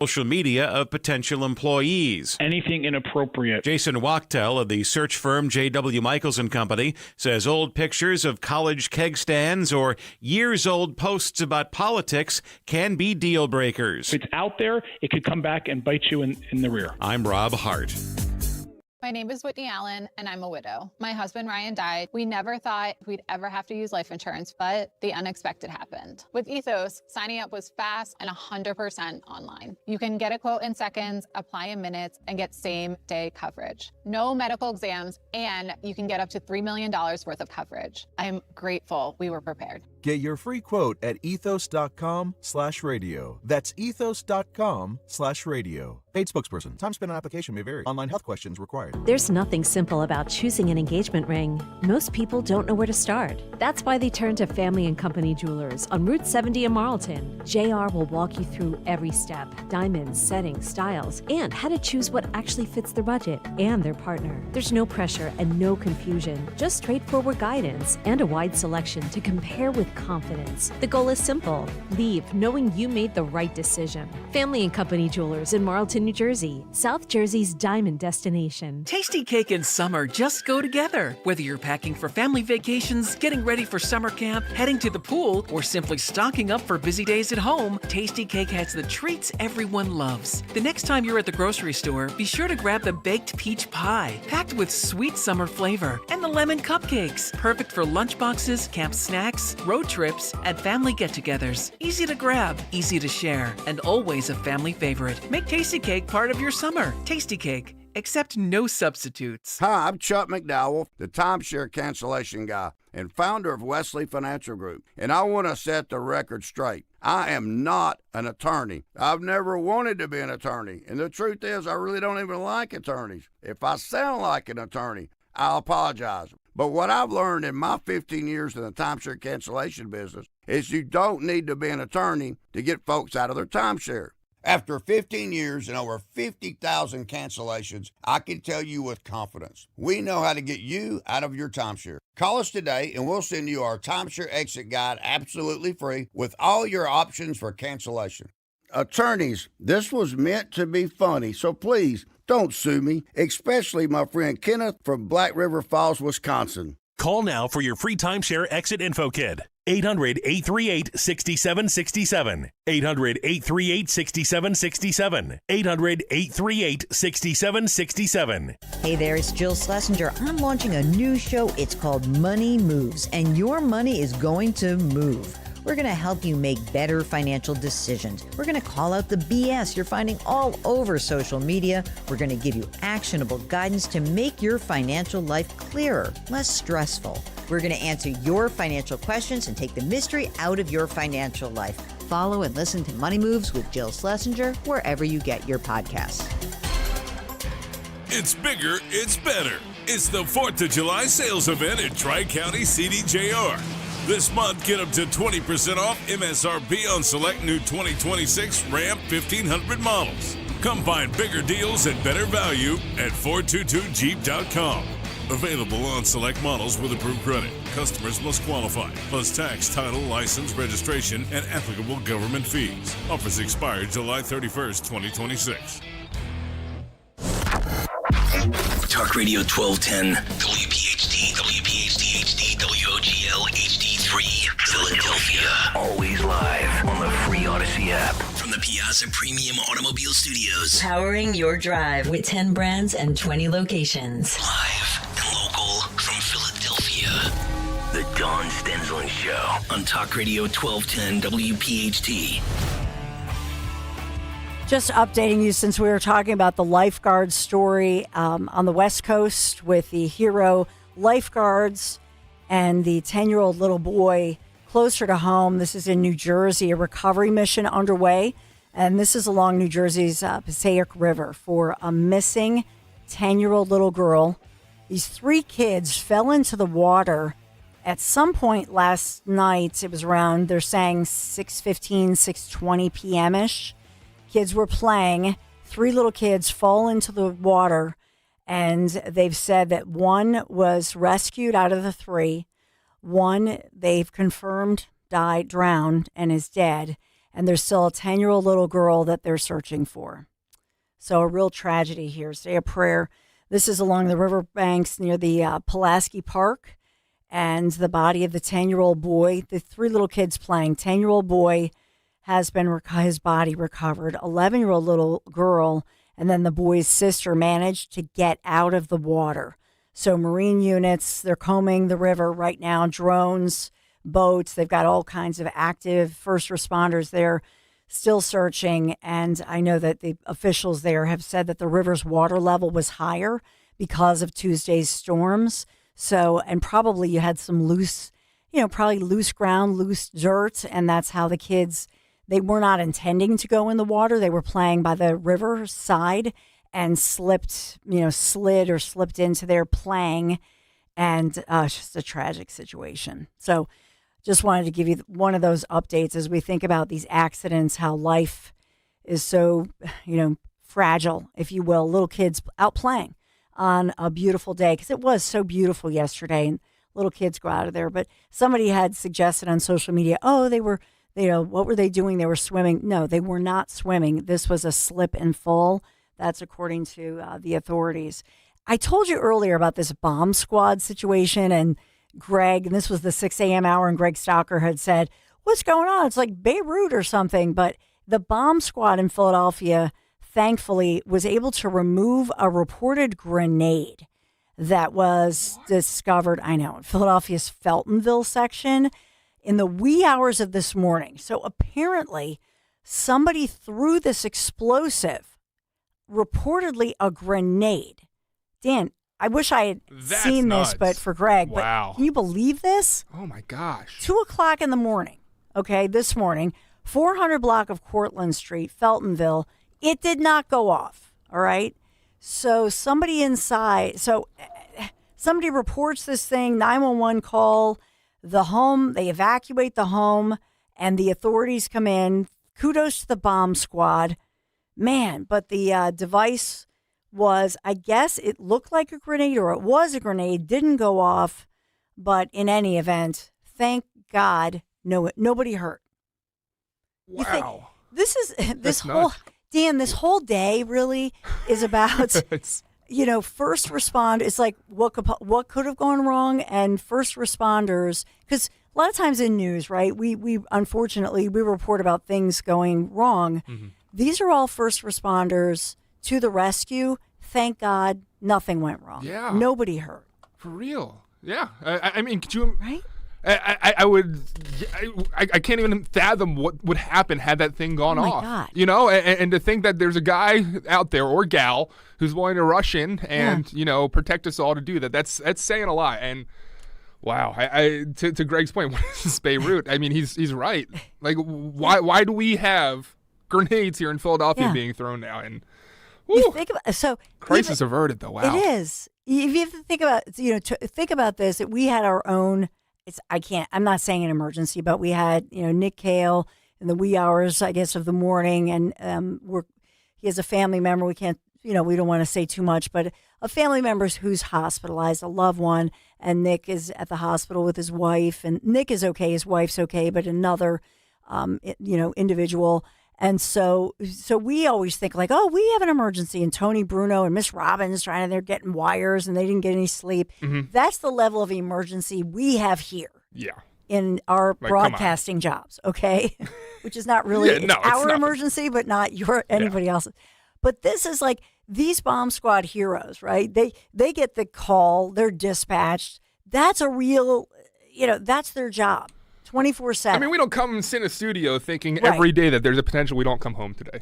social media of potential employees. Anything inappropriate. Jason Wachtel of the search firm J.W. Michaels & Company says old pictures of college keg stands or years-old posts about politics can be deal breakers. If it's out there, it could come back and bite you in the rear. I'm Rob Hart. My name is Whitney Allen, and I'm a widow. My husband, Ryan, died. We never thought we'd ever have to use life insurance, but the unexpected happened. With Ethos, signing up was fast and 100% online. You can get a quote in seconds, apply in minutes, and get same-day coverage. No medical exams, and you can get up to $3 million worth of coverage. I'm grateful we were prepared. Get your free quote at ethos.com/radio. That's ethos.com/radio. Paid spokesperson. Time spent on application may vary. Online health questions required. There's nothing simple about choosing an engagement ring. Most people don't know where to start. That's why they turn to Family & Company Jewelers on Route 70 in Marlton. JR will walk you through every step. Diamonds, settings, styles, and how to choose what actually fits their budget and their partner. There's no pressure and no confusion. Just straightforward guidance and a wide selection to compare with confidence. The goal is simple. Leave knowing you made the right decision. Family & Company Jewelers in Marlton, New Jersey, South Jersey's diamond destination. Tasty cake and summer just go together. Whether you're packing for family vacations, getting ready for summer camp, heading to the pool, or simply stocking up for busy days at home, Tasty Cake has the treats everyone loves. The next time you're at the grocery store, be sure to grab the baked peach pie, packed with sweet summer flavor, and the lemon cupcakes, perfect for lunchboxes, camp snacks, road trips, and family get-togethers. Easy to grab, easy to share, and always a family favorite. Make Tasty Cake part of your summer. Tasty Cake. Accept no substitutes. Hi, I'm Chuck McDowell, the timeshare cancellation guy and founder of Wesley Financial Group. And I want to set the record straight. I am not an attorney. I've never wanted to be an attorney. And the truth is, I really don't even like attorneys. If I sound like an attorney, I'll apologize. But what I've learned in my 15 years in the timeshare cancellation business is you don't need to be an attorney to get folks out of their timeshare. After 15 years and over 50,000 cancellations, I can tell you with confidence, we know how to get you out of your timeshare. Call us today and we'll send you our timeshare exit guide absolutely free with all your options for cancellation. Attorneys, this was meant to be funny, so please don't sue me, especially my friend Kenneth from Black River Falls, Wisconsin. Call now for your free timeshare exit info kit. 800-838-6767. 800-838-6767. 800-838-6767. Hey there, it's Jill Schlesinger. I'm launching a new show. It's called Money Moves, and your money is going to move. We're going to help you make better financial decisions. We're going to call out the BS you're finding all over social media. We're going to give you actionable guidance to make your financial life clearer, less stressful. We're going to answer your financial questions and take the mystery out of your financial life. Follow and listen to Money Moves with Jill Schlesinger wherever you get your podcasts. It's bigger, it's better. It's the 4th of July sales event at Tri-County CDJR. This month, get up to 20% off MSRP on select new 2026 Ram 1500 models. Come find bigger deals and better value at 422jeep.com. Available on select models with approved credit. Customers must qualify, plus tax, title, license, registration, and applicable government fees. Offers expire July 31st, 2026. Talk Radio 1210, WPHT, WPHT HD, WOGL HD3, Philadelphia. Always live on the free Odyssey app. From the Piazza Premium Automobile Studios. Powering your drive with 10 brands and 20 locations. Live and local from Philadelphia. The Dawn Stensland Show on Talk Radio 1210 WPHT. Just updating you since we were talking about the lifeguard story on the West Coast with the hero lifeguards and the 10-year-old little boy closer to home. This is in New Jersey, a recovery mission underway. And this is along New Jersey's Passaic River for a missing 10-year-old little girl. These 3 kids fell into the water at some point last night. It was around, they're saying 6:15, 6:20 p.m.-ish. Kids were playing. 3 little kids fall into the water, and they've said that one was rescued out of the 3. One, they've confirmed, drowned, and is dead. and there's still a 10-year-old little girl that they're searching for. So a real tragedy here. Say a prayer. This is along the riverbanks near the Pulaski Park, and the body of the 10-year-old boy, the 3 little kids playing, 10-year-old boy has been his body recovered. 11-year-old little girl, and then the boy's sister managed to get out of the water. So marine units, they're combing the river right now, drones, boats. They've got all kinds of active first responders there still searching. And I know that the officials there have said that the river's water level was higher because of Tuesday's storms. So, and probably you had some loose, probably loose ground, loose dirt. And that's how the kids, they were not intending to go in the water. They were playing by the river side and slid or slipped into their playing. And it's just a tragic situation. So just wanted to give you one of those updates as we think about these accidents, how life is so, fragile, if you will. Little kids out playing on a beautiful day, because it was so beautiful yesterday, and little kids go out of there. But somebody had suggested on social media, they were, what were they doing? They were swimming. No, they were not swimming. This was a slip and fall. That's according to the authorities. I told you earlier about this bomb squad situation, and Greg, and this was the 6 a.m. hour, and Greg Stocker had said, what's going on? It's like Beirut or something. But the bomb squad in Philadelphia, thankfully, was able to remove a reported grenade that was discovered, in Philadelphia's Feltonville section in the wee hours of this morning. So apparently somebody threw this explosive, reportedly a grenade. Dan, I wish I had seen nuts. this, but for Greg. Wow. But can you believe this? Oh, my gosh. 2:00 in the morning, this morning, 400 block of Cortlandt Street, Feltonville. It did not go off, all right? So somebody reports this thing, 911 call, the home, they evacuate the home, and the authorities come in. Kudos to the bomb squad. Man, but the device was, I guess it looked like a grenade, or it was a grenade, didn't go off. But in any event, thank God, nobody hurt. Wow. This whole day really is about, first respond. It's like what could have gone wrong, and first responders, because a lot of times in news, right, we unfortunately, we report about things going wrong. Mm-hmm. These are all first responders to the rescue. Thank God nothing went wrong. Yeah. Nobody hurt. For real. Yeah. I mean, could you... Right? I can't even fathom what would happen had that thing gone off. God. And to think that there's a guy out there or gal who's willing to rush in and, protect us all to do that. That's saying a lot. And wow, to Greg's point, what is this Beirut? I mean, he's right. Like, why do we have grenades here in Philadelphia being thrown now? And crisis averted, though. Wow, it is. If you have to think about, think about this. We had our own. I'm not saying an emergency, but we had, Nick Cale in the wee hours, I guess, of the morning, and he has a family member. We can't, we don't want to say too much, but a family member who's hospitalized, a loved one, and Nick is at the hospital with his wife, and Nick is okay, his wife's okay, but another, individual. And so we always think like, we have an emergency, and Tony Bruno and Miss Robbins they're getting wires and they didn't get any sleep. Mm-hmm. That's the level of emergency we have here. Yeah. In our broadcasting jobs, okay? Which is not really our emergency, but not anybody else's. But this is like these bomb squad heroes, right? They get the call, they're dispatched. That's a real, that's their job. 24/7. I mean, we don't come and sit in a studio thinking every day that there's a potential we don't come home today.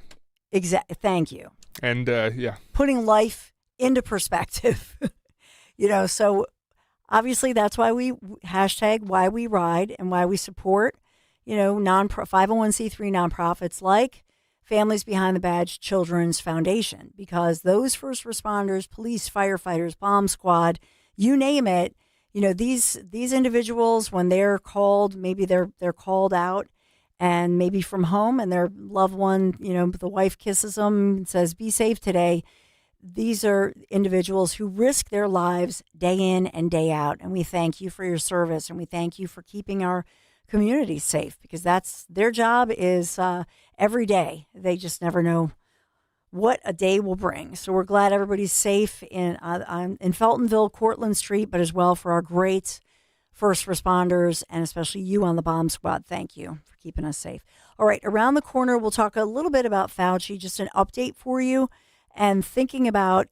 Exactly. Thank you. And putting life into perspective. So obviously that's why we why we ride and why we support, 501c3 nonprofits like Families Behind the Badge Children's Foundation, because those first responders, police, firefighters, bomb squad, you name it. These individuals, when they're called, maybe they're called out, and maybe from home, and their loved one, the wife kisses them and says, "Be safe today." These are individuals who risk their lives day in and day out, and we thank you for your service, and we thank you for keeping our communities safe, because that's their job is every day. They just never know what a day will bring. So we're glad everybody's safe in Feltonville, Cortlandt Street, but as well for our great first responders and especially you on the bomb squad. Thank you for keeping us safe. All right, around the corner, we'll talk a little bit about Fauci, just an update for you, and thinking about,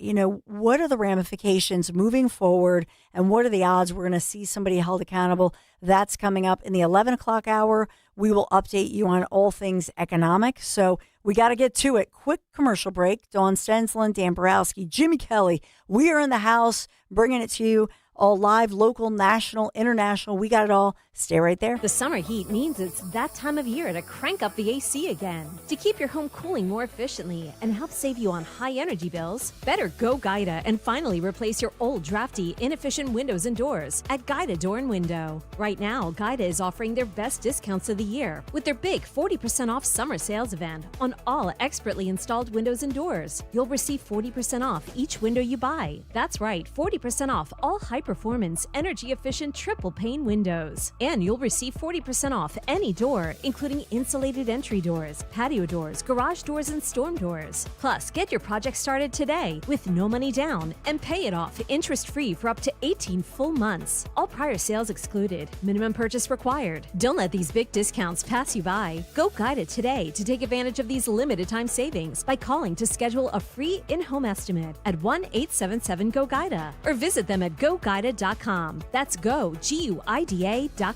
what are the ramifications moving forward and what are the odds we're going to see somebody held accountable. That's coming up in the 11 o'clock hour. We will update you on all things economic. So we got to get to it. Quick commercial break. Dawn Stensland, Dan Borowski, Jimmy Kelly. We are in the house bringing it to you. All live, local, national, international. We got it all. Stay right there. The summer heat means it's that time of year to crank up the AC again. To keep your home cooling more efficiently and help save you on high energy bills, better go Guida and finally replace your old, drafty, inefficient windows and doors at Guida Door and Window. Right now, Guida is offering their best discounts of the year with their big 40% off summer sales event on all expertly installed windows and doors. You'll receive 40% off each window you buy. That's right, 40% off all high-performance, energy-efficient triple-pane windows. And you'll receive 40% off any door, including insulated entry doors, patio doors, garage doors, and storm doors. Plus, get your project started today with no money down and pay it off interest-free for up to 18 full months. All prior sales excluded. Minimum purchase required. Don't let these big discounts pass you by. Go Guida today to take advantage of these limited-time savings by calling to schedule a free in-home estimate at 1-877-GO-GUIDA or visit them at GoGuida.com. That's go, GUIDA.com.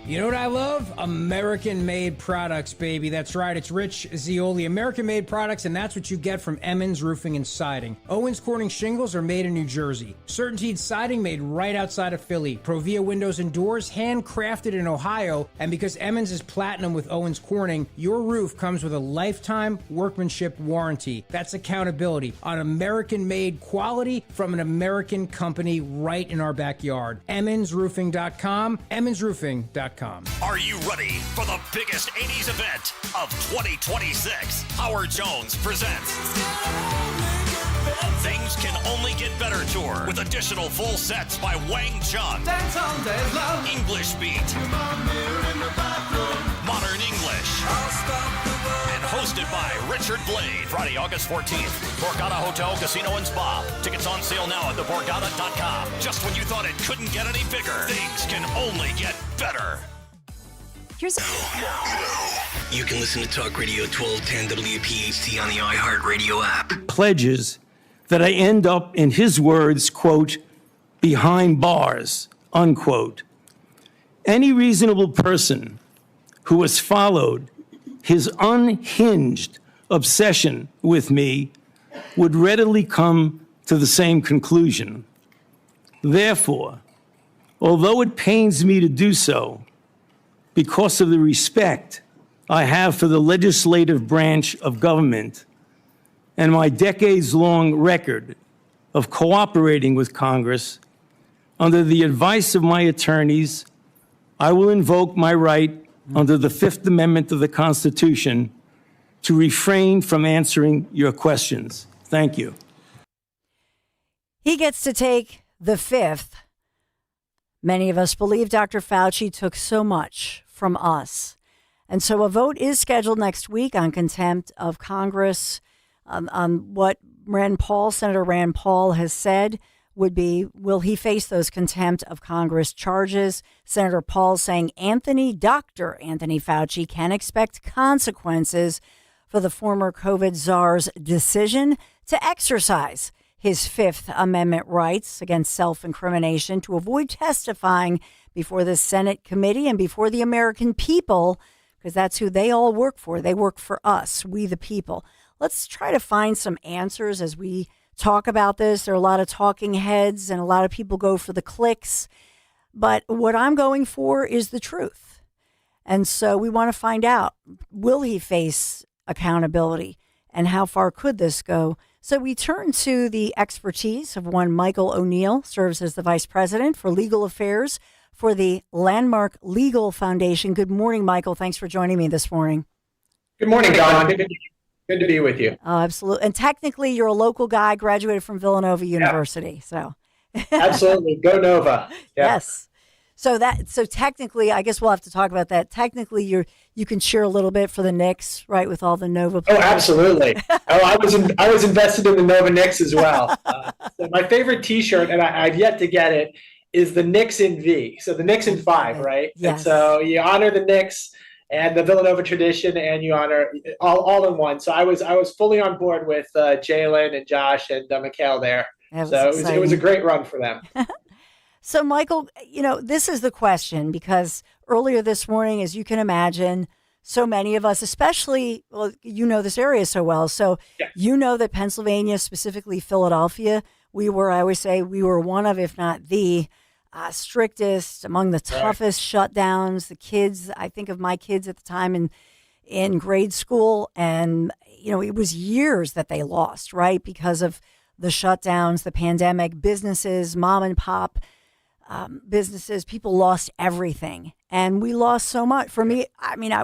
You know what I love? American-made products, baby. That's right. It's Rich Zioli. American-made products, and that's what you get from Emmons Roofing and Siding. Owens Corning shingles are made in New Jersey. Certainteed siding made right outside of Philly. Provia windows and doors handcrafted in Ohio. And because Emmons is platinum with Owens Corning, your roof comes with a lifetime workmanship warranty. That's accountability on American-made quality from an American company right in our backyard. EmmonsRoofing.com. EmmonsRoofing.com. Are you ready for the biggest 80s event of 2026? Howard Jones presents Things Can Only Get Better Tour with additional full sets by Wang Chung, English Beat, Modern English, and hosted by Richard Blade. Friday, August 14th, Borgata Hotel, Casino, and Spa. Tickets on sale now at theborgata.com. Just when you thought it couldn't get any bigger, things can only get better. You can listen to Talk Radio 1210 WPHT on the iHeartRadio app. Pledges that I end up, in his words, quote, behind bars, unquote. Any reasonable person who has followed his unhinged obsession with me would readily come to the same conclusion. Therefore, although it pains me to do so, because of the respect I have for the legislative branch of government and my decades-long record of cooperating with Congress, under the advice of my attorneys, I will invoke my right under the Fifth Amendment of the Constitution to refrain from answering your questions. Thank you. He gets to take the fifth. Many of us believe Dr. Fauci took so much from us. And so a vote is scheduled next week on contempt of Congress, on what Senator Rand Paul has said would be, will he face those contempt of Congress charges? Senator Paul saying Dr. Anthony Fauci can expect consequences for the former COVID czar's decision to exercise his Fifth Amendment rights against self-incrimination to avoid testifying before the Senate committee and before the American people, because that's who they all work for. They work for us, we the people. Let's try to find some answers as we talk about this. There are a lot of talking heads and a lot of people go for the clicks. But what I'm going for is the truth. And so we want to find out, will he face accountability and how far could this go? So we turn to the expertise of one Michael O'Neill, serves as the vice president for legal affairs for the Landmark Legal Foundation. Good morning, Michael. Thanks for joining me this morning. Good morning, Don. Good to be with you. Oh, absolutely. And technically, you're a local guy, graduated from Villanova University. So absolutely. Go Nova. Yeah. Yes. So technically, I guess we'll have to talk about that. Technically, you can cheer a little bit for the Knicks, right, with all the Nova players. Oh, absolutely. I was invested in the Nova Knicks as well. So my favorite T-shirt, and I've yet to get it, is the Knicks in V. So the Knicks in 5, right? Yes. And so you honor the Knicks and the Villanova tradition, and you honor all in one. So I was fully on board with Jalen and Josh and Mikhail there. So it was a great run for them. So, Michael, this is the question, because earlier this morning, as you can imagine, so many of us, especially, well, you know this area so well. So you know that Pennsylvania, specifically Philadelphia, I always say we were one of, if not the strictest, among the toughest shutdowns. The kids, I think of my kids at the time in grade school, and, it was years that they lost, right? Because of the shutdowns, the pandemic, businesses, mom and pop businesses, people lost everything. And we lost so much. For me,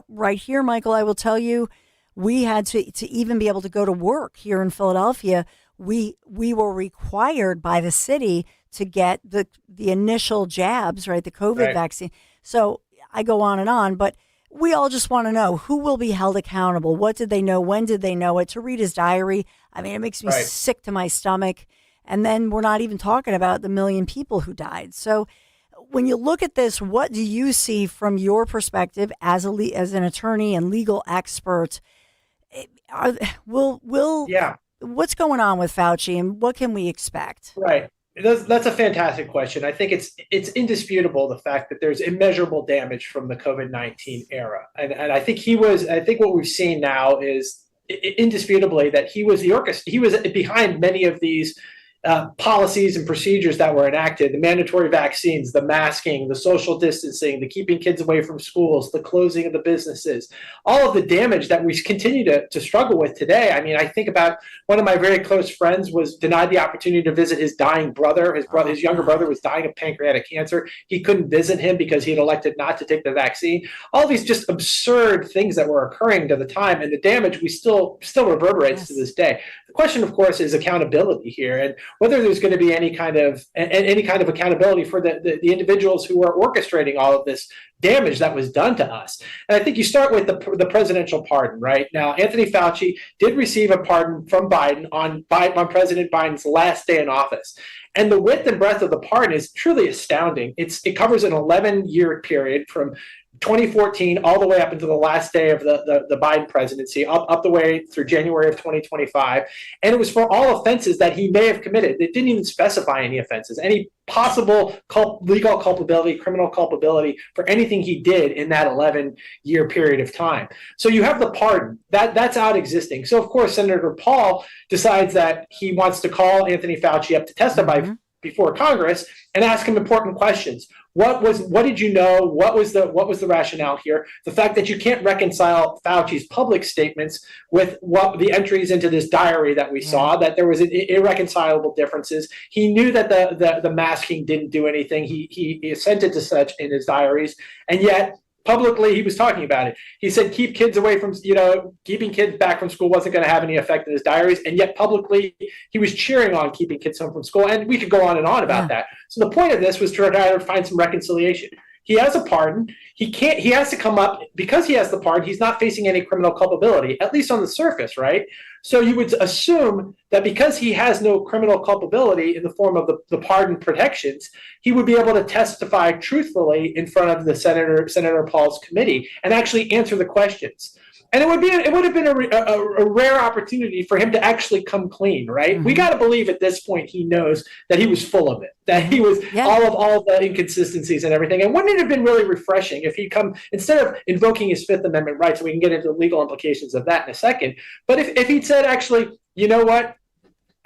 right here, Michael, I will tell you, we had to even be able to go to work here in Philadelphia. We were required by the city to get the initial jabs, right? The COVID vaccine. So I go on, but we all just want to know who will be held accountable. What did they know? When did they know it? To read his diary, it makes me sick to my stomach. And then we're not even talking about the million people who died. So when you look at this, what do you see from your perspective as an attorney and legal expert? What's going on with Fauci, and what can we expect? Right. That's a fantastic question. I think it's indisputable, the fact that there's immeasurable damage from the COVID-19 era. And I think what we've seen now is indisputably that he was behind many of these policies and procedures that were enacted: the mandatory vaccines, the masking, the social distancing, the keeping kids away from schools, the closing of the businesses, all of the damage that we continue to struggle with today. I think about one of my very close friends was denied the opportunity to visit his dying brother. His younger brother was dying of pancreatic cancer. He couldn't visit him because he had elected not to take the vaccine. All these just absurd things that were occurring to the time, and the damage we still reverberates to this day. The question, of course, is accountability here, and whether there's going to be any kind of accountability for the individuals who are orchestrating all of this damage that was done to us. And I think you start with the presidential pardon, right? Now, Anthony Fauci did receive a pardon from Biden on President Biden's last day in office. And the width and breadth of the pardon is truly astounding. It covers an 11-year period from 2014 all the way up into the last day of the Biden presidency, up the way through January of 2025. And it was for all offenses that he may have committed. It didn't even specify any offenses, any possible legal culpability, criminal culpability for anything he did in that 11-year period of time. So you have the pardon. That's out existing. So, of course, Senator Paul decides that he wants to call Anthony Fauci up to testify before Congress and ask him important questions. What did you know? What was the rationale here? The fact that you can't reconcile Fauci's public statements with what the entries into this diary that we saw, that there was irreconcilable differences. He knew that the masking didn't do anything. He assented to such in his diaries, and yet publicly he was talking about it. He said keeping kids back from school wasn't going to have any effect in his diaries, and yet publicly he was cheering on keeping kids home from school. And we could go on and on about that. So the point of this was to try to find some reconciliation. He has a pardon. He has to come up, because he has the pardon, he's not facing any criminal culpability, at least on the surface, right? So you would assume that because he has no criminal culpability in the form of the pardon protections, he would be able to testify truthfully in front of the Senator Paul's committee and actually answer the questions. And it would have been a rare opportunity for him to actually come clean, right? We got to believe at this point he knows that he was full of it, that he was all of the inconsistencies and everything. And wouldn't it have been really refreshing if he'd come, instead of invoking his Fifth Amendment rights, and we can get into the legal implications of that in a second, but if he'd said, actually, you know what?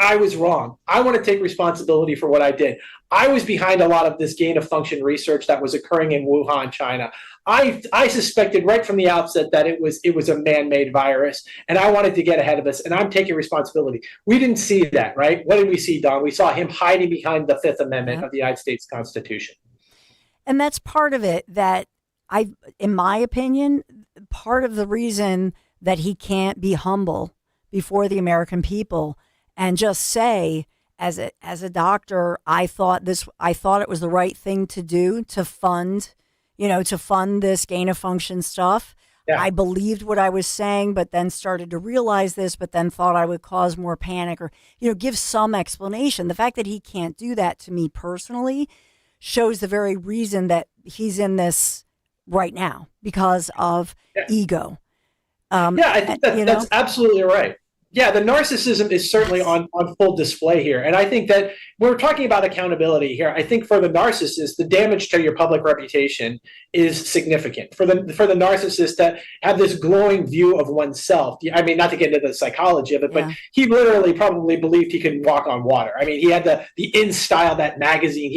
I was wrong. I want to take responsibility for what I did. I was behind a lot of this gain of function research that was occurring in Wuhan, China. I suspected right from the outset that it was a man-made virus, and I wanted to get ahead of this, and I'm taking responsibility. We didn't see that, right? What did we see, Don? We saw him hiding behind the Fifth Amendment of the United States Constitution. And that's part of it that in my opinion, part of the reason that he can't be humble before the American people and just say, as a doctor, I thought it was the right thing to do to fund this gain of function stuff. Yeah. I believed what I was saying, but then started to realize this, but then thought I would cause more panic or, give some explanation. The fact that he can't do that to me personally shows the very reason that he's in this right now, because of ego. I think that's absolutely right. Yeah, the narcissism is certainly on full display here. And I think that we're talking about accountability here. I think for the narcissist, the damage to your public reputation is significant. For the narcissist to have this glowing view of oneself, I mean, not to get into the psychology of it, but he literally probably believed he could walk on water. I mean, he had the In Style, that magazine.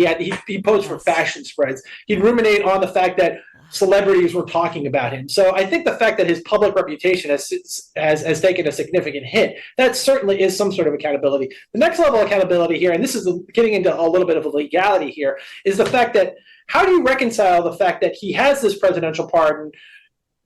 He posed for fashion spreads. He'd ruminate on the fact that celebrities were talking about him. So I think the fact that his public reputation has taken a significant hit, that certainly is some sort of accountability. The next level of accountability here, and this is getting into a little bit of a legality here, is the fact that how do you reconcile the fact that he has this presidential pardon,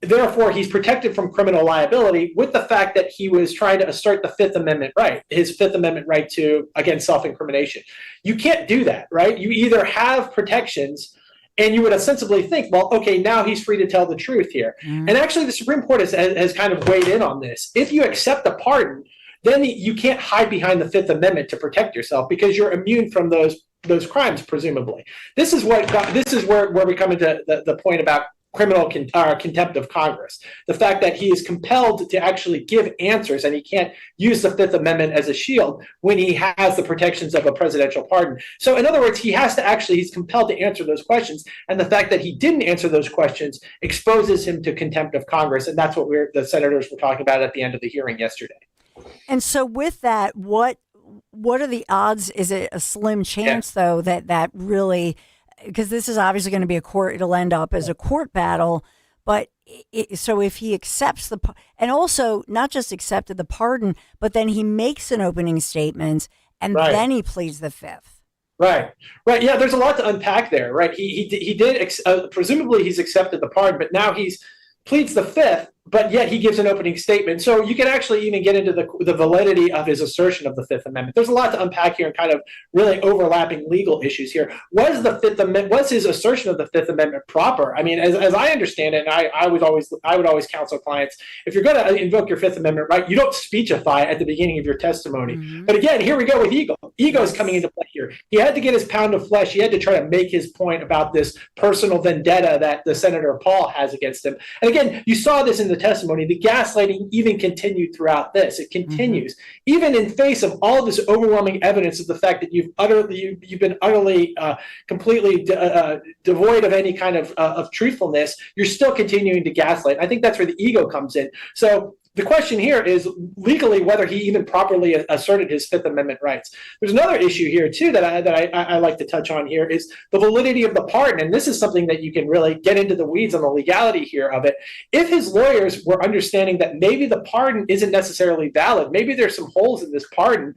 therefore he's protected from criminal liability, with the fact that he was trying to assert the Fifth Amendment right, his Fifth Amendment right against self-incrimination. You can't do that, right? You either have protections, and you would ostensibly think, well, okay, now he's free to tell the truth here. And actually, the Supreme Court has kind of weighed in on this. If you accept a pardon, then you can't hide behind the Fifth Amendment to protect yourself because you're immune from those crimes, presumably. This is where we come into the point about criminal contempt of Congress. The fact that he is compelled to actually give answers, and he can't use the Fifth Amendment as a shield when he has the protections of a presidential pardon. So in other words, he's compelled to answer those questions. And the fact that he didn't answer those questions exposes him to contempt of Congress. And that's what the senators were talking about at the end of the hearing yesterday. And so with that, what are the odds? Is it a slim chance, though, that really, because this is obviously going to be it'll end up as a court battle, but so if he accepts and also not just accepted the pardon, but then he makes an opening statement and then he pleads the Fifth. Right. Yeah, there's a lot to unpack there, right? He did, presumably he's accepted the pardon, but now he's pleads the Fifth, but yet he gives an opening statement. So you can actually even get into the validity of his assertion of the Fifth Amendment. There's a lot to unpack here and kind of really overlapping legal issues here. Was his assertion of the Fifth Amendment proper? I mean, as I understand it, and I would always counsel clients, if you're going to invoke your Fifth Amendment right, you don't speechify at the beginning of your testimony. But again, here we go with ego. Ego is coming into play here. He had to get his pound of flesh. He had to try to make his point about this personal vendetta that the Senator Paul has against him. And again, you saw this in the testimony. The gaslighting even continued throughout this. It continues, even in face of all this overwhelming evidence of the fact that you've been utterly, completely devoid of any kind of truthfulness. You're still continuing to gaslight. I think that's where the ego comes in. So the question here is legally whether he even properly asserted his Fifth Amendment rights. There's another issue here too that I like to touch on here is the validity of the pardon, and this is something that you can really get into the weeds on the legality here of it. If his lawyers were understanding that maybe the pardon isn't necessarily valid, maybe there's some holes in this pardon,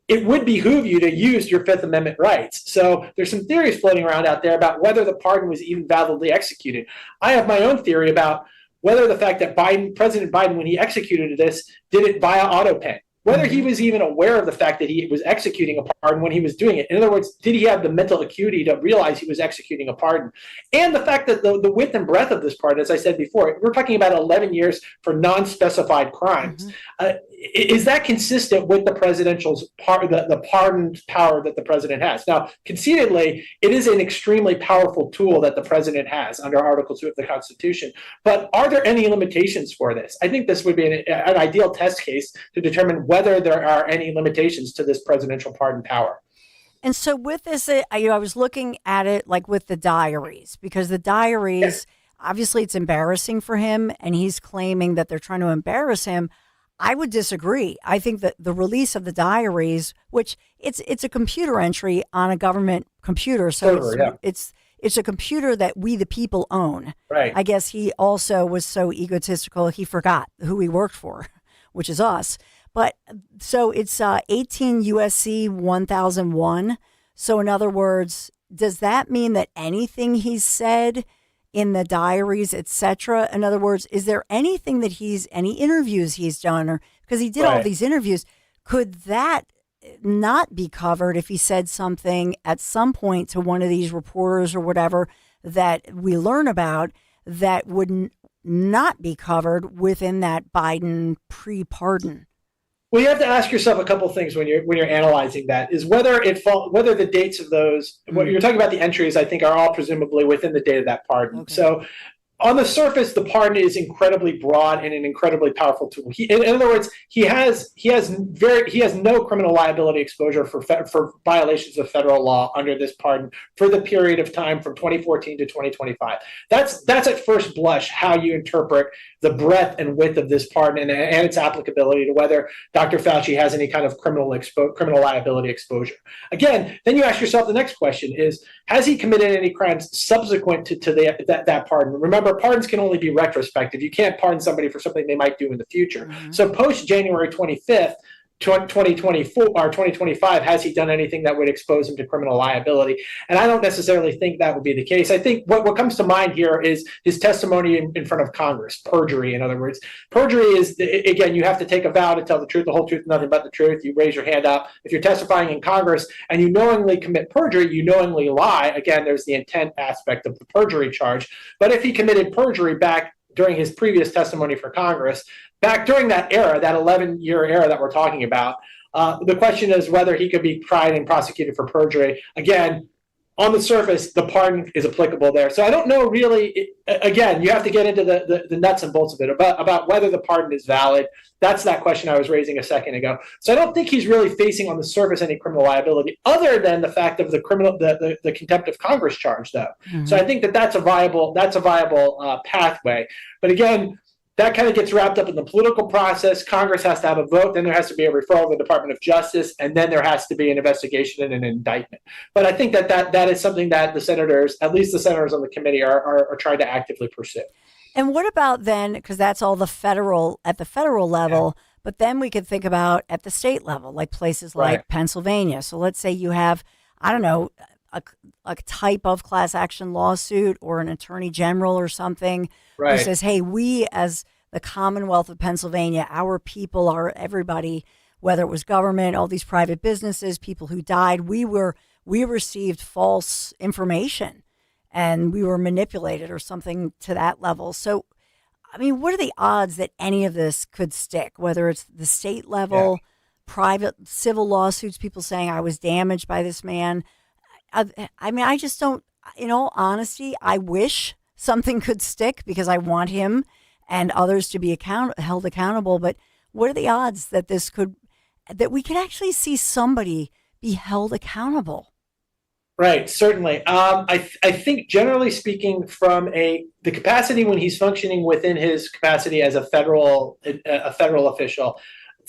it would behoove you to use your Fifth Amendment rights. So there's some theories floating around out there about whether the pardon was even validly executed. I have my own theory about whether the fact that President Biden, when he executed this, did it via auto pen, whether he was even aware of the fact that he was executing a pardon when he was doing it. In other words, did he have the mental acuity to realize he was executing a pardon? And the fact that the width and breadth of this pardon, as I said before, we're talking about 11 years for non-specified crimes. Is that consistent with the presidential's the pardon power that the president has? Now, concededly, it is an extremely powerful tool that the president has under Article 2 of the Constitution. But are there any limitations for this? I think this would be an ideal test case to determine whether there are any limitations to this presidential pardon power. And so with this, I was looking at it like with the diaries, because the diaries, obviously it's embarrassing for him, and he's claiming that they're trying to embarrass him. I would disagree. I think that the release of the diaries, which it's a computer entry on a government computer, so it's a computer that we the people own. Right. I guess he also was so egotistical he forgot who he worked for, which is us. But so it's 18 USC 1001. So in other words, does that mean that anything he's said in the diaries, etc.? In other words, is there anything that any interviews he's done, or because he did all these interviews, could that not be covered if he said something at some point to one of these reporters or whatever that we learn about that would not be covered within that Biden pre-pardon? Well, you have to ask yourself a couple things when you're analyzing that, is whether whether the dates of those, what you're talking about, the entries, I think, are all presumably within the date of that pardon. Okay. So on the surface, the pardon is incredibly broad and an incredibly powerful tool. In other words, he has no criminal liability exposure for violations of federal law under this pardon for the period of time from 2014 to 2025. That's at first blush how you interpret the breadth and width of this pardon and its applicability to whether Dr. Fauci has any kind of criminal liability exposure. Again, then you ask yourself the next question is, has he committed any crimes subsequent to that pardon? Remember, pardons can only be retrospective. You can't pardon somebody for something they might do in the future. Mm-hmm. So post January 25th, 2024 or 2025, has he done anything that would expose him to criminal liability? And I don't necessarily think that would be the case. I think what comes to mind here is his testimony in front of Congress, perjury. In other words, perjury is, again, you have to take a vow to tell the truth, the whole truth, nothing but the truth. You raise your hand up. If you're testifying in Congress and you knowingly commit perjury, you knowingly lie. Again, there's the intent aspect of the perjury charge. But if he committed perjury back during his previous testimony for Congress, back during that era, that 11-year era that we're talking about, the question is whether he could be tried and prosecuted for perjury. Again, on the surface, the pardon is applicable there. So I don't know really, again, you have to get into the nuts and bolts of it, about whether the pardon is valid. That's that question I was raising a second ago. So I don't think he's really facing on the surface any criminal liability other than the fact of the contempt of Congress charge, though. Mm-hmm. So I think that's a viable pathway. But again, that kind of gets wrapped up in the political process. Congress has to have a vote. Then there has to be a referral to the Department of Justice. And then there has to be an investigation and an indictment. But I think that is something that the senators, at least the senators on the committee, are trying to actively pursue. And what about then, because that's all at the federal level, yeah. But then we could think about at the state level, like places like Pennsylvania. So let's say you have, I don't know, a type of class action lawsuit or an attorney general or something who says, hey, we as the Commonwealth of Pennsylvania, our people, are everybody, whether it was government, all these private businesses, people who died, we received false information and we were manipulated or something to that level. So, I mean, what are the odds that any of this could stick, whether it's the state level, private civil lawsuits, people saying I was damaged by this man? I mean, I just don't, in all honesty, I wish something could stick because I want him and others to be held accountable. But what are the odds that that we could actually see somebody be held accountable? Right, certainly. I think generally speaking, from the capacity when he's functioning within his capacity as a federal official,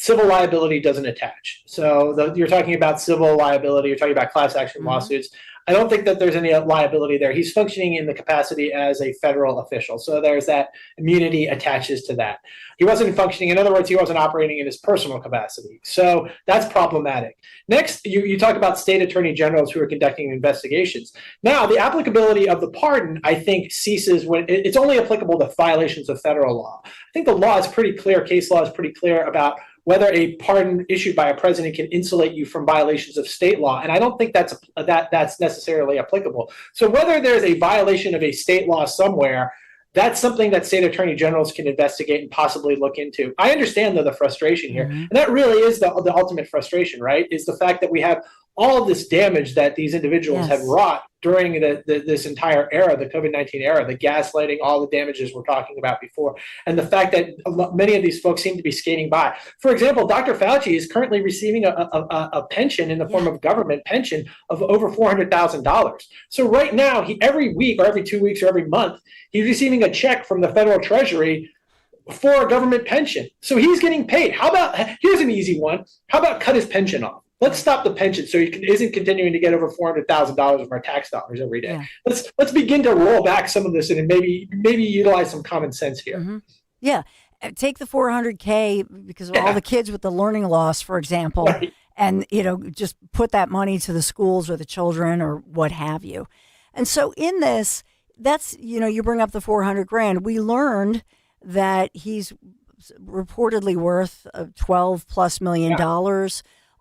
civil liability doesn't attach. So you're talking about civil liability, you're talking about class action lawsuits. I don't think that there's any liability there. He's functioning in the capacity as a federal official. So there's that immunity attaches to that. He wasn't functioning, in other words, he wasn't operating in his personal capacity. So that's problematic. Next, you talk about state attorney generals who are conducting investigations. Now, the applicability of the pardon, I think, ceases when it's only applicable to violations of federal law. I think the law is pretty clear, case law is pretty clear about whether a pardon issued by a president can insulate you from violations of state law. And I don't think that's necessarily applicable. So whether there's a violation of a state law somewhere, that's something that state attorney generals can investigate and possibly look into. I understand, though, the frustration here. And that really is the ultimate frustration, right? Is the fact that we have all of this damage that these individuals had wrought during this entire era, the COVID-19 era, the gaslighting, all the damages we're talking about before, and the fact that many of these folks seem to be skating by. For example, Dr. Fauci is currently receiving a pension in the form of government pension of over $400,000. So right now, every week or every 2 weeks or every month, he's receiving a check from the federal treasury for a government pension. So he's getting paid. Here's an easy one. How about cut his pension off? Let's stop the pension so he isn't continuing to get over $400,000 of our tax dollars every day. Yeah. Let's begin to roll back some of this and maybe utilize some common sense here. Mm-hmm. Yeah, take the $400K because of all the kids with the learning loss, for example, and just put that money to the schools or the children or what have you. And so in this, that's you bring up the $400,000. We learned that he's reportedly worth $12+ million.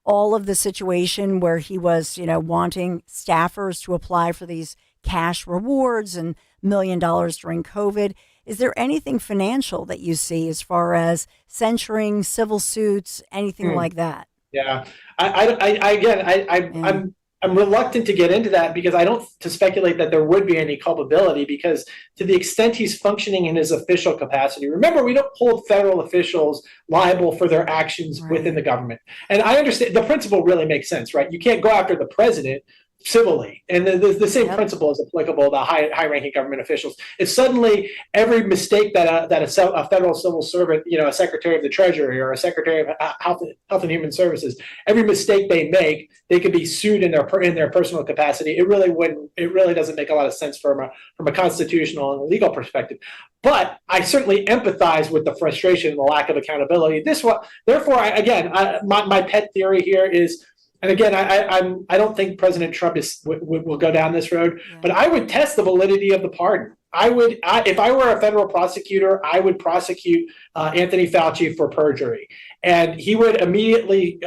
all of the situation where he was, wanting staffers to apply for these cash rewards and $1 million during COVID. Is there anything financial that you see as far as censuring, civil suits, anything like that? Yeah, I'm reluctant to get into that because I don't to speculate that there would be any culpability, because to the extent he's functioning in his official capacity, remember, we don't hold federal officials liable for their actions within the government. And I understand the principle really makes sense, right? You can't go after the president civilly, and the same principle is applicable to high-ranking government officials. If suddenly every mistake that a federal civil servant, a secretary of the Treasury or a secretary of Health and Human Services, every mistake they make, they could be sued in their personal capacity. It really doesn't make a lot of sense from a constitutional and legal perspective. But I certainly empathize with the frustration and the lack of accountability. Therefore, my pet theory here is. And again, I don't think President Trump will go down this road, but I would test the validity of the pardon. If I were a federal prosecutor, I would prosecute Anthony Fauci for perjury, and he would immediately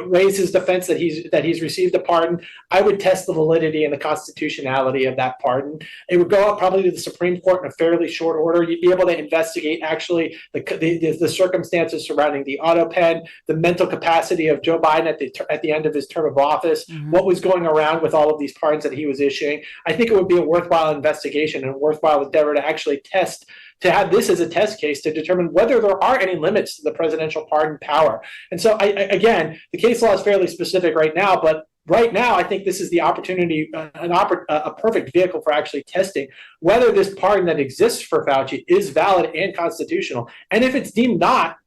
raise his defense that he's received a pardon. I would test the validity and the constitutionality of that pardon. It would go up probably to the Supreme Court in a fairly short order. You'd be able to investigate actually the circumstances surrounding the auto pen, the mental capacity of Joe Biden at the end of his term of office, what was going around with all of these pardons that he was issuing. I think it would be a worthwhile investigation and a worthwhile endeavor to actually to have this as a test case to determine whether there are any limits to the presidential pardon power. And so, again, the case law is fairly specific right now, but right now, I think this is the opportunity, a perfect vehicle for actually testing whether this pardon that exists for Fauci is valid and constitutional. And if it's deemed not,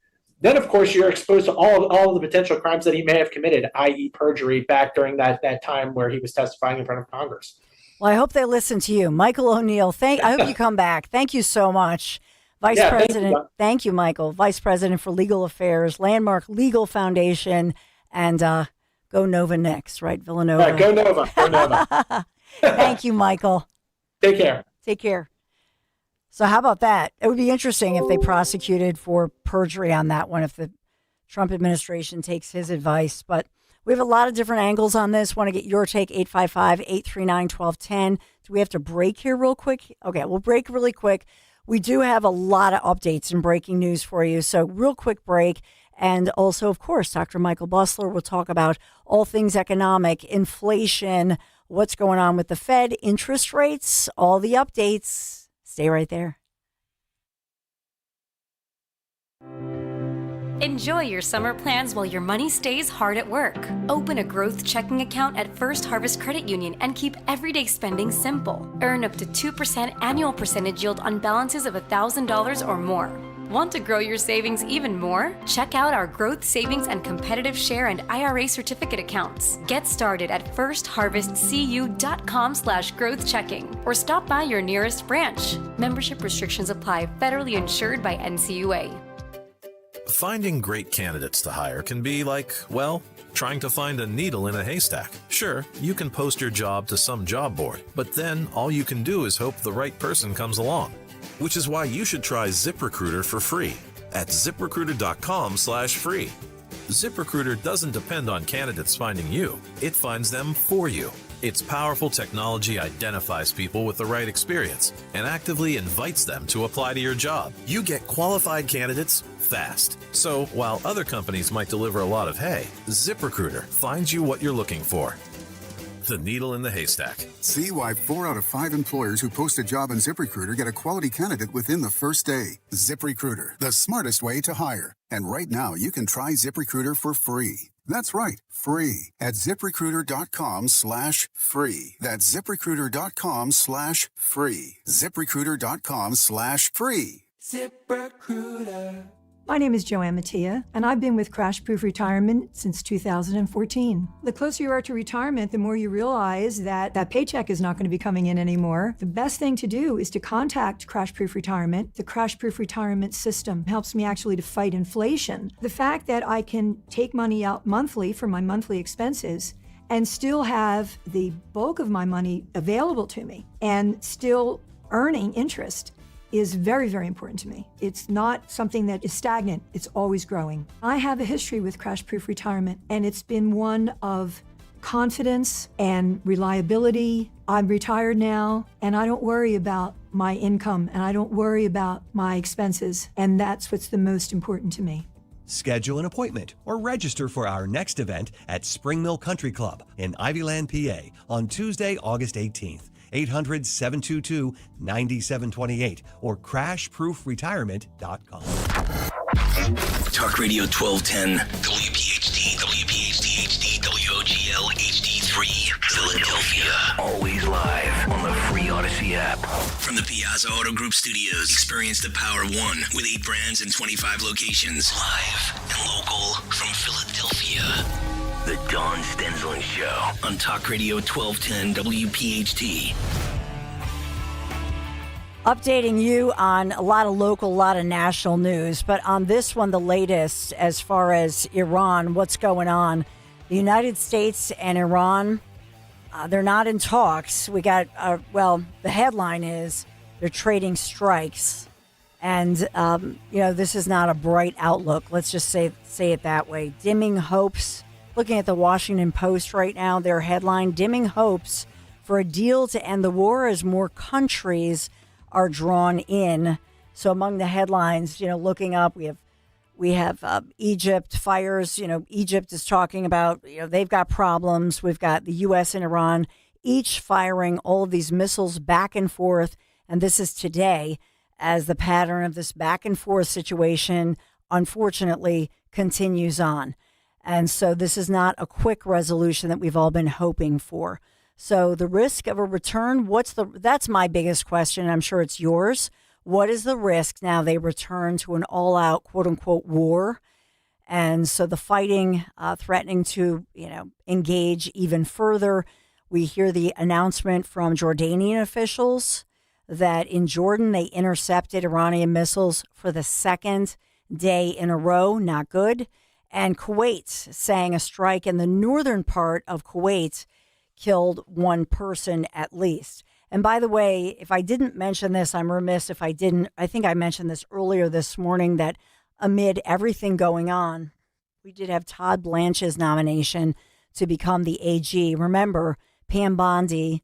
then of course you're exposed to all of the potential crimes that he may have committed, i.e. perjury, back during that time where he was testifying in front of Congress. Well, I hope they listen to you. Michael O'Neill, I hope you come back. Thank you so much. Vice President, thank you, Michael. Vice President for Legal Affairs, Landmark Legal Foundation, and go Nova next, right? Villanova. Right, go Nova. Go Nova. Thank you, Michael. Take care. Take care. So how about that? It would be interesting if they prosecuted for perjury on that one, if the Trump administration takes his advice. But we have a lot of different angles on this. Want to get your take, 855-839-1210. Do we have to break here real quick? Okay, we'll break really quick. We do have a lot of updates and breaking news for you. So real quick break. And also, of course, Dr. Michael Busler will talk about all things economic, inflation, what's going on with the Fed, interest rates, all the updates. Stay right there. Enjoy your summer plans while your money stays hard at work. Open a growth checking account at First Harvest Credit Union and keep everyday spending simple. Earn up to 2% annual percentage yield on balances of $1,000 or more. Want to grow your savings even more? Check out our growth savings and competitive share and IRA certificate accounts. Get started at firstharvestcu.com/growth checking or stop by your nearest branch. Membership restrictions apply. Federally insured by NCUA. Finding great candidates to hire can be like, well, trying to find a needle in a haystack. Sure, you can post your job to some job board, but then all you can do is hope the right person comes along. Which is why you should try ZipRecruiter for free at ZipRecruiter.com/free. ZipRecruiter doesn't depend on candidates finding you. It finds them for you. Its powerful technology identifies people with the right experience and actively invites them to apply to your job. You get qualified candidates fast. So while other companies might deliver a lot of hay, ZipRecruiter finds you what you're looking for. The needle in the haystack. See why 4 out of 5 employers who post a job on ZipRecruiter get a quality candidate within the first day. ZipRecruiter, the smartest way to hire. And right now, you can try ZipRecruiter for free. That's right, free at ZipRecruiter.com/free. That's ZipRecruiter.com/free. ZipRecruiter.com/free. ZipRecruiter. My name is Joanne Mattia, and I've been with Crash Proof Retirement since 2014. The closer you are to retirement, the more you realize that paycheck is not going to be coming in anymore. The best thing to do is to contact Crash Proof Retirement. The Crash Proof Retirement system helps me actually to fight inflation. The fact that I can take money out monthly for my monthly expenses and still have the bulk of my money available to me and still earning interest is very, very important to me. It's not something that is stagnant. It's always growing. I have a history with Crash Proof Retirement, and it's been one of confidence and reliability. I'm retired now, and I don't worry about my income, and I don't worry about my expenses, and that's what's the most important to me. Schedule an appointment or register for our next event at Spring Mill Country Club in Ivyland, PA on Tuesday, August 18th. 800-722-9728 or crashproofretirement.com. Talk Radio 1210, WPHT, WPHT HD, WOGL HD3, Philadelphia. Always live on the free Odyssey app. From the Piazza Auto Group Studios, experience the power of one with 8 brands and 25 locations. Live and local from Philadelphia. The Dawn Stensland Show on Talk Radio 1210 WPHT. Updating you on a lot of local, a lot of national news, but on this one, the latest as far as Iran, what's going on. The United States and Iran, they're not in talks. We got, the headline is they're trading strikes. And, this is not a bright outlook. Let's just say it that way. Dimming hopes. Looking at the Washington Post right now, their headline, dimming hopes for a deal to end the war as more countries are drawn in. So among the headlines, looking up, we have Egypt fires. Egypt is talking about, they've got problems. We've got the U.S. and Iran, each firing all of these missiles back and forth. And this is today as the pattern of this back and forth situation, unfortunately, continues on. And so this is not a quick resolution that we've all been hoping for. So the risk of a return, that's my biggest question. I'm sure it's yours. What is the risk now they return to an all-out, quote-unquote, war? And so the fighting, threatening to, engage even further. We hear the announcement from Jordanian officials that in Jordan they intercepted Iranian missiles for the second day in a row. Not good. And Kuwait saying a strike in the northern part of Kuwait killed one person at least. And by the way, if I didn't mention this, I'm remiss if I didn't. I think I mentioned this earlier this morning that amid everything going on, we did have Todd Blanche's nomination to become the AG. Remember, Pam Bondi,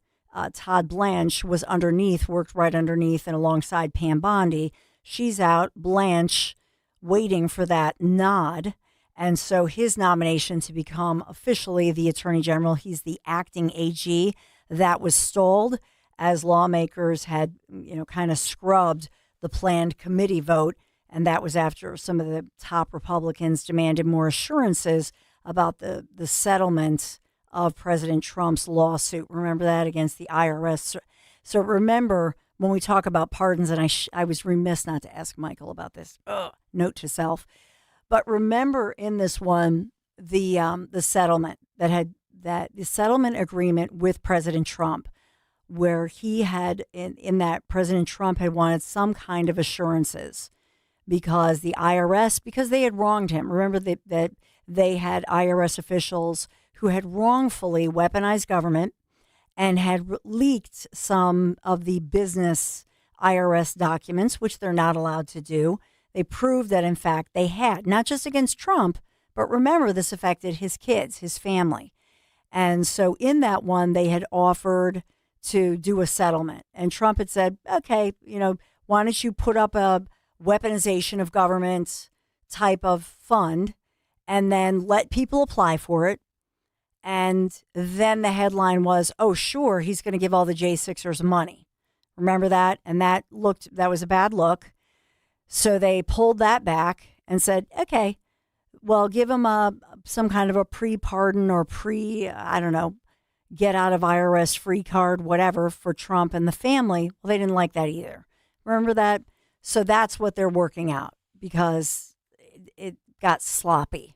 Todd Blanche worked right underneath and alongside Pam Bondi. She's out, Blanche waiting for that nod. And so his nomination to become officially the Attorney General, he's the acting AG, that was stalled as lawmakers had, kind of scrubbed the planned committee vote. And that was after some of the top Republicans demanded more assurances about the settlement of President Trump's lawsuit. Remember that against the IRS. So remember, when we talk about pardons, and I was remiss not to ask Michael about this. Note to self. But remember in this one, the settlement the settlement agreement with President Trump, where he had in that President Trump had wanted some kind of assurances because the IRS, because they had wronged him. Remember that they had IRS officials who had wrongfully weaponized government and had leaked some of the business IRS documents, which they're not allowed to do. They proved that, in fact, they had, not just against Trump, but remember, this affected his kids, his family. And so in that one, they had offered to do a settlement. And Trump had said, okay, why don't you put up a weaponization of government type of fund and then let people apply for it. And then the headline was, oh, sure, he's going to give all the J6ers money. Remember that? And that was a bad look. So they pulled that back and said, okay, well, give him some kind of a pre-pardon or get out of IRS free card, whatever, for Trump and the family. Well, they didn't like that either. Remember that? So that's what they're working out because it got sloppy.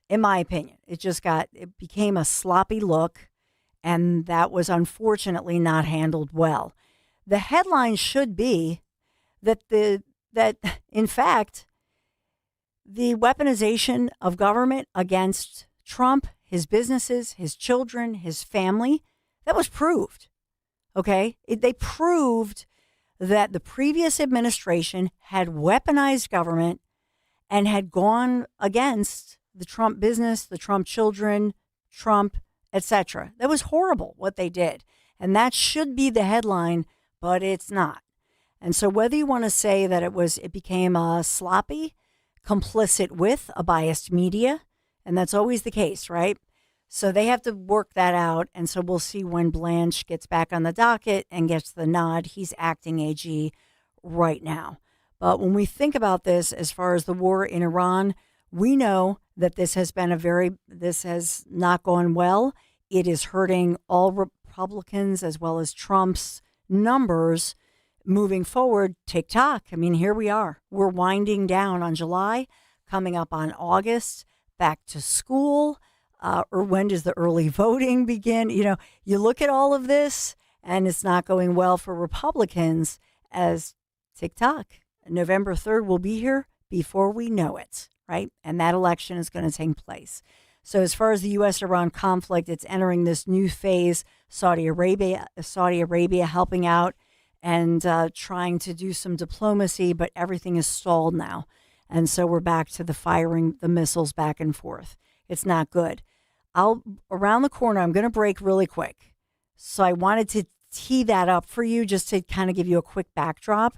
In my opinion, it became a sloppy look, and that was unfortunately not handled well. The headline should be that in fact, the weaponization of government against Trump, his businesses, his children, his family, that was proved. Okay? They proved that the previous administration had weaponized government and had gone against the Trump business, the Trump children, Trump, etc. That was horrible what they did. And that should be the headline, but it's not. And so whether you want to say that it became sloppy, complicit with a biased media, and that's always the case, right? So they have to work that out. And so we'll see when Blanche gets back on the docket and gets the nod. He's acting AG right now. But when we think about this, as far as the war in Iran, we know that this has not gone well. It is hurting all Republicans as well as Trump's numbers moving forward. TikTok, I mean, here we are. We're winding down on July, coming up on August, back to school. Or when does the early voting begin? You know, you look at all of this and it's not going well for Republicans as TikTok. November 3rd will be here before we know it, right? And that election is going to take place. So as far as the U.S.-Iran conflict, it's entering this new phase. Saudi Arabia helping out and trying to do some diplomacy, but everything is stalled now. And so we're back to the firing the missiles back and forth. It's not good. Around the corner, I'm going to break really quick. So I wanted to tee that up for you just to kind of give you a quick backdrop,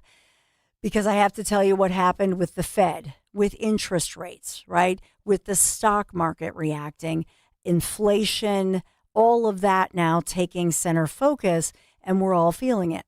because I have to tell you what happened with the Fed, with interest rates, right? With the stock market reacting, inflation, all of that now taking center focus, and we're all feeling it.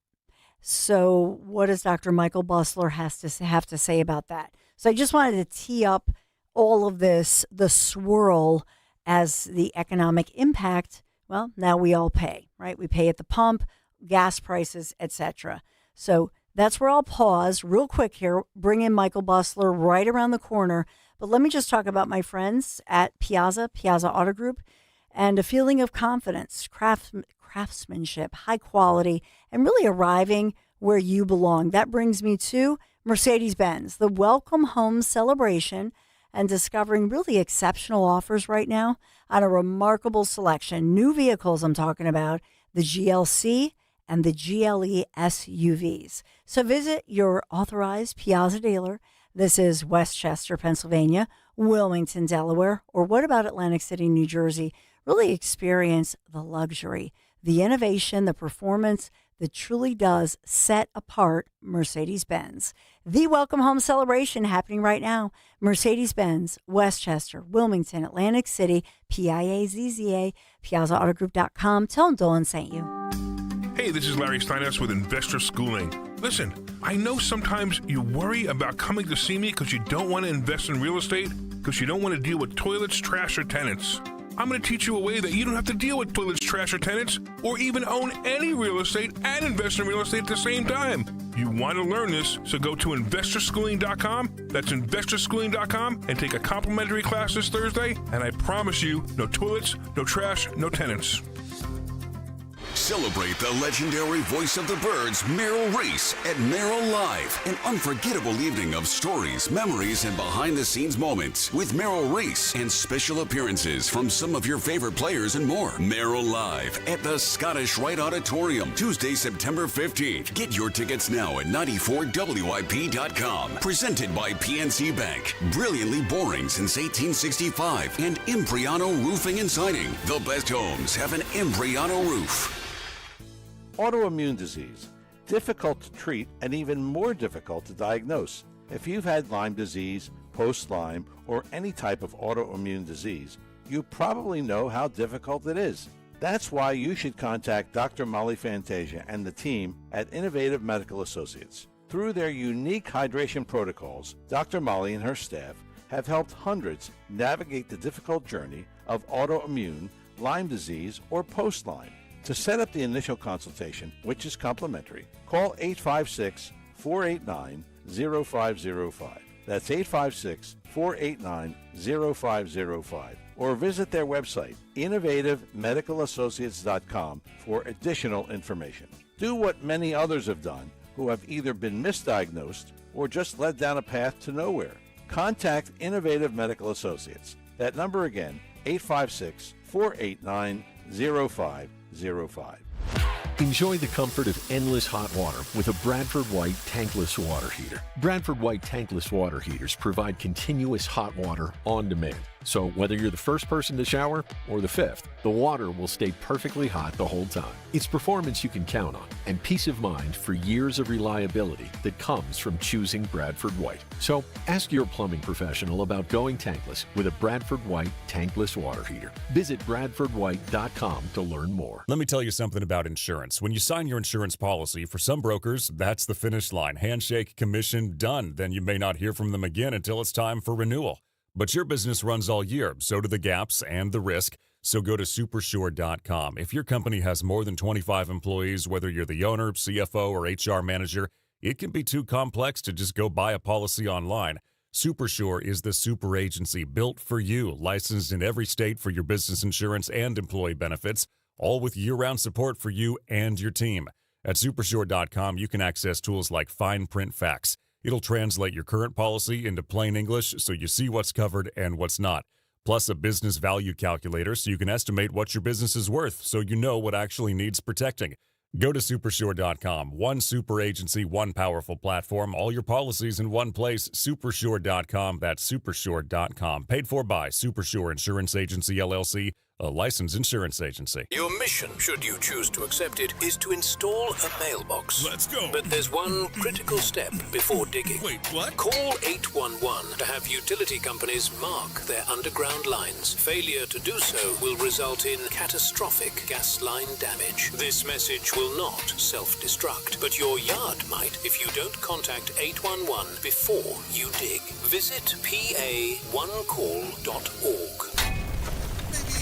So what does Dr. Michael Busler have to say about that? So I just wanted to tee up all of this, the swirl as the economic impact. Well, now we all pay, right? We pay at the pump, gas prices, etc. So that's where I'll pause real quick here, bring in Michael Busler right around the corner. But let me just talk about my friends at Piazza Auto Group, and a feeling of confidence, craftsmanship, high quality, and really arriving where you belong. That brings me to Mercedes-Benz, the Welcome Home Celebration, and discovering really exceptional offers right now on a remarkable selection. New vehicles I'm talking about, the GLC and the GLE SUVs. So visit your authorized Piazza dealer. This is Westchester, Pennsylvania, Wilmington, Delaware, or what about Atlantic City, New Jersey? Really experience the luxury, the innovation, the performance that truly does set apart Mercedes-Benz. The Welcome Home Celebration happening right now. Mercedes-Benz, Westchester, Wilmington, Atlantic City, PIAZZA, PiazzaAutoGroup.com. Tell them Dolan sent you. Hey, this is Larry Steinhaus with Investor Schooling. Listen, I know sometimes you worry about coming to see me because you don't want to invest in real estate, because you don't want to deal with toilets, trash, or tenants. I'm going to teach you a way that you don't have to deal with toilets, trash, or tenants, or even own any real estate and invest in real estate at the same time. You want to learn this, so go to investorschooling.com. That's investorschooling.com, and take a complimentary class this Thursday, and I promise you, no toilets, no trash, no tenants. Celebrate the legendary voice of the birds, Merrill Reese, at Merrill Live. An unforgettable evening of stories, memories, and behind-the-scenes moments with Merrill Reese and special appearances from some of your favorite players and more. Merrill Live at the Scottish Rite Auditorium, Tuesday, September 15th. Get your tickets now at 94WIP.com. Presented by PNC Bank. Brilliantly boring since 1865. And Impriano Roofing and Siding. The best homes have an Impriano roof. Autoimmune disease, difficult to treat and even more difficult to diagnose. If you've had Lyme disease, post-Lyme, or any type of autoimmune disease, you probably know how difficult it is. That's why you should contact Dr. Molly Fantasia and the team at Innovative Medical Associates. Through their unique hydration protocols, Dr. Molly and her staff have helped hundreds navigate the difficult journey of autoimmune, Lyme disease, or post-Lyme. To set up the initial consultation, which is complimentary, call 856-489-0505. That's 856-489-0505. Or visit their website, innovativemedicalassociates.com, for additional information. Do what many others have done who have either been misdiagnosed or just led down a path to nowhere. Contact Innovative Medical Associates. That number again, 856-489-0505. Enjoy the comfort of endless hot water with a Bradford White tankless water heater. Bradford White tankless water heaters provide continuous hot water on demand. So whether you're the first person to shower or the fifth, the water will stay perfectly hot the whole time. It's performance you can count on and peace of mind for years of reliability that comes from choosing Bradford White. So ask your plumbing professional about going tankless with a Bradford White tankless water heater. Visit bradfordwhite.com to learn more. Let me tell you something about insurance. When you sign your insurance policy, for some brokers, that's the finish line. Handshake, commission, done. Then you may not hear from them again until it's time for renewal. But your business runs all year, so do the gaps and the risk. So go to supersure.com. If your company has more than 25 employees, whether you're the owner, CFO, or HR manager, it can be too complex to just go buy a policy online. Supersure is the super agency built for you, licensed in every state for your business insurance and employee benefits, all with year-round support for you and your team. At supersure.com, you can access tools like fine print facts. It'll translate your current policy into plain English so you see what's covered and what's not. Plus a business value calculator so you can estimate what your business is worth so you know what actually needs protecting. Go to supersure.com. One super agency, one powerful platform, all your policies in one place. Supersure.com. That's supersure.com. Paid for by Supersure Insurance Agency, LLC, a licensed insurance agency. Your mission, should you choose to accept it, is to install a mailbox. Let's go. But there's one critical step before digging. Wait, what? Call 811 to have utility companies mark their underground lines. Failure to do so will result in catastrophic gas line damage. This message will not self-destruct, but your yard might if you don't contact 811 before you dig. Visit pa1call.org.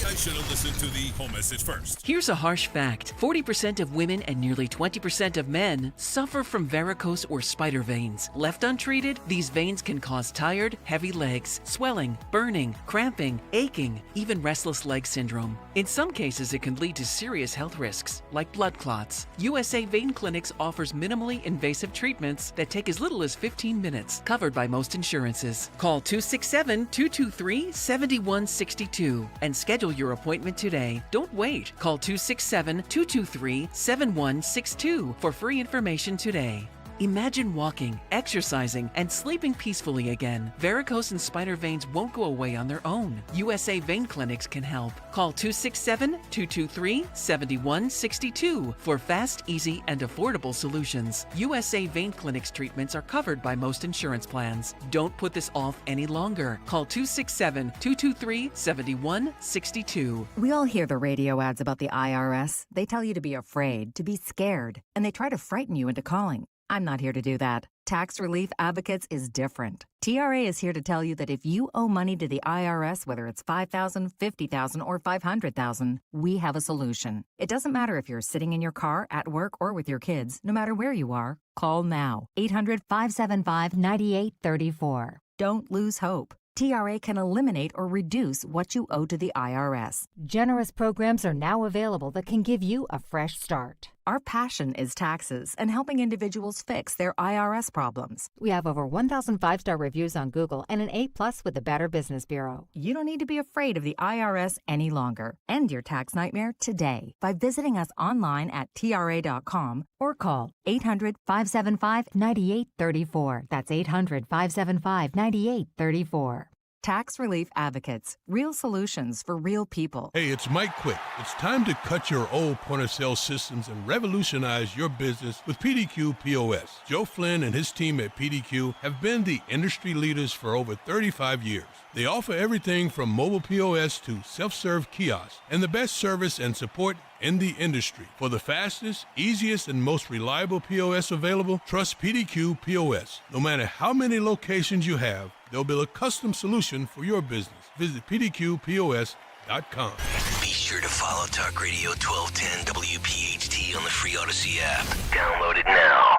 I should have listened to the home message first. Here's a harsh fact. 40% of women and nearly 20% of men suffer from varicose or spider veins. Left untreated, these veins can cause tired, heavy legs, swelling, burning, cramping, aching, even restless leg syndrome. In some cases, it can lead to serious health risks, like blood clots. USA Vein Clinics offers minimally invasive treatments that take as little as 15 minutes, covered by most insurances. Call 267-223-7162 and schedule your appointment today. Don't wait. Call 267-223-7162 for free information today. Imagine walking, exercising, and sleeping peacefully again. Varicose and spider veins won't go away on their own. USA Vein Clinics can help. Call 267-223-7162 for fast, easy, and affordable solutions. USA Vein Clinics treatments are covered by most insurance plans. Don't put this off any longer. Call 267-223-7162. We all hear the radio ads about the IRS. They tell you to be afraid, to be scared, and they try to frighten you into calling. I'm not here to do that. Tax Relief Advocates is different. TRA is here to tell you that if you owe money to the IRS, whether it's $5,000, $50,000, or $500,000, we have a solution. It doesn't matter if you're sitting in your car, at work, or with your kids. No matter where you are, call now. 800-575-9834. Don't lose hope. TRA can eliminate or reduce what you owe to the IRS. Generous programs are now available that can give you a fresh start. Our passion is taxes and helping individuals fix their IRS problems. We have over 1,000 5-star reviews on Google and an A+ with the Better Business Bureau. You don't need to be afraid of the IRS any longer. End your tax nightmare today by visiting us online at TRA.com or call 800-575-9834. That's 800-575-9834. Tax Relief Advocates. Real solutions for real people. Hey, it's Mike Quick. It's time to cut your old point-of-sale systems and revolutionize your business with PDQ POS. Joe Flynn and his team at PDQ have been the industry leaders for over 35 years. They offer everything from mobile POS to self-serve kiosks and the best service and support in the industry. For the fastest, easiest, and most reliable POS available, trust PDQ POS. No matter how many locations you have, they'll build a custom solution for your business. Visit pdqpos.com. Be sure to follow Talk Radio 1210 WPHT on the free Odyssey app. Download it now.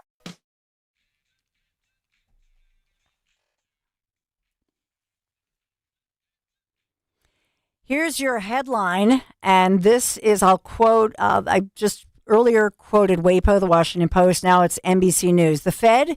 Here's your headline, and this is, I'll quote, I just earlier quoted WAPO, the Washington Post, now it's NBC News. The Fed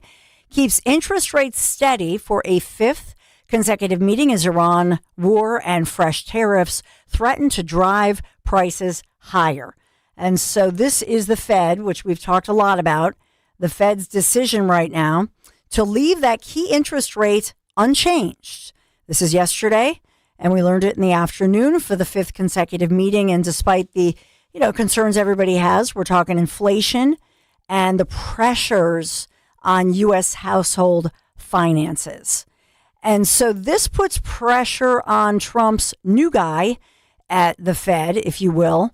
keeps interest rates steady for a fifth consecutive meeting as Iran war and fresh tariffs threaten to drive prices higher. And so this is the Fed, which we've talked a lot about, the Fed's decision right now to leave that key interest rate unchanged. This is yesterday, and we learned it in the afternoon for the 5th consecutive meeting. And despite the, concerns everybody has, we're talking inflation and the pressures on U.S. household finances. And so this puts pressure on Trump's new guy at the Fed, if you will.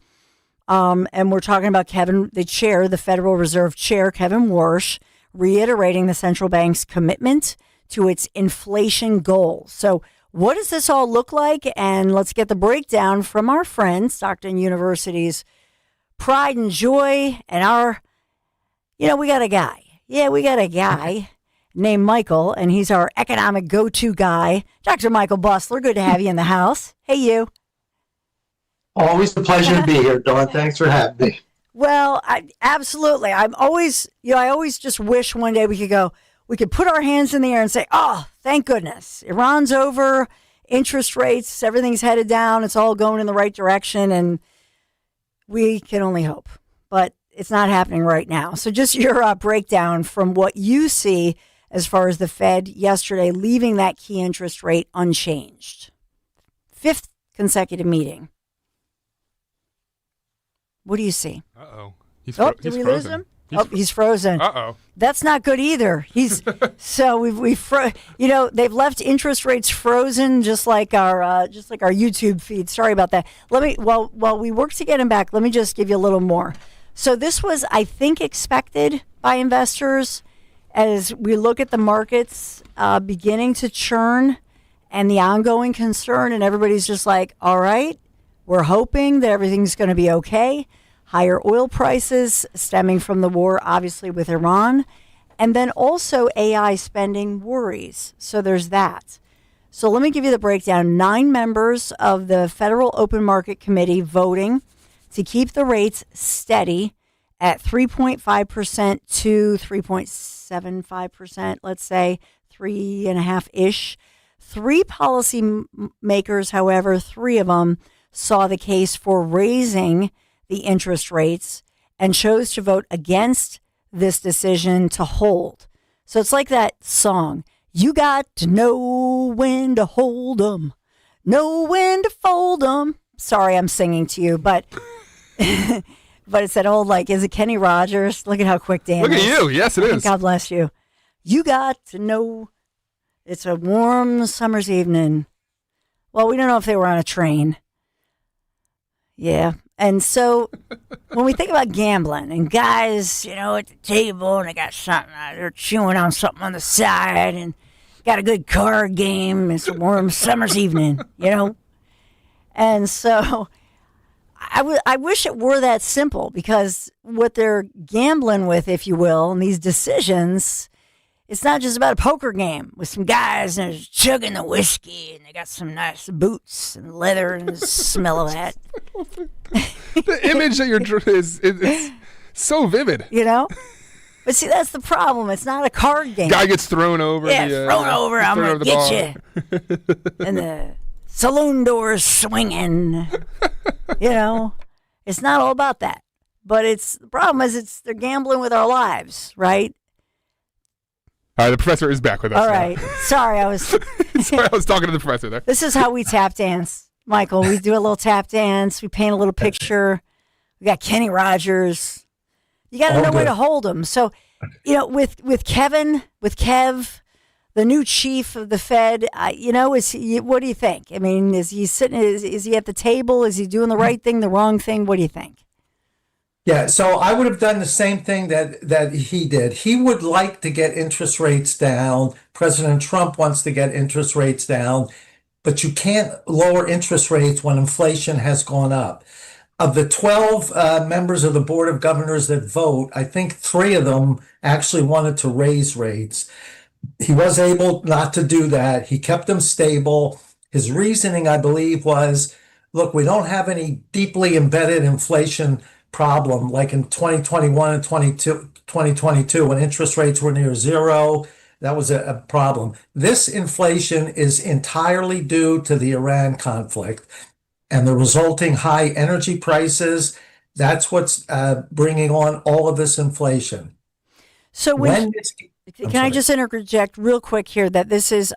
And we're talking about the Federal Reserve Chair, Kevin Warsh, reiterating the central bank's commitment to its inflation goal. So what does this all look like? And let's get the breakdown from our friend, Stockton University's pride and joy, and we got a guy. Yeah, we got a guy named Michael, and he's our economic go-to guy. Dr. Michael Bustler, good to have you in the house. Hey, you. Always a pleasure to be here, Dawn. Thanks for having me. Well, absolutely. I always just wish one day we could put our hands in the air and say, oh, thank goodness. Iran's over, interest rates, everything's headed down. It's all going in the right direction, and we can only hope. But it's not happening right now. So just your breakdown from what you see as far as the Fed yesterday leaving that key interest rate unchanged. 5th consecutive meeting. What do you see? Uh-oh. Did we lose him? He's frozen. Uh-oh. That's not good either. So they've left interest rates frozen, just like our YouTube feed. Sorry about that. While we work to get him back, let me just give you a little more. So this was, I think, expected by investors as we look at the markets beginning to churn and the ongoing concern, and everybody's just like, all right, we're hoping that everything's going to be okay. Higher oil prices stemming from the war, obviously, with Iran, and then also AI spending worries. So there's that. So let me give you the breakdown. 9 members of the Federal Open Market Committee voting to keep the rates steady at 3.5% to 3.75%, let's say 3.5-ish. 3 policy makers, however, 3 of them saw the case for raising the interest rates and chose to vote against this decision to hold. So it's like that song, you got to know when to hold 'em, know when to fold 'em. Sorry, I'm singing to you, but but it's that old, is it Kenny Rogers? Look at how quick Dan is. Look at you. Yes, it is. God bless you. You got to know it's a warm summer's evening. Well, we don't know if they were on a train. Yeah. And so when we think about gambling and guys, at the table and they got something, they're chewing on something on the side and got a good card game. It's a warm summer's evening, And so I wish it were that simple, because what they're gambling with, if you will, in these decisions, it's not just about a poker game with some guys and they're chugging the whiskey and they got some nice boots and leather and the smell of that. The image that it's so vivid. But see, that's the problem. It's not a card game. Guy gets thrown over. Thrown over. I'm going to get you. And the saloon doors swinging. It's not all about that. But the problem is they're gambling with our lives, right? All right, the professor is back with us. All right. Sorry, I was talking to the professor there. This is how we tap dance, Michael. We do a little tap dance. We paint a little picture. We got Kenny Rogers. You got to know where to hold them. So, with Kev, the new chief of the Fed, what do you think? I mean, is he sitting? Is he at the table? Is he doing the right thing, the wrong thing? What do you think? Yeah, so I would have done the same thing that he did. He would like to get interest rates down. President Trump wants to get interest rates down, but you can't lower interest rates when inflation has gone up. Of the 12 members of the Board of Governors that vote, I think 3 of them actually wanted to raise rates. He was able not to do that. He kept them stable. His reasoning, I believe, was, look, we don't have any deeply embedded inflation problem like in 2021 and 2022 when interest rates were near zero. That was a problem. This inflation is entirely due to the Iran conflict and the resulting high energy prices That's what's bringing on all of this inflation. So can I just interject real quick here that this is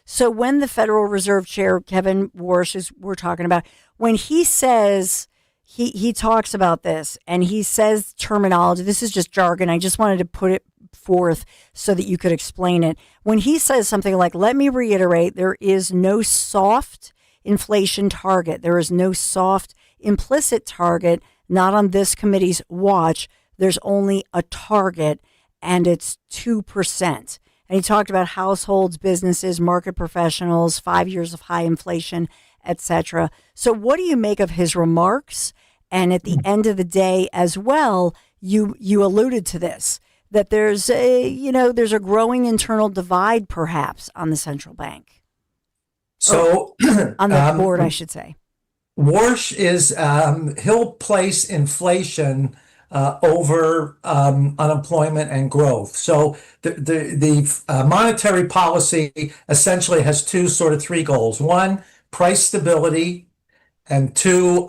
so when the Federal Reserve Chair Kevin Warsh we're talking about, when he says he talks about this and he says terminology, this is just jargon. I just wanted to put it forth so that you could explain it. When he says something like, let me reiterate, there is no soft inflation target. There is no soft implicit target, not on this committee's watch. There's only a target, and it's 2%. And he talked about households, businesses, market professionals, 5 years of high inflation, etc. So what do you make of his remarks? And at the end of the day as well, you alluded to this, that there's a growing internal divide perhaps on the central bank. So on the board, I should say. Warsh is he'll place inflation over unemployment and growth. So the monetary policy essentially has three goals. One, price stability, and two,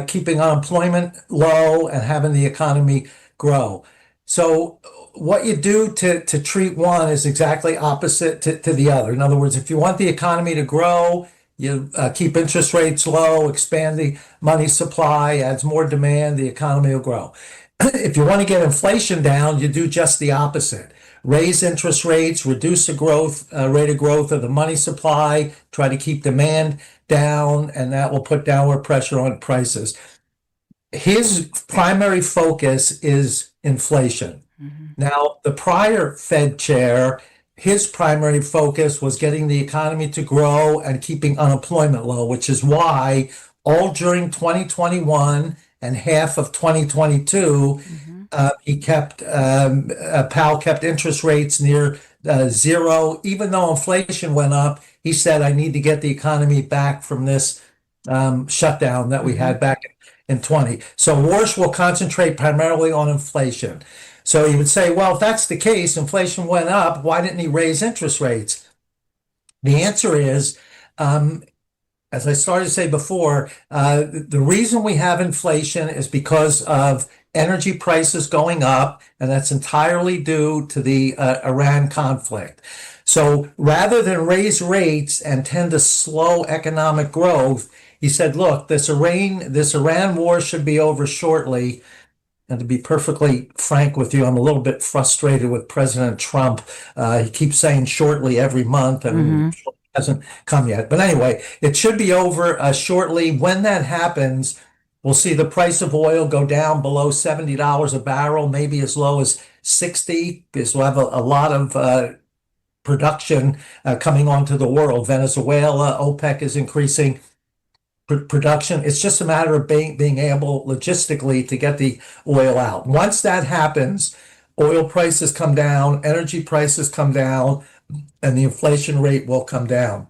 keeping unemployment low and having the economy grow. So what you do to treat one is exactly opposite to the other. In other words, if you want the economy to grow, you keep interest rates low, expand the money supply, adds more demand, the economy will grow. If you want to get inflation down, you do just the opposite. Raise interest rates, reduce the rate of growth of the money supply, try to keep demand down, and that will put downward pressure on prices. His primary focus is inflation. Now, the prior Fed chair, his primary focus was getting the economy to grow and keeping unemployment low, which is why all during 2021 and half of 2022, Powell kept interest rates near zero. Even though inflation went up, he said, I need to get the economy back from this shutdown that we had back in 20. So Warsh will concentrate primarily on inflation. So you would say, well, if that's the case, inflation went up, why didn't he raise interest rates? The answer is, as I started to say before, the reason we have inflation is because of energy prices going up, and that's entirely due to the Iran conflict. So rather than raise rates and tend to slow economic growth, he said, look, this Iran war should be over shortly. And to be perfectly frank with you, I'm a little bit frustrated with President Trump. He keeps saying shortly every month, and it hasn't come yet. But anyway, it should be over shortly. When that happens, we'll see the price of oil go down below $70 a barrel, maybe as low as 60, because we'll have a lot of production coming onto the world. Venezuela, OPEC is increasing production. It's just a matter of being able logistically to get the oil out. Once that happens, oil prices come down, energy prices come down, and the inflation rate will come down.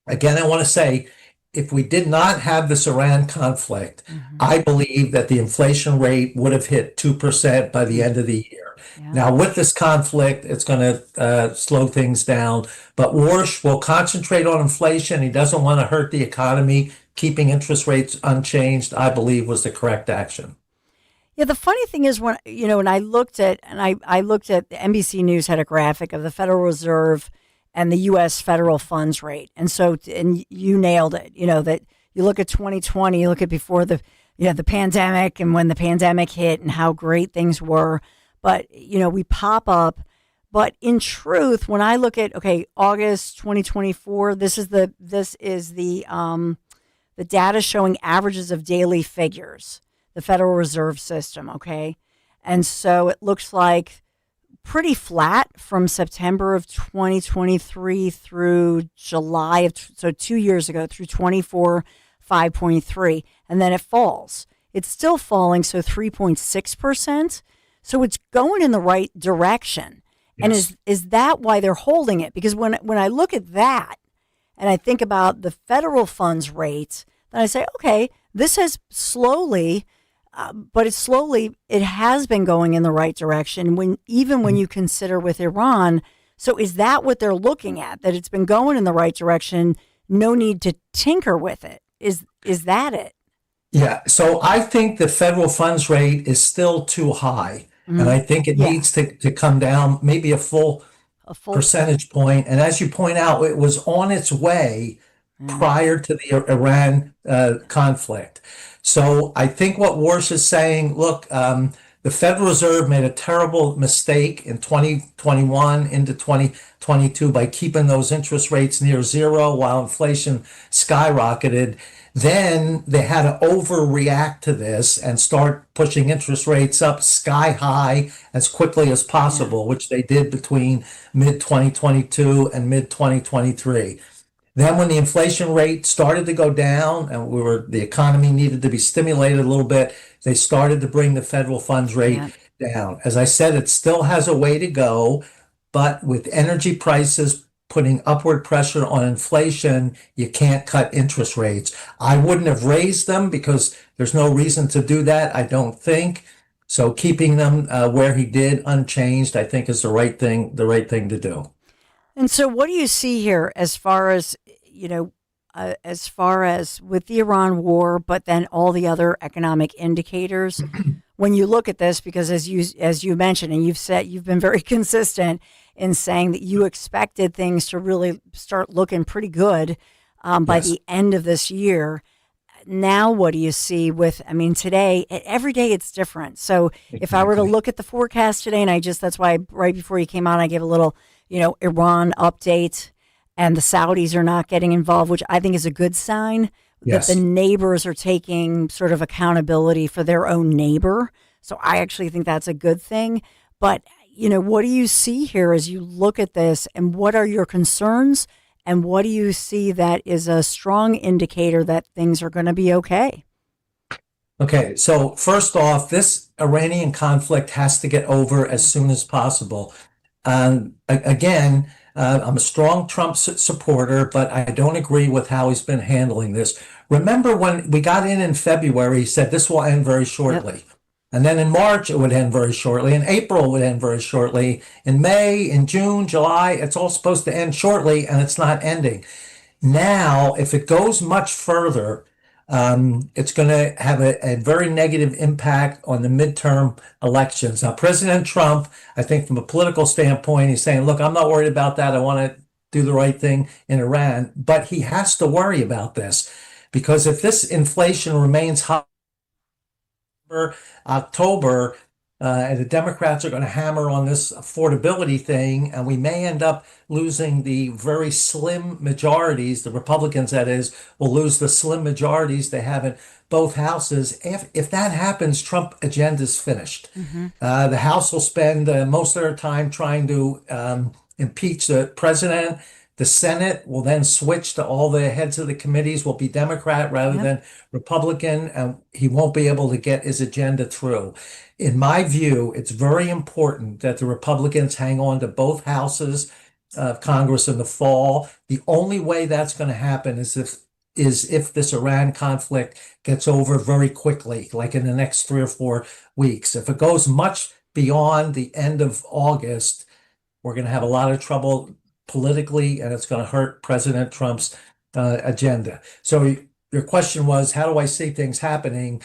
Again, I want to say, if we did not have this Iran conflict, I believe that the inflation rate would have hit 2% by the end of the year. Now, with this conflict, it's going to slow things down. But Warsh will concentrate on inflation. He doesn't want to hurt the economy. Keeping interest rates unchanged, I believe, was the correct action. Yeah, the funny thing is when I looked at the NBC News had a graphic of the Federal Reserve and the U.S. federal funds rate, and you nailed it. That you look at 2020, you look at before the pandemic and when the pandemic hit and how great things were, but we pop up. But in truth, when I look at August 2024, this is the data showing averages of daily figures, the Federal Reserve System, and so it looks like pretty flat from September of 2023 through July so 2 years ago through 24, 5.3, and then it falls. It's still falling, so 3.6%. So it's going in the right direction. Yes. And is that why they're holding it? Because when I look at that and I think about the federal funds rate, then I say, okay, this has slowly, it has been going in the right direction when you consider with Iran. So is that what they're looking at? That it's been going in the right direction, no need to tinker with it. Is that it? Yeah, so I think the federal funds rate is still too high. And I think it Yeah. needs to come down maybe a full percentage point. And as you point out, it was on its way prior to the Iran conflict. So I think what Warsh is saying, look, the Federal Reserve made a terrible mistake in 2021 into 2022 by keeping those interest rates near zero while inflation skyrocketed. Then they had to overreact to this and start pushing interest rates up sky high as quickly as possible, which they did between mid 2022 and mid 2023. Then when the inflation rate started to go down and the economy needed to be stimulated a little bit, they started to bring the federal funds rate down. As I said, it still has a way to go, but with energy prices putting upward pressure on inflation, you can't cut interest rates. I wouldn't have raised them because there's no reason to do that, I don't think. So keeping them where he did unchanged, I think is the right thing to do. And so what do you see here as far as, as far as with the Iran war, but then all the other economic indicators when you look at this, because as you mentioned, and you've been very consistent in saying that you expected things to really start looking pretty good by the end of this year. Now, what do you see with, today, every day it's different. So if I were to look at the forecast today, and that's why right before you came on, I gave a little, Iran update, and the Saudis are not getting involved, which I think is a good sign that the neighbors are taking sort of accountability for their own neighbor. So I actually think that's a good thing. But, what do you see here as you look at this, and what are your concerns, and what do you see that is a strong indicator that things are going to be okay? Okay, so first off, this Iranian conflict has to get over as soon as possible. Again, I'm a strong Trump supporter, but I don't agree with how he's been handling this. Remember when we got in February, he said this will end very shortly. And then in March, it would end very shortly. In April, it would end very shortly. In May, in June, July, it's all supposed to end shortly, and it's not ending. Now, if it goes much further, it's going to have a very negative impact on the midterm elections. Now, President Trump, I think from a political standpoint, he's saying, look, I'm not worried about that. I want to do the right thing in Iran. But he has to worry about this, because if this inflation remains high October, and the Democrats are going to hammer on this affordability thing, and we may end up losing the very slim majorities. The Republicans, that is, will lose the slim majorities they have in both houses. If that happens, Trump agenda's finished. The House will spend most of their time trying to impeach the president. The Senate will then switch to all the heads of the committees will be Democrat rather than Republican, and he won't be able to get his agenda through. In my view, it's very important that the Republicans hang on to both houses of Congress in the fall. The only way that's going to happen is if this Iran conflict gets over very quickly, like in the next 3 or 4 weeks. If it goes much beyond the end of August, we're going to have a lot of trouble politically, and it's going to hurt President Trump's agenda. So your question was, how do I see things happening?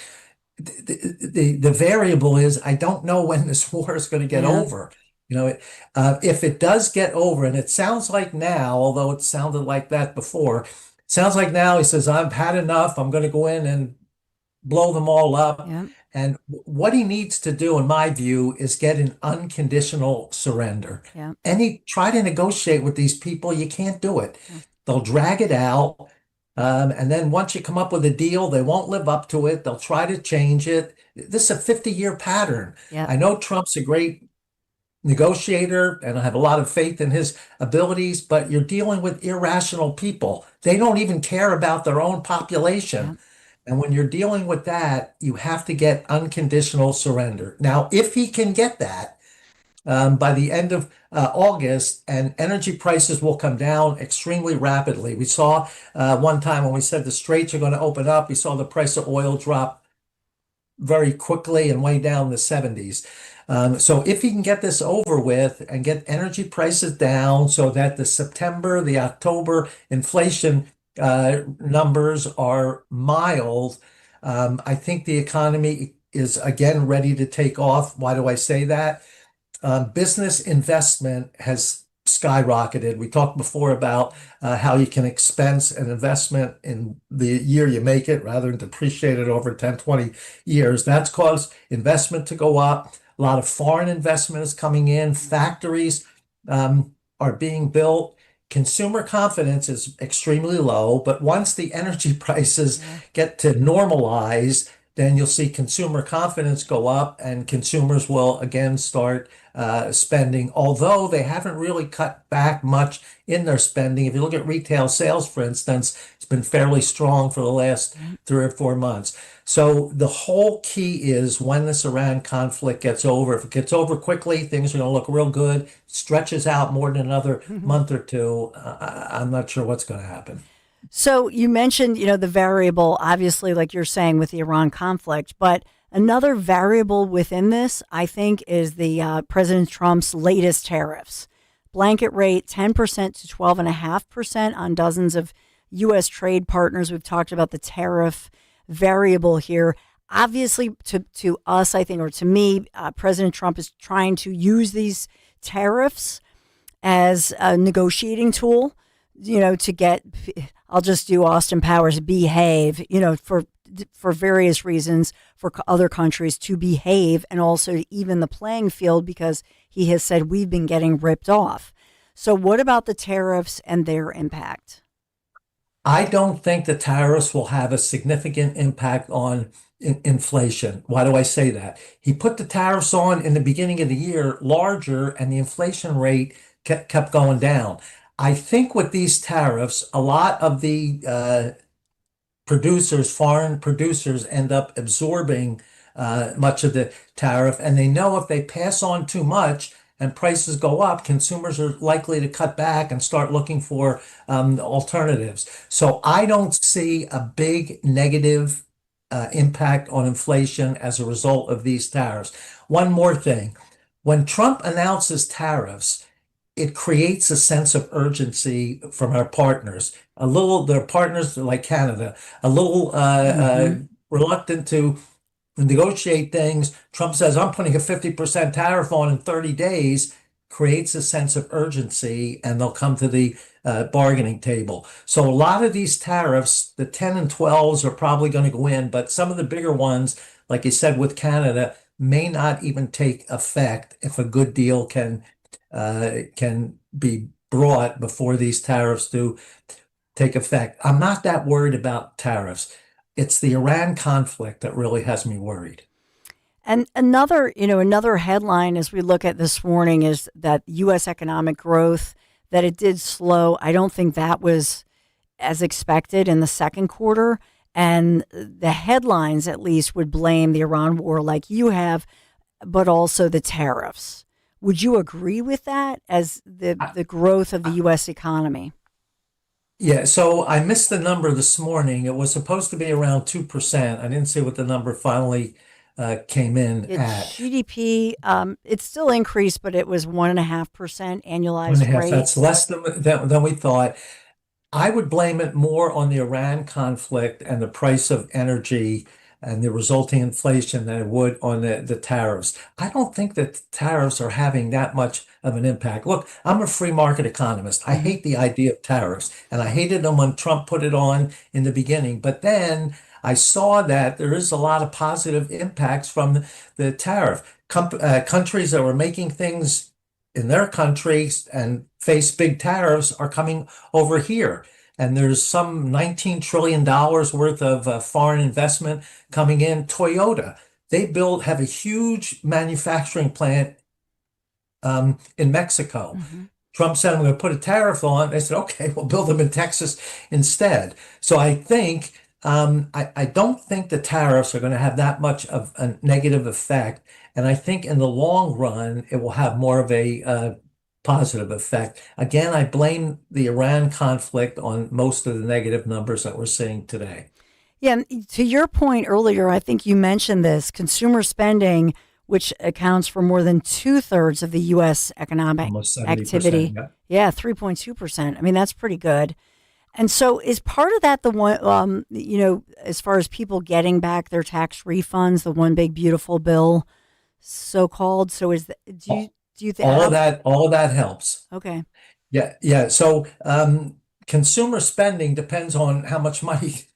The variable is, I don't know when this war is going to get over. If it does get over, and it sounds like now, although it sounded like that before, it sounds like now he says, I've had enough. I'm going to go in and blow them all up. And what he needs to do, in my view, is get an unconditional surrender. Try to negotiate with these people. You can't do it. They'll drag it out. And then once you come up with a deal, they won't live up to it. They'll try to change it. This is a 50-year pattern. I know Trump's a great negotiator, and I have a lot of faith in his abilities, but you're dealing with irrational people. They don't even care about their own population. And when you're dealing with that, you have to get unconditional surrender. Now, if he can get that by the end of August, and energy prices will come down extremely rapidly. We saw one time when we said the straits are going to open up, we saw the price of oil drop very quickly and way down the 70s. So if he can get this over with and get energy prices down so that the September, the October inflation numbers are mild, I think the economy is again ready to take off. Why do I say that? Business investment has skyrocketed. We talked before about how you can expense an investment in the year you make it rather than depreciate it over 10, 20 years. That's caused investment to go up. A lot of foreign investment is coming in. Factories are being built. Consumer confidence is extremely low, but once the energy prices get to normalize, then you'll see consumer confidence go up and consumers will again start spending, although they haven't really cut back much in their spending. If you look at retail sales, for instance, it's been fairly strong for the last 3 or 4 months. So the whole key is when this Iran conflict gets over. If it gets over quickly, things are going to look real good. Stretches out more than another month or two, I'm not sure what's going to happen. So you mentioned, the variable, obviously, like you're saying with the Iran conflict, but another variable within this, I think, is the President Trump's latest tariffs. Blanket rate 10% to 12.5% on dozens of U.S. trade partners. We've talked about the tariff variable here. Obviously, to us, I think, or to me, President Trump is trying to use these tariffs as a negotiating tool, to get, I'll just do Austin Powers, behave, for various reasons, for other countries to behave and also to even the playing field, because he has said we've been getting ripped off. So what about the tariffs and their impact? I don't think the tariffs will have a significant impact on inflation. Why do I say that? He put the tariffs on in the beginning of the year larger, and the inflation rate kept going down. I think with these tariffs, a lot of the foreign producers, end up absorbing much of the tariff, and they know if they pass on too much and prices go up, consumers are likely to cut back and start looking for alternatives. So I don't see a big negative impact on inflation as a result of these tariffs. One more thing. When Trump announces tariffs, it creates a sense of urgency from our partners. Their partners like Canada, a little reluctant to negotiate things. Trump says, I'm putting a 50% tariff on in 30 days, creates a sense of urgency, and they'll come to the bargaining table. So a lot of these tariffs, the 10 and 12s are probably going to go in, but some of the bigger ones, like you said with Canada, may not even take effect if a good deal can be brought before these tariffs do take effect. I'm not that worried about tariffs. It's the Iran conflict that really has me worried. And another headline as we look at this morning is that U.S. economic growth, that it did slow. I don't think that was as expected in the second quarter. And the headlines, at least, would blame the Iran war like you have, but also the tariffs. Would you agree with that as the growth of the U.S. economy? Yeah, so I missed the number this morning. It was supposed to be around 2%. I didn't see what the number finally came in at. GDP, it still increased, but it was 1.5% annualized rate. That's less than we thought. I would blame it more on the Iran conflict and the price of energy and the resulting inflation than it would on the tariffs. I don't think that the tariffs are having that much of an impact. Look, I'm a free market economist. I hate the idea of tariffs, and I hated them when Trump put it on in the beginning. But then I saw that there is a lot of positive impacts from the tariff. Countries that were making things in their countries and face big tariffs are coming over here. And there's some $19 trillion worth of foreign investment coming in. Toyota, they have a huge manufacturing plant in Mexico. Trump said, I'm going to put a tariff on. They said, okay, we'll build them in Texas instead. So I think, I don't think the tariffs are going to have that much of a negative effect. And I think in the long run, it will have more of a positive effect. Again, I blame the Iran conflict on most of the negative numbers that we're seeing today. Yeah, and to your point earlier, I think you mentioned this, consumer spending, which accounts for more than 2/3 of the U.S. economic activity. Yeah. 3.2%. I mean, that's pretty good. And so is part of that the one, as far as people getting back their tax refunds, the one big beautiful bill, so-called? So do you think all of that helps? Okay. Yeah. So consumer spending depends on how much money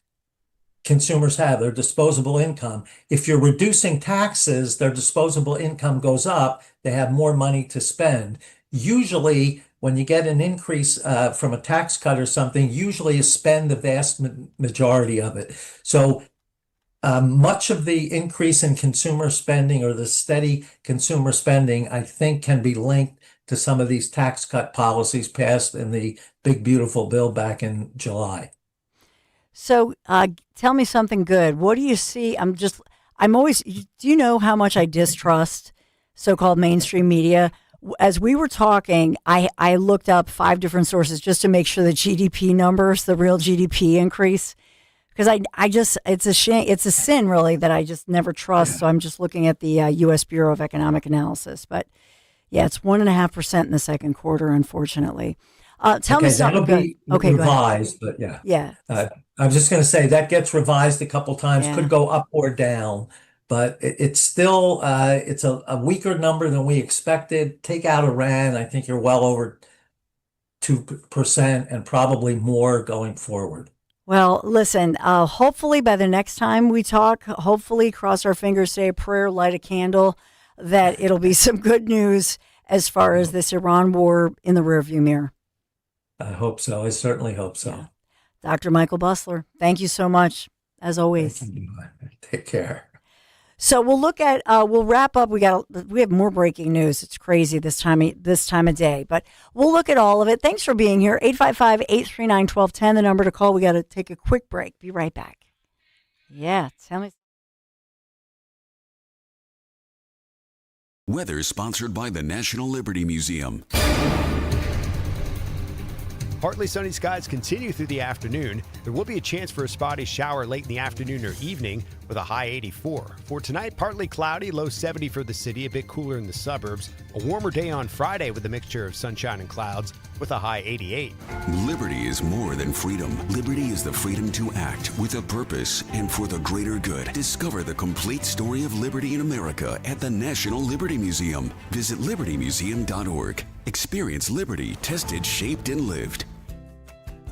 consumers have, their disposable income. If you're reducing taxes, their disposable income goes up, they have more money to spend. Usually, when you get an increase from a tax cut or something, usually you spend the vast majority of it. So much of the increase in consumer spending or the steady consumer spending, I think, can be linked to some of these tax cut policies passed in the big, beautiful bill back in July. So tell me something good. What do you see? Do you know how much I distrust so-called mainstream media? As we were talking, I looked up 5 different sources just to make sure the GDP numbers, the real GDP increase, because it's a shame, it's a sin really that I just never trust. So I'm just looking at the U.S. Bureau of Economic Analysis. But yeah, it's 1.5% in the second quarter, unfortunately. Tell me something good. Okay, revised, but yeah. Yeah. I was just going to say that gets revised a couple times, could go up or down, but it's still it's a weaker number than we expected. Take out Iran, I think you're well over 2% and probably more going forward. Well, listen, hopefully by the next time we talk, hopefully cross our fingers, say a prayer, light a candle, that it'll be some good news as far as this Iran war in the rearview mirror. I hope so. I certainly hope so. Yeah. Dr. Michael Busler, thank you so much, as always. Take care. So we'll look at, we'll wrap up. We have more breaking news. It's crazy this time of day, but we'll look at all of it. Thanks for being here. 855-839-1210, the number to call. We got to take a quick break. Be right back. Yeah, tell me. Weather sponsored by the National Liberty Museum. Partly sunny skies continue through the afternoon. There will be a chance for a spotty shower late in the afternoon or evening with a high 84. For tonight, partly cloudy, low 70 for the city, a bit cooler in the suburbs. A warmer day on Friday with a mixture of sunshine and clouds with a high 88. Liberty is more than freedom. Liberty is the freedom to act with a purpose and for the greater good. Discover the complete story of liberty in America at the National Liberty Museum. Visit libertymuseum.org. Experience liberty tested, shaped, and lived.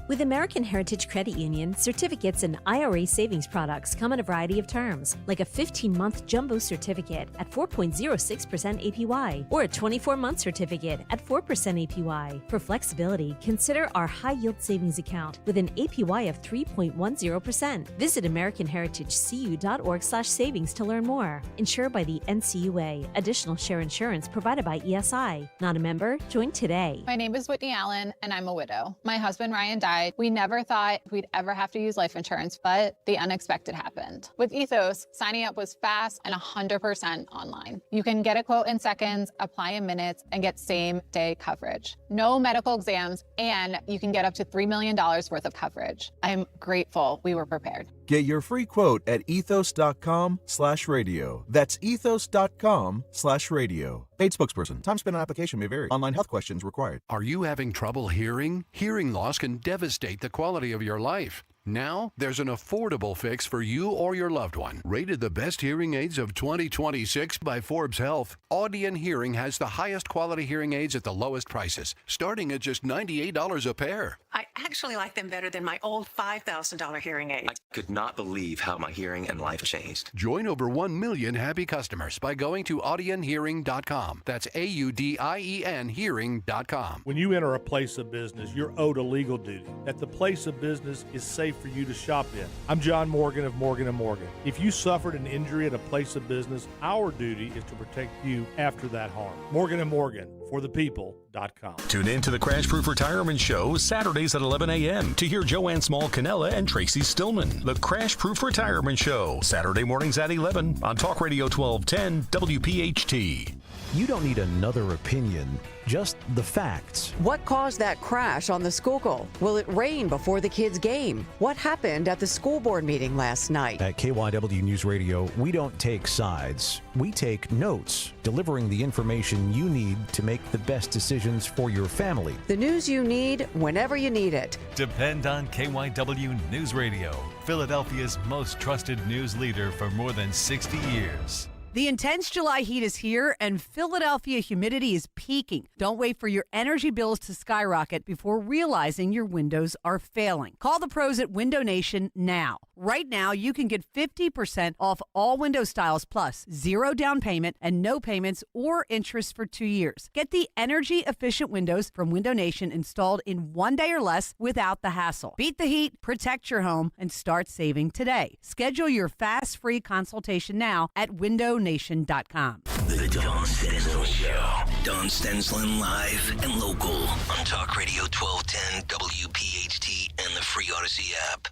With American Heritage Credit Union, certificates and IRA savings products come in a variety of terms, like a 15-month jumbo certificate at 4.06% APY or a 24-month certificate at 4% APY. For flexibility, consider our high-yield savings account with an APY of 3.10%. Visit AmericanHeritageCU.org/savings to learn more. Insured by the NCUA. Additional share insurance provided by ESI. Not a member? Join today. My name is Whitney Allen, and I'm a widow. My husband, Ryan, died. We never thought we'd ever have to use life insurance, but the unexpected happened. With Ethos, signing up was fast and 100% online. You can get a quote in seconds, apply in minutes, and get same-day coverage. No medical exams, and you can get up to $3 million worth of coverage. I'm grateful we were prepared. Get your free quote at ethos.com/radio. That's ethos.com/radio. Paid spokesperson. Time spent on application may vary. Online health questions required. Are you having trouble hearing? Hearing loss can devastate the quality of your life. Now, there's an affordable fix for you or your loved one. Rated the best hearing aids of 2026 by Forbes Health, Audion Hearing has the highest quality hearing aids at the lowest prices, starting at just $98 a pair. I actually like them better than my old $5,000 hearing aid. I could not believe how my hearing and life changed. Join over 1 million happy customers by going to audionhearing.com. That's AUDIEN hearing.com. When you enter a place of business, you're owed a legal duty that the place of business is safe for you to shop in. I'm John Morgan of Morgan & Morgan. If you suffered an injury at a place of business, our duty is to protect you after that harm. Morgan & Morgan, for the people.com. Tune in to the Crash Proof Retirement Show Saturdays at 11 a.m. to hear Joanne Small-Canella and Tracy Stillman. The Crash Proof Retirement Show, Saturday mornings at 11 on Talk Radio 1210 WPHT. You don't need another opinion, just the facts. What caused that crash on the Schuylkill? Will it rain before the kids' game? What happened at the school board meeting last night? At KYW News Radio, we don't take sides. We take notes, delivering the information you need to make the best decisions for your family. The news you need whenever you need it. Depend on KYW News Radio, Philadelphia's most trusted news leader for more than 60 years. The intense July heat is here, and Philadelphia humidity is peaking. Don't wait for your energy bills to skyrocket before realizing your windows are failing. Call the pros at Window Nation now. Right now, you can get 50% off all window styles plus 0 down payment and no payments or interest for 2 years. Get the energy-efficient windows from Window Nation installed in 1 day or less without the hassle. Beat the heat, protect your home, and start saving today. Schedule your fast, free consultation now at windownation.com. The Dawn Stenslin Show. Dawn Stenslin live and local on Talk Radio 1210, WPHT, and the free Odyssey app.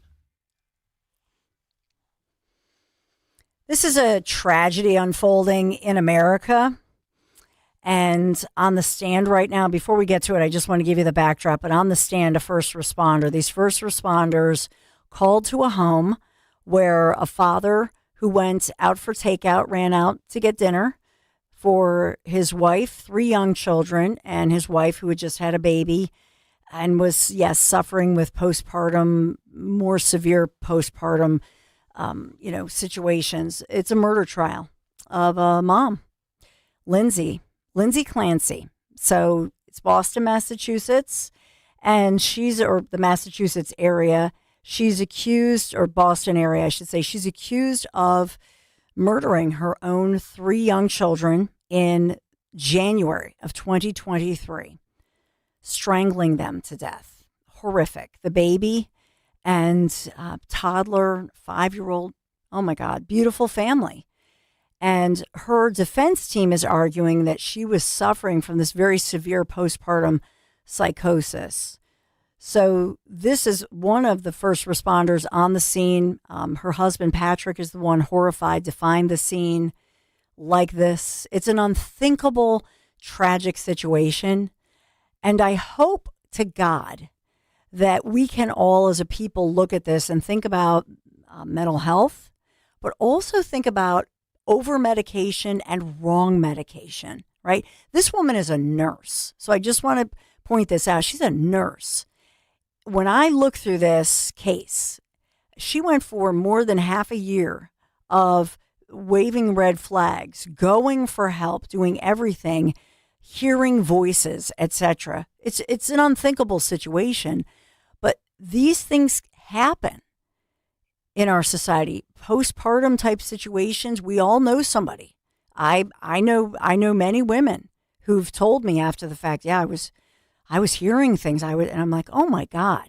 This is a tragedy unfolding in America. And on the stand right now, before we get to it, I just want to give you the backdrop. But on the stand, a first responder. These first responders called to a home where a father who went out for takeout ran out to get dinner for his wife, 3 young children, and his wife who had just had a baby and was, yes, suffering with postpartum, more severe postpartum situations. It's a murder trial of a mom, Lindsay Clancy. So it's Boston, Massachusetts, and the Massachusetts area. She's accused, or Boston area, I should say, she's accused of murdering her own 3 young children in January of 2023, strangling them to death. Horrific. The baby and toddler, 5-year-old, oh my God, beautiful family. And her defense team is arguing that she was suffering from this very severe postpartum psychosis. So this is one of the first responders on the scene. Her husband, Patrick, is the one horrified to find the scene like this. It's an unthinkable, tragic situation. And I hope to God that we can all as a people look at this and think about mental health, but also think about over-medication and wrong medication, right? This woman is a nurse. So I just want to point this out. She's a nurse. When I look through this case, she went for more than half a year of waving red flags, going for help, doing everything, hearing voices, etc. It's an unthinkable situation, but these things happen in our society. Postpartum type situations, we all know somebody. I know many women who've told me after the fact, yeah, I was hearing things. And I'm like, oh my God.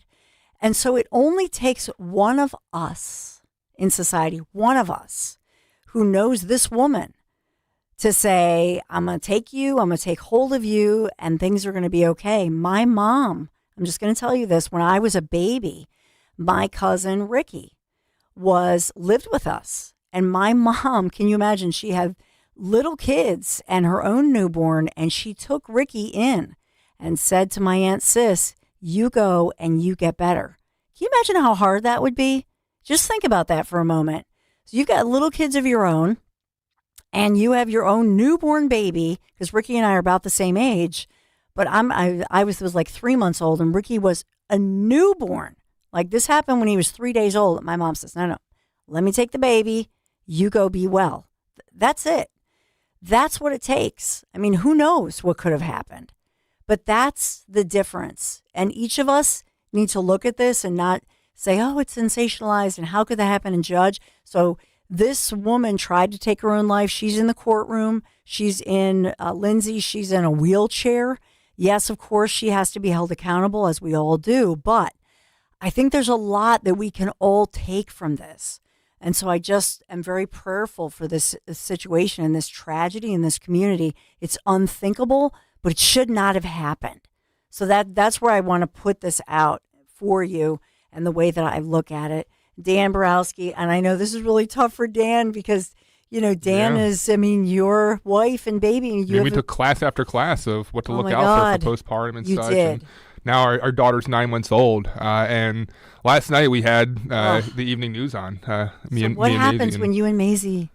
And so it only takes one of us in society, one of us who knows this woman, to say, I'm going to take you, I'm going to take hold of you, and things are going to be okay. My mom, I'm just going to tell you this, when I was a baby, my cousin Ricky lived with us. And my mom, can you imagine, she had little kids and her own newborn, and she took Ricky in and said to my Aunt Sis, you go and you get better. Can you imagine how hard that would be? Just think about that for a moment. So you've got little kids of your own, and you have your own newborn baby, because Ricky and I are about the same age, but I was like 3 months old, and Ricky was a newborn. Like, this happened when he was 3 days old. My mom says, no, let me take the baby. You go be well. That's it. That's what it takes. I mean, who knows what could have happened? But that's the difference. And each of us need to look at this and not say, oh, it's sensationalized and how could that happen, and judge. So this woman tried to take her own life. She's in the courtroom. She's in, Lindsay, she's in a wheelchair. Yes, of course, she has to be held accountable, as we all do. But I think there's a lot that we can all take from this. And so I just am very prayerful for this situation and this tragedy in this community. It's unthinkable, but it should not have happened. So that's where I want to put this out for you and the way that I look at it. Dan Borowski, and I know this is really tough for Dan because, Dan is, your wife and baby. We took class after class of what to look out for postpartum and such. Did. And now our daughter's 9 months old. And last night we had the evening news on. What happens when you and Maisie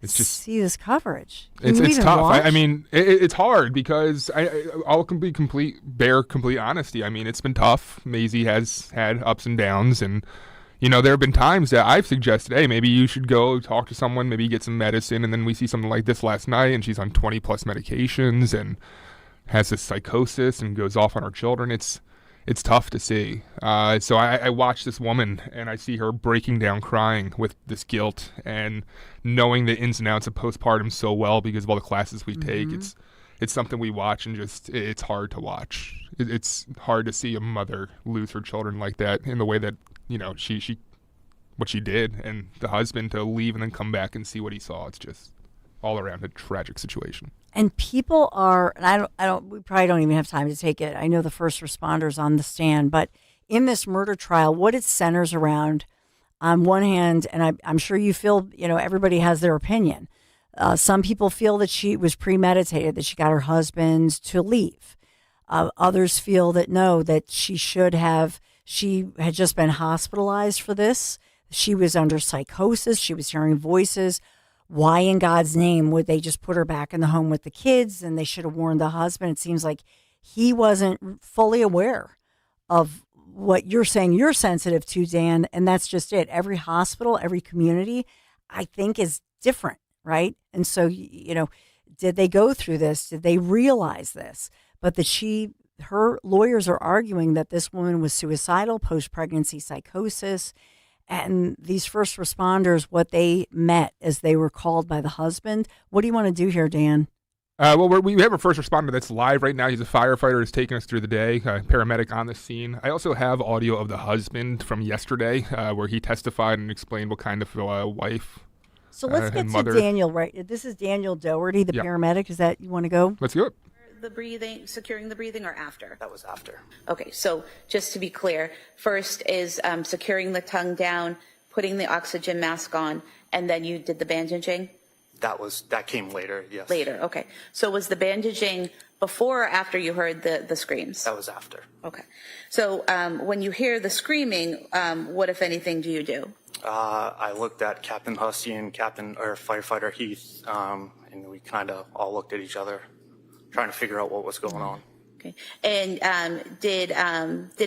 see this coverage? It's tough. It's hard because I'll be complete honesty. It's been tough. Maisie has had ups and downs, and there have been times that I've suggested, hey, maybe you should go talk to someone, maybe get some medicine, and then we see something like this last night, and she's on 20 plus medications and has this psychosis and goes off on her children. It's tough to see. So I watch this woman and I see her breaking down crying with this guilt and knowing the ins and outs of postpartum so well because of all the classes we take. It's something we watch and just it's hard to watch. It's hard to see a mother lose her children like that in the way that she what she did, and the husband to leave and then come back and see what he saw. It's just all around a tragic situation. And people are, and we probably don't even have time to take it. I know the first responders on the stand, but in this murder trial, what it centers around, on one hand, and I'm sure you feel, everybody has their opinion. Some people feel that she was premeditated, that she got her husband to leave. Others feel that no, that she had just been hospitalized for this. She was under psychosis. She was hearing voices. Why in God's name would they just put her back in the home with the kids? And they should have warned the husband. It seems like he wasn't fully aware of what you're saying you're sensitive to, Dan. And that's just it. Every hospital, every community, I think is different, right? And so, did they go through this? Did they realize this? But that her lawyers are arguing that this woman was suicidal, post-pregnancy psychosis. And these first responders, what they met as they were called by the husband. What do you want to do here, Dan? We have a first responder that's live right now. He's a firefighter who's taking us through the day, paramedic on the scene. I also have audio of the husband from yesterday where he testified and explained what kind of wife. So let's get to Daniel, right? This is Daniel Doherty, the paramedic. Is that you want to go? Let's do it. The breathing, securing the breathing, or after? That was after. Okay, so just to be clear, first is securing the tongue down, putting the oxygen mask on, and then you did the bandaging? That came later, yes. Later, okay. So was the bandaging before or after you heard the screams? That was after. Okay. So when you hear the screaming, what, if anything, do you do? I looked at Captain Hussey and Firefighter Heath, and we kind of all looked at each other, trying to figure out what was going on. Okay. And did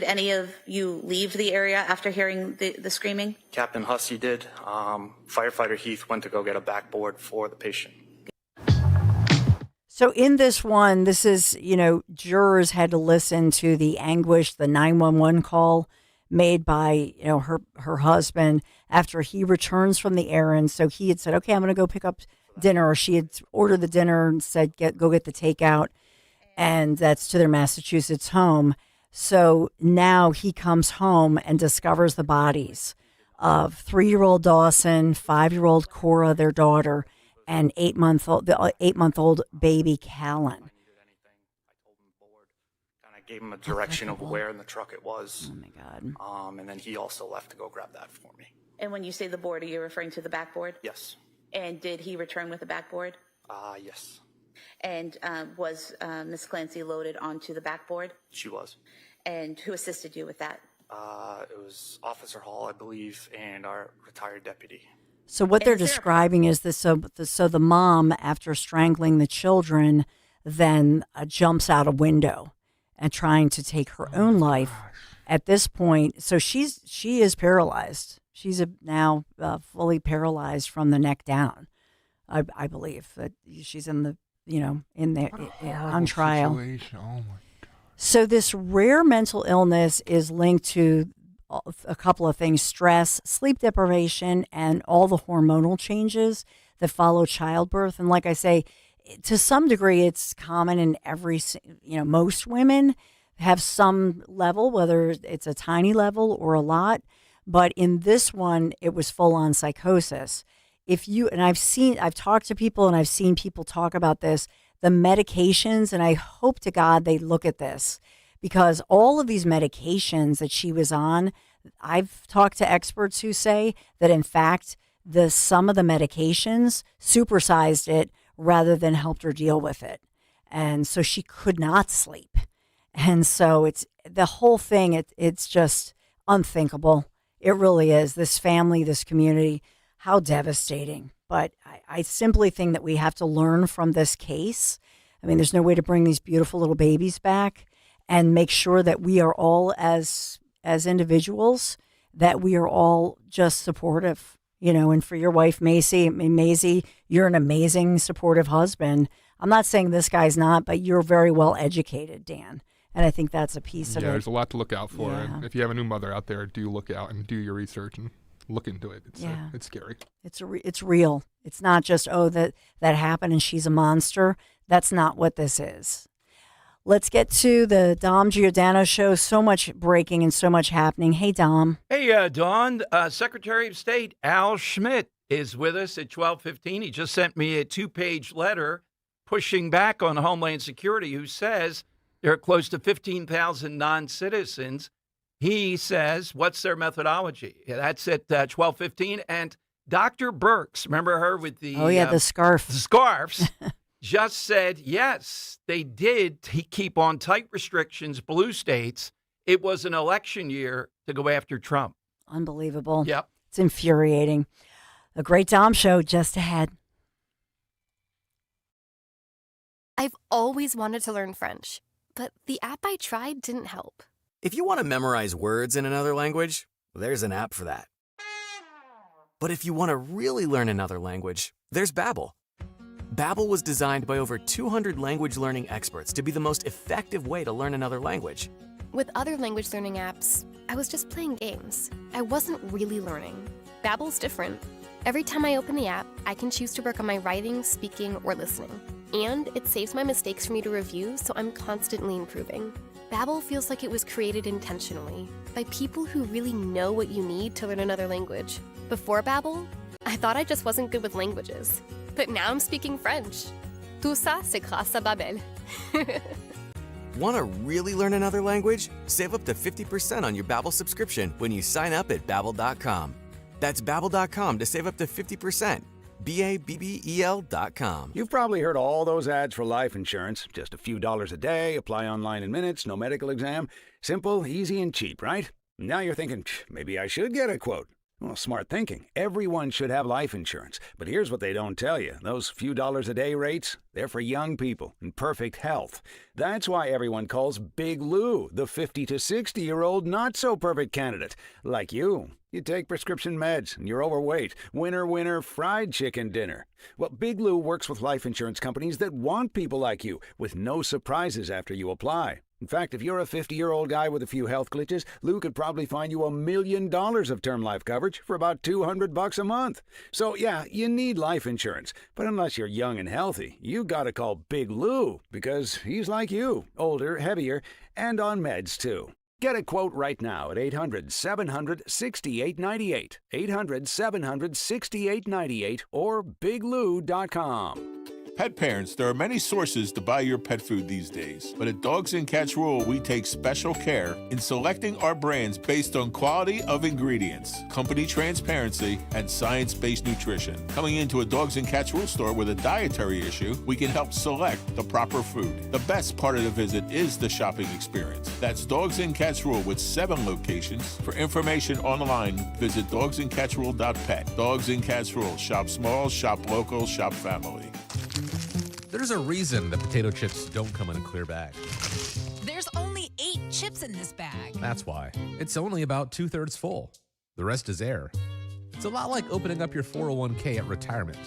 any of you leave the area after hearing the screaming? Captain Hussey did. Firefighter Heath went to go get a backboard for the patient. So in this one, this is, jurors had to listen to the anguish, the 911 call made by, her husband after he returns from the errand. So he had said, okay, I'm going to go pick up dinner, or she had ordered the dinner and said, go get the takeout. And that's to their Massachusetts home. So now he comes home and discovers the bodies of 3-year-old Dawson, 5-year-old Cora, their daughter, and 8-month-old baby Callan. I gave him a direction of where in the truck it was. Oh my God. And then he also left to go grab that for me. And when you say the board, are you referring to the backboard? Yes. And did he return with the backboard? Yes. And was Miss Clancy loaded onto the backboard? She was. And who assisted you with that? It was Officer Hall, I believe, and our retired deputy. So what they're describing is this. So the mom, after strangling the children, then jumps out a window and trying to take her own life. At this point, so she is paralyzed. She's now fully paralyzed from the neck down. I believe that she's in the on trial. Situation. Oh my God. So this rare mental illness is linked to a couple of things: stress, sleep deprivation, and all the hormonal changes that follow childbirth. And like I say, to some degree, it's common in most women have some level, whether it's a tiny level or a lot. But in this one, it was full on psychosis. I've talked to people and I've seen people talk about this, the medications, and I hope to God they look at this, because all of these medications that she was on, I've talked to experts who say that in fact, some of the medications supersized it rather than helped her deal with it. And so she could not sleep. And so it's the whole thing, it's just unthinkable. It really is. This family, this community, how devastating. But I simply think that we have to learn from this case. I mean, there's no way to bring these beautiful little babies back, and make sure that we are all as individuals, that we are all just supportive, and for your wife, Maisie, you're an amazing supportive husband. I'm not saying this guy's not, but you're very well educated, Dan. And I think that's a piece of it. Yeah, there's a lot to look out for. Yeah. And if you have a new mother out there, do look out and do your research and look into it. It's scary. It's real. It's not just, that happened and she's a monster. That's not what this is. Let's get to the Dom Giordano show. So much breaking and so much happening. Hey, Dom. Hey, Dawn. Secretary of State Al Schmidt is with us at 12:15. He just sent me a 2-page letter pushing back on Homeland Security, who says there are close to 15,000 non-citizens. He says, what's their methodology? That's at 12:15. And Dr. Birx, remember her with the... the scarf. The scarves. Just said, yes, they did keep on tight restrictions, blue states. It was an election year to go after Trump. Unbelievable. Yep. It's infuriating. A great Dom show just ahead. I've always wanted to learn French, but the app I tried didn't help. If you want to memorize words in another language, there's an app for that. But if you want to really learn another language, there's Babbel. Babbel was designed by over 200 language learning experts to be the most effective way to learn another language. With other language learning apps, I was just playing games. I wasn't really learning. Babbel's different. Every time I open the app, I can choose to work on my writing, speaking, or listening. And it saves my mistakes for me to review, so I'm constantly improving. Babbel feels like it was created intentionally by people who really know what you need to learn another language. Before Babbel, I thought I just wasn't good with languages. But now I'm speaking French. Tout ça, c'est grâce à Babbel. Want to really learn another language? Save up to 50% on your Babbel subscription when you sign up at Babbel.com. That's Babbel.com to save up to 50%. Babbel.com. You've probably heard all those ads for life insurance. Just a few dollars a day, apply online in minutes, no medical exam. Simple, easy, and cheap, right? Now you're thinking, maybe I should get a quote. Well, smart thinking. Everyone should have life insurance. But here's what they don't tell you. Those few dollars a day rates, they're for young people in perfect health. That's why everyone calls Big Lou the 50 to 60-year-old not-so-perfect candidate. Like you. You take prescription meds and you're overweight. Winner, winner, fried chicken dinner. Well, Big Lou works with life insurance companies that want people like you with no surprises after you apply. In fact, if you're a 50-year-old guy with a few health glitches, Lou could probably find you $1 million of term life coverage for about $200 a month. So, yeah, you need life insurance. But unless you're young and healthy, you gotta call Big Lou because he's like you, older, heavier, and on meds, too. Get a quote right now at 800-700-6898, 800-700-6898, or biglou.com. Pet parents, there are many sources to buy your pet food these days, but at Dogs and Cats Rule, we take special care in selecting our brands based on quality of ingredients, company transparency, and science-based nutrition. Coming into a Dogs and Cats Rule store with a dietary issue, we can help select the proper food. The best part of the visit is the shopping experience. That's Dogs and Cats Rule with 7 locations. For information online, visit dogsandcatsrule.pet. Dogs and Cats Rule. Shop small, shop local, shop family. There's a reason that potato chips don't come in a clear bag. There's only 8 chips in this bag. That's why. It's only about 2/3 full. The rest is air. It's a lot like opening up your 401k at retirement.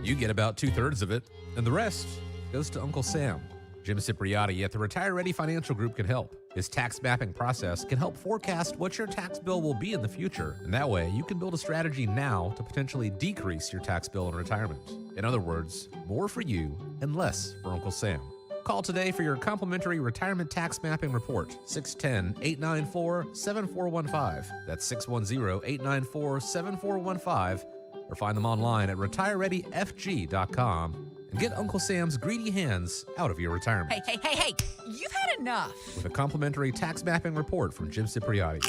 You get about 2/3 of it, and the rest goes to Uncle Sam. Jim Cipriotti at the Retire Ready Financial Group can help. His tax mapping process can help forecast what your tax bill will be in the future, and that way you can build a strategy now to potentially decrease your tax bill in retirement. In other words, more for you and less for Uncle Sam. Call today for your complimentary retirement tax mapping report, 610-894-7415. That's 610-894-7415, or find them online at retirereadyfg.com. And get Uncle Sam's greedy hands out of your retirement. Hey, you've had enough. With a complimentary tax mapping report from Jim Cipriotti.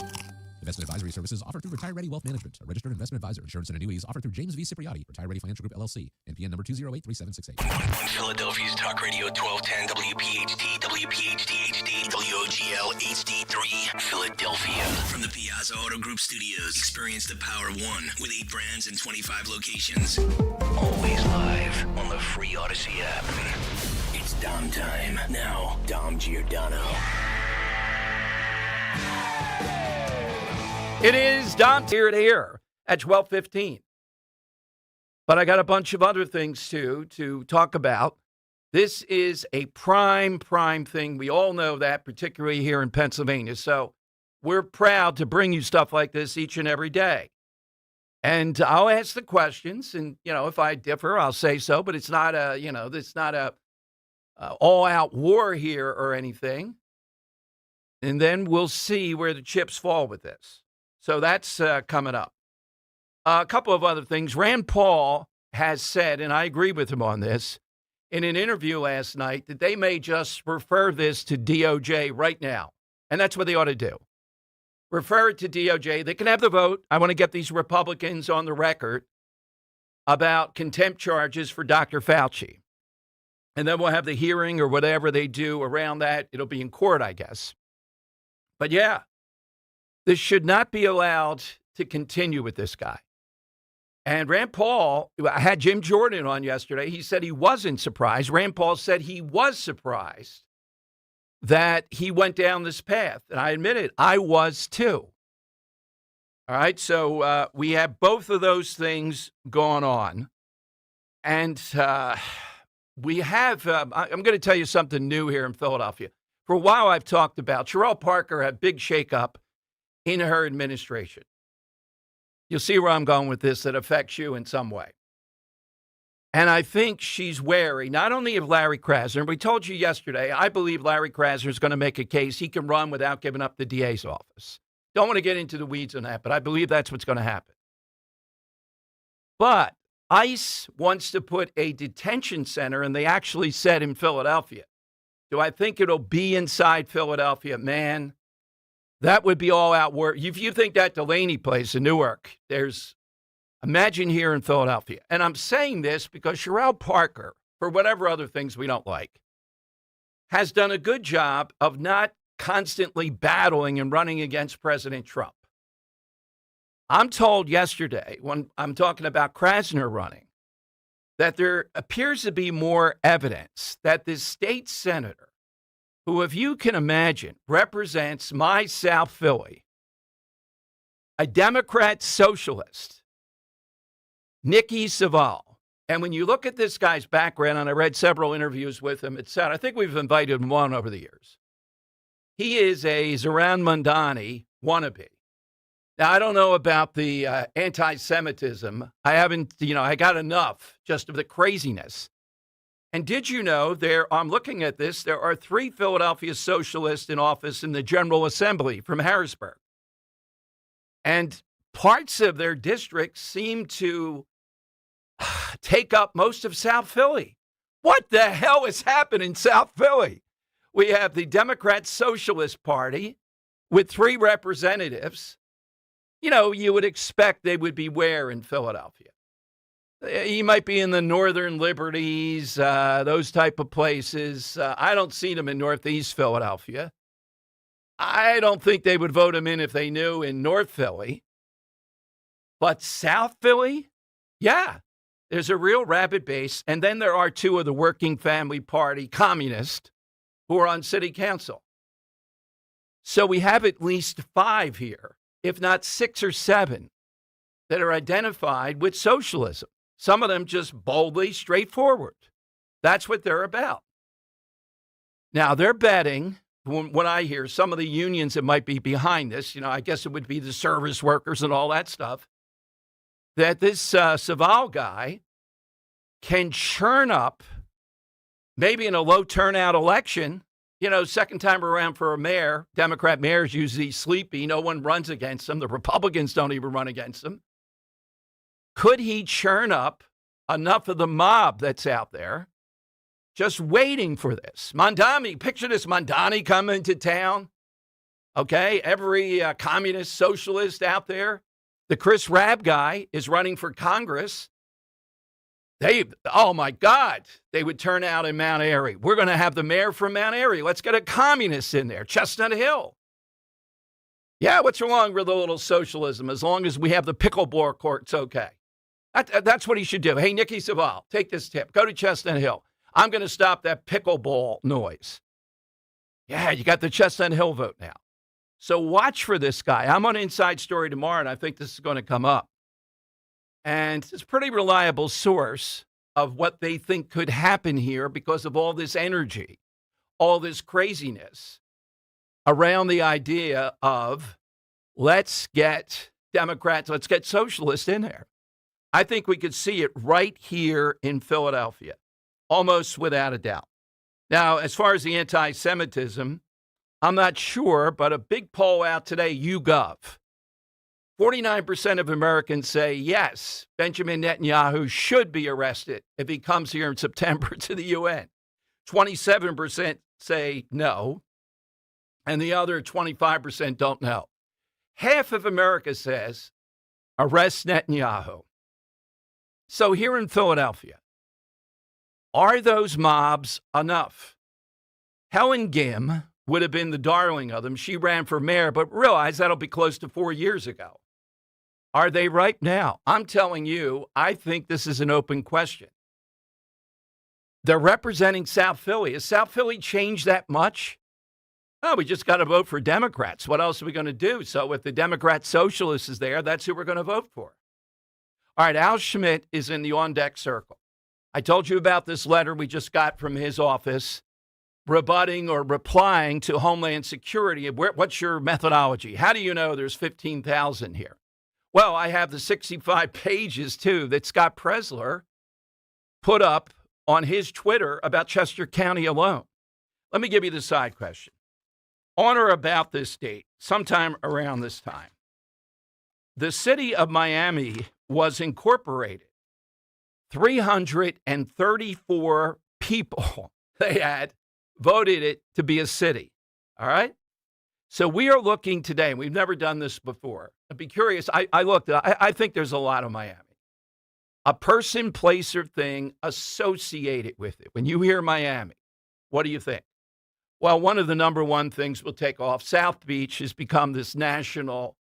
Investment advisory services offered through Retire Ready Wealth Management, a registered investment advisor. Insurance and annuities offered through James V. Cipriotti, Retire Ready Financial Group, LLC, NPN number 2083768. On Philadelphia's Talk Radio 1210 WPHT, WPHT HD, WOGL HD3, Philadelphia. From the Piazza Auto Group Studios, experience the power of one with 8 brands and 25 locations. Always live on the free Odyssey app. It's Dom time. Now, Dom Giordano. It is Dom here to here at 12:15. But I got a bunch of other things, too, to talk about. This is a prime thing. We all know that, particularly here in Pennsylvania. So we're proud to bring you stuff like this each and every day. And I'll ask the questions, and, if I differ, I'll say so. But it's not a all-out war here or anything. And then we'll see where the chips fall with this. So that's coming up. A couple of other things. Rand Paul has said, and I agree with him on this, in an interview last night, that they may just refer this to DOJ right now. And that's what they ought to do. Refer it to DOJ. They can have the vote. I want to get these Republicans on the record about contempt charges for Dr. Fauci. And then we'll have the hearing or whatever they do around that. It'll be in court, I guess. But yeah, this should not be allowed to continue with this guy. And Rand Paul, I had Jim Jordan on yesterday. He said he wasn't surprised. Rand Paul said he was surprised that he went down this path. And I admit it, I was too. All right, so we have both of those things going on. And we have, I'm going to tell you something new here in Philadelphia. For a while, I've talked about Sherelle Parker had a big shakeup in her administration. You'll see where I'm going with this that affects you in some way. And I think she's wary, not only of Larry Krasner. We told you yesterday, I believe Larry Krasner is going to make a case he can run without giving up the DA's office. Don't want to get into the weeds on that, but I believe that's what's going to happen. But ICE wants to put a detention center, and they actually said in Philadelphia. Do I think it'll be inside Philadelphia? Man, that would be all out work. If you think that Delaney place in Newark, imagine here in Philadelphia. And I'm saying this because Sherelle Parker, for whatever other things we don't like, has done a good job of not constantly battling and running against President Trump. I'm told yesterday, when I'm talking about Krasner running, that there appears to be more evidence that this state senator, who, if you can imagine, represents my South Philly, a Democrat socialist, Nikki Saval. And when you look at this guy's background, and I read several interviews with him, I think we've invited him on over the years. He is a Zoran Mondani wannabe. Now, I don't know about the anti-Semitism. I got enough just of the craziness. And did you know I'm looking at this, there are 3 Philadelphia socialists in office in the General Assembly from Harrisburg. And parts of their district seem to take up most of South Philly. What the hell is happening in South Philly? We have the Democrat Socialist Party with 3 representatives. You would expect they would be where in Philadelphia? He might be in the Northern Liberties, those type of places. I don't see them in Northeast Philadelphia. I don't think they would vote him in if they knew in North Philly. But South Philly, yeah, there's a real rabid base. And then there are 2 of the Working Family Party communists who are on city council. So we have at least 5 here, if not 6 or 7, that are identified with socialism. Some of them just boldly straightforward. That's what they're about. Now, they're betting, when I hear some of the unions that might be behind this, I guess it would be the service workers and all that stuff, that this Saval guy can churn up, maybe in a low turnout election, second time around for a mayor. Democrat mayors usually sleepy. No one runs against them. The Republicans don't even run against them. Could he churn up enough of the mob that's out there just waiting for this? Mondani, picture this, Mondani coming to town. Okay, every communist socialist out there, the Chris Rabb guy is running for Congress. Oh my God, they would turn out in Mount Airy. We're going to have the mayor from Mount Airy. Let's get a communist in there, Chestnut Hill. Yeah, what's wrong with a little socialism? As long as we have the pickleball court, it's okay. That's what he should do. Hey, Nikki Saval, take this tip. Go to Chestnut Hill. I'm going to stop that pickleball noise. Yeah, you got the Chestnut Hill vote now. So watch for this guy. I'm on Inside Story tomorrow, and I think this is going to come up. And it's a pretty reliable source of what they think could happen here because of all this energy, all this craziness around the idea of let's get Democrats, let's get socialists in there. I think we could see it right here in Philadelphia, almost without a doubt. Now, as far as the anti-Semitism, I'm not sure, but a big poll out today, YouGov. 49% of Americans say, yes, Benjamin Netanyahu should be arrested if he comes here in September to the UN. 27% say no, and the other 25% don't know. Half of America says, arrest Netanyahu. So here in Philadelphia, are those mobs enough? Helen Gim would have been the darling of them. She ran for mayor, but realize that'll be close to 4 years ago. Are they ripe now? I'm telling you, I think this is an open question. They're representing South Philly. Has South Philly changed that much? Oh, we just got to vote for Democrats. What else are we going to do? So if the Democrat socialist is there, that's who we're going to vote for. All right, Al Schmidt is in the on-deck circle. I told you about this letter we just got from his office rebutting or replying to Homeland Security. What's your methodology? How do you know there's 15,000 here? Well, I have the 65 pages, too, that Scott Presler put up on his Twitter about Chester County alone. Let me give you the side question. On or about this date, sometime around this time, the city of Miami was incorporated. 334 people they had voted it to be a city. All right? So we are looking today, and we've never done this before. I'd be curious. I looked. I think there's a lot of Miami. A person, place, or thing associated with it. When you hear Miami, what do you think? Well, one of the number one things we'll take off, South Beach has become this national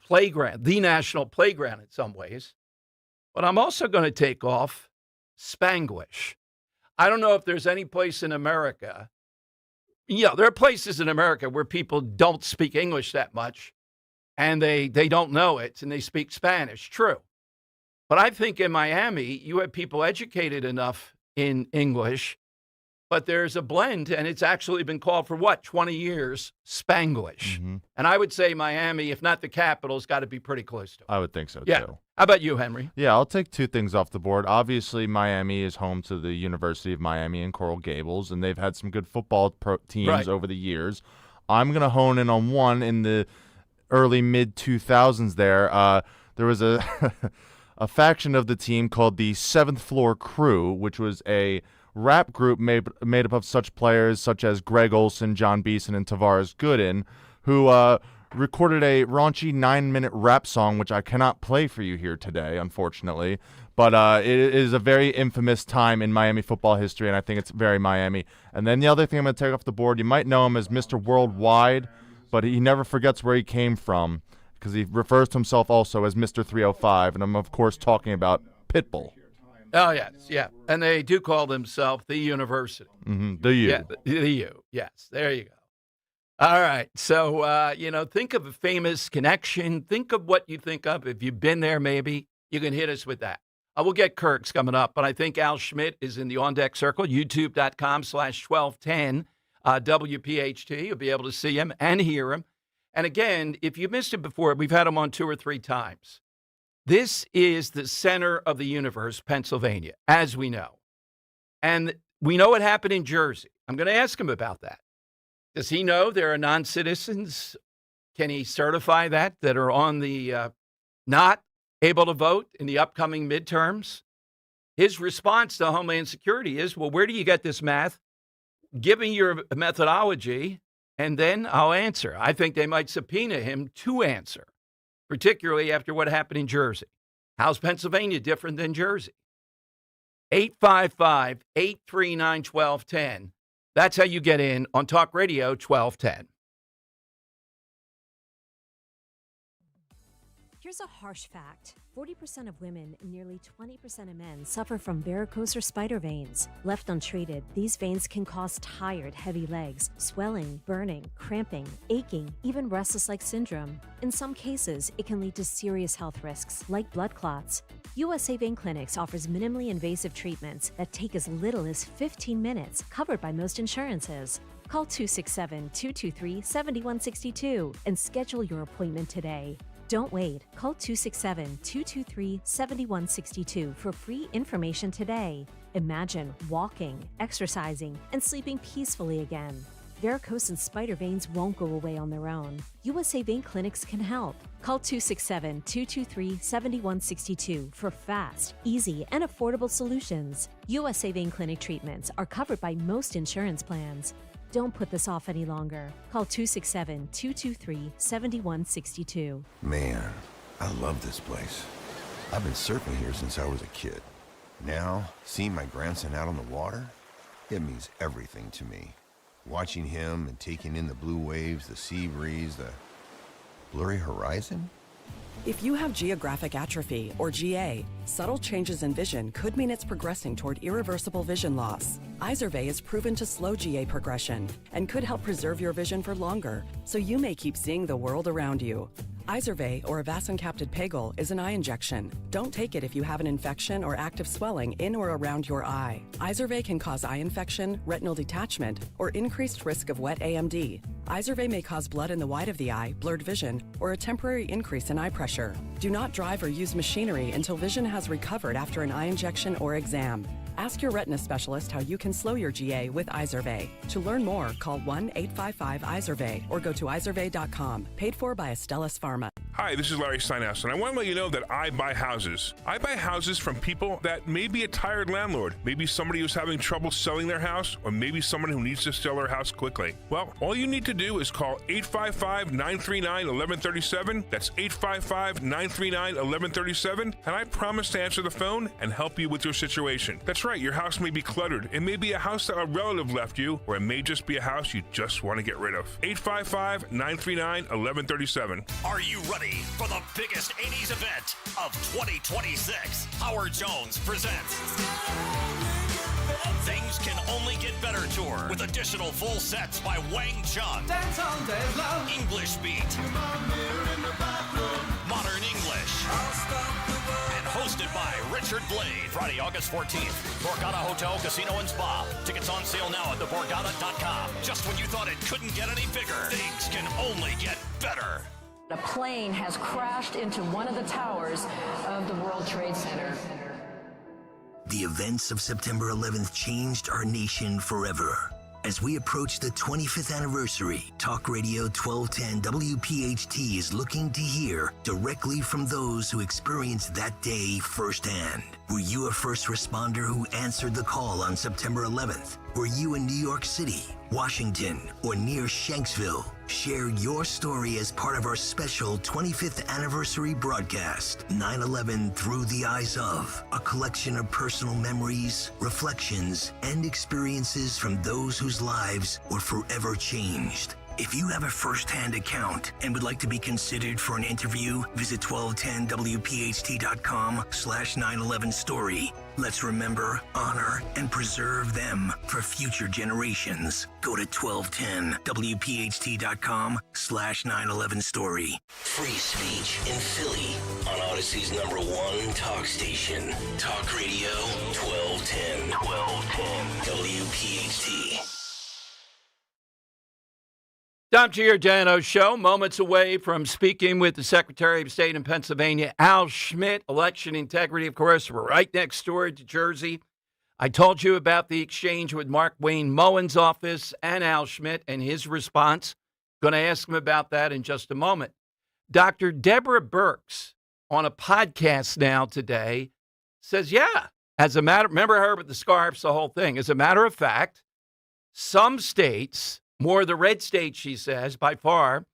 playground, the national playground in some ways. But I'm also going to take off Spanglish. I don't know if there's any place in America. Yeah, there are places in America where people don't speak English that much, and they don't know it, and they speak Spanish. True. But I think in Miami, you have people educated enough in English, but there's a blend, and it's actually been called for, 20 years, Spanglish. Mm-hmm. And I would say Miami, if not the capital, has got to be pretty close to it. I would think so, yeah. too. How about you, Henry? Yeah, I'll take two things off the board. Obviously, Miami is home to the University of Miami and Coral Gables, and they've had some good football teams over the years. I'm going to hone in on one in the early, mid-2000s there. There was a faction of the team called the Seventh Floor Crew, which was a rap group made up of such players such as Greg Olson, John Beeson, and Tavares Gooden, who recorded a raunchy 9-minute rap song, which I cannot play for you here today, unfortunately. But it is a very infamous time in Miami football history, and I think it's very Miami. And then the other thing I'm going to take off the board, you might know him as Mr. Worldwide, but he never forgets where he came from because he refers to himself also as Mr. 305, and I'm, of course, talking about Pitbull. Oh, yes, yeah. And they do call themselves the University. Mm-hmm. The U. Yeah, the U, yes. There you go. All right. So, think of a famous connection. Think of what you think of. If you've been there, maybe you can hit us with that. We'll get Kirk's coming up, but I think Al Schmidt is in the on-deck circle, youtube.com/1210 WPHT. You'll be able to see him and hear him. And again, if you missed it before, we've had him on 2 or 3 times. This is the center of the universe, Pennsylvania, as we know. And we know what happened in Jersey. I'm going to ask him about that. Does he know there are non-citizens? Can he certify that are on the not able to vote in the upcoming midterms? His response to Homeland Security is, well, where do you get this math? Given your methodology, and then I'll answer. I think they might subpoena him to answer, particularly after what happened in Jersey. How's Pennsylvania different than Jersey? 855-839-1210. That's how you get in on Talk Radio 1210. Here's a harsh fact. 40% of women and nearly 20% of men suffer from varicose or spider veins. Left untreated, these veins can cause tired, heavy legs, swelling, burning, cramping, aching, even restless-leg syndrome. In some cases, it can lead to serious health risks like blood clots. USA Vein Clinics offers minimally invasive treatments that take as little as 15 minutes, covered by most insurances. Call 267-223-7162 and schedule your appointment today. Don't wait. Call 267-223-7162 for free information today. Imagine walking, exercising, and sleeping peacefully again. Varicose and spider veins won't go away on their own. USA Vein Clinics can help. Call 267-223-7162 for fast, easy, and affordable solutions. USA Vein Clinic treatments are covered by most insurance plans. Don't put this off any longer. Call 267-223-7162. Man, I love this place. I've been surfing here since I was a kid. Now, seeing my grandson out on the water, it means everything to me. Watching him and taking in the blue waves, the sea breeze, the blurry horizon. If you have geographic atrophy, or GA, subtle changes in vision could mean it's progressing toward irreversible vision loss. Izervay is proven to slow GA progression and could help preserve your vision for longer, so you may keep seeing the world around you. Izervay, or avacincaptad pegol, is an eye injection. Don't take it if you have an infection or active swelling in or around your eye. Izervay can cause eye infection, retinal detachment, or increased risk of wet AMD. Izervay may cause blood in the white of the eye, blurred vision, or a temporary increase in eye pressure. Do not drive or use machinery until vision has recovered after an eye injection or exam. Ask your retina specialist how you can slow your GA with Izervay. To learn more, call 1-855-IZERVAY or go to izervay.com. Paid for by Astellas Pharma. Hi, this is Larry Steinhaus, and I want to let you know that I buy houses. I buy houses from people that may be a tired landlord, maybe somebody who's having trouble selling their house, or maybe someone who needs to sell their house quickly. Well, all you need to do is call 855-939-1137. That's 855-939-1137, and I promise to answer the phone and help you with your situation. That's right, your house may be cluttered. It may be a house that a relative left you, or it may just be a house you just want to get rid of. 855-939-1137. Are you ready for the biggest 80s event of 2026? Howard Jones presents Things Can Only Get Better Tour with additional full sets by Wang Chung, English Beat, Modern English, and hosted by Richard Blade. Friday, August 14th, Borgata Hotel, Casino, and Spa. Tickets on sale now at theborgata.com. Just when you thought it couldn't get any bigger, things can only get better. A plane has crashed into one of the towers of the World Trade Center. The events of September 11th changed our nation forever. As we approach the 25th anniversary, Talk Radio 1210 WPHT is looking to hear directly from those who experienced that day firsthand. Were you a first responder who answered the call on September 11th? Were you in New York City, Washington, or near Shanksville? Share your story as part of our special 25th anniversary broadcast, 9/11 Through the Eyes of, a collection of personal memories, reflections, and experiences from those whose lives were forever changed. If you have a first-hand account and would like to be considered for an interview, visit 1210wphT.com/911story. Let's remember, honor, and preserve them for future generations. Go to 1210wPHT.com/911story. Free speech in Philly on Odyssey's #1 talk station. Talk Radio 1210. 1210 WPHT. Tom Giordano Show, moments away from speaking with the Secretary of State in Pennsylvania, Al Schmidt. Election integrity, of course, we're right next door to Jersey. I told you about the exchange with Mark Wayne Moen's office and Al Schmidt and his response. Going to ask him about that in just a moment. Dr. Deborah Birx on a podcast now today says, yeah, as a matter, remember her with the scarves, the whole thing. As a matter of fact, some states, more of the red states, she says, by far,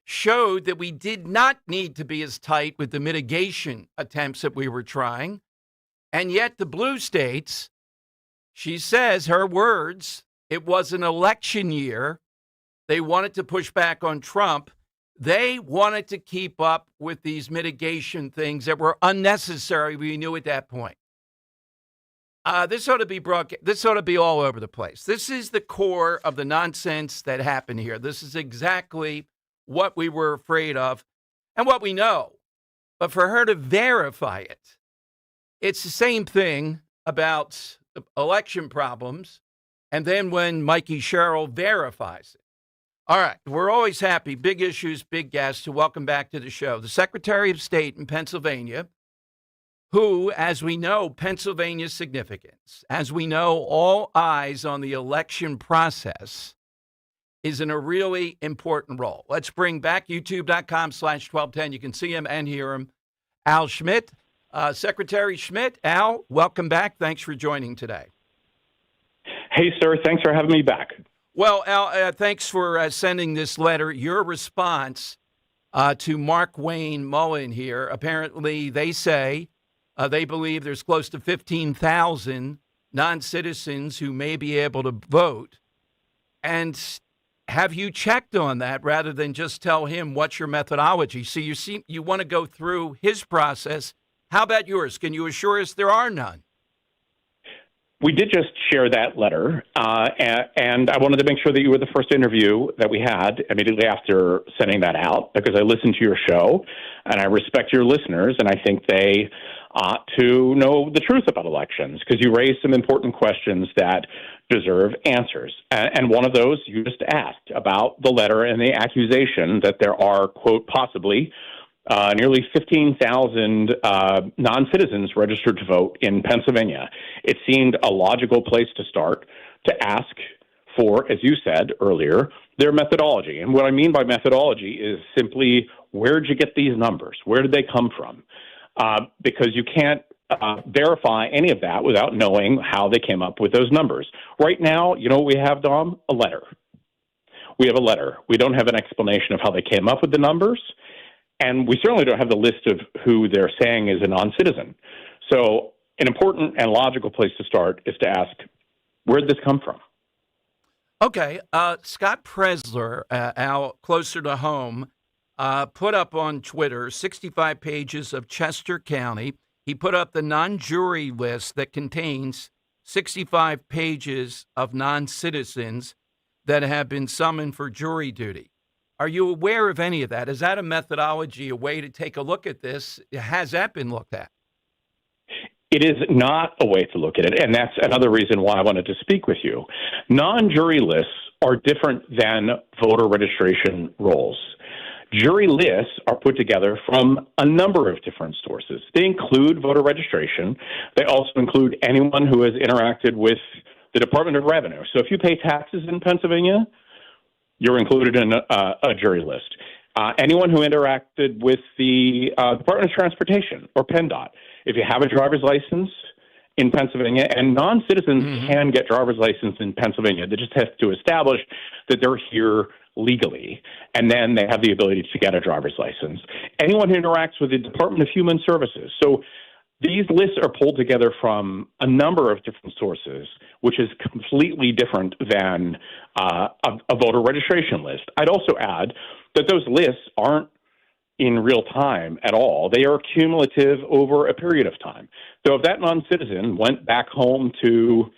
showed that we did not need to be as tight with the mitigation attempts that we were trying. And yet the blue states, she says, her words, it was an election year. They wanted to push back on Trump. They wanted to keep up with these mitigation things that were unnecessary. We knew at that point. This ought to be This ought to be all over the place. This is the core of the nonsense that happened here. This is exactly what we were afraid of and what we know. But for her to verify it, it's the same thing about the election problems. And then when Mikey Sherrill verifies it. All right. We're always happy. Big issues, big guests to welcome back to the show. The Secretary of State in Pennsylvania, who, as we know, Pennsylvania's significance, as we know, all eyes on the election process, is in a really important role. Let's bring back youtube.com/1210. You can see him and hear him. Al Schmidt. Secretary Schmidt, Al, welcome back. Thanks for joining today. Hey, sir. Thanks for having me back. Well, Al, thanks for sending this letter. Your response to Mark Wayne Mullen here, apparently they say they believe there's close to 15,000 non-citizens who may be able to vote. And have you checked on that rather than just tell him what's your methodology? So you want to go through his process. How about yours? Can you assure us there are none? We did just share that letter, and I wanted to make sure that you were the first interview that we had immediately after sending that out, because I listened to your show, and I respect your listeners, and I think they ought to know the truth about elections, because you raised some important questions that deserve answers. And one of those you just asked about the letter and the accusation that there are, quote, possibly nearly 15,000 non-citizens registered to vote in Pennsylvania. It seemed a logical place to start to ask for, as you said earlier, their methodology. And what I mean by methodology is simply, where'd you get these numbers? Where did they come from? Because you can't verify any of that without knowing how they came up with those numbers. Right now, you know what we have, Dom? A letter. We have a letter. We don't have an explanation of how they came up with the numbers. And we certainly don't have the list of who they're saying is a non-citizen. So an important and logical place to start is to ask, where did this come from? Okay. Scott Presler, Al, closer to home, put up on Twitter 65 pages of Chester County. He put up the non-jury list that contains 65 pages of non-citizens that have been summoned for jury duty. Are you aware of any of that? Is that a methodology, a way to take a look at this? Has that been looked at? It is not a way to look at it, and that's another reason why I wanted to speak with you. Non-jury lists are different than voter registration rolls. Jury lists are put together from a number of different sources. They include voter registration. They also include anyone who has interacted with the Department of Revenue. So if you pay taxes in Pennsylvania, you're included in a jury list. Anyone who interacted with the Department of Transportation or PennDOT. If you have a driver's license in Pennsylvania, and non-citizens can get driver's license in Pennsylvania, they just have to establish that they're here legally, and then they have the ability to get a driver's license. Anyone who interacts with the Department of Human Services. So these lists are pulled together from a number of different sources, which is completely different than a voter registration list. I'd also add that those lists aren't in real time at all. They are cumulative over a period of time. So if that non-citizen went back home to,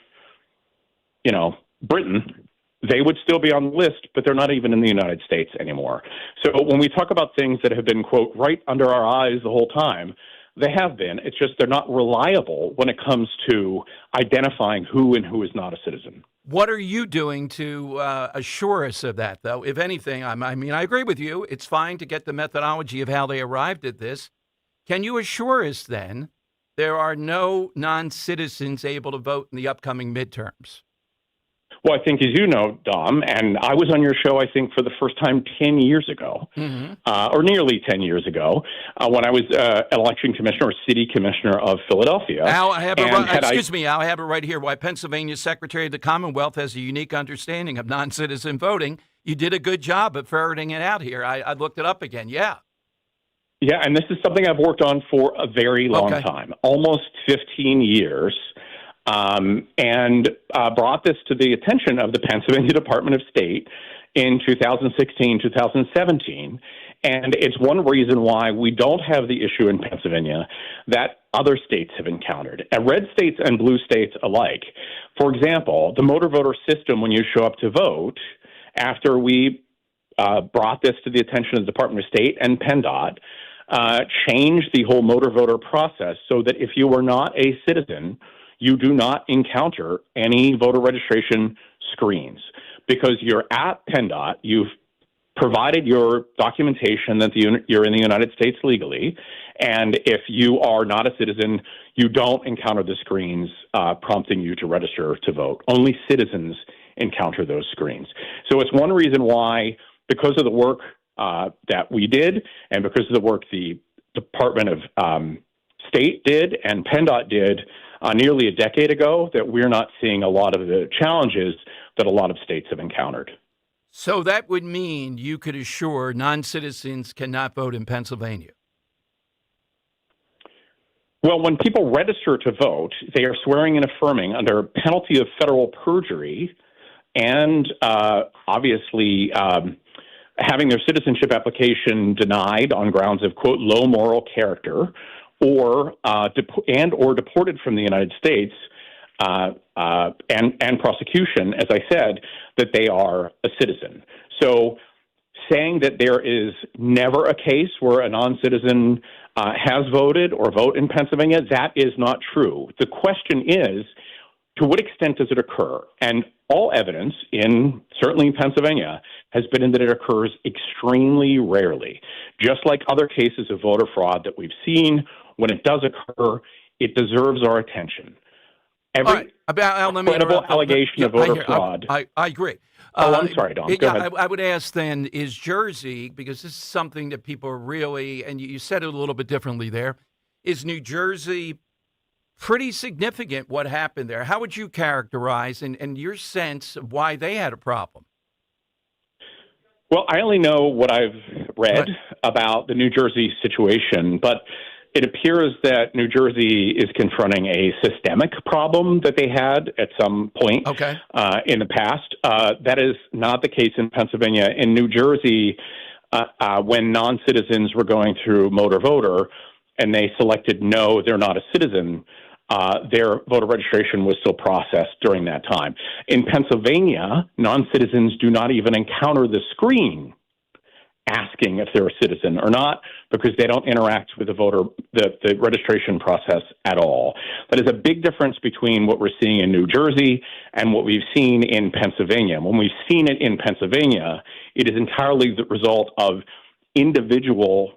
Britain, they would still be on the list, but they're not even in the United States anymore. So when we talk about things that have been, quote, right under our eyes the whole time, they have been. It's just they're not reliable when it comes to identifying who and who is not a citizen. What are you doing to assure us of that, though? If anything, I agree with you. It's fine to get the methodology of how they arrived at this. Can you assure us, then, there are no non-citizens able to vote in the upcoming midterms? Well, I think, as you know, Dom, and I was on your show, I think, for the first time 10 years ago, or nearly 10 years ago, when I was election commissioner or city commissioner of Philadelphia. Al, I have Al, I have it right here. Why Pennsylvania's Secretary of the Commonwealth has a unique understanding of non-citizen voting. You did a good job of ferreting it out here. I looked it up again. Yeah. Yeah, and this is something I've worked on for a very long time, almost 15 years. And brought this to the attention of the Pennsylvania Department of State in 2016, 2017. And it's one reason why we don't have the issue in Pennsylvania that other states have encountered, and red states and blue states alike. For example, the motor voter system, when you show up to vote, after we brought this to the attention of the Department of State and PennDOT, changed the whole motor voter process so that if you were not a citizen, you do not encounter any voter registration screens because you're at PennDOT. You've provided your documentation that you're in the United States legally, and if you are not a citizen, you don't encounter the screens prompting you to register to vote. Only citizens encounter those screens. So it's one reason why, because of the work that we did and because of the work the Department of State did and PennDOT did nearly a decade ago, that we're not seeing a lot of the challenges that a lot of states have encountered. So that would mean you could assure non-citizens cannot vote in Pennsylvania. Well, when people register to vote, they are swearing and affirming under penalty of federal perjury and obviously having their citizenship application denied on grounds of, quote, low moral character, or deported from the United States, and prosecution, as I said, that they are a citizen. So saying that there is never a case where a non-citizen has voted or vote in Pennsylvania, that is not true. The question is, to what extent does it occur? And all evidence, certainly in Pennsylvania, has been that it occurs extremely rarely. Just like other cases of voter fraud that we've seen, when it does occur, it deserves our attention. Every credible allegation of voter fraud. I agree. I'm sorry, Don. Go ahead. I would ask then, is Jersey, because this is something that people are really, and you said it a little bit differently there, is New Jersey pretty significant what happened there? How would you characterize and your sense of why they had a problem? Well, I only know what I've read about the New Jersey situation, but it appears that New Jersey is confronting a systemic problem that they had at some point in the past. That is not the case in Pennsylvania. In New Jersey, when non-citizens were going through motor voter and they selected no, they're not a citizen, their voter registration was still processed during that time. In Pennsylvania, non-citizens do not even encounter the screen asking if they're a citizen or not, because they don't interact with the registration process at all. That is a big difference between what we're seeing in New Jersey and what we've seen in Pennsylvania. When we've seen it in Pennsylvania, it is entirely the result of individual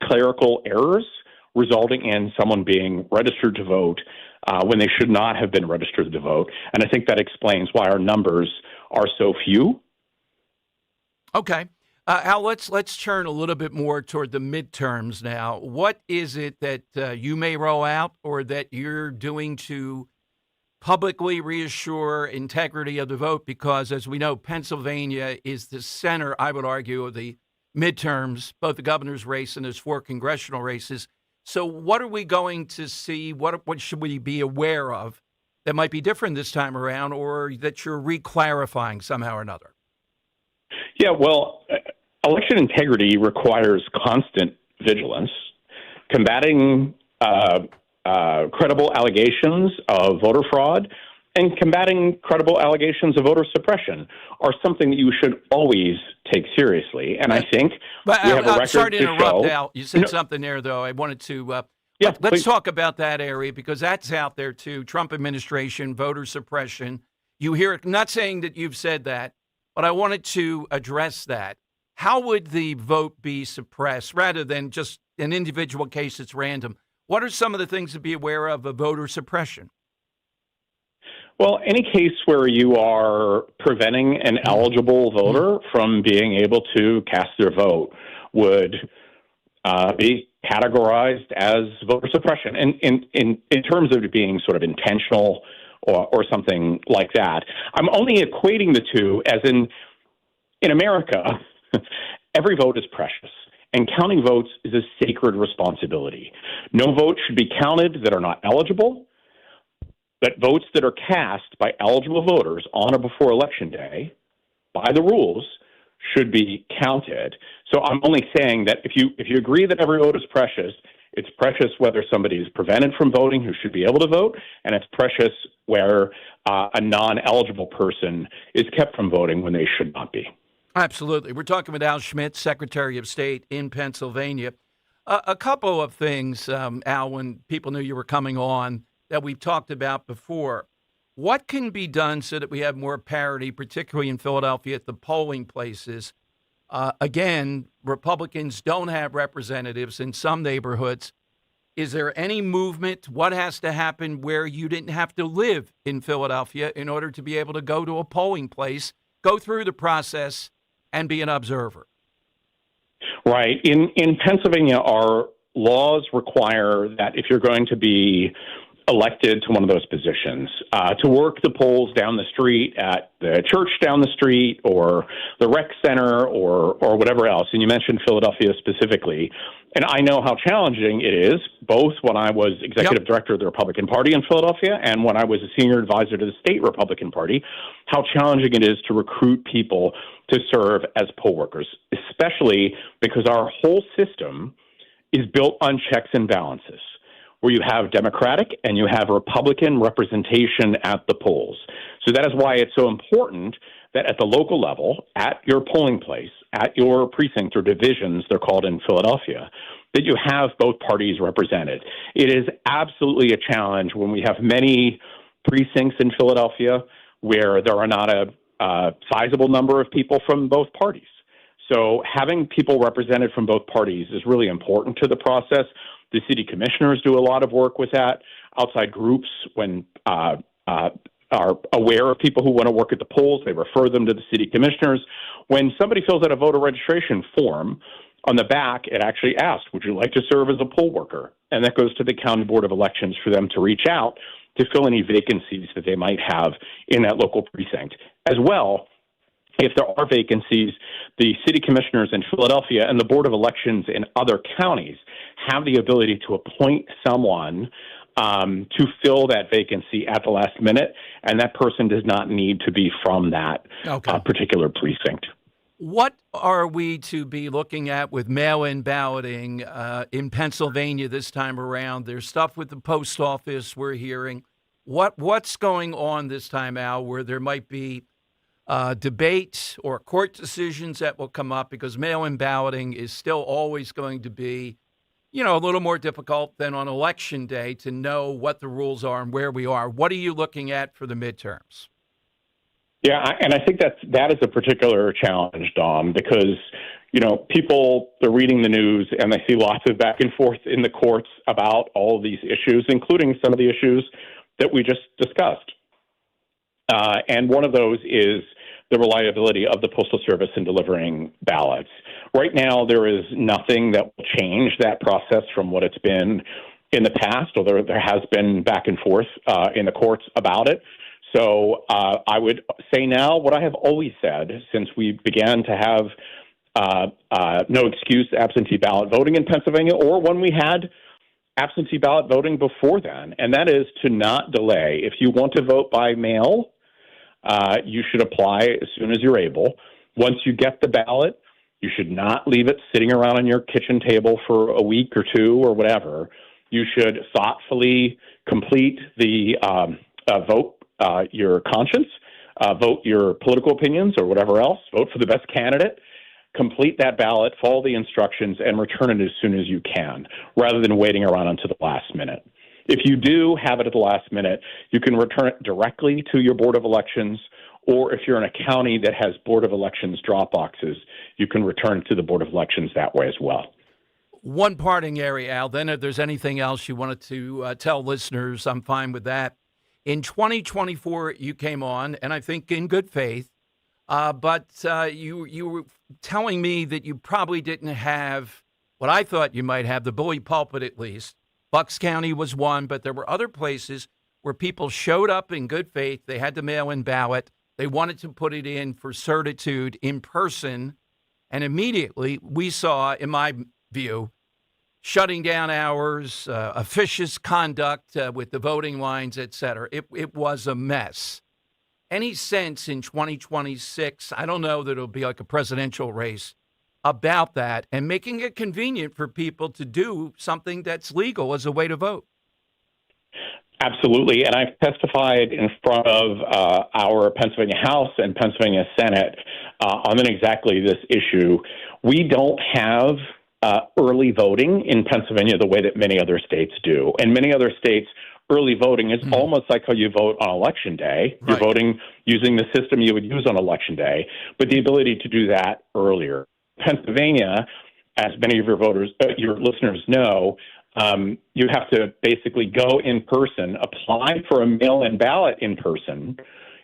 clerical errors resulting in someone being registered to vote when they should not have been registered to vote. And I think that explains why our numbers are so few. Okay. Al, let's turn a little bit more toward the midterms now. What is it that you may roll out or that you're doing to publicly reassure integrity of the vote? Because, as we know, Pennsylvania is the center, I would argue, of the midterms, both the governor's race and there's 4 congressional races. So what are we going to see? What should we be aware of that might be different this time around, or that you're re-clarifying somehow or another? Yeah, well, election integrity requires constant vigilance. Combating credible allegations of voter fraud and combating credible allegations of voter suppression are something that you should always take seriously. And I think we have a record sorry to interrupt, show. Al. You said something there, though. I wanted to let's please. talk about that area, because that's out there, too. Trump administration, voter suppression. You hear it. I'm not saying that you've said that, but I wanted to address that. How would the vote be suppressed rather than just an individual case that's random? What are some of the things to be aware of voter suppression? Well, any case where you are preventing an eligible voter from being able to cast their vote would be categorized as voter suppression. And in terms of it being sort of intentional or something like that, I'm only equating the two as in America, every vote is precious. And counting votes is a sacred responsibility. No votes should be counted that are not eligible, but votes that are cast by eligible voters on or before Election Day, by the rules, should be counted. So I'm only saying that if you agree that every vote is precious, it's precious whether somebody is prevented from voting who should be able to vote, and it's precious where a non-eligible person is kept from voting when they should not be. Absolutely. We're talking with Al Schmidt, Secretary of State in Pennsylvania. A couple of things, Al, when people knew you were coming on, that we've talked about before. What can be done so that we have more parity, particularly in Philadelphia at the polling places? Again, Republicans don't have representatives in some neighborhoods. Is there any movement? What has to happen where you didn't have to live in Philadelphia in order to be able to go to a polling place, go through the process, and be an observer? Right. In Pennsylvania, our laws require that if you're going to be elected to one of those positions, to work the polls down the street at the church down the street or the rec center or whatever else. And you mentioned Philadelphia specifically. And I know how challenging it is, both when I was executive director of the Republican Party in Philadelphia and when I was a senior advisor to the state Republican Party, how challenging it is to recruit people to serve as poll workers, especially because our whole system is built on checks and balances, where you have Democratic and you have Republican representation at the polls. So that is why it's so important that at the local level, at your polling place, at your precinct or divisions, they're called in Philadelphia, that you have both parties represented. It is absolutely a challenge when we have many precincts in Philadelphia where there are not a sizable number of people from both parties. So having people represented from both parties is really important to the process. The city commissioners do a lot of work with that. Outside groups, when are aware of people who want to work at the polls, they refer them to the city commissioners. When somebody fills out a voter registration form, on the back, it actually asks, would you like to serve as a poll worker? And that goes to the County Board of Elections for them to reach out to fill any vacancies that they might have in that local precinct. As well, if there are vacancies, the city commissioners in Philadelphia and the Board of Elections in other counties have the ability to appoint someone to fill that vacancy at the last minute, and that person does not need to be from that particular precinct. What are we to be looking at with mail-in balloting in Pennsylvania this time around? There's stuff with the post office we're hearing. What's going on this time, Al, where there might be debate or court decisions that will come up, because mail-in balloting is still always going to be, a little more difficult than on Election Day to know what the rules are and where we are. What are you looking at for the midterms? Yeah, and I think that is a particular challenge, Dom, because, people are reading the news and they see lots of back and forth in the courts about all of these issues, including some of the issues that we just discussed. And one of those is the reliability of the Postal Service in delivering ballots. Right now, there is nothing that will change that process from what it's been in the past, although there has been back and forth in the courts about it. So I would say now what I have always said since we began to have no excuse absentee ballot voting in Pennsylvania, or when we had absentee ballot voting before then, and that is to not delay. If you want to vote by mail, you should apply as soon as you're able. Once you get the ballot, you should not leave it sitting around on your kitchen table for a week or two or whatever. You should thoughtfully complete the vote your conscience, vote your political opinions or whatever else, vote for the best candidate, complete that ballot, follow the instructions, and return it as soon as you can, rather than waiting around until the last minute. If you do have it at the last minute, you can return it directly to your Board of Elections, or if you're in a county that has Board of Elections drop boxes, you can return it to the Board of Elections that way as well. One parting area, Al, then if there's anything else you wanted to tell listeners, I'm fine with that. In 2024, you came on, and I think in good faith, but you were telling me that you probably didn't have what I thought you might have, the bully pulpit at least. Bucks County was one, but there were other places where people showed up in good faith. They had the mail-in ballot. They wanted to put it in for certitude in person. And immediately we saw, in my view, shutting down hours, officious conduct with the voting lines, et cetera. It was a mess. Any sense in 2026, I don't know that it'll be like a presidential race, about that and making it convenient for people to do something that's legal as a way to vote? Absolutely. And I've testified in front of our Pennsylvania House and Pennsylvania Senate on exactly this issue. We don't have early voting in Pennsylvania the way that many other states do. In many other states, early voting is almost like how you vote on Election Day. You're voting using the system you would use on Election Day, but the ability to do that earlier. Pennsylvania, as many of your listeners know, you have to basically go in person, apply for a mail-in ballot in person.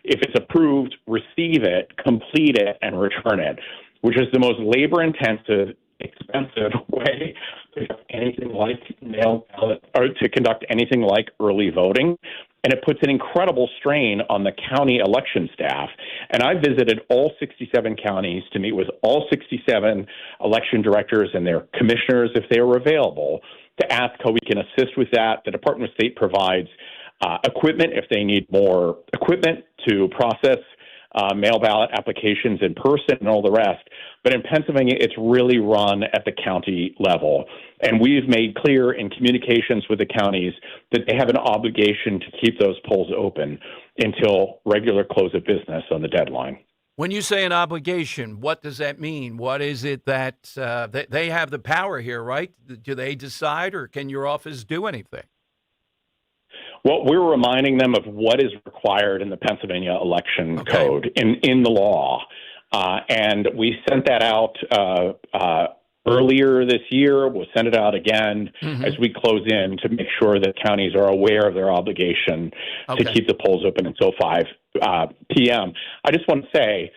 If it's approved, receive it, complete it, and return it, which is the most labor-intensive, expensive way to conduct anything like mail ballot or to conduct anything like early voting. And it puts an incredible strain on the county election staff. And I visited all 67 counties to meet with all 67 election directors and their commissioners if they were available to ask how we can assist with that. The Department of State provides equipment if they need more equipment to process mail ballot applications in person and all the rest. But in Pennsylvania, it's really run at the county level. And we've made clear in communications with the counties that they have an obligation to keep those polls open until regular close of business on the deadline. When you say an obligation, what does that mean? What is it that they have the power here, right? Do they decide, or can your office do anything? Well, we're reminding them of what is required in the Pennsylvania election code in the law. And we sent that out earlier this year. We'll send it out again as we close in to make sure that counties are aware of their obligation to keep the polls open until 5 p.m. I just want to say,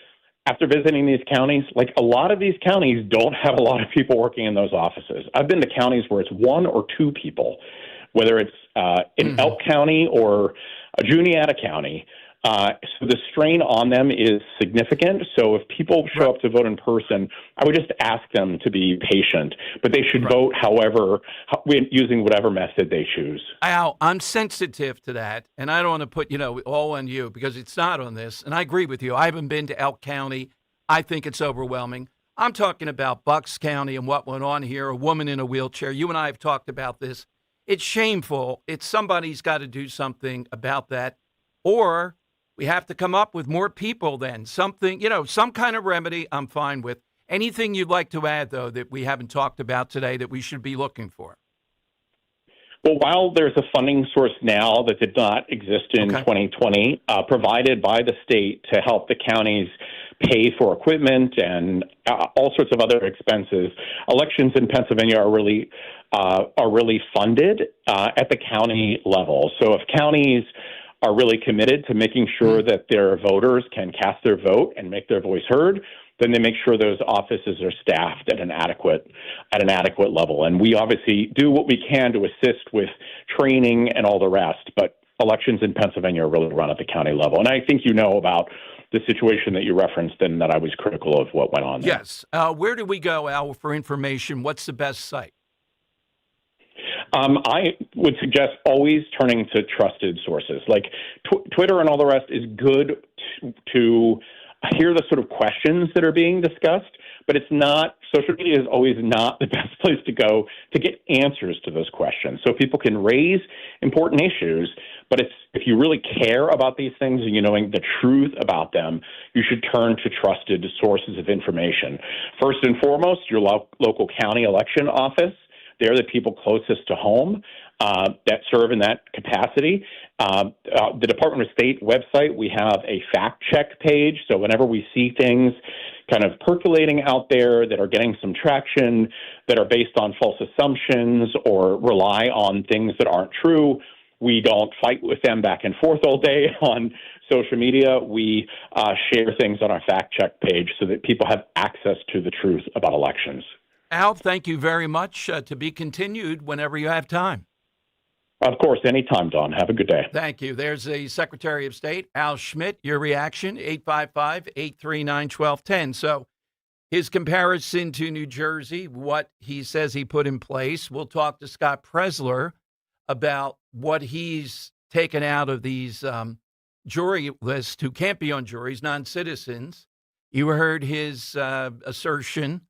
after visiting these counties, like a lot of these counties don't have a lot of people working in those offices. I've been to counties where it's one or two people, whether it's in Elk County or Juniata County. So the strain on them is significant. So if people show up to vote in person, I would just ask them to be patient, but they should vote using whatever method they choose. Al, I'm sensitive to that, and I don't want to put, all on you because it's not on this. And I agree with you. I haven't been to Elk County. I think it's overwhelming. I'm talking about Bucks County and what went on here, a woman in a wheelchair. You and I have talked about this. It's shameful. Somebody's got to do something about that, or we have to come up with more people then. Something, some kind of remedy I'm fine with. Anything you'd like to add, though, that we haven't talked about today that we should be looking for? Well, while there's a funding source now that did not exist in 2020, provided by the state to help the counties pay for equipment and all sorts of other expenses, elections in Pennsylvania are really funded at the county level. So if counties are really committed to making sure that their voters can cast their vote and make their voice heard, then they make sure those offices are staffed at an adequate level. And we obviously do what we can to assist with training and all the rest, but elections in Pennsylvania are really run at the county level. And I think you know about the situation that you referenced and that I was critical of what went on there. Yes. Where do we go, Al, for information? What's the best site? I would suggest always turning to trusted sources. Like Twitter and all the rest is good to hear the sort of questions that are being discussed, but it's not, social media is always not the best place to go to get answers to those questions. So people can raise important issues, but if you really care about these things and you knowing the truth about them, you should turn to trusted sources of information. First and foremost, your local county election office. They're the people closest to home that serve in that capacity. The Department of State website, we have a fact check page. So whenever we see things kind of percolating out there that are getting some traction, that are based on false assumptions or rely on things that aren't true, We don't fight with them back and forth all day on social media. We share things on our fact check page so that people have access to the truth about elections. Al, thank you very much. To be continued whenever you have time. Of course, anytime, Don. Have a good day. Thank you. There's the Secretary of State, Al Schmidt. Your reaction, 855-839-1210. So his comparison to New Jersey, what he says he put in place. We'll talk to Scott Presler about what he's taken out of these jury lists who can't be on juries, non-citizens. You heard his assertion.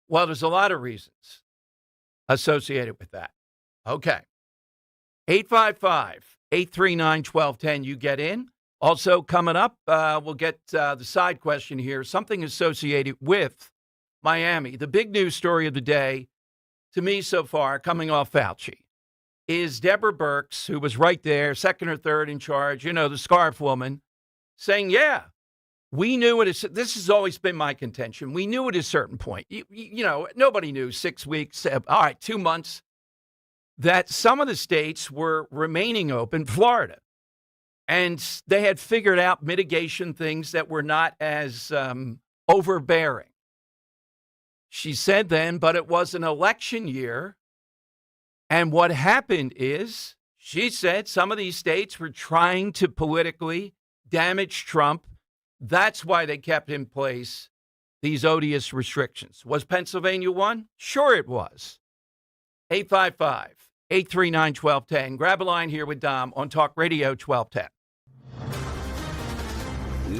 Well, there's a lot of reasons associated with that. Okay. 855-839-1210. You get in. Also coming up, we'll get the side question here, something associated with Miami. The big news story of the day, to me so far, coming off Fauci, is Deborah Birx, who was right there, second or third in charge, the scarf woman, saying, yeah, we knew it. This has always been my contention. We knew at a certain point, nobody knew 6 weeks, all right, 2 months, that some of the states were remaining open, Florida, and they had figured out mitigation things that were not as overbearing. She said then, but it was an election year, and what happened is, she said some of these states were trying to politically damage Trump. That's why they kept in place these odious restrictions. Was Pennsylvania one? Sure it was. 855-839-1210. Grab a line here with Dom on Talk Radio 1210.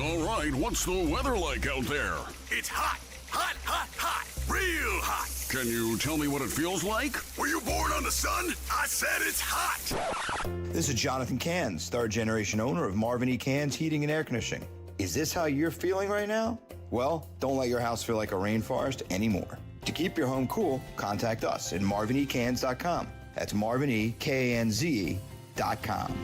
All right, what's the weather like out there? It's hot, hot, hot, hot, real hot. Can you tell me what it feels like? Were you born on the sun? I said it's hot. This is Jonathan Cans, third generation owner of Marvin E. Cans Heating and Air Conditioning. Is this how you're feeling right now? Well, don't let your house feel like a rainforest anymore. To keep your home cool, contact us at marvinecans.com. That's marvinekanze.com.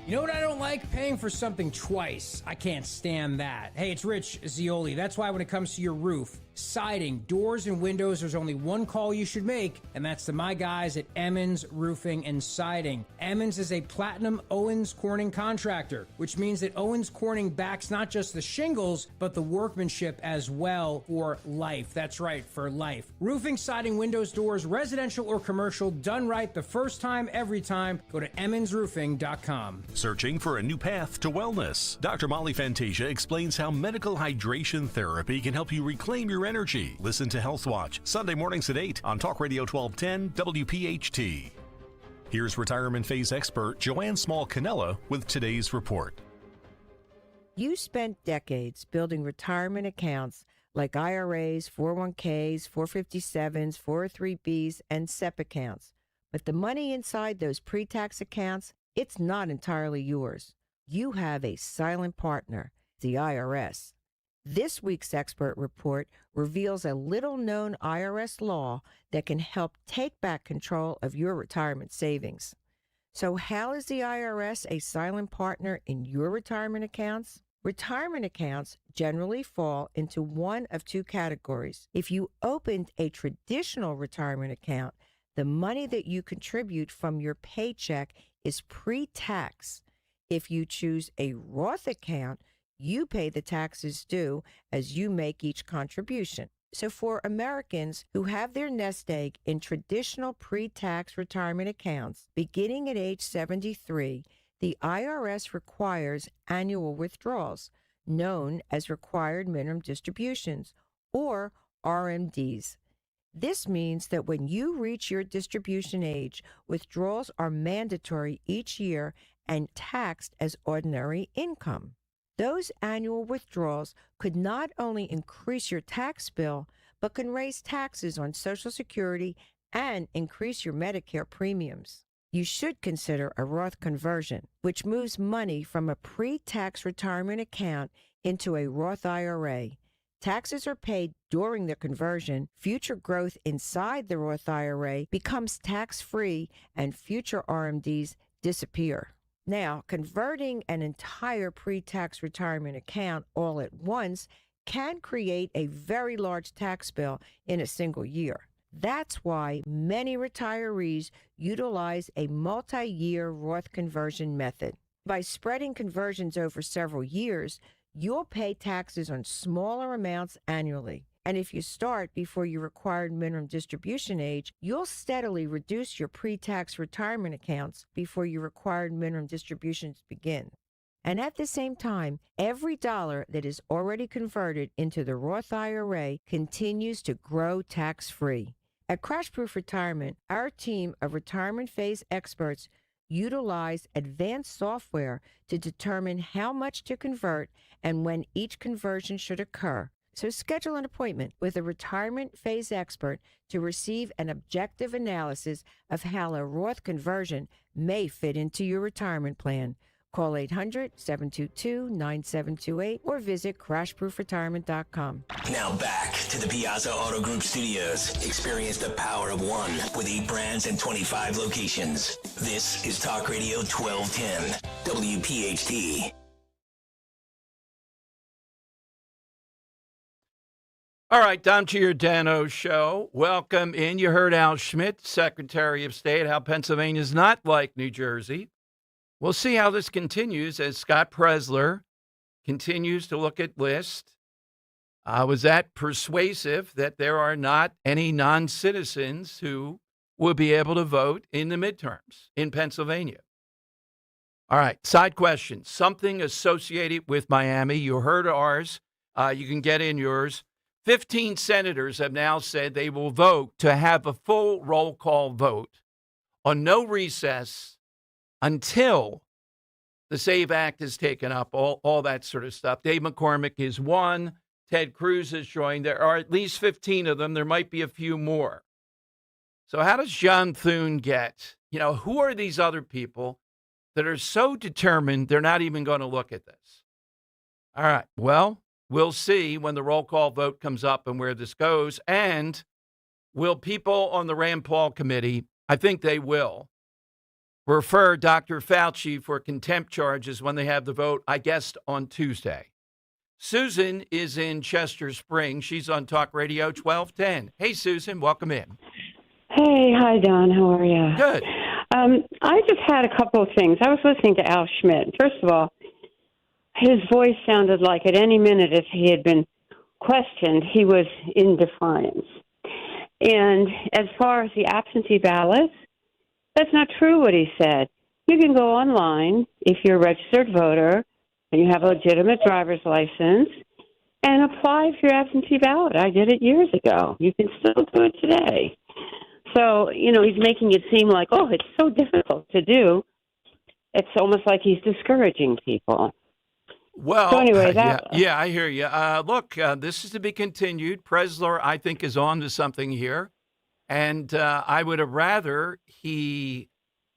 You know what I don't like? Paying for something twice. I can't stand that. Hey, it's Rich Zioli. That's why when it comes to your roof, siding, doors, and windows, there's only one call you should make, and that's to my guys at Emmons Roofing and Siding. Emmons is a platinum Owens Corning contractor, which means that Owens Corning backs not just the shingles, but the workmanship as well for life. That's right, for life. Roofing, siding, windows, doors, residential or commercial, done right the first time, every time. Go to emmonsroofing.com. Searching for a new path to wellness? Dr. Molly Fantasia explains how medical hydration therapy can help you reclaim your energy. Listen to Health Watch, Sunday mornings at 8 on Talk Radio 1210 WPHT. Here's retirement phase expert Joanne Small-Canella with today's report. You spent decades building retirement accounts like IRAs, 401ks, 457s, 403bs, and SEP accounts. But the money inside those pre-tax accounts, it's not entirely yours. You have a silent partner, the IRS. This week's expert report reveals a little-known IRS law that can help take back control of your retirement savings. So how is the IRS a silent partner in your retirement accounts? Retirement accounts generally fall into one of two categories. If you opened a traditional retirement account, the money that you contribute from your paycheck is pre-tax. If you choose a Roth account, you pay the taxes due as you make each contribution. So for Americans who have their nest egg in traditional pre-tax retirement accounts, beginning at age 73, the IRS requires annual withdrawals, known as required minimum distributions, or RMDs. This means that when you reach your distribution age, withdrawals are mandatory each year and taxed as ordinary income. Those annual withdrawals could not only increase your tax bill, but can raise taxes on Social Security and increase your Medicare premiums. You should consider a Roth conversion, which moves money from a pre-tax retirement account into a Roth IRA. Taxes are paid during the conversion. Future growth inside the Roth IRA becomes tax-free, and future RMDs disappear. Now, converting an entire pre-tax retirement account all at once can create a very large tax bill in a single year. That's why many retirees utilize a multi-year Roth conversion method. By spreading conversions over several years, you'll pay taxes on smaller amounts annually. And if you start before your required minimum distribution age, you'll steadily reduce your pre-tax retirement accounts before your required minimum distributions begin. And at the same time, every dollar that is already converted into the Roth IRA continues to grow tax-free. At Crash Proof Retirement, our team of retirement phase experts utilize advanced software to determine how much to convert and when each conversion should occur. So schedule an appointment with a retirement phase expert to receive an objective analysis of how a Roth conversion may fit into your retirement plan. Call 800-722-9728 or visit crashproofretirement.com. Now back to the Piazza Auto Group studios. Experience the power of one with 8 brands and 25 locations. This is Talk Radio 1210, WPHT. All right, Dom Giordano show. Welcome in. You heard Al Schmidt, Secretary of State, how Pennsylvania's not like New Jersey. We'll see how this continues as Scott Presler continues to look at lists. Was that persuasive that there are not any non-citizens who will be able to vote in the midterms in Pennsylvania? All right, side question. Something associated with Miami. You heard ours. You can get in yours. 15 senators have now said they will vote to have a full roll call vote on no recess until the SAVE Act is taken up, all that sort of stuff. Dave McCormick is one. Ted Cruz has joined. There are at least 15 of them. There might be a few more. So how does John Thune get, who are these other people that are so determined they're not even going to look at this? All right, well, we'll see when the roll call vote comes up and where this goes. And will people on the Rand Paul committee, I think they will, refer Dr. Fauci for contempt charges when they have the vote, I guess, on Tuesday. Susan is in Chester Springs. She's on Talk Radio 1210. Hey, Susan, welcome in. Hey, hi, Don. How are you? Good. I just had a couple of things. I was listening to Al Schmidt. First of all, his voice sounded like at any minute if he had been questioned, he was in defiance. And as far as the absentee ballots, that's not true what he said. You can go online if you're a registered voter and you have a legitimate driver's license and apply for your absentee ballot. I did it years ago. You can still do it today. So, he's making it seem like, it's so difficult to do. It's almost like he's discouraging people. Well, so anyway, yeah, I hear you. Look, this is to be continued. Presler, I think, is on to something here. And I would have rather he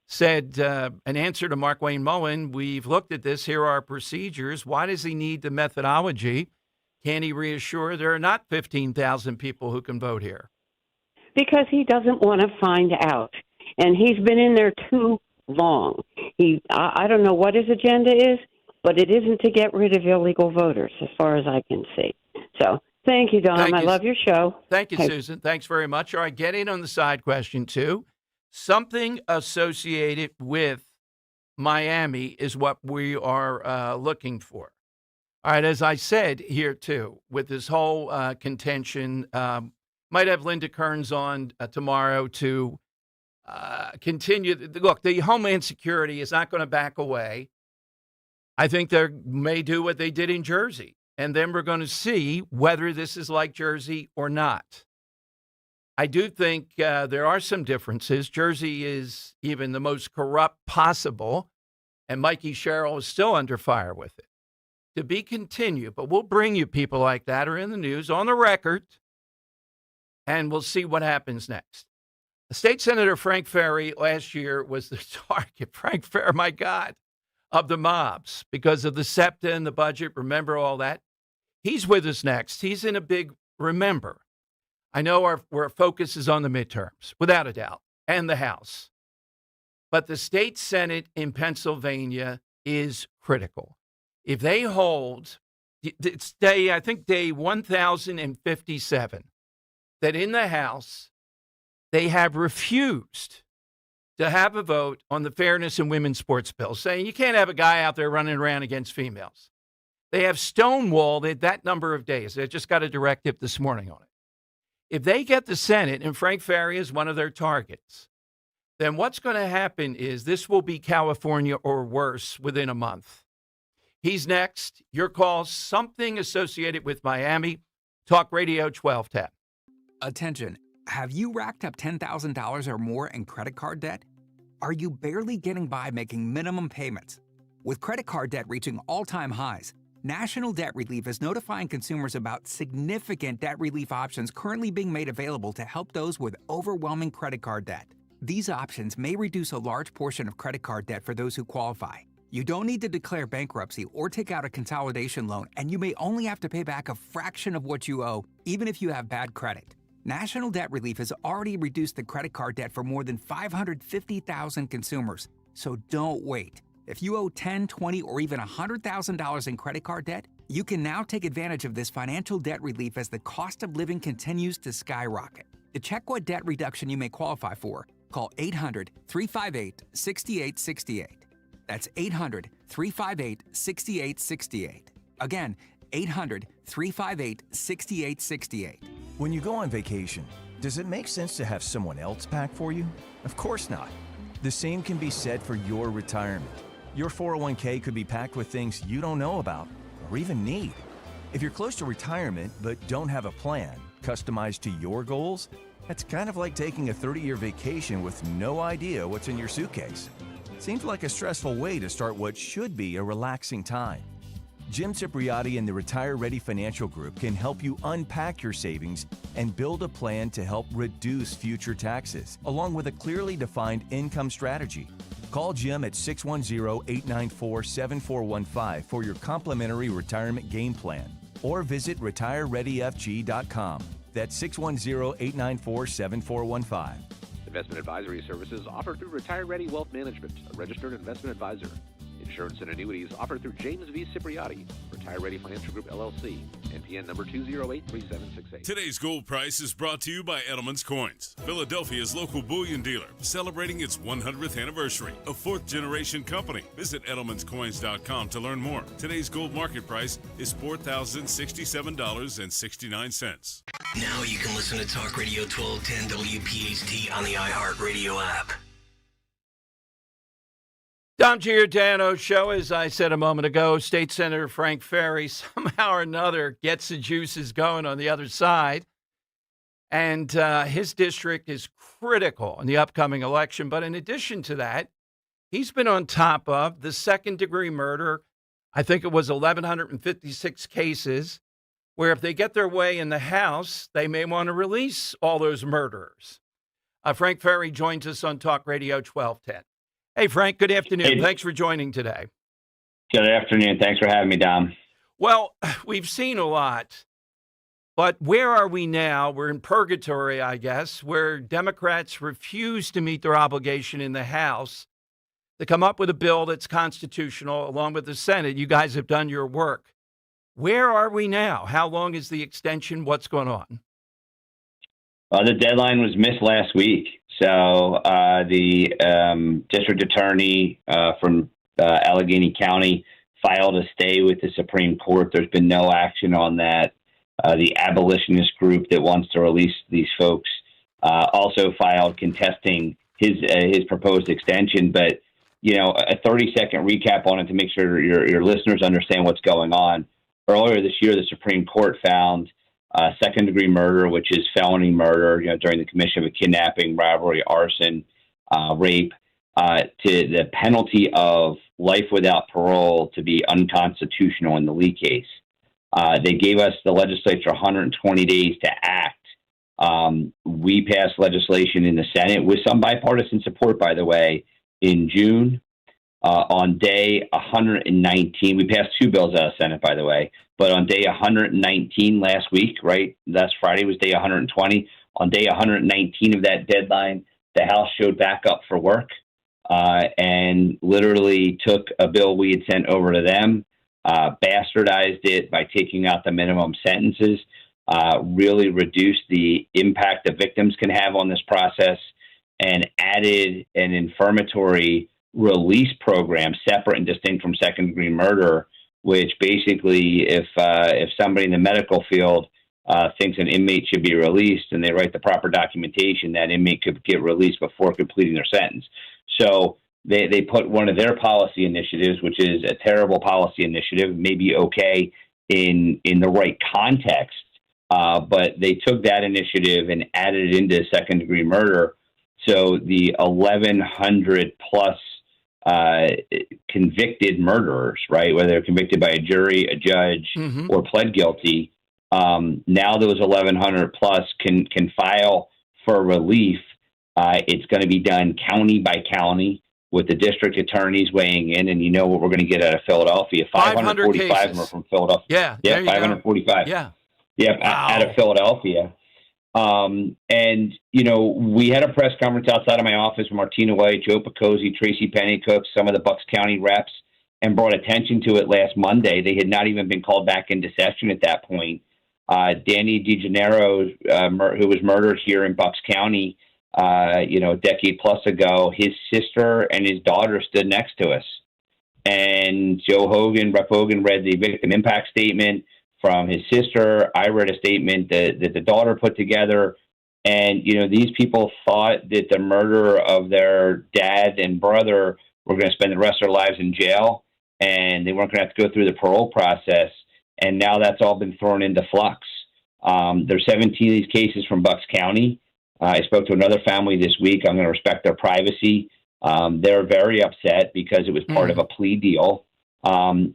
said, an answer to Mark Wayne Mullen, we've looked at this. Here are our procedures. Why does he need the methodology? Can he reassure there are not 15,000 people who can vote here? Because he doesn't want to find out. And he's been in there too long. I don't know what his agenda is, but it isn't to get rid of illegal voters, as far as I can see. So thank you, Don. I love your show. Thank you, Susan. Thanks very much. All right, get in on the side question, too. Something associated with Miami is what we are looking for. All right, as I said here, too, with this whole contention, might have Linda Kearns on tomorrow to continue. Look, the Homeland Security is not going to back away. I think they may do what they did in Jersey. And then we're going to see whether this is like Jersey or not. I do think there are some differences. Jersey is even the most corrupt possible, and Mikey Sherrill is still under fire with it. To be continued, but we'll bring you people like that are in the news on the record, and we'll see what happens next. State Senator Frank Ferry last year was the target, Frank Ferry, my God, of the mobs because of the SEPTA and the budget. Remember all that? He's with us next. He's in a big remember. I know our focus is on the midterms, without a doubt, and the House. But the state Senate in Pennsylvania is critical. If they hold, it's I think day 1057, that in the House, they have refused to have a vote on the fairness in women's sports bill, saying you can't have a guy out there running around against females. They have stonewalled it that number of days. They just got a directive this morning on it. If they get the Senate, and Frank Ferry is one of their targets, then what's going to happen is this will be California or worse within a month. He's next. Your call, something associated with Miami. Talk Radio 1210. Attention. Have you racked up $10,000 or more in credit card debt? Are you barely getting by making minimum payments? With credit card debt reaching all-time highs, National Debt Relief is notifying consumers about significant debt relief options currently being made available to help those with overwhelming credit card debt. These options may reduce a large portion of credit card debt for those who qualify. You don't need to declare bankruptcy or take out a consolidation loan, and you may only have to pay back a fraction of what you owe, even if you have bad credit. National Debt Relief has already reduced the credit card debt for more than 550,000 consumers, so don't wait. If you owe $10,000, $20,000, or even $100,000 in credit card debt, you can now take advantage of this financial debt relief as the cost of living continues to skyrocket. To check what debt reduction you may qualify for, call 800-358-6868. That's 800-358-6868. Again, 800-358-6868. When you go on vacation, does it make sense to have someone else pack for you? Of course not. The same can be said for your retirement. Your 401k could be packed with things you don't know about or even need. If you're close to retirement but don't have a plan customized to your goals, that's kind of like taking a 30-year vacation with no idea what's in your suitcase. Seems like a stressful way to start what should be a relaxing time. Jim Cipriotti and the Retire Ready Financial Group can help you unpack your savings and build a plan to help reduce future taxes, along with a clearly defined income strategy. Call Jim at 610-894-7415 for your complimentary retirement game plan, or visit retirereadyfg.com. That's 610-894-7415. Investment advisory services offered through Retire Ready Wealth Management, a registered investment advisor. Insurance and annuities offered through James V. Cipriotti, Retire Ready Financial Group, LLC, NPN number 2083768. Today's gold price is brought to you by Edelman's Coins, Philadelphia's local bullion dealer, celebrating its 100th anniversary. A fourth-generation company. Visit edelmanscoins.com to learn more. Today's gold market price is $4,067.69. Now you can listen to Talk Radio 1210 WPHT on the iHeartRadio app. Dom Giordano show, as I said a moment ago, State Senator Frank Ferry somehow or another gets the juices going on the other side. And his district is critical in the upcoming election. But in addition to that, he's been on top of the second-degree murder. I think it was 1,156 cases where if they get their way in the House, they may want to release all those murderers. Frank Ferry joins us on Talk Radio 1210. Hey, Frank, good afternoon. Hey. Thanks for joining today. Good afternoon. Thanks for having me, Dom. Well, we've seen a lot, but where are we now? We're in purgatory, I guess, where Democrats refuse to meet their obligation in the House to come up with a bill that's constitutional along with the Senate. You guys have done your work. Where are we now? How long is the extension? What's going on? The deadline was missed last week. So the district attorney from Allegheny County filed a stay with the Supreme Court. There's been no action on that. The abolitionist group that wants to release these folks also filed contesting his proposed extension. But, you know, a 30-second recap on it to make sure your listeners understand what's going on. Earlier this year, the Supreme Court found second-degree murder, which is felony murder, you know, during the commission of a kidnapping, robbery, arson, rape, to the penalty of life without parole to be unconstitutional in the Lee case. They gave us, the legislature, 120 days to act. We passed legislation in the Senate with some bipartisan support, by the way, in June. On day 119, we passed two bills out of Senate, by the way, but on day 119 last week, right, last Friday was day 120. On day 119 of that deadline, the House showed back up for work and literally took a bill we had sent over to them, bastardized it by taking out the minimum sentences, really reduced the impact the victims can have on this process, and added an infirmatory release program separate and distinct from second-degree murder, which basically, if somebody in the medical field thinks an inmate should be released and they write the proper documentation, that inmate could get released before completing their sentence. So they put one of their policy initiatives, which is a terrible policy initiative, maybe okay in the right context, but they took that initiative and added it into second-degree murder. So the 1,100 plus convicted murderers, right, whether they're convicted by a jury, a judge, or pled guilty, now those 1,100 plus can file for relief. It's going to be done county by county with the district attorneys weighing in, and you know what we're going to get out of Philadelphia. 545 of them are from Philadelphia. Yeah, 545. Yeah. Yep, wow. Out of Philadelphia. And, you know, we had a press conference outside of my office with Martina White, Joe Picozzi, Tracy Pennycook, some of the Bucks County reps, and brought attention to it last Monday. They had not even been called back into session at that point. Danny DeGennaro, who was murdered here in Bucks County, a decade plus ago, his sister and his daughter stood next to us. And Rep. Hogan read the victim impact statement from his sister. I read a statement that the daughter put together. And, you know, these people thought that the murder of their dad and brother were going to spend the rest of their lives in jail, and they weren't going to have to go through the parole process. And now that's all been thrown into flux. There's 17 of these cases from Bucks County. I spoke to another family this week. I'm going to respect their privacy. They're very upset because it was part of a plea deal. And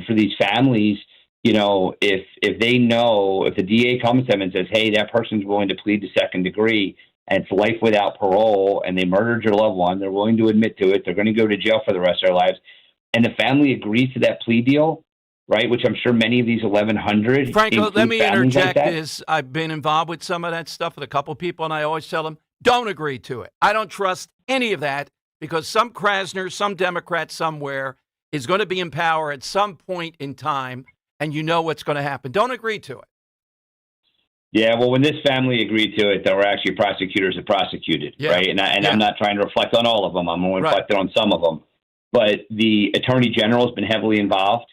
for these families, if they know, if the DA comes to them and says, hey, that person's willing to plead to second degree and it's life without parole and they murdered your loved one, they're willing to admit to it, they're going to go to jail for the rest of their lives, and the family agrees to that plea deal, right, which I'm sure many of these 1,100. Franco, let me interject this. I've been involved with some of that stuff with a couple of people, and I always tell them, don't agree to it. I don't trust any of that because some Krasner, some Democrat somewhere is going to be in power at some point in time, and you know what's going to happen. Don't agree to it. Yeah, well, when this family agreed to it, there were actually prosecutors that prosecuted, right? And I'm not trying to reflect on all of them. I'm only reflecting on some of them. But the Attorney General has been heavily involved.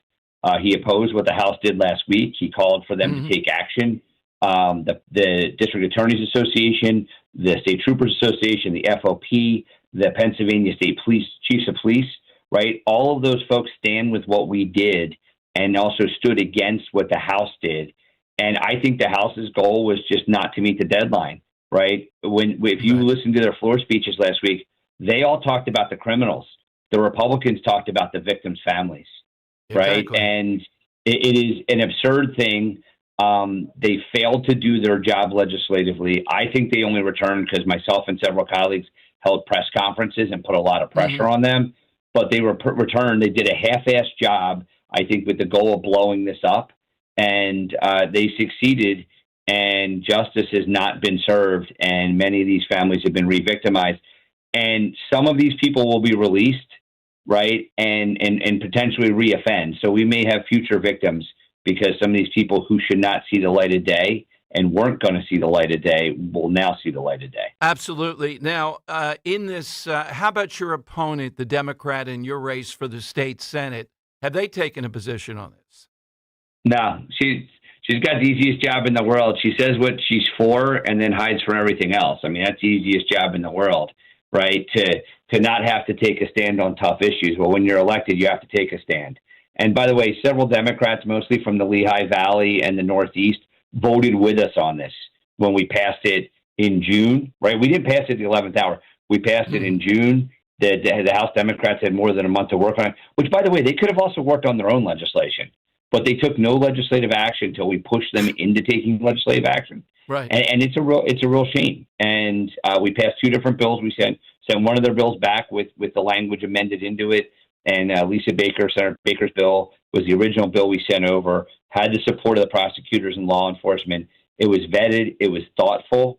He opposed what the House did last week. He called for them to take action. The District Attorneys Association, the State Troopers Association, the FOP, the Pennsylvania State Police, Chiefs of Police, right? All of those folks stand with what we did and also stood against what the House did. And I think the House's goal was just not to meet the deadline, right? If you listen to their floor speeches last week, they all talked about the criminals. The Republicans talked about the victims' families, right? Exactly. And it is an absurd thing. They failed to do their job legislatively. I think they only returned because myself and several colleagues held press conferences and put a lot of pressure on them. But they returned. They did a half-assed job, I think, with the goal of blowing this up. And they succeeded, and justice has not been served, and many of these families have been re-victimized. And some of these people will be released, right, and potentially re-offend. So we may have future victims because some of these people who should not see the light of day and weren't going to see the light of day will now see the light of day. Absolutely. Now, in this, how about your opponent, the Democrat in your race for the state Senate? Have they taken a position on this? No, she's got the easiest job in the world. She says what she's for and then hides from everything else. I mean, that's the easiest job in the world, right? To not have to take a stand on tough issues. Well, when you're elected, you have to take a stand. And by the way, several Democrats, mostly from the Lehigh Valley and the Northeast, voted with us on this when we passed it in June, right? We didn't pass it at the 11th hour. We passed it in June. The House Democrats had more than a month to work on it, which, by the way, they could have also worked on their own legislation. But they took no legislative action until we pushed them into taking legislative action. Right. And it's a real shame. And we passed two different bills. We sent one of their bills back with the language amended into it. And Lisa Baker, Senator Baker's bill, was the original bill we sent over, had the support of the prosecutors and law enforcement. It was vetted. It was thoughtful.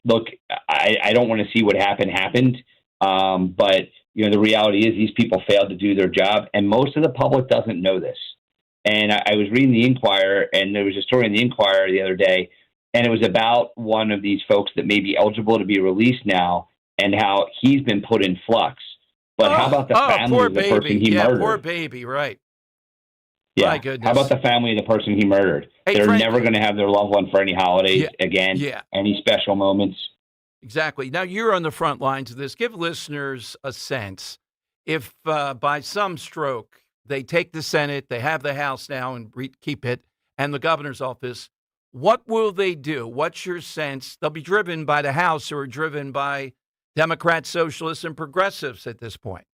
Look, I don't want to see what happened. But, the reality is these people failed to do their job. And most of the public doesn't know this. And I was reading the Inquirer, and there was a story in the Inquirer the other day, and it was about one of these folks that may be eligible to be released now and how he's been put in flux. But how about the family of the person he murdered? Poor baby, right. Yeah. My goodness. How about the family of the person he murdered? Hey, They're Frank, never going to have their loved one for any holidays again, Yeah. any special moments. Exactly. Now, you're on the front lines of this. Give listeners a sense. If by some stroke they take the Senate, they have the House now and keep it, and the governor's office, what will they do? What's your sense? They'll be driven by the House or driven by Democrats, socialists, and progressives at this point.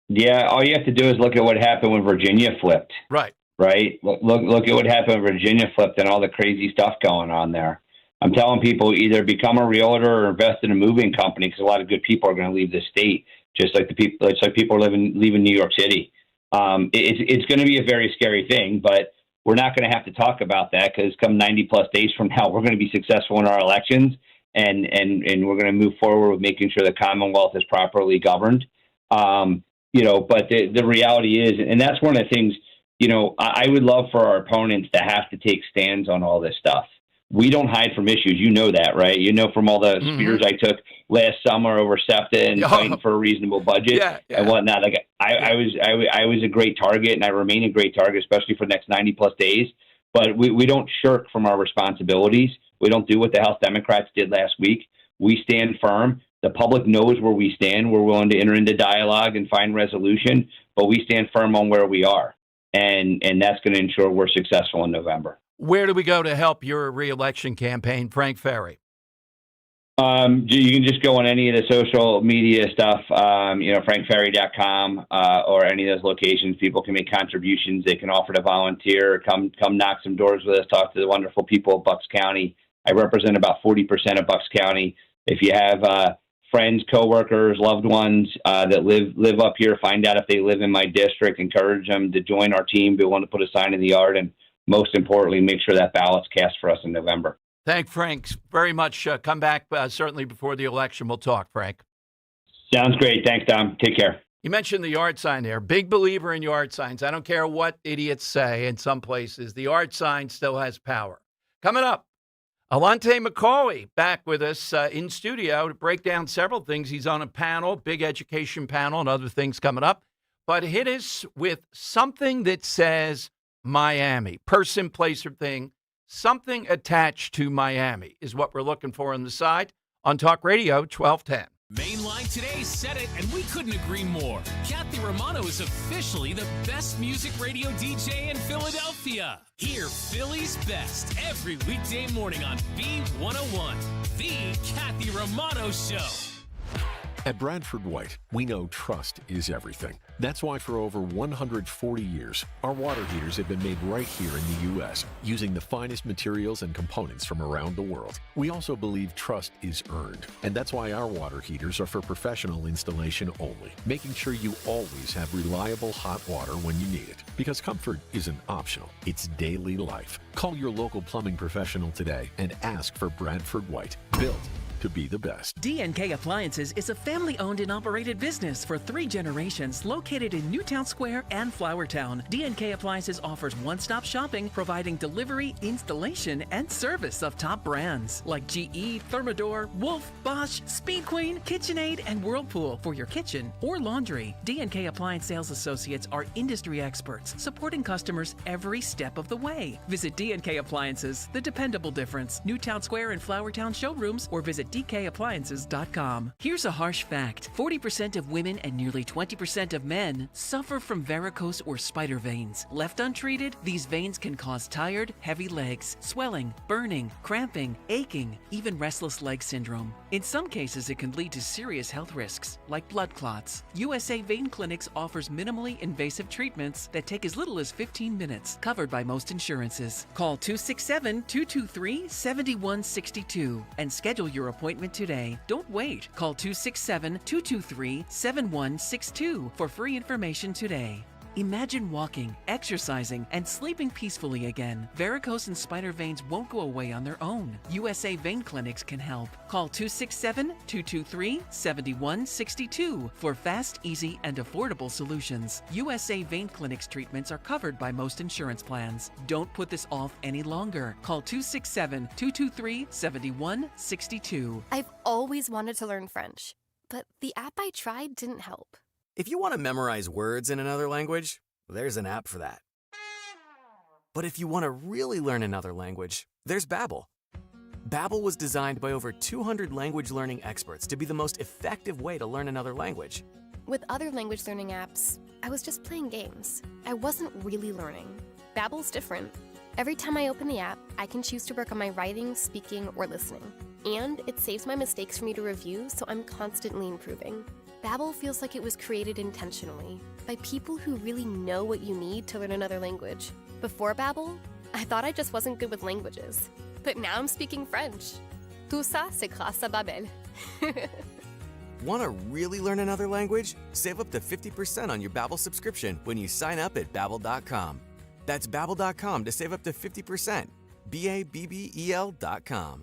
Yeah, all you have to do is look at what happened when Virginia flipped. Right. Right? Look at what happened when Virginia flipped and all the crazy stuff going on there. I'm telling people either become a realtor or invest in a moving company because a lot of good people are going to leave the state, just like people are leaving New York City. It's going to be a very scary thing, but we're not going to have to talk about that because come 90 plus days from now, we're going to be successful in our elections and we're going to move forward with making sure the Commonwealth is properly governed. But the reality is, and that's one of the things, I would love for our opponents to have to take stands on all this stuff. We don't hide from issues. You know that, right? From all the spears I took last summer over SEPTA and fighting for a reasonable budget and whatnot. Like I was a great target, and I remain a great target, especially for the next 90 plus days. But we don't shirk from our responsibilities. We don't do what the House Democrats did last week. We stand firm. The public knows where we stand. We're willing to enter into dialogue and find resolution, but we stand firm on where we are. And that's going to ensure we're successful in November. Where do we go to help your reelection campaign, Frank Ferry? You can just go on any of the social media stuff, frankferry.com, or any of those locations. People can make contributions. They can offer to volunteer, come knock some doors with us, talk to the wonderful people of Bucks County. I represent about 40% of Bucks County. If you have friends, coworkers, loved ones that live up here, find out if they live in my district, encourage them to join our team, be willing to put a sign in the yard, and most importantly, make sure that ballot's cast for us in November. Thank Frank very much. Come back certainly before the election. We'll talk, Frank. Sounds great. Thanks, Tom. Take care. You mentioned the yard sign there. Big believer in yard signs. I don't care what idiots say in some places. The yard sign still has power. Coming up, Alante McCauley back with us in studio to break down several things. He's on a panel, big education panel, and other things coming up. But hit us with something that says Miami. Person, place, or thing. Something attached to Miami is what we're looking for on the side on Talk Radio 1210. Mainline Today said it, and we couldn't agree more. Kathy Romano is officially the best music radio DJ in Philadelphia. Hear Philly's best every weekday morning on B101, the Kathy Romano Show. At Bradford White, we know trust is everything. That's why for over 140 years, our water heaters have been made right here in the U.S., using the finest materials and components from around the world. We also believe trust is earned, and that's why our water heaters are for professional installation only, making sure you always have reliable hot water when you need it. Because comfort isn't optional, it's daily life. Call your local plumbing professional today and ask for Bradford White, built to be the best. D&K Appliances is a family-owned and operated business for 3 generations located in Newtown Square and Flowertown. D&K Appliances offers one-stop shopping, providing delivery, installation, and service of top brands like GE, Thermador, Wolf, Bosch, Speed Queen, KitchenAid, and Whirlpool for your kitchen or laundry. D&K Appliance sales associates are industry experts, supporting customers every step of the way. Visit D&K Appliances, the dependable difference. Newtown Square and Flowertown showrooms, or visit DKappliances.com. Here's a harsh fact. 40% of women and nearly 20% of men suffer from varicose or spider veins. Left untreated, these veins can cause tired, heavy legs, swelling, burning, cramping, aching, even restless leg syndrome. In some cases, it can lead to serious health risks, like blood clots. USA Vein Clinics offers minimally invasive treatments that take as little as 15 minutes, covered by most insurances. Call 267-223-7162 and schedule your appointment today. Don't wait. Call 267-223-7162 for free information today. Imagine walking, exercising, and sleeping peacefully again. Varicose and spider veins won't go away on their own. USA Vein Clinics can help. Call 267-223-7162 for fast, easy, and affordable solutions. USA Vein Clinics treatments are covered by most insurance plans. Don't put this off any longer. Call 267-223-7162. I've always wanted to learn French, but the app I tried didn't help. If you want to memorize words in another language, there's an app for that. But if you want to really learn another language, there's Babbel. Babbel was designed by over 200 language learning experts to be the most effective way to learn another language. With other language learning apps, I was just playing games. I wasn't really learning. Babbel's different. Every time I open the app, I can choose to work on my writing, speaking, or listening. And it saves my mistakes for me to review, so I'm constantly improving. Babbel feels like it was created intentionally by people who really know what you need to learn another language. Before Babbel, I thought I just wasn't good with languages. But now I'm speaking French. Tout ça, c'est grâce à Babbel. Want to really learn another language? Save up to 50% on your Babbel subscription when you sign up at Babbel.com. That's Babbel.com to save up to 50%. Babbel.com.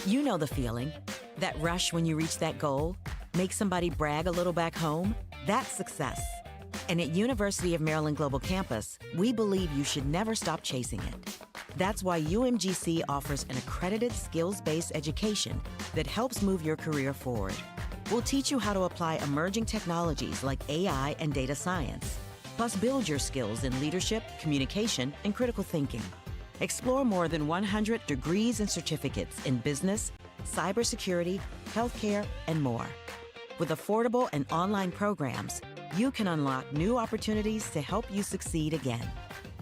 You know the feeling. That rush when you reach that goal? Make somebody brag a little back home? That's success. And at University of Maryland Global Campus, we believe you should never stop chasing it. That's why UMGC offers an accredited skills-based education that helps move your career forward. We'll teach you how to apply emerging technologies like AI and data science, plus build your skills in leadership, communication, and critical thinking. Explore more than 100 degrees and certificates in business, cybersecurity, healthcare, and more. With affordable and online programs, you can unlock new opportunities to help you succeed again.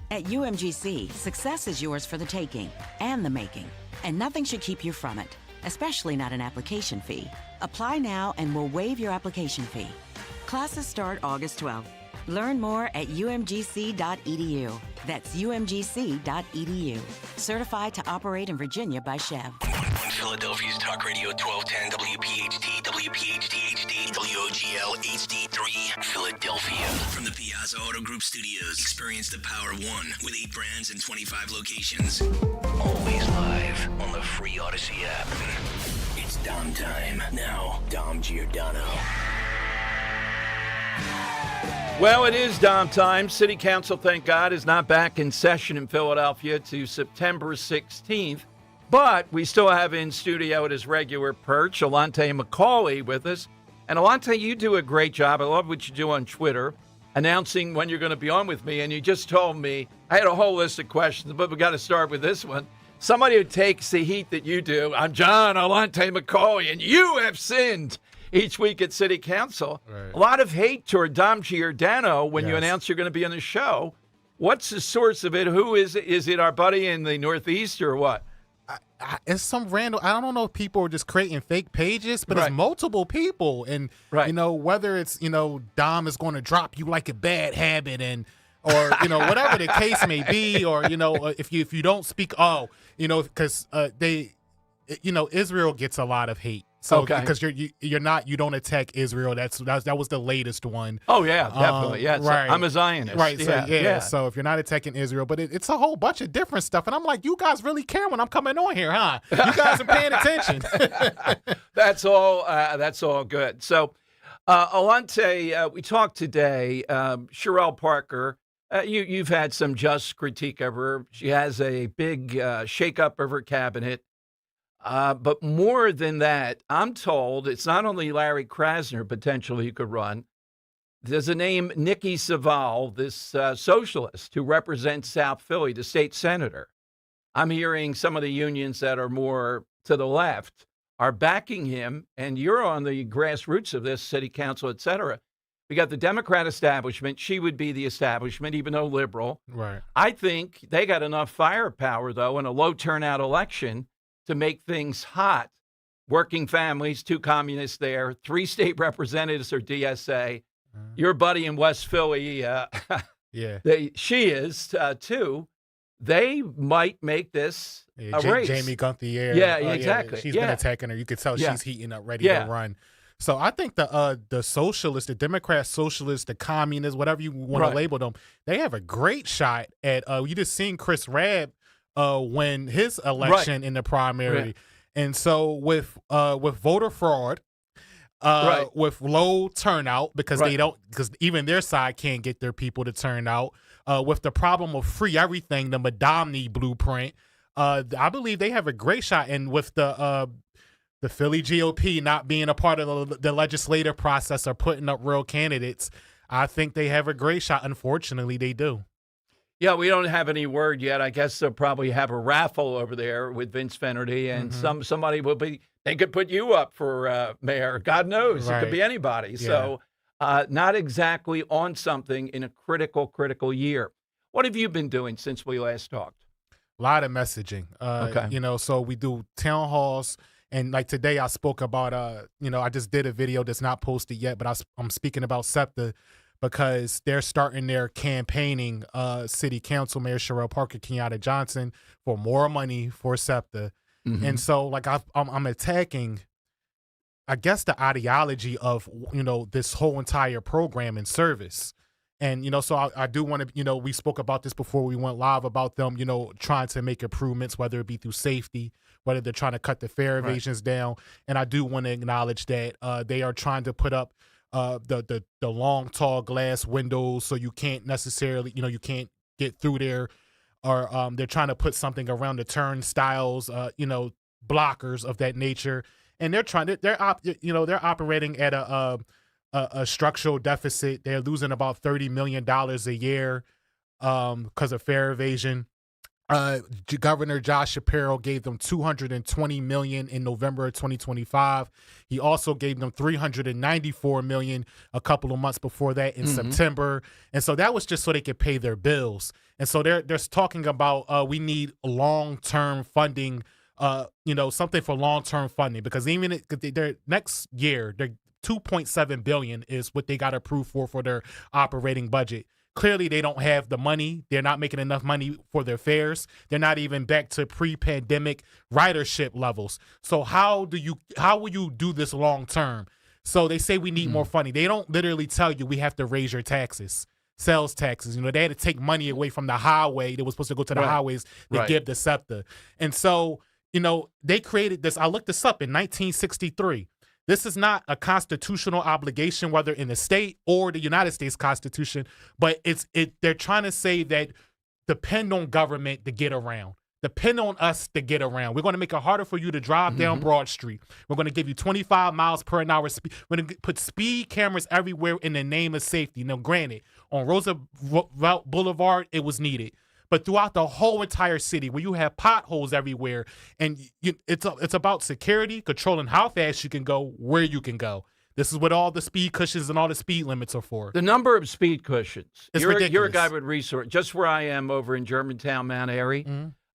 At UMGC, success is yours for the taking and the making, and nothing should keep you from it, especially not an application fee. Apply now and we'll waive your application fee. Classes start August 12th. Learn more at umgc.edu. That's umgc.edu. Certified to operate in Virginia by Chev. On Philadelphia's Talk Radio 1210 WPHT, WPHT HD, WOGL HD3, Philadelphia. From the Piazza Auto Group Studios, experience the power of one with 8 brands and 25 locations. Always live on the free Odyssey app. It's Dom time. Now, Dom Giordano. Well, it is Dom time. City Council, thank God, is not back in session in Philadelphia to September 16th. But we still have in studio at his regular perch, Alante McCauley with us. And Alante, you do a great job. I love what you do on Twitter, announcing when you're going to be on with me. And you just told me, I had a whole list of questions, but we got to start with this one. Somebody who takes the heat that you do, I'm John Alante McCauley, and you have sinned. Each week at City Council. Right. A lot of hate toward Dom Giordano when you announce you're going to be on the show. What's the source of it? Who is it? Is it our buddy in the Northeast or what? It's some random. I don't know if people are just creating fake pages, but it's multiple people. And, you know, whether it's, you know, Dom is going to drop you like a bad habit and, or, you know, whatever the case may be, or, you know, if you don't speak, you know, because you know, Israel gets a lot of hate. So because you don't attack Israel. That was the latest one. Oh yeah, definitely. Yeah, right. I'm a Zionist. Right. So so if you're not attacking Israel, but it's a whole bunch of different stuff. And I'm like, you guys really care when I'm coming on here, huh? You guys are paying attention. That's all. That's all good. So, Alante, we talked today. Sherelle Parker. You've had some just critique of her. She has a big shakeup of her cabinet. But more than that, I'm told it's not only Larry Krasner potentially who could run. There's a name, Nikki Saval, this socialist who represents South Philly, the state senator. I'm hearing some of the unions that are more to the left are backing him, and you're on the grassroots of this, city council, et cetera. We got the Democrat establishment. She would be the establishment, even though liberal. Right. I think they got enough firepower, though, in a low turnout election to make things hot. Working families, 2 communists there, 3 state representatives or DSA. Your buddy in West Philly, she is too. They might make this a race. Jamie Gunthier. Yeah, exactly. She's been attacking her. You could tell she's heating up, ready to run. So I think the socialists, the Democrat socialists, the communists, whatever you want to label them, they have a great shot at. You just seen Chris Rabb win his election in the primary, and so with voter fraud, with low turnout because because even their side can't get their people to turn out, with the problem of free everything, the Madamni blueprint. I believe they have a great shot, and with the Philly GOP not being a part of the legislative process or putting up real candidates, I think they have a great shot. Unfortunately, they do. Yeah, we don't have any word yet. I guess they'll probably have a raffle over there with Vince Finnerty, and somebody will be. They could put you up for mayor. God knows, it could be anybody. Yeah. So, not exactly on something in a critical year. What have you been doing since we last talked? A lot of messaging. So we do town halls. And like today I spoke about, I just did a video that's not posted yet, but I'm speaking about SEPTA because they're starting their campaigning, City Council Mayor Sherrell Parker, Kenyatta Johnson, for more money for SEPTA. And so like I'm attacking, I guess, the ideology of, this whole entire program and service. And, so I do want to, we spoke about this before we went live about them, trying to make improvements, whether it be through safety, whether they're trying to cut the fare evasions down. And I do want to acknowledge that they are trying to put up the long, tall glass windows so you can't necessarily, you can't get through there. Or they're trying to put something around the turnstiles, blockers of that nature. And they're operating at a structural deficit. They're losing about $30 million a year because of fare evasion. Governor Josh Shapiro gave them $220 million in November of 2025. He also gave them $394 million a couple of months before that in September. And so that was just so they could pay their bills. And so they're talking about we need long-term funding, something for long-term funding, because even their next year, their $2.7 billion is what they got approved for their operating budget. Clearly, they don't have the money. They're not making enough money for their fares. They're not even back to pre-pandemic ridership levels. So how will you do this long term? So they say we need more funding. They don't literally tell you we have to raise your taxes, sales taxes. They had to take money away from the highway that was supposed to go to the highways to give the SEPTA. And so, they created this. I looked this up in 1963. This is not a constitutional obligation, whether in the state or the United States Constitution, but they're trying to say that depend on government to get around. Depend on us to get around. We're going to make it harder for you to drive down Broad Street. We're going to give you 25 miles per hour speed. We're going to put speed cameras everywhere in the name of safety. Now, granted, on Roosevelt Boulevard, it was needed. But throughout the whole entire city, where you have potholes everywhere, and it's about security, controlling how fast you can go, where you can go. This is what all the speed cushions and all the speed limits are for. The number of speed cushions. It's ridiculous. You're a guy with resource. Just where I am over in Germantown, Mount Airy,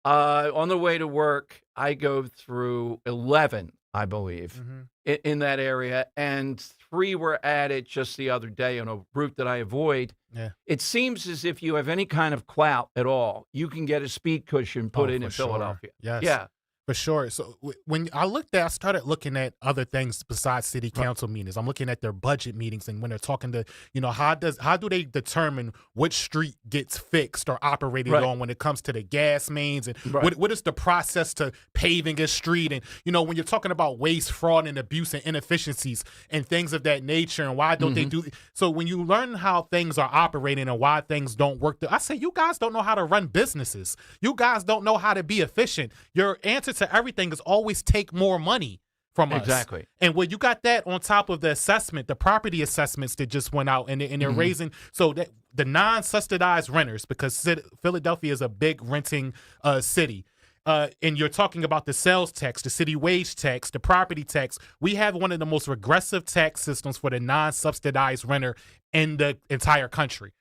on the way to work, I go through 11, I believe, in that area, and 3 were added just the other day on a route that I avoid. Yeah. It seems as if you have any kind of clout at all, you can get a speed cushion put in Philadelphia. Yes. Yeah. For sure. So when I started looking at other things besides city council meetings. I'm looking at their budget meetings, and when they're talking to, how do they determine which street gets fixed or operated on when it comes to the gas mains, and what is the process to paving a street, and when you're talking about waste, fraud, and abuse and inefficiencies and things of that nature, and why don't they do? So when you learn how things are operating and why things don't work, I say you guys don't know how to run businesses. You guys don't know how to be efficient. Your answer to everything is always take more money from us. Exactly. And when you got that on top of the assessment, the property assessments that just went out, and they're raising, so that the non-subsidized renters, because Philadelphia is a big renting city. And you're talking about the sales tax, the city wage tax, the property tax. We have one of the most regressive tax systems for the non-subsidized renter in the entire country.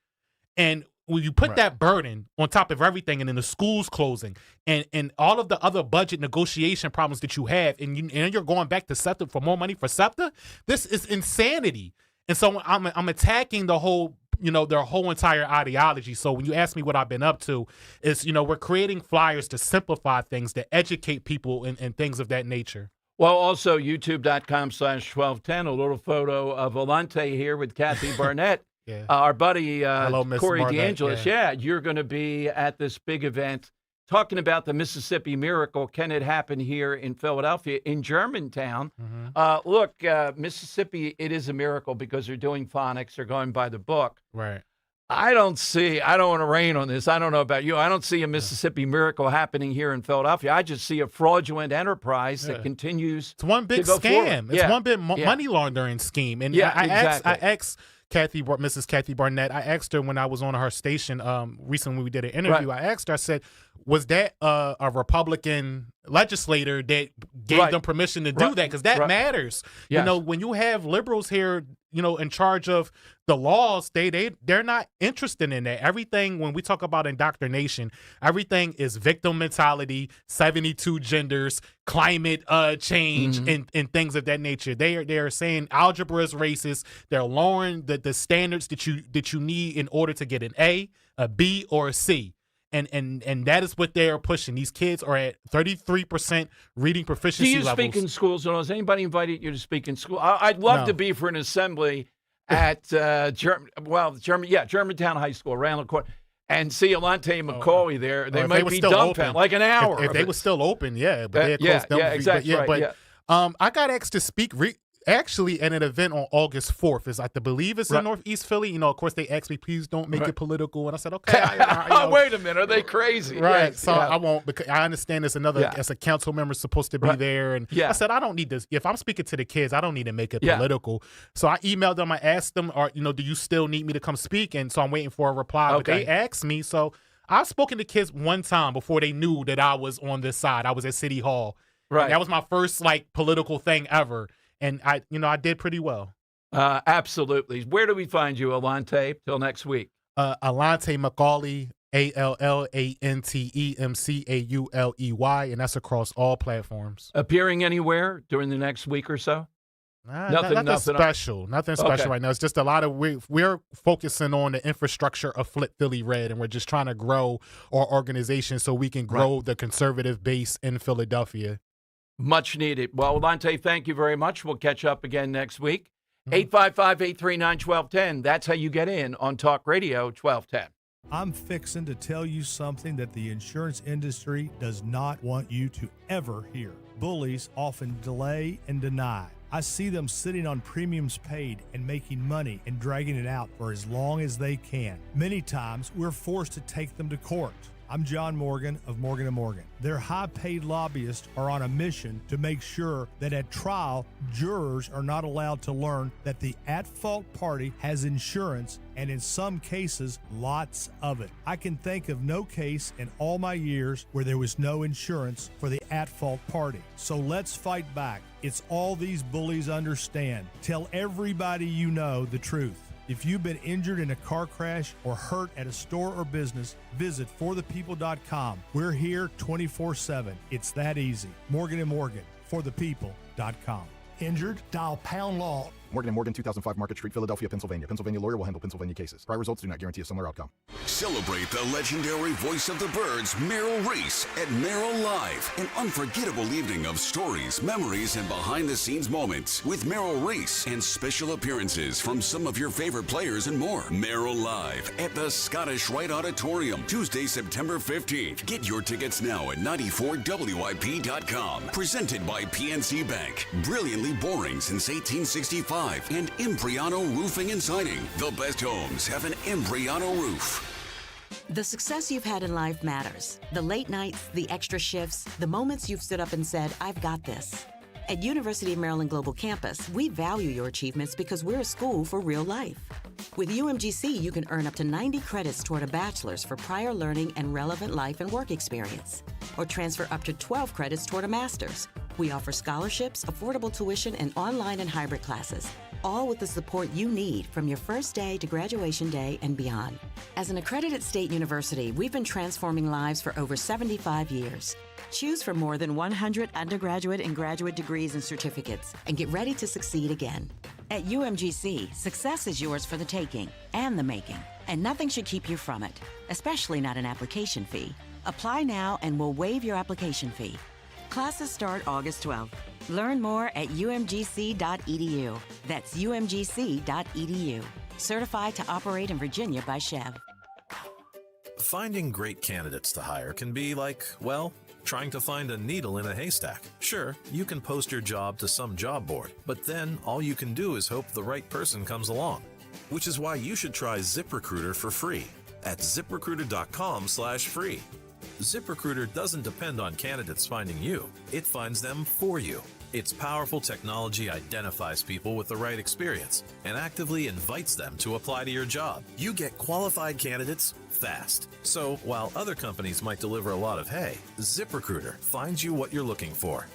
And when you put that burden on top of everything, and then the schools closing, and all of the other budget negotiation problems that you have, and you're going back to SEPTA for more money for SEPTA, this is insanity. And so I'm attacking the whole, their whole entire ideology. So when you ask me what I've been up to, is we're creating flyers to simplify things, to educate people, and things of that nature. Well, also youtube.com/1210, a little photo of Volante here with Kathy Barnett. Yeah. Our buddy Hello, Miss Corey Barnett, DeAngelis. Yeah, you're going to be at this big event talking about the Mississippi Miracle. Can it happen here in Philadelphia, in Germantown? Mm-hmm. Look, Mississippi, it is a miracle because they're doing phonics. They're going by the book. Right. I don't want to rain on this. I don't know about you. I don't see a Mississippi Miracle happening here in Philadelphia. I just see a fraudulent enterprise that continues. It's one big to go scam. forward. It's one big money laundering scheme. And I asked Mrs. Kathy Barnett, I asked her when I was on her station recently when we did an interview, I asked her, I said, was that a Republican legislator that gave them permission to do that? Because that matters. Yes. You know, when you have liberals here, you know, in charge of the laws, they're not interested in that. Everything, when we talk about indoctrination, everything is victim mentality, 72 genders, climate change, and things of that nature. They are saying algebra is racist. They're lowering the standards that you need in order to get an A, a B, or a C. And that is what they are pushing. These kids are at 33% reading proficiency levels. Do you speak in schools? Has anybody invited you to speak in school? I'd love to be for an assembly at Germantown High School around the corner and see Alante Macaulay there. They might be dumbfounded, like an hour. If they were still open, but they're closed down. Exactly. I got asked to speak actually at an event on August 4th. I believe it's in Northeast Philly. You know, of course, they asked me, please don't make it political. And I said, okay. Wait a minute. Are they crazy? Right. So I won't, because I understand there's as a council member supposed to be there. And I said, I don't need this. If I'm speaking to the kids, I don't need to make it political. So I emailed them. I asked them, do you still need me to come speak? And so I'm waiting for a reply. But they asked me. So I've spoken to kids one time before they knew that I was on this side. I was at City Hall. Right. And that was my first political thing ever. And I did pretty well. Absolutely. Where do we find you, Alante, till next week? Alante Macaulay, ALLANTEMCAULEY, and that's across all platforms. Appearing anywhere during the next week or so? Nothing special. Nothing special right now. It's just a lot of we're focusing on the infrastructure of Flip Philly Red, and we're just trying to grow our organization so we can grow the conservative base in Philadelphia. Much needed. Well, Alante, thank you very much. We'll catch up again next week. 855-839-1210. That's how you get in on Talk Radio 1210. I'm fixing to tell you something that the insurance industry does not want you to ever hear. Bullies often delay and deny. I see them sitting on premiums paid and making money and dragging it out for as long as they can. Many times, we're forced to take them to court. I'm John Morgan of Morgan & Morgan. Their high-paid lobbyists are on a mission to make sure that at trial, jurors are not allowed to learn that the at-fault party has insurance, and in some cases, lots of it. I can think of no case in all my years where there was no insurance for the at-fault party. So let's fight back. It's all these bullies understand. Tell everybody you know the truth. If you've been injured in a car crash or hurt at a store or business, visit forthepeople.com. We're here 24/7. It's that easy. Morgan & Morgan, forthepeople.com. Injured? Dial pound law. Morgan & Morgan, 2005 Market Street, Philadelphia, Pennsylvania. Pennsylvania lawyer will handle Pennsylvania cases. Prior results do not guarantee a similar outcome. Celebrate the legendary voice of the birds, Merrill Reese, at Merrill Live. An unforgettable evening of stories, memories, and behind-the-scenes moments with Merrill Reese and special appearances from some of your favorite players and more. Merrill Live at the Scottish Rite Auditorium, Tuesday, September 15th. Get your tickets now at 94WIP.com. Presented by PNC Bank. Brilliantly boring since 1865. And Impriano Roofing and Siding. The best homes have an Impriano roof. The success you've had in life matters. The late nights, the extra shifts, the moments you've stood up and said, I've got this. At University of Maryland Global Campus, we value your achievements because we're a school for real life. With UMGC, you can earn up to 90 credits toward a bachelor's for prior learning and relevant life and work experience, or transfer up to 12 credits toward a master's. We offer scholarships, affordable tuition, and online and hybrid classes, all with the support you need from your first day to graduation day and beyond. As an accredited state university, we've been transforming lives for over 75 years. Choose from more than 100 undergraduate and graduate degrees and certificates, and get ready to succeed again. At UMGC, success is yours for the taking and the making, and nothing should keep you from it, especially not an application fee. Apply now and we'll waive your application fee. Classes start August 12th. Learn more at umgc.edu. That's umgc.edu. Certified to operate in Virginia by Chev. Finding great candidates to hire can be like, well, trying to find a needle in a haystack. Sure, you can post your job to some job board, but then all you can do is hope the right person comes along. Which is why you should try ZipRecruiter for free at ziprecruiter.com/free. ZipRecruiter doesn't depend on candidates finding you. It finds them for you. Its powerful technology identifies people with the right experience and actively invites them to apply to your job. You get qualified candidates fast. So while other companies might deliver a lot of hay, ZipRecruiter finds you what you're looking for.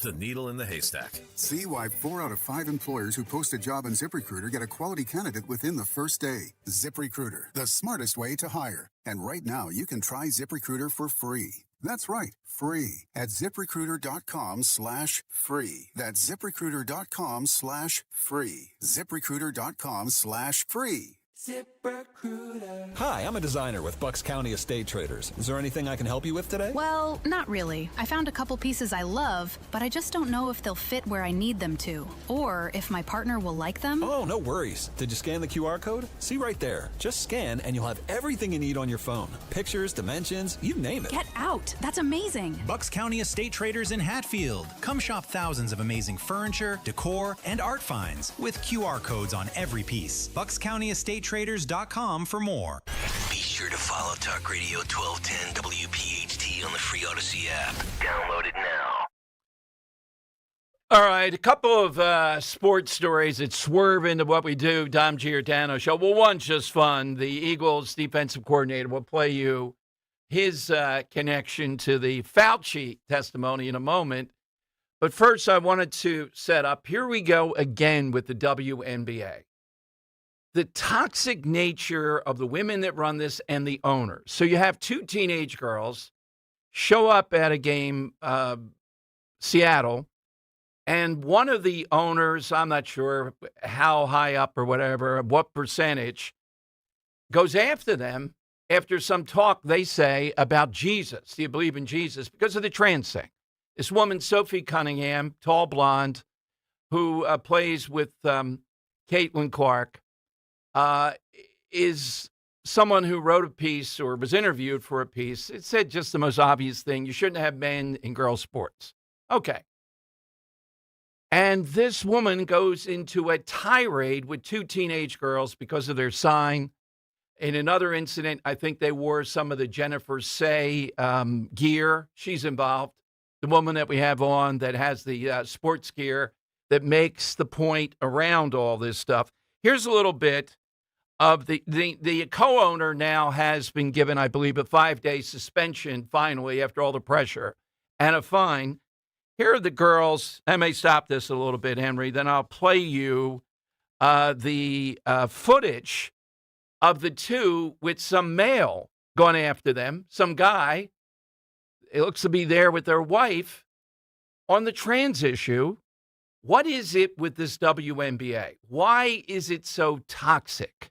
The needle in the haystack. See why 4 out of 5 employers who post a job on ZipRecruiter get a quality candidate within the first day. ZipRecruiter, the smartest way to hire. And right now, you can try ZipRecruiter for free. That's right, free at ZipRecruiter.com/free. That's ZipRecruiter.com/free. ZipRecruiter.com/free. ZipRecruiter. Hi, I'm a designer with Bucks County Estate Traders. Is there anything I can help you with today? Well, not really. I found a couple pieces I love, but I just don't know if they'll fit where I need them to, or if my partner will like them. Oh, no worries. Did you scan the QR code? See right there. Just scan and you'll have everything you need on your phone. Pictures, dimensions, you name it. Get out. That's amazing. Bucks County Estate Traders in Hatfield. Come shop thousands of amazing furniture, decor, and art finds with QR codes on every piece. BucksCountyEstateTraders.com for more. Be sure to follow Talk Radio 1210 WPHT on the free Odyssey app. Download it now. All right, a couple of sports stories that swerve into what we do, Dom Giordano Show. Well, one's just fun. The Eagles defensive coordinator will play you his connection to the Fauci testimony in a moment. But first, I wanted to set up, here we go again with the WNBA. The toxic nature of the women that run this and the owners. So you have 2 teenage girls show up at a game, Seattle, and one of the owners, I'm not sure how high up or whatever, what percentage, goes after them after some talk they say about Jesus. Do you believe in Jesus? Because of the trans thing. This woman, Sophie Cunningham, tall blonde, who plays with Caitlin Clark, is someone who wrote a piece or was interviewed for a piece. It said just the most obvious thing. You shouldn't have men in girls' sports. Okay. And this woman goes into a tirade with 2 teenage girls because of their sign. In another incident, I think they wore some of the Jennifer Say gear. She's involved. The woman that we have on that has the sports gear that makes the point around all this stuff. Here's a little bit of the co-owner now has been given, I believe, a 5-day suspension finally after all the pressure and a fine. Here are the girls. I may stop this a little bit, Henry. Then I'll play you the footage of the 2 with some male going after them, some guy. It looks to be there with their wife on the trans issue. What is it with this WNBA? Why is it so toxic?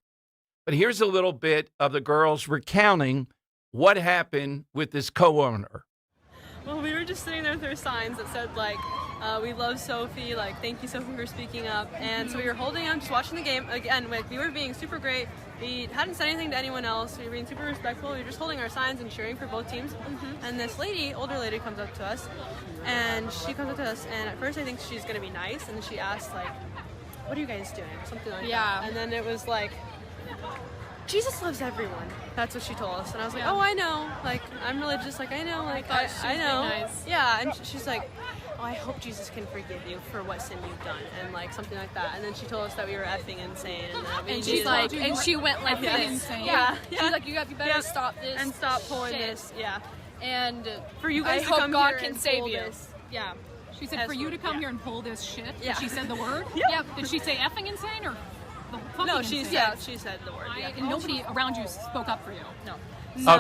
But here's a little bit of the girls recounting what happened with this co-owner. Well, we were just sitting there with our signs that said, like, we love Sophie, like, thank you, Sophie, for speaking up. And so we were holding them, just watching the game. Again, like, we were being super great. We hadn't said anything to anyone else. We were being super respectful. We were just holding our signs and cheering for both teams. And this lady, older lady, comes up to us. And at first I think she's going to be nice. And then she asked, like, what are you guys doing? Something like that. And then it was like, Jesus loves everyone. That's what she told us. And I was like, oh, I know. Like, I'm religious. Like, I know. Like, I know. Nice. Yeah. And she's like, oh, I hope Jesus can forgive you for what sin you've done. And, like, something like that. And then she told us that we were effing insane. And that we and she's like, and she went like yes. insane. Yeah. She's like, you better stop this. And stop pulling shit. this. Yeah. And for you guys I to hope come God here can and save pull you. This. Yeah. She said, for you to come here and pull this shit. Yeah. She said the word? Yeah. Did she say effing insane or fucking No, insane? she said the word. Yeah. And nobody around you spoke up for you. No.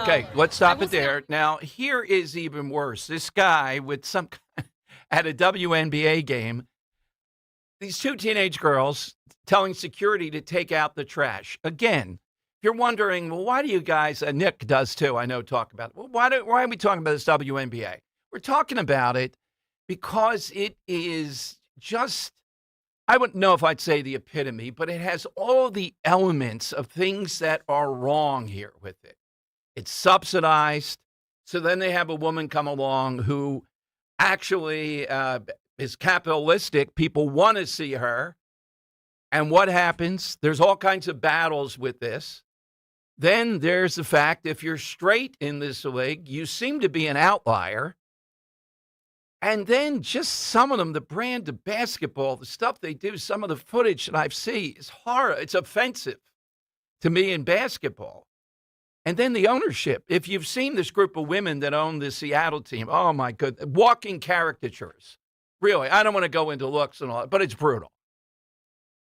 Okay, let's stop it there. Now, here is even worse. This guy with some at a WNBA game, these 2 teenage girls telling security to take out the trash. Again, if you're wondering, well, why do you guys, Nick does too, I know, talk about it. Well, why are we talking about this WNBA? We're talking about it because it is just, I wouldn't know if I'd say the epitome, but it has all the elements of things that are wrong here with it. It's subsidized. So then they have a woman come along who actually is capitalistic. People want to see her. And what happens? There's all kinds of battles with this. Then there's the fact, if you're straight in this league, you seem to be an outlier. And then just some of them, the brand of basketball, the stuff they do, some of the footage that I've seen is horror. It's offensive to me in basketball. And then the ownership. If you've seen this group of women that own the Seattle team, oh my goodness, walking caricatures. Really, I don't want to go into looks and all that, but it's brutal.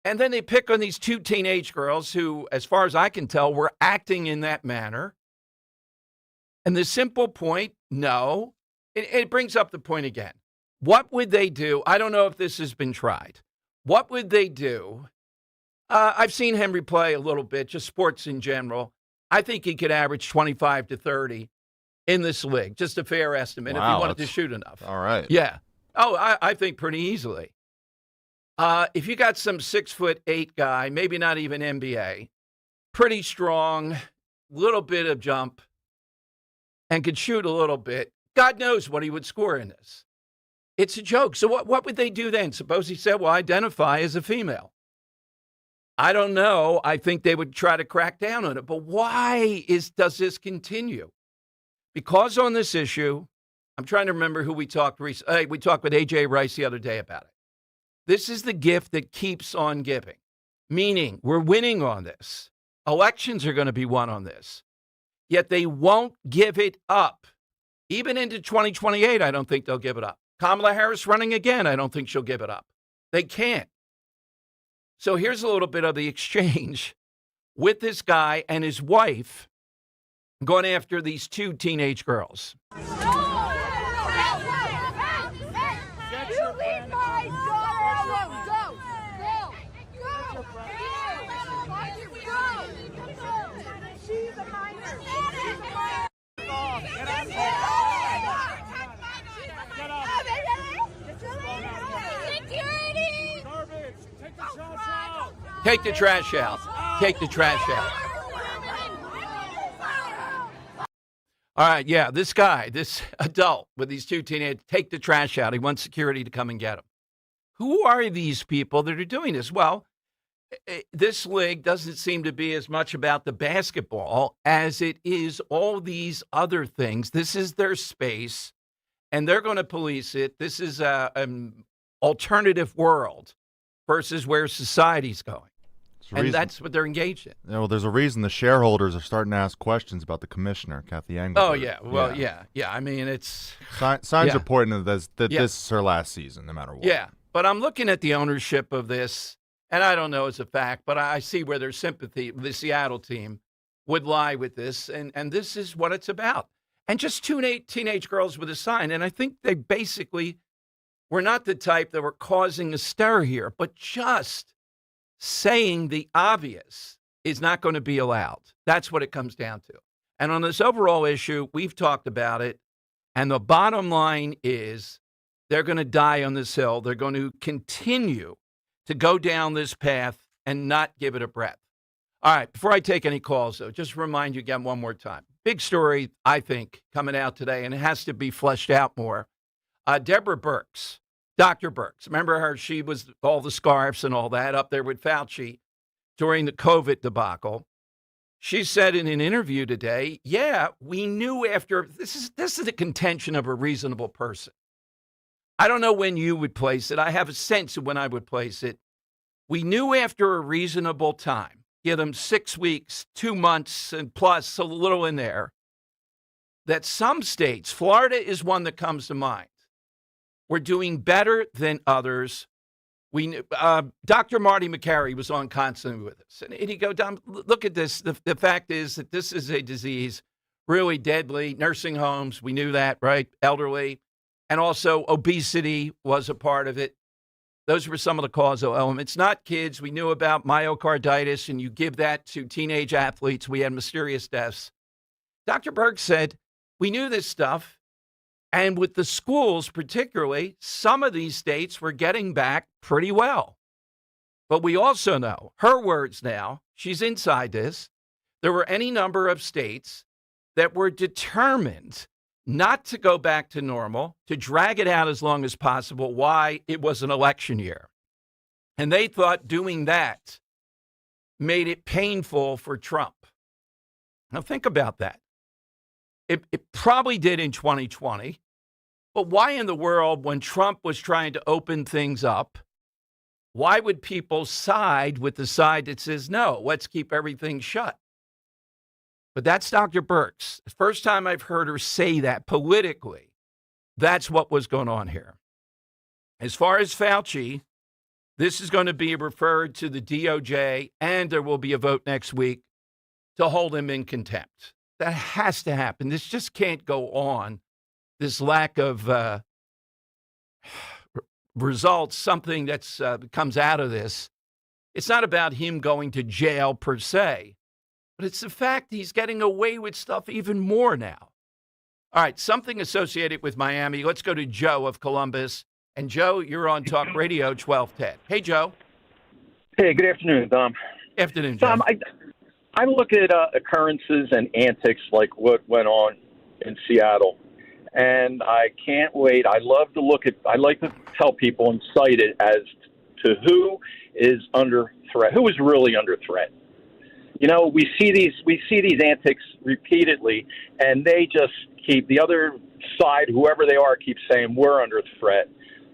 And then they pick on these two teenage girls who, as far as I can tell, were acting in that manner. And the simple point, no. It brings up the point again. What would they do? I don't know if this has been tried. What would they do? I've seen Henry play a little bit, just sports in general. I think he could average 25 to 30 in this league, just a fair estimate, if he wanted to shoot enough. All right. Yeah. Oh, I think pretty easily. If you got some 6'8" guy, maybe not even NBA, pretty strong, little bit of jump, and could shoot a little bit, God knows what he would score in this. It's a joke. So what would they do then? Suppose he said, well, identify as a female. I don't know. I think they would try to crack down on it. But why does this continue? Because on this issue, I'm trying to remember who we talked recently. We talked with A.J. Rice the other day about it. This is the gift that keeps on giving, meaning we're winning on this. Elections are going to be won on this. Yet they won't give it up. Even into 2028, I don't think they'll give it up. Kamala Harris running again, I don't think she'll give it up. They can't. So here's a little bit of the exchange with this guy and his wife going after these two teenage girls. Take the trash out. Take the trash out. All right, yeah, this guy, this adult with these two teenagers, take the trash out. He wants security to come and get him. Who are these people that are doing this? Well, this league doesn't seem to be as much about the basketball as it is all these other things. This is their space, and they're going to police it. This is an alternative world versus where society's going. And that's what they're engaged in. Yeah, well, there's a reason the shareholders are starting to ask questions about the commissioner, Kathy Engelberg. Oh, yeah. Well, yeah. I mean, it's... Signs are pointing that this is her last season, no matter what. Yeah, but I'm looking at the ownership of this, and I don't know as a fact, but I see where their sympathy, the Seattle team, would lie with this, and this is what it's about. And just two teenage girls with a sign, and I think they basically were not the type that were causing a stir here, but just saying the obvious is not going to be allowed. That's what it comes down to. And on this overall issue, we've talked about it, and the bottom line is they're going to die on this hill. They're going to continue to go down this path and not give it a breath. All right, before I take any calls, though, just remind you again one more time. Big story, I think, coming out today, and it has to be fleshed out more. Deborah Birx, Dr. Birx, remember her? She was all the scarves and all that up there with Fauci during the COVID debacle. She said in an interview today, yeah, we knew after, this is the contention of a reasonable person. I don't know when you would place it. I have a sense of when I would place it. We knew after a reasonable time, give them 6 weeks, 2 months, and plus a little in there, that some states, Florida is one that comes to mind, we're doing better than others. Dr. Marty McCary was on constantly with us. And he'd go, Dom, look at this. The fact is that this is a disease, really deadly. Nursing homes, we knew that, right? Elderly. And also obesity was a part of it. Those were some of the causal elements. Not kids. We knew about myocarditis, and you give that to teenage athletes. We had mysterious deaths. Dr. Berg said, we knew this stuff. And with the schools particularly, some of these states were getting back pretty well. But we also know, her words now, she's inside this, there were any number of states that were determined not to go back to normal, to drag it out as long as possible. Why? It was an election year. And they thought doing that made it painful for Trump. Now think about that. It probably did in 2020. But why in the world, when Trump was trying to open things up, why would people side with the side that says, no, let's keep everything shut? But that's Dr. Birx. The first time I've heard her say that politically, that's what was going on here. As far as Fauci, this is going to be referred to the DOJ, and there will be a vote next week to hold him in contempt. That has to happen. This just can't go on. This lack of results, something that's comes out of this. It's not about him going to jail per se, but it's the fact he's getting away with stuff even more now. All right, something associated with Miami. Let's go to Joe of Columbus. And Joe, you're on Talk Radio 1210. Hey, Joe. Hey, good afternoon, Dom. Afternoon, Joe. Dom, I look at occurrences and antics like what went on in Seattle, and I can't wait. I like to tell people and cite it as to who is under threat, who is really under threat. You know, we see these antics repeatedly, and they just keep the other side, whoever they are, keeps saying we're under threat.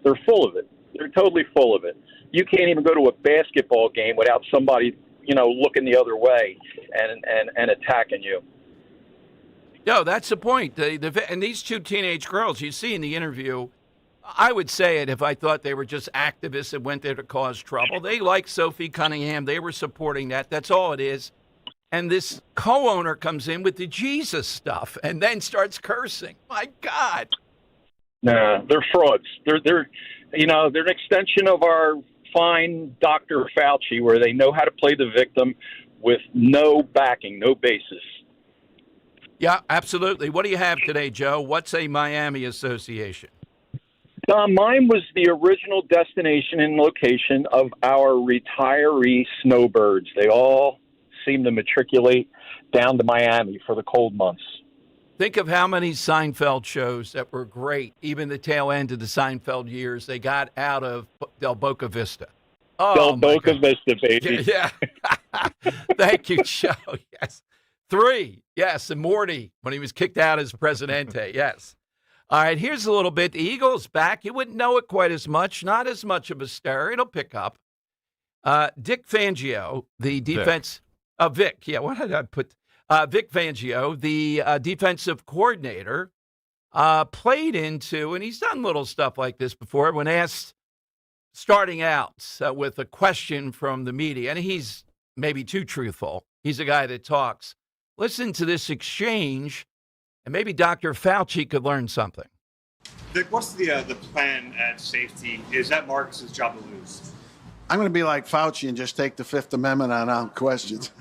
They're full of it. They're totally full of it. You can't even go to a basketball game without somebody, looking the other way and attacking you. No, that's the point. And these two teenage girls, you see in the interview, I would say it if I thought they were just activists that went there to cause trouble. They like Sophie Cunningham. They were supporting that. That's all it is. And this co-owner comes in with the Jesus stuff and then starts cursing. My God. Nah, they're frauds. They're an extension of our fine Dr. Fauci, where they know how to play the victim with no backing, no basis. Yeah, absolutely. What do you have today, Joe? What's a Miami association? Mine was the original destination and location of our retiree snowbirds. They all seem to matriculate down to Miami for the cold months. Think of how many Seinfeld shows that were great, even the tail end of the Seinfeld years, they got out of Del Boca Vista. Oh, Del Boca Vista, baby. Yeah. Thank you, Joe. Yes. 3. Yes, and Morty, when he was kicked out as Presidente. Yes. All right, here's a little bit. The Eagles back. You wouldn't know it quite as much. Not as much of a stir. It'll pick up. Dick Fangio, the defense of Vic. Yeah, what did I put? Vic Fangio, the defensive coordinator, played into, and he's done little stuff like this before, when asked, starting out with a question from the media, and he's maybe too truthful. He's a guy that talks. Listen to this exchange, and maybe Dr. Fauci could learn something. Vic, what's the plan at safety? Is that Marcus's job to lose? I'm going to be like Fauci and just take the Fifth Amendment on questions.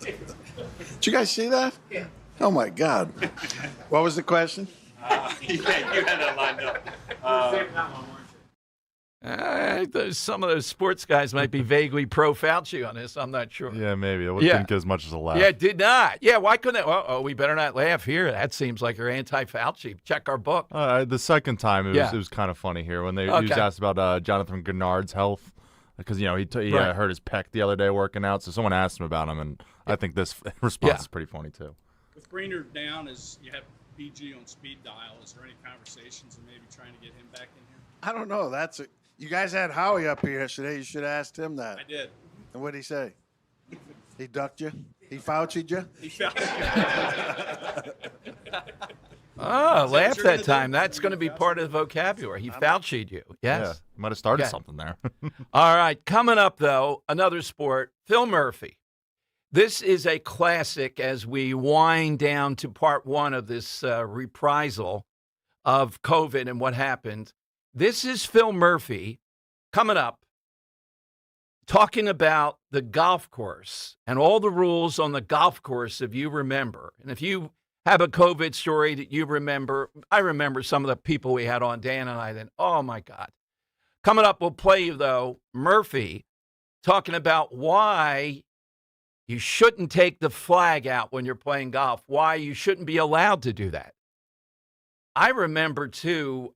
Did you guys see that? Yeah. Oh, my God. What was the question? Yeah, you had that lined up. Some of those sports guys might be vaguely pro-Fauci on this. I'm not sure. Yeah, maybe. I wouldn't think as much as a laugh. Yeah, it did not. Yeah, why couldn't they? Oh, we better not laugh here. That seems like you're anti-Fauci. Check our book. The second time, it was kind of funny here when he was asked about Jonathan Gennard's health. Because, he hurt his pec the other day working out. So someone asked him about him, and I think this response is pretty funny, too. With Greener down, as you have BG on speed dial, is there any conversations of maybe trying to get him back in here? I don't know. You guys had Howie up here yesterday. You should have asked him that. I did. And what did he say? He ducked you? He Fauci'd you? He Fauci'd laugh that time. That's going to be part of the vocabulary. He Fauci'd you. Yes. Yeah, might have started something there. All right. Coming up, though, another sport, Phil Murphy. This is a classic as we wind down to part 1 of this reprisal of COVID and what happened. This is Phil Murphy coming up, talking about the golf course and all the rules on the golf course, if you remember. And if you have a COVID story that you remember. I remember some of the people we had on, Dan and I, then, oh, my God. Coming up, we'll play you, though, Murphy talking about why you shouldn't take the flag out when you're playing golf, why you shouldn't be allowed to do that. I remember, too,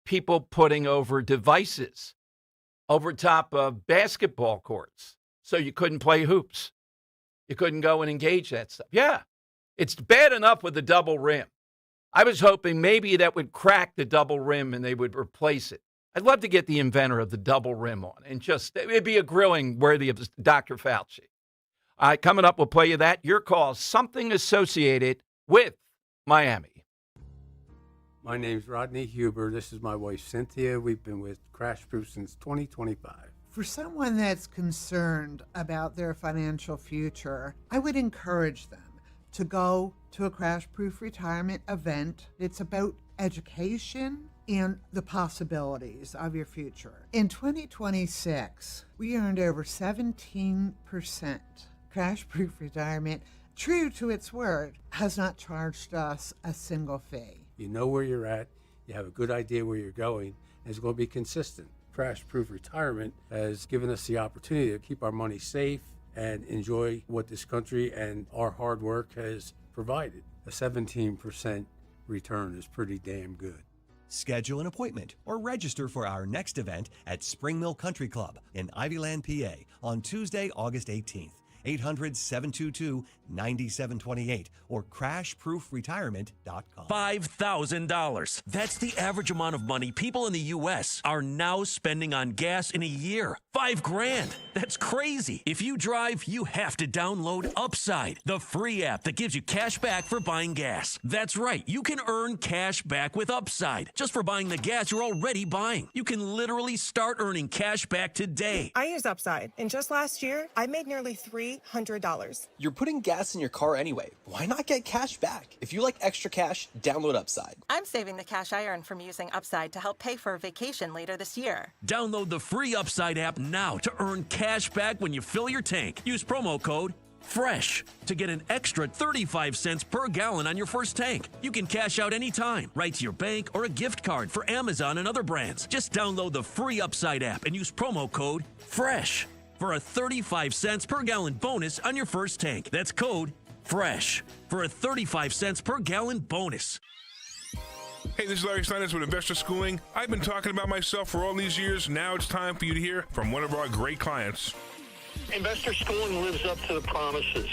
people putting over devices over top of basketball courts so you couldn't play hoops. You couldn't go and engage that stuff. Yeah, it's bad enough with the double rim. I was hoping maybe that would crack the double rim and they would replace it. I'd love to get the inventor of the double rim on and it'd be a grilling worthy of Dr. Fauci. All right, coming up, we'll play you that. Your call, something associated with Miami. My name's Rodney Huber. This is my wife, Cynthia. We've been with Crash Proof since 2025. For someone that's concerned about their financial future, I would encourage them to go to a Crash Proof retirement event. It's about education and the possibilities of your future. In 2026, we earned over 17%. Crash Proof Retirement, true to its word, has not charged us a single fee. You know where you're at, you have a good idea where you're going, and it's going to be consistent. Crash Proof Retirement has given us the opportunity to keep our money safe and enjoy what this country and our hard work has provided. A 17% return is pretty damn good. Schedule an appointment or register for our next event at Spring Mill Country Club in Ivyland, PA on Tuesday, August 18th. 800-722-9728 or crashproofretirement.com. $5,000. That's the average amount of money people in the U.S. are now spending on gas in a year. $5,000. That's crazy. If you drive, you have to download Upside, the free app that gives you cash back for buying gas. That's right. You can earn cash back with Upside just for buying the gas you're already buying. You can literally start earning cash back today. I use Upside, and just last year, I made nearly $300. You're putting gas in your car anyway. Why not get cash back? If you like extra cash, download Upside. I'm saving the cash I earn from using Upside to help pay for a vacation later this year. Download the free Upside app now to earn cash back when you fill your tank. Use promo code FRESH to get an extra 35 cents per gallon on your first tank. You can cash out anytime, right to your bank or a gift card for Amazon and other brands. Just download the free Upside app and use promo code FRESH for a 35 cents per gallon bonus on your first tank. That's code FRESH for a 35 cents per gallon bonus. Hey, this is Larry Steinitz with Investor Schooling. I've been talking about myself for all these years. Now it's time for you to hear from one of our great clients. Investor Schooling lives up to the promises.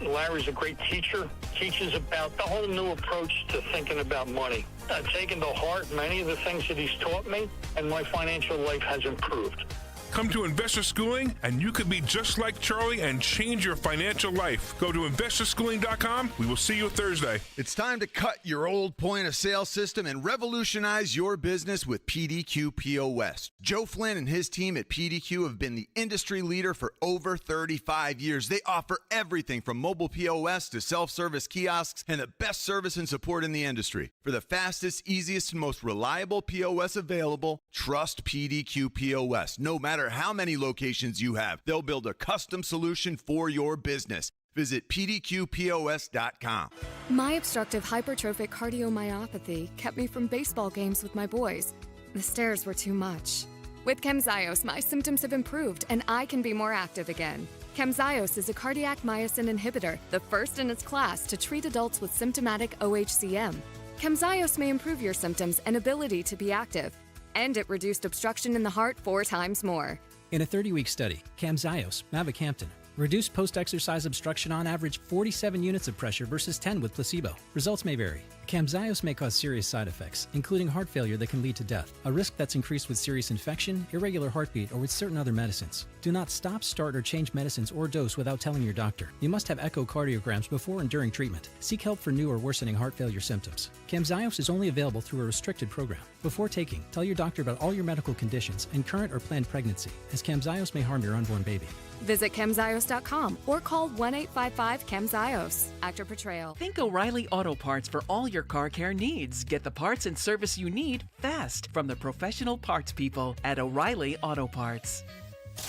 Larry's a great teacher, teaches about the whole new approach to thinking about money. I've taken to heart many of the things that he's taught me, and my financial life has improved. Come to Investor Schooling, and you could be just like Charlie and change your financial life. Go to investorschooling.com. We will see you Thursday. It's time to cut your old point-of-sale system and revolutionize your business with PDQ POS. Joe Flynn and his team at PDQ have been the industry leader for over 35 years. They offer everything from mobile POS to self-service kiosks and the best service and support in the industry. For the fastest, easiest, and most reliable POS available, trust PDQ POS. No matter how many locations you have, they'll build a custom solution for your business. Visit pdqpos.com. My obstructive hypertrophic cardiomyopathy kept me from baseball games with my boys. The stairs were too much. With Camzyos, my symptoms have improved and I can be more active again. Camzyos is a cardiac myosin inhibitor, the first in its class to treat adults with symptomatic OHCM. Camzyos may improve your symptoms and ability to be active. And it reduced obstruction in the heart 4 times more. In a 30-week study, Camzyos, mavacamten, reduced post-exercise obstruction on average 47 units of pressure versus 10 with placebo. Results may vary. Camzyos may cause serious side effects, including heart failure that can lead to death, a risk that's increased with serious infection, irregular heartbeat, or with certain other medicines. Do not stop, start, or change medicines or dose without telling your doctor. You must have echocardiograms before and during treatment. Seek help for new or worsening heart failure symptoms. Camzyos is only available through a restricted program. Before taking, tell your doctor about all your medical conditions and current or planned pregnancy, as Camzyos may harm your unborn baby. Visit Camzyos.com or call 1-855-CAMZYOS. Actor Portrayal. Think O'Reilly Auto Parts for all your car care needs. Get the parts and service you need fast from the professional parts people at O'Reilly Auto Parts.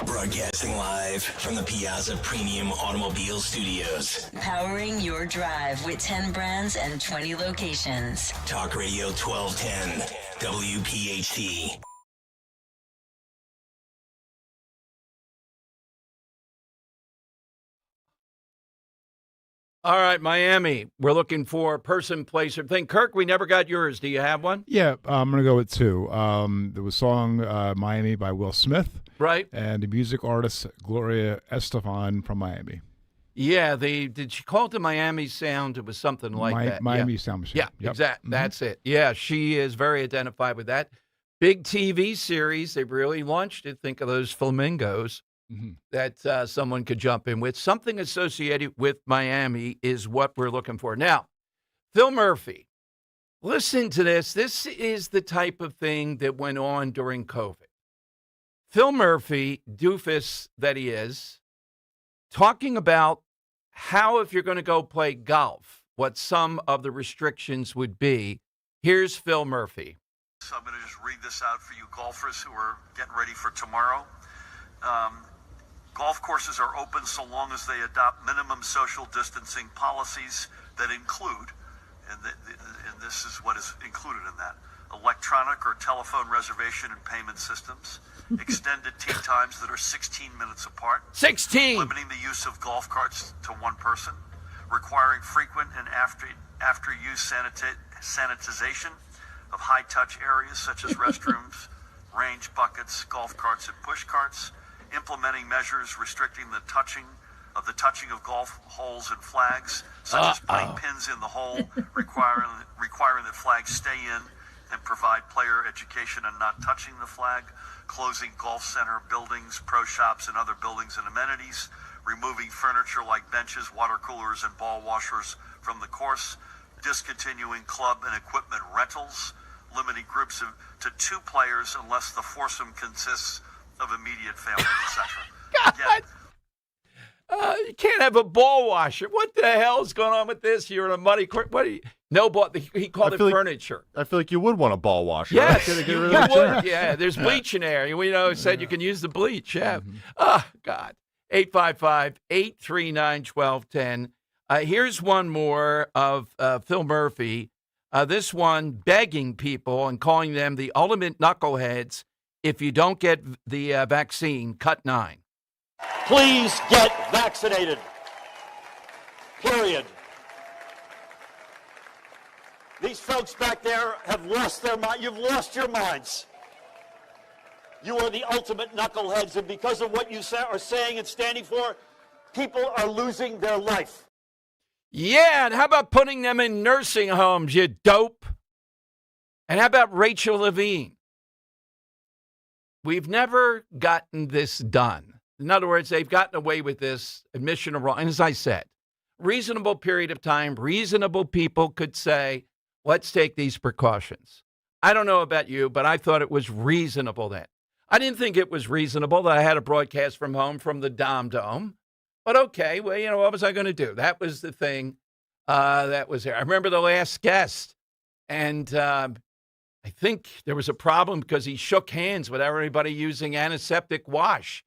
Broadcasting live from the Piazza Premium Automobile Studios. Powering your drive with 10 brands and 20 locations. Talk Radio 1210, WPHT. All right, Miami. We're looking for person, place, or thing. Kirk, we never got yours. Do you have one? Yeah, I'm going to go with two. There was a song Miami by Will Smith. Right. And the music artist Gloria Estefan from Miami. Yeah, did she call it the Miami Sound? It was something like that. Miami Sound Machine. Yeah, yep. Exactly. Mm-hmm. That's it. Yeah, she is very identified with that. Big TV series. They've really launched it. Think of those flamingos. Mm-hmm. That someone could jump in with. Something associated with Miami is what we're looking for. Now, Phil Murphy, listen to this. This is the type of thing that went on during COVID. Phil Murphy, doofus that he is, talking about how if you're going to go play golf, what some of the restrictions would be. Here's Phil Murphy. So I'm going to just read this out for you golfers who are getting ready for tomorrow. Golf courses are open so long as they adopt minimum social distancing policies that include, and this is what is included in that, electronic or telephone reservation and payment systems, extended tee times that are 16 minutes apart, 16, limiting the use of golf carts to one person, requiring frequent and after-use sanitization of high-touch areas such as restrooms, range buckets, golf carts, and push carts, implementing measures restricting the touching of golf holes and flags, such as putting pins in the hole, requiring that flags stay in and provide player education and not touching the flag, closing golf center buildings, pro shops, and other buildings and amenities, removing furniture like benches, water coolers, and ball washers from the course, discontinuing club and equipment rentals, limiting groups to 2 players unless the foursome consists of immediate family, etc. You can't have a ball washer. What the hell's going on with this? You're in a muddy court. What do you? No ball. He called it furniture. I feel like you would want a ball washer. Yes, you would. Yeah, there's bleach in there. We said you can use the bleach. Yeah. Mm-hmm. Oh, God. 855-839-1210. Here's one more of Phil Murphy. This one begging people and calling them the ultimate knuckleheads. If you don't get the vaccine, cut 9. Please get vaccinated. Period. These folks back there have lost their mind. You've lost your minds. You are the ultimate knuckleheads, and because of what you are saying and standing for, people are losing their life. Yeah, and how about putting them in nursing homes, you dope? And how about Rachel Levine? We've never gotten this done. In other words, they've gotten away with this admission of wrong. And as I said, reasonable period of time, reasonable people could say, let's take these precautions. I don't know about you, but I thought it was reasonable then. I didn't think it was reasonable that I had a broadcast from home from the Dome. But okay, well, what was I going to do? That was the thing that was there. I remember the last guest, and I think there was a problem because he shook hands with everybody using antiseptic wash.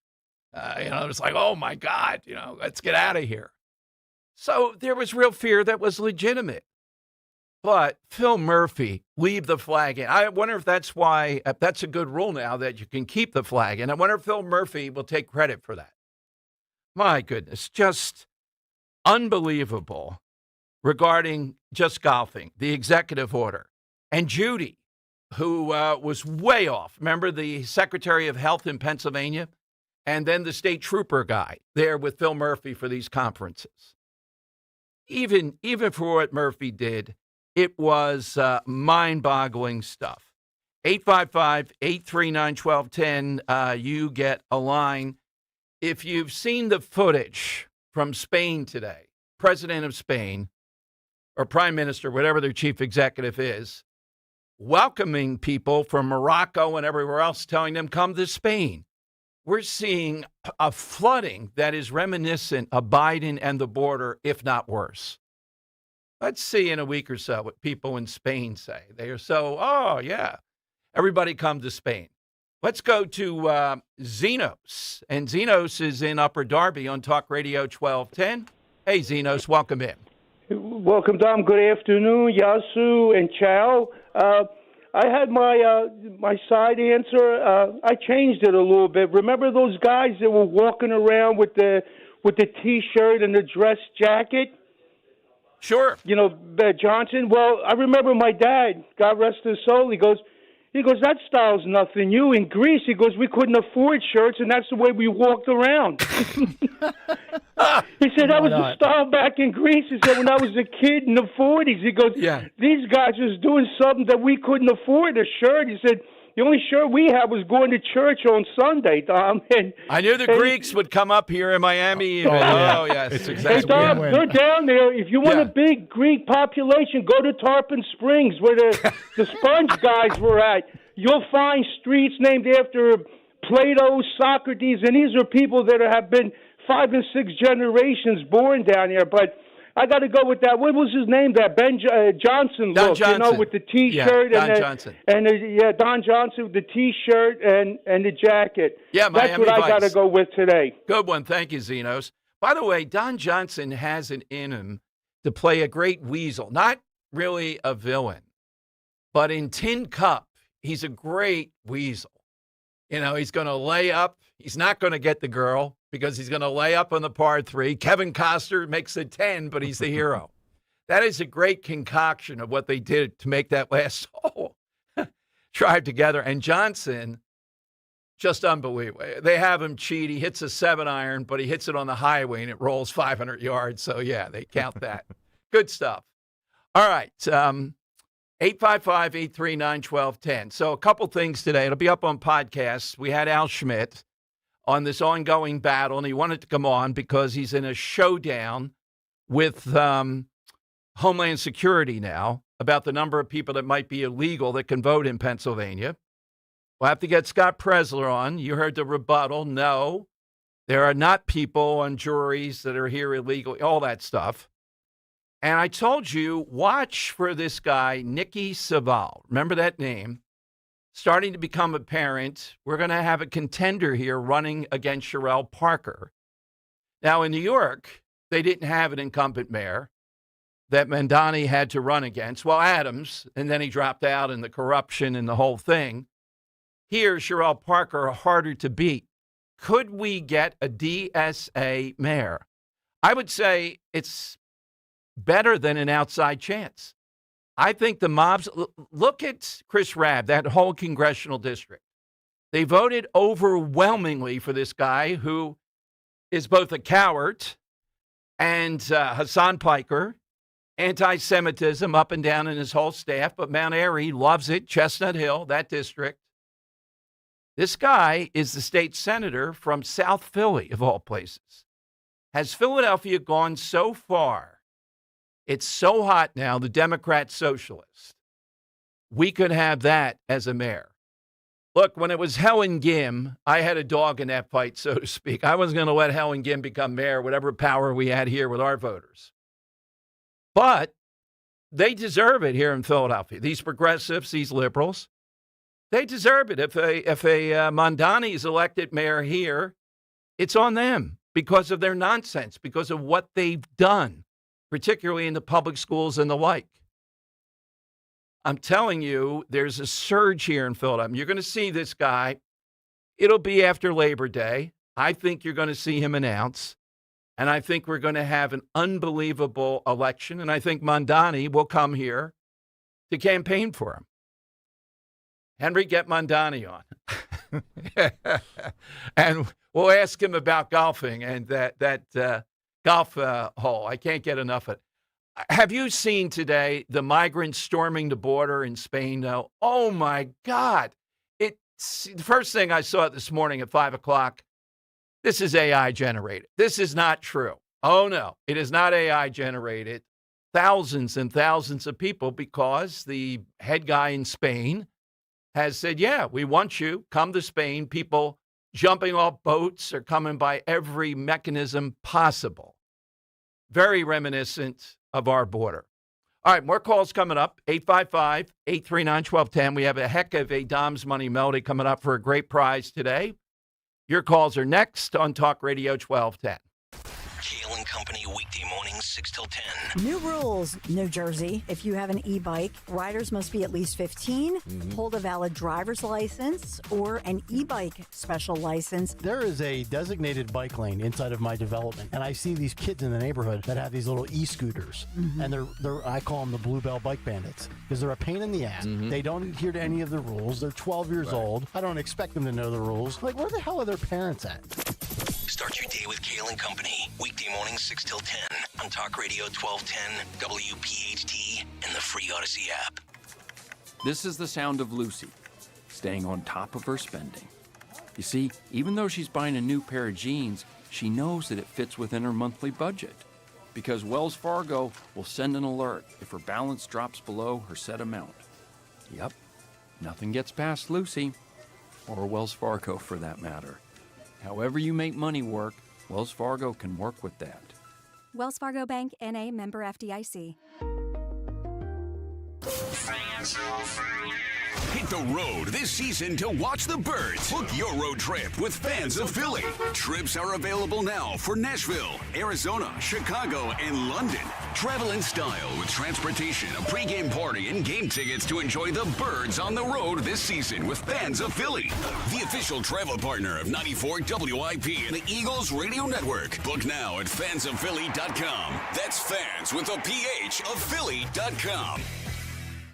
It was like, oh, my God, let's get out of here. So there was real fear that was legitimate. But Phil Murphy, leave the flag in. I wonder if that's why, that's a good rule now that you can keep the flag in. I wonder if Phil Murphy will take credit for that. My goodness, just unbelievable regarding just golfing, the executive order. And Judy, who was way off. Remember the Secretary of Health in Pennsylvania? And then the state trooper guy there with Phil Murphy for these conferences. Even for what Murphy did, it was mind-boggling stuff. 855-839-1210, you get a line. If you've seen the footage from Spain today, President of Spain, or Prime Minister, whatever their chief executive is, welcoming people from Morocco and everywhere else, telling them, come to Spain. We're seeing a flooding that is reminiscent of Biden and the border, if not worse. Let's see in a week or so what people in Spain say. They are so, oh, yeah, everybody come to Spain. Let's go to Zenos. And Zenos is in Upper Darby on Talk Radio 1210. Hey, Zenos, welcome in. Welcome, Dom. Good afternoon, Yasu and Chow. I had my side answer. I changed it a little bit. Remember those guys that were walking around with the T-shirt and the dress jacket? Sure. You know, Johnson. Well, I remember my dad, God rest his soul, he goes, that style's nothing new. In Greece, he goes, we couldn't afford shirts, and that's the way we walked around. He said, that was the style back in Greece. He said, when I was a kid in the 40s, he goes, these guys was doing something that we couldn't afford, a shirt. He said, the only shirt we had was going to church on Sunday, Tom. And I knew the Greeks would come up here in Miami. Oh, yes. It's exactly. Hey, Tom, they're down there. If you want a big Greek population, go to Tarpon Springs, where the sponge guys were at. You'll find streets named after Plato, Socrates, and these are people that have been 5 and 6 generations born down here. But I got to go with that. What was his name? That Ben Johnson Don look, Johnson. You know, with the T-shirt Don Johnson. Don Johnson with the T-shirt and the jacket. Yeah, that's Miami what I got to Vice. go with today. Good one, thank you, Zenos. By the way, Don Johnson has it in him to play a great weasel, not really a villain, but in Tin Cup, he's a great weasel. You know, he's going to lay up. He's not going to get the girl because he's going to lay up on the par 3. Kevin Costner makes it 10, but he's the hero. That is a great concoction of what they did to make that last hole drive together. And Johnson, just unbelievable. They have him cheat. He hits a 7-iron, but he hits it on the highway and it rolls 500 yards. So, yeah, they count that. Good stuff. All right. 855-839-1210. So a couple things today. It'll be up on podcasts. We had Al Schmidt on this ongoing battle, and he wanted to come on because he's in a showdown with Homeland Security now about the number of people that might be illegal that can vote in Pennsylvania. We'll have to get Scott Presler on. You heard the rebuttal. No, there are not people on juries that are here illegally, all that stuff. And I told you, watch for this guy, Nikki Saval. Remember that name? Starting to become apparent. We're going to have a contender here running against Sherelle Parker. Now, in New York, they didn't have an incumbent mayor that Mandani had to run against. Well, Adams, and then he dropped out in the corruption and the whole thing. Here, Sherelle Parker, harder to beat. Could we get a DSA mayor? I would say it's better than an outside chance. I think the mobs, look at Chris Rabb, that whole congressional district. They voted overwhelmingly for this guy who is both a coward and Hassan Piker, anti-Semitism up and down in his whole staff, but Mount Airy loves it, Chestnut Hill, that district. This guy is the state senator from South Philly, of all places. Has Philadelphia gone so far? It's so hot now, the Democrat socialist. We could have that as a mayor. Look, when it was Helen Gim, I had a dog in that fight, so to speak. I wasn't going to let Helen Gim become mayor, whatever power we had here with our voters. But they deserve it here in Philadelphia. These progressives, these liberals, they deserve it. If a Mondani is elected mayor here, it's on them because of their nonsense, because of what they've done, particularly in the public schools and the like. I'm telling you, there's a surge here in Philadelphia. You're going to see this guy. It'll be after Labor Day. I think you're going to see him announce. And I think we're going to have an unbelievable election. And I think Mondani will come here to campaign for him. Henry, get Mondani on. And we'll ask him about golfing and that golf hole. I can't get enough of it. Have you seen today the migrants storming the border in Spain, though? Oh, my God. It's the first thing I saw this morning at 5 o'clock. This is AI generated. This is not true. Oh, no, it is not AI generated. Thousands and thousands of people, because the head guy in Spain has said, yeah, we want you. Come to Spain. People jumping off boats are coming by every mechanism possible. Very reminiscent of our border. All right, more calls coming up. 855-839-1210. We have a heck of a Dom's Money Melody coming up for a great prize today. Your calls are next on Talk Radio 1210. Kale and Company, weekday mornings, 6 till 10. New rules, New Jersey. If you have an e-bike, riders must be at least 15, hold a valid driver's license, or an e-bike special license. There is a designated bike lane inside of my development, and I see these kids in the neighborhood that have these little e-scooters, and they're I call them the Bluebell Bike Bandits, because they're a pain in the ass. They don't adhere to any of the rules. They're 12 years old. I don't expect them to know the rules. Like, where the hell are their parents at? Start your day with Kale and Company, weekday mornings 6 till 10 on Talk Radio 1210, WPHT, and the free Odyssey app. This is the sound of Lucy, staying on top of her spending. You see, even though she's buying a new pair of jeans, she knows that it fits within her monthly budget. Because Wells Fargo will send an alert if her balance drops below her set amount. Yep, nothing gets past Lucy, or Wells Fargo for that matter. However you make money work, Wells Fargo can work with that. Wells Fargo Bank, N.A., member FDIC. Hit the road this season to watch the Birds. Book your road trip with Fans of Philly. Trips are available now for Nashville, Arizona, Chicago, and London. Travel in style with transportation, a pregame party, and game tickets to enjoy the Birds on the road this season with Fans of Philly. The official travel partner of 94 WIP and the Eagles Radio Network. Book now at fansofphilly.com. That's fans with a PH of Philly.com.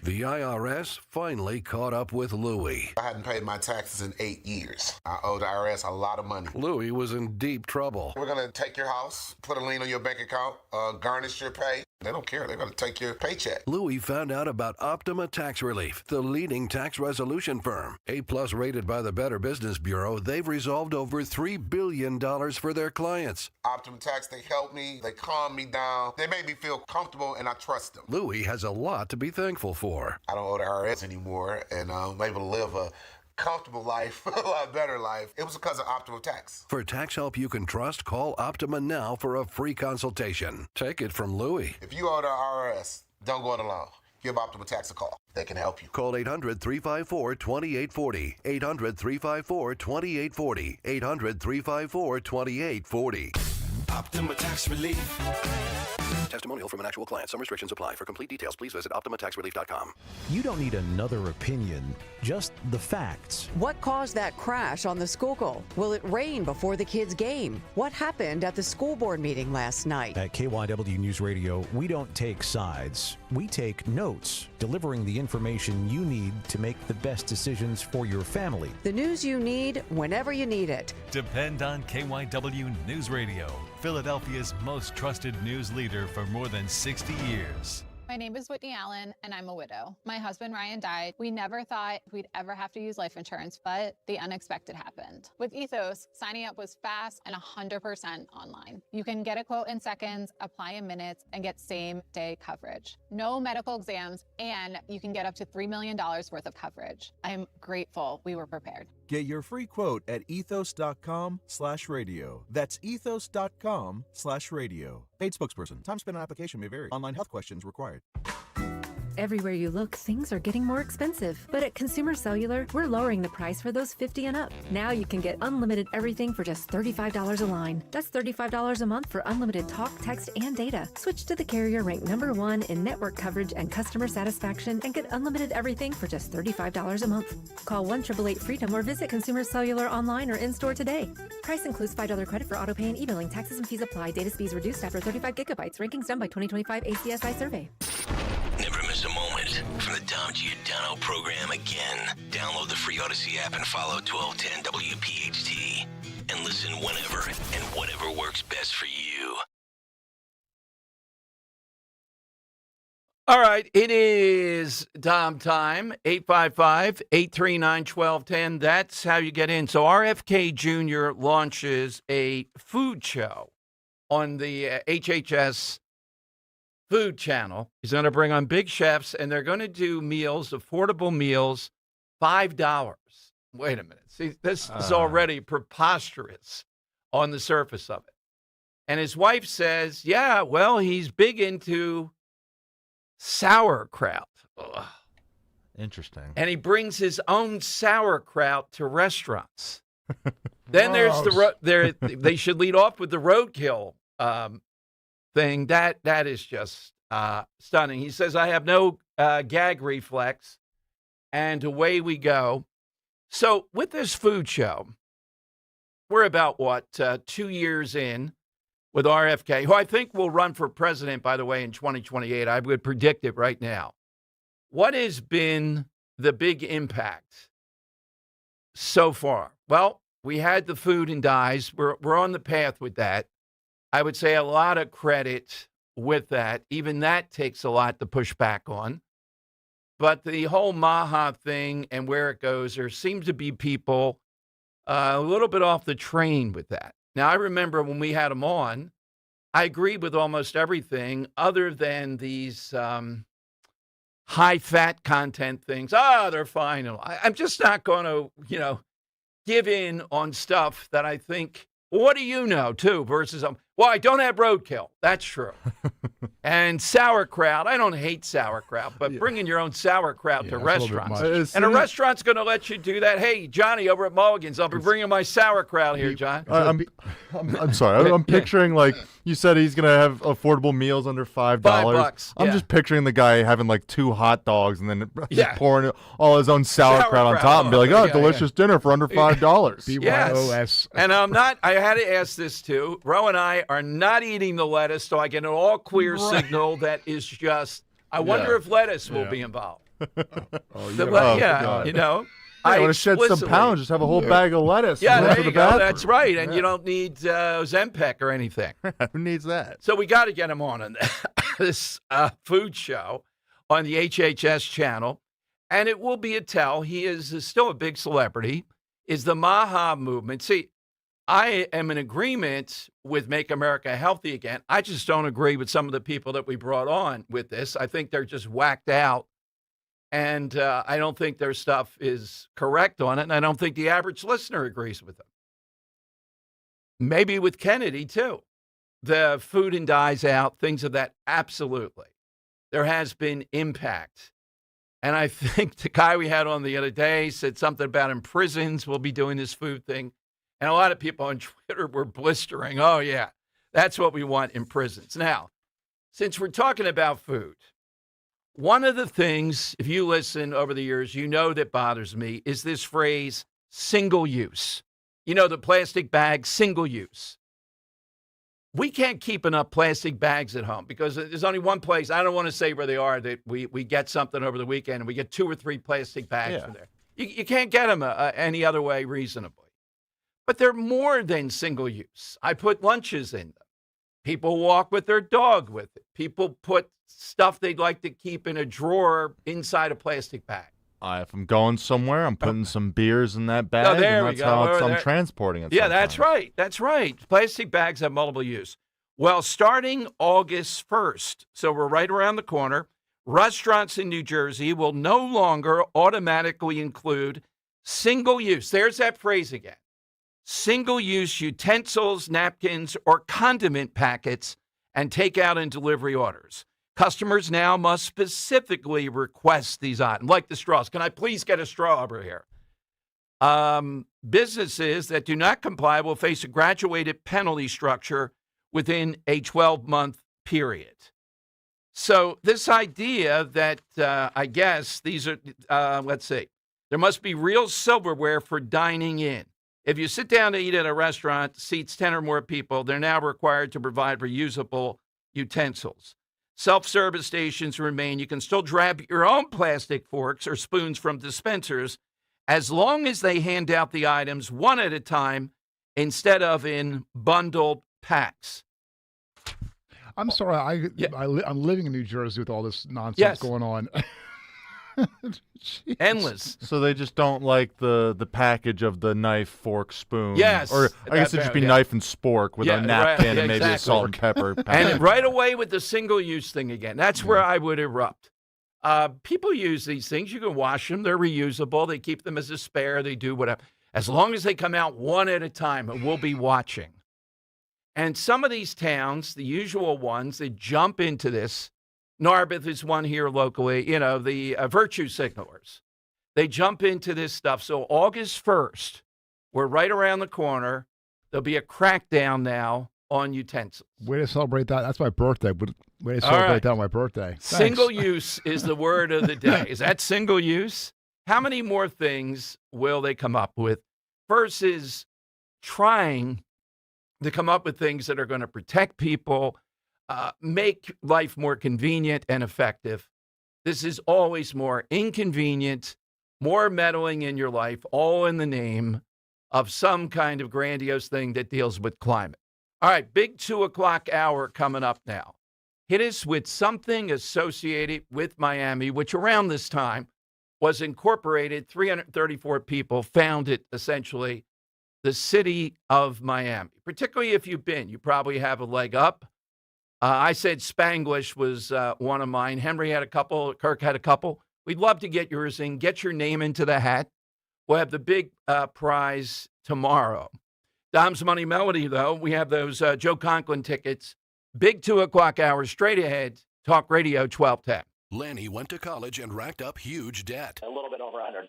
The IRS finally caught up with Louie. I hadn't paid my taxes in 8 years. I owe the IRS a lot of money. Louie was in deep trouble. We're going to take your house, put a lien on your bank account, garnish your pay. They don't care. They're going to take your paycheck. Louie found out about Optima Tax Relief, the leading tax resolution firm. A-plus rated by the Better Business Bureau, they've resolved over $3 billion for their clients. Optima Tax, they help me. They calm me down. They make me feel comfortable, and I trust them. Louie has a lot to be thankful for. I don't owe the IRS anymore, and I'm able to live a comfortable life, a lot better life. It was because of Optima Tax. For tax help you can trust, call Optima now for a free consultation. Take it from Louie. If you owe the IRS, don't go it alone. Give Optima Tax a call. They can help you. Call 800-354-2840. 800-354-2840. 800-354-2840. Optima Tax Relief. Testimonial from an actual client. Some restrictions apply. For complete details, please visit OptimaTaxRelief.com. You don't need another opinion, just the facts. What caused that crash on the Schuylkill? Will it rain before the kids' game? What happened at the school board meeting last night? At KYW News Radio, we don't take sides. We take notes, delivering the information you need to make the best decisions for your family. The news you need whenever you need it. Depend on KYW News Radio, Philadelphia's most trusted news leader for more than 60 years. My name is Whitney Allen, and I'm a widow. My husband, Ryan, died. We never thought we'd ever have to use life insurance, but the unexpected happened. With Ethos, signing up was fast and 100% online. You can get a quote in seconds, apply in minutes, and get same-day coverage. No medical exams, and you can get up to $3 million worth of coverage. I am grateful we were prepared. Get your free quote at ethos.com/radio. That's ethos.com/radio. Paid spokesperson. Time spent on application may vary. Online health questions required. Everywhere you look, things are getting more expensive. But at Consumer Cellular, we're lowering the price for those 50 and up. Now you can get unlimited everything for just $35 a line. That's $35 a month for unlimited talk, text, and data. Switch to the carrier ranked #1 in network coverage and customer satisfaction and get unlimited everything for just $35 a month. Call 1-888-FREEDOM or visit Consumer Cellular online or in-store today. Price includes $5 credit for autopay and e-billing. Taxes and fees apply. Data speeds reduced after 35 gigabytes. Rankings done by 2025 ACSI survey. Never miss a moment from the Dom Giordano program again. Download the free Odyssey app and follow 1210 WPHT. And listen whenever and whatever works best for you. All right, it is Dom time, 855-839-1210. That's how you get in. So RFK Jr. launches a food show on the HHS Food Channel. He's going to bring on big chefs, and they're going to do meals, affordable meals, $5. Wait a minute. See, this is already preposterous on the surface of it. And his wife says, yeah, well, he's big into sauerkraut. Ugh. Interesting. And he brings his own sauerkraut to restaurants. Then there's they should lead off with the roadkill thing. That is just stunning. He says, I have no gag reflex, and away we go. So with this food show, we're about, 2 years in with RFK, who I think will run for president, by the way, in 2028. I would predict it right now. What has been the big impact so far? Well, we had the food and dyes. We're on the path with that. I would say a lot of credit with that. Even that takes a lot to push back on. But the whole Maha thing and where it goes, there seems to be people a little bit off the train with that. Now, I remember when we had them on, I agreed with almost everything other than these high-fat content things. They're fine. I'm just not going to, give in on stuff that I think, what do you know, too, versus, well, I don't have roadkill. That's true. And sauerkraut, I don't hate sauerkraut, but bringing your own sauerkraut to restaurants. And a restaurant's going to let you do that. Hey, Johnny, over at Mulligan's, I'll be bringing my sauerkraut here, John. I'm sorry. I'm picturing, like, you said he's going to have affordable meals under $5. $5. I'm just picturing the guy having, like, 2 hot dogs and then just pouring all his own sauerkraut on top and be like, delicious dinner for under $5. BYOS. Yes. And I had to ask this, too. Ro and I are not eating the lettuce, so I get an all clear signal that is just, I wonder if lettuce will be involved. I want to shed some pounds, just have a whole bag of lettuce. Yeah, there you go. That's right. And you don't need Zempic or anything. Who needs that? So we got to get him on this food show on the HHS channel. And it will be a tell. He is still a big celebrity. Is the Maha movement. See, I am in agreement with Make America Healthy Again. I just don't agree with some of the people that we brought on with this. I think they're just whacked out. And I don't think their stuff is correct on it. And I don't think the average listener agrees with them. Maybe with Kennedy, too. The food and dyes out, things of that. Absolutely. There has been impact. And I think the guy we had on the other day said something about in prisons we'll be doing this food thing. And a lot of people on Twitter were blistering. Oh, yeah, that's what we want in prisons. Now, since we're talking about food, one of the things, if you listen over the years, that bothers me is this phrase, single use. The plastic bag, single use. We can't keep enough plastic bags at home because there's only one place, I don't want to say where they are, that we get something over the weekend and we get 2 or 3 plastic bags from there. You can't get them any other way reasonably. But they're more than single use. I put lunches in them. People walk with their dog with it. People put stuff they'd like to keep in a drawer inside a plastic bag. If I'm going somewhere, I'm putting some beers in that bag, and that's how I'm transporting it. Yeah, that's right. That's right. Plastic bags have multiple use. Well, starting August 1st, so we're right around the corner, restaurants in New Jersey will no longer automatically include single use. There's that phrase again. Single-use utensils, napkins, or condiment packets and takeout and delivery orders. Customers now must specifically request these items, like the straws. Can I please get a straw over here? Businesses that do not comply will face a graduated penalty structure within a 12-month period. So this idea that I guess these are, let's see, there must be real silverware for dining in. If you sit down to eat at a restaurant, seats 10 or more people, they're now required to provide reusable utensils. Self-service stations remain. You can still grab your own plastic forks or spoons from dispensers as long as they hand out the items one at a time instead of in bundled packs. I'm sorry. I'm living in New Jersey with all this nonsense going on. Endless. So they just don't like the package of the knife, fork, spoon. Yes. Or I guess it'd just be knife and spork with a napkin and maybe a salt and pepper package. And right away with the single-use thing again. That's where I would erupt. People use these things. You can wash them. They're reusable. They keep them as a spare. They do whatever. As long as they come out one at a time, and we'll be watching. And some of these towns, the usual ones that jump into this, Narberth is one here locally, the virtue signalers. They jump into this stuff. So August 1st, we're right around the corner. There'll be a crackdown now on utensils. Way to celebrate that. That's my birthday. Way to celebrate that on my birthday. Thanks. Single use is the word of the day. Is that single use? How many more things will they come up with versus trying to come up with things that are going to protect people, make life more convenient and effective? This is always more inconvenient, more meddling in your life, all in the name of some kind of grandiose thing that deals with climate. All right, big 2 o'clock hour coming up now. Hit us with something associated with Miami, which around this time was incorporated. 334 people founded essentially the city of Miami. Particularly if you've been, you probably have a leg up. I said Spanglish was one of mine. Henry had a couple. Kirk had a couple. We'd love to get yours in. Get your name into the hat. We'll have the big prize tomorrow. Dom's Money Melody, though, we have those Joe Conklin tickets. Big 2 o'clock hour straight ahead. Talk Radio 1210. Lanny went to college and racked up huge debt. A little bit over $100,000.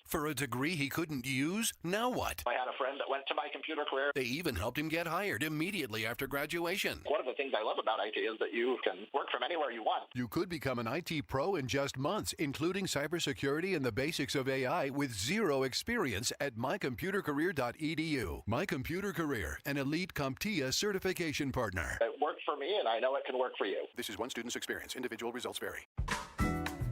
For a degree he couldn't use? Now what? I had a friend that went to my computer career. They even helped him get hired immediately after graduation. One of the things I love about IT is that you can work from anywhere you want. You could become an IT pro in just months, including cybersecurity and the basics of AI with zero experience at mycomputercareer.edu. My Computer Career, an elite CompTIA certification partner. It worked for me, and I know it can work for you. This is one student's experience. Individual results vary.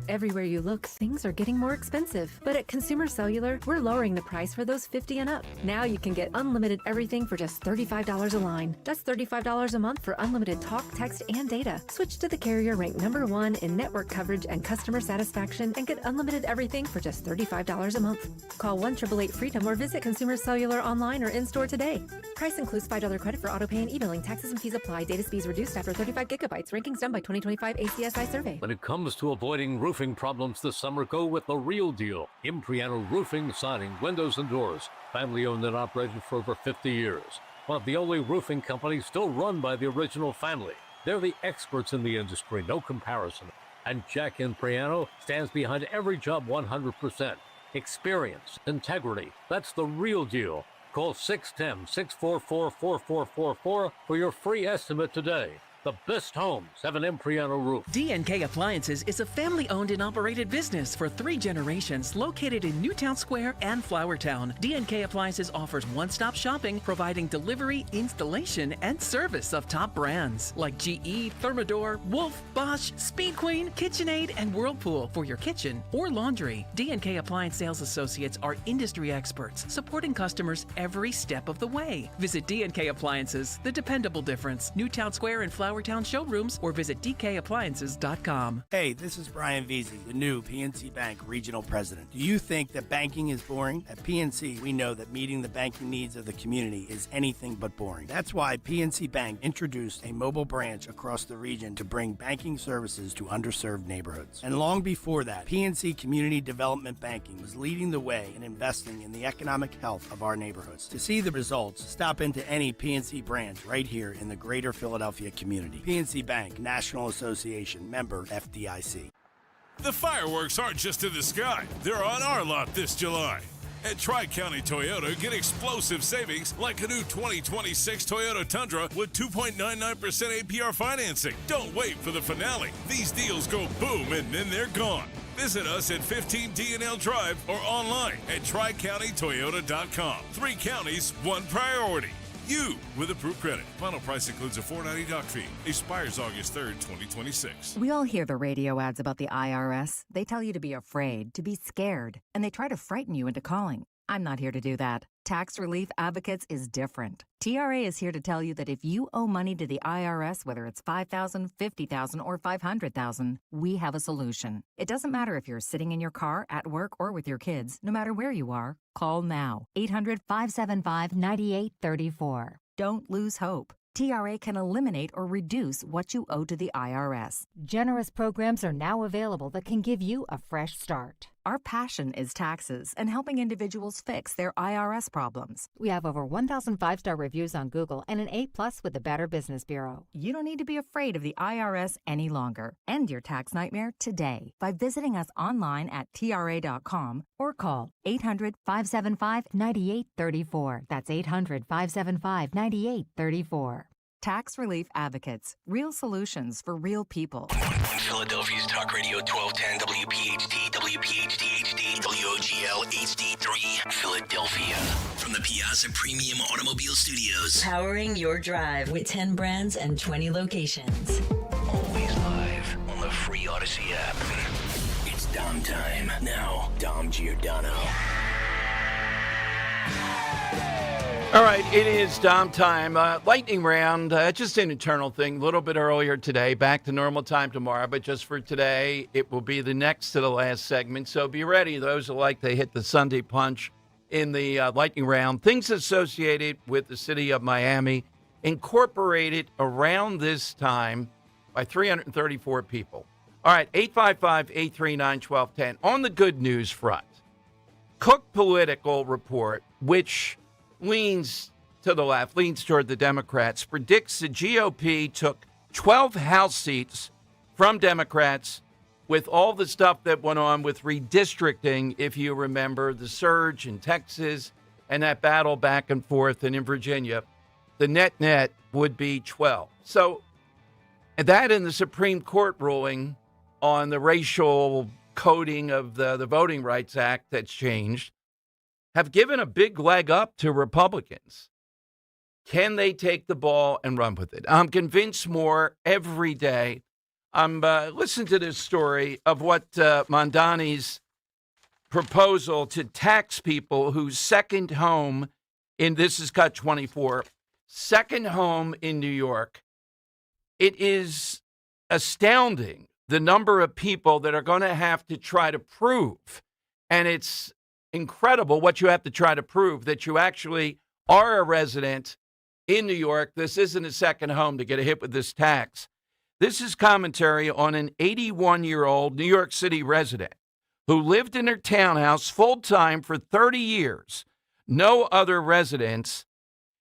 Everywhere you look, things are getting more expensive. But at Consumer Cellular, we're lowering the price for those 50 and up. Now you can get unlimited everything for just $35 a line. That's $35 a month for unlimited talk, text, and data. Switch to the carrier ranked #1 in network coverage and customer satisfaction and get unlimited everything for just $35 a month. Call 1-888-FREEDOM or visit Consumer Cellular online or in-store today. Price includes $5 credit for autopay and e-billing. Taxes and fees apply. Data speeds reduced after 35 gigabytes. Rankings done by 2025 ACSI survey. When it comes to avoiding roofing problems this summer, go with the real deal. Impriano Roofing, Siding, Windows, and Doors. Family owned and operated for over 50 years. One of the only roofing companies still run by the original family. They're the experts in the industry, no comparison. And Jack Impriano stands behind every job 100%. Experience, integrity, that's the real deal. Call 610-644-4444 for your free estimate today. The best homes have an Impriano roof. D&K Appliances is a family-owned and operated business for 3 generations located in Newtown Square and Flowertown. D&K Appliances offers one-stop shopping, providing delivery, installation, and service of top brands like GE, Thermador, Wolf, Bosch, Speed Queen, KitchenAid, and Whirlpool for your kitchen or laundry. D&K Appliance sales associates are industry experts, supporting customers every step of the way. Visit D&K Appliances, the dependable difference. Newtown Square and Flowertown showrooms, or visit dkappliances.com. Hey, this is Brian Veazey, the new PNC Bank Regional President. Do you think that banking is boring? At PNC, we know that meeting the banking needs of the community is anything but boring. That's why PNC Bank introduced a mobile branch across the region to bring banking services to underserved neighborhoods. And long before that, PNC Community Development Banking was leading the way in investing in the economic health of our neighborhoods. To see the results, stop into any PNC branch right here in the greater Philadelphia community. PNC Bank, National Association, member FDIC. The fireworks aren't just in the sky. They're on our lot this July. At Tri-County Toyota, get explosive savings like a new 2026 Toyota Tundra with 2.99% APR financing. Don't wait for the finale. These deals go boom and then they're gone. Visit us at 15 D&L Drive or online at tricountytoyota.com. 3 counties, 1 priority. You with approved credit. Final price includes a $4.90 doc fee. Expires August 3rd, 2026. We all hear the radio ads about the IRS. They tell you to be afraid, to be scared, and they try to frighten you into calling. I'm not here to do that. Tax Relief Advocates is different. TRA is here to tell you that if you owe money to the IRS, whether it's $5,000, $50,000, or $500,000, we have a solution. It doesn't matter if you're sitting in your car, at work, or with your kids. No matter where you are, call now. 800-575-9834. Don't lose hope. TRA can eliminate or reduce what you owe to the IRS. Generous programs are now available that can give you a fresh start. Our passion is taxes and helping individuals fix their IRS problems. We have over 1,000 5-star reviews on Google and an A+ with the Better Business Bureau. You don't need to be afraid of the IRS any longer. End your tax nightmare today by visiting us online at TRA.com or call 800-575-9834. That's 800-575-9834. Tax Relief Advocates. Real solutions for real people. Philadelphia's Talk Radio 1210 WPHT, WPHT HD, WOGL HD3, Philadelphia. From the Piazza Premium Automobile Studios. Powering your drive with 10 brands and 20 locations. Always live on the free Odyssey app. It's Dom time. Now, Dom Giordano. All right, it is Dom time. Lightning round, just an internal thing. A little bit earlier today, back to normal time tomorrow, but just for today, it will be the next to the last segment. So be ready, those who like to hit the Sunday punch in the lightning round. Things associated with the city of Miami, incorporated around this time by 334 people. All right, 855-839-1210. On the good news front, Cook Political Report, which leans to the left, leans toward the Democrats, predicts the GOP took 12 House seats from Democrats with all the stuff that went on with redistricting, if you remember, the surge in Texas and that battle back and forth and in Virginia. The net would be 12. So that and the Supreme Court ruling on the racial coding of the Voting Rights Act that's changed have given a big leg up to Republicans. Can they take the ball and run with it? I'm convinced more every day. I'm listening to this story of what Mondani's proposal to tax people whose second home this is cut 24, second home in New York. It is astounding the number of people that are going to have to try to prove, and it's incredible what you have to try to prove, that you actually are a resident in New York. This isn't a second home to get hit with this tax. This is commentary on an 81-year-old New York City resident who lived in her townhouse full-time for 30 years. No other residents.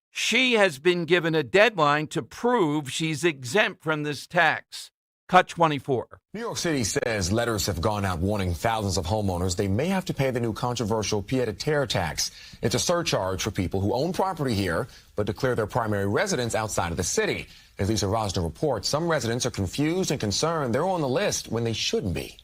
She has been given a deadline to prove she's exempt from this tax. Cut 24. New York City says letters have gone out warning thousands of homeowners they may have to pay the new controversial pied-à-terre tax. It's a surcharge for people who own property here but declare their primary residence outside of the city. As Lisa Rosner reports, some residents are confused and concerned they're on the list when they shouldn't be.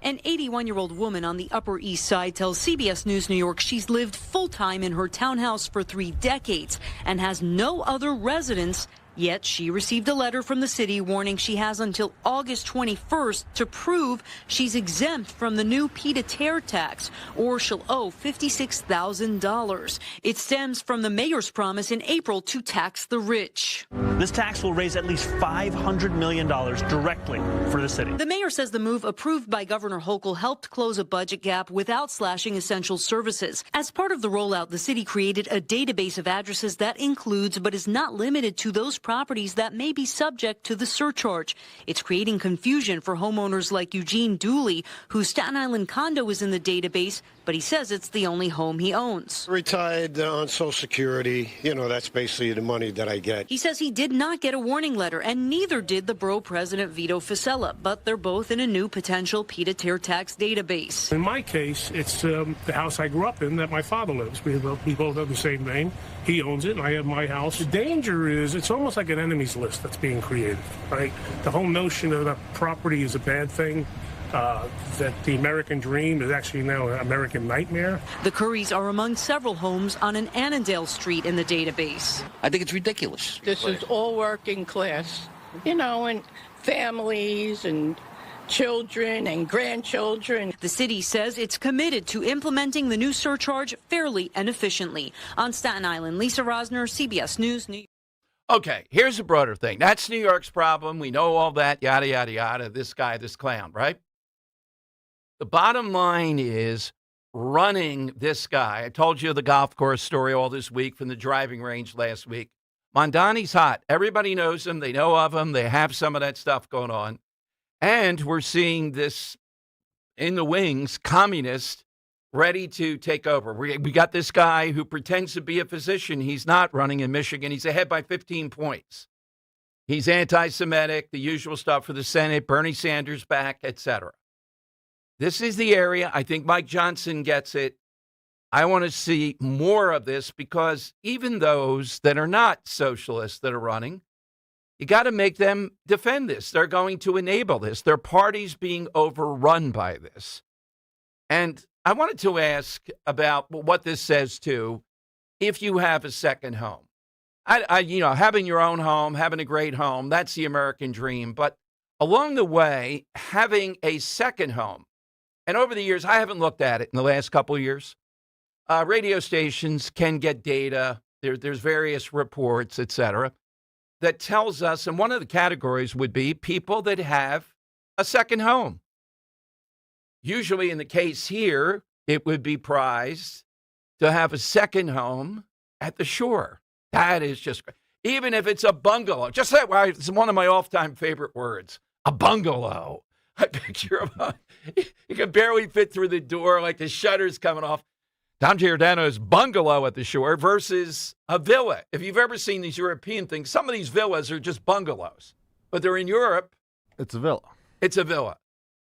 An 81-year-old woman on the Upper East Side tells CBS News New York she's lived full-time in her townhouse for 3 decades and has no other residence. Yet she received a letter from the city warning she has until August 21st to prove she's exempt from the new pied-à-terre tax, or she'll owe $56,000. It stems from the mayor's promise in April to tax the rich. This tax will raise at least $500 million directly for the city. The mayor says the move, approved by Governor Hochul, helped close a budget gap without slashing essential services. As part of the rollout, the city created a database of addresses that includes but is not limited to those properties that may be subject to the surcharge. It's creating confusion for homeowners like Eugene Dooley, whose Staten Island condo is in the database, but he says it's the only home he owns. Retired on Social Security, that's basically the money that I get. He says he did not get a warning letter, and neither did the borough president Vito Fossella, but they're both in a new potential pied-à-terre tax database. In my case, it's the house I grew up in that my father lives. We both have the same name. He owns it, and I have my house. The danger is it's almost like an enemies list that's being created, right? The whole notion of that property is a bad thing. That the American dream is actually now an American nightmare. The Currys are among several homes on an Annandale street in the database. I think it's ridiculous. This is all working class, and families and children and grandchildren. The city says it's committed to implementing the new surcharge fairly and efficiently. On Staten Island, Lisa Rosner, CBS News, New York. Okay, here's a broader thing. That's New York's problem. We know all that, yada, yada, yada, this guy, this clown, right? The bottom line is running this guy. I told you the golf course story all this week from the driving range last week. Mondani's hot. Everybody knows him. They know of him. They have some of that stuff going on. And we're seeing this in the wings, communist, ready to take over. We got this guy who pretends to be a physician. He's not running in Michigan. He's ahead by 15 points. He's anti-Semitic, the usual stuff for the Senate, Bernie Sanders back, etc. This is the area. I think Mike Johnson gets it. I want to see more of this because even those that are not socialists that are running, you got to make them defend this. They're going to enable this. Their party's being overrun by this. And I wanted to ask about what this says, too, if you have a second home. Having your own home, having a great home, that's the American dream. But along the way, having a second home, and over the years, I haven't looked at it in the last couple of years. Radio stations can get data. There's various reports, et cetera, that tells us, and one of the categories would be people that have a second home. Usually in the case here, it would be prized to have a second home at the shore. That is just great. Even if it's a bungalow. Just that, it's one of my all-time favorite words, a bungalow. I picture of you can barely fit through the door, like the shutter's coming off. Tom Giordano's bungalow at the shore versus a villa. If you've ever seen these European things, some of these villas are just bungalows. But they're in Europe. It's a villa. It's a villa.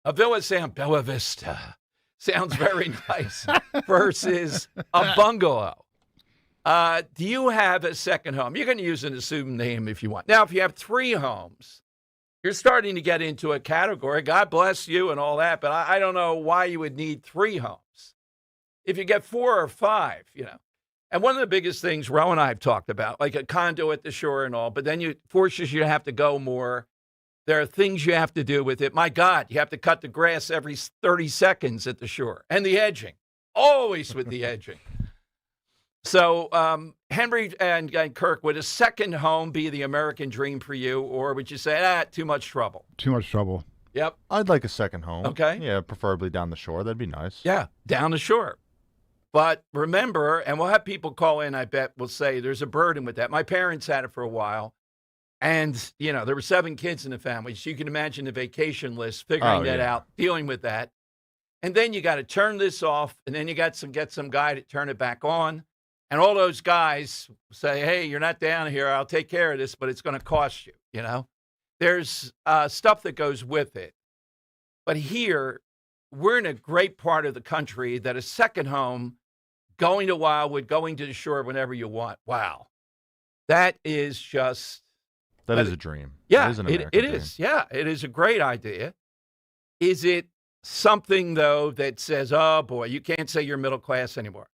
A villa sound, Bella Vista, sounds very nice versus a bungalow. Do you have a second home? You can use an assumed name if you want. Now, if you have 3 homes, you're starting to get into a category. God bless you and all that, but I don't know why you would need 3 homes. If you get 4 or 5, And one of the biggest things Ro and I have talked about, like a condo at the shore and all, but then it forces you to have to go more. There are things you have to do with it. My God, you have to cut the grass every 30 seconds at the shore. And the edging. Always with the edging. So, Henry and Kirk, would a second home be the American dream for you? Or would you say, too much trouble? Too much trouble. Yep. I'd like a second home. Okay. Yeah, preferably down the shore. That'd be nice. Yeah, down the shore. But remember, and we'll have people call in, I bet, will say there's a burden with that. My parents had it for a while. And, there were 7 kids in the family. So you can imagine the vacation list, figuring that out, dealing with that. And then you got to turn this off. And then you got to get some guy to turn it back on. And all those guys say, hey, you're not down here. I'll take care of this, but it's going to cost you, There's stuff that goes with it. But here, we're in a great part of the country that a second home, going to Wildwood, going to the shore whenever you want. Wow. That is just... That is a dream. Yeah, it is an American dream. Is. Yeah, it is a great idea. Is it something, though, that says, oh, boy, you can't say you're middle class anymore?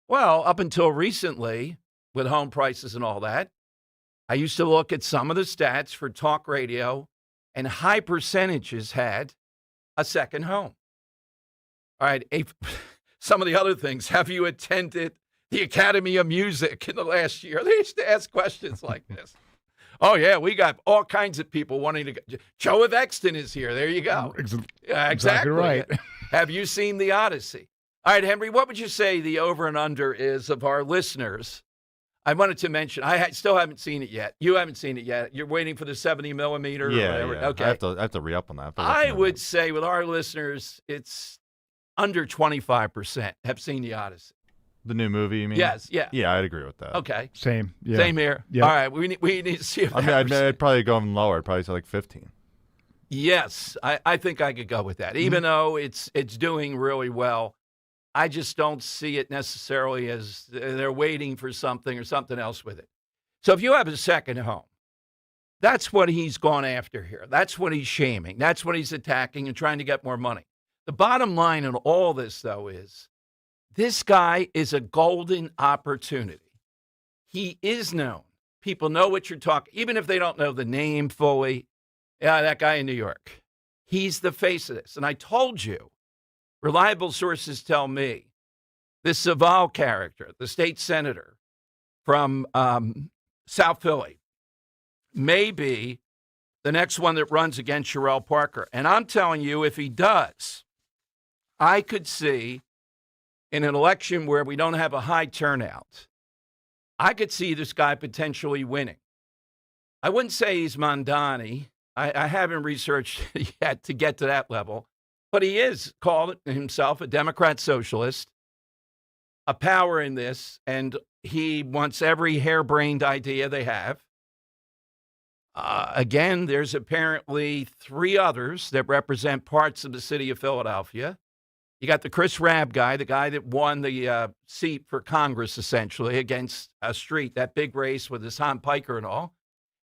Well, up until recently, with home prices and all that, I used to look at some of the stats for talk radio, and high percentages had a second home. All right, some of the other things. Have you attended the Academy of Music in the last year? They used to ask questions like this. Oh, yeah, we got all kinds of people wanting to go. Joe of Exton is here. There you go. Exactly right. Have you seen The Odyssey? All right, Henry, what would you say the over and under is of our listeners? I wanted to mention, I still haven't seen it yet. You haven't seen it yet. You're waiting for the 70 millimeter or whatever. Yeah. Okay. I have to re-up on that. I would say with our listeners, it's under 25% have seen The Odyssey. The new movie, you mean? Yes, yeah. Yeah, I'd agree with that. Okay. Same. Yeah. Same here. Yep. All right, we need to see if I'd probably go even lower. I'd probably say like 15. Yes, I think I could go with that. Even though it's doing really well, I just don't see it necessarily as they're waiting for something or something else with it. So if you have a second home, that's what he's gone after here. That's what he's shaming. That's what he's attacking and trying to get more money. The bottom line in all this, though, is this guy is a golden opportunity. He is known. People know what you're talking, even if they don't know the name fully. Yeah, that guy in New York. He's the face of this. And I told you, reliable sources tell me, this Saval character, the state senator from South Philly, may be the next one that runs against Sherelle Parker. And I'm telling you, if he does, I could see in an election where we don't have a high turnout, I could see this guy potentially winning. I wouldn't say he's Mondani. I haven't researched yet to get to that level. But he is called himself a Democrat socialist, a power in this, and he wants every harebrained idea they have. Again, there's apparently 3 others that represent parts of the city of Philadelphia. You got the Chris Rabb guy, the guy that won the seat for Congress, essentially, against Street, that big race with his Tom Piker and all.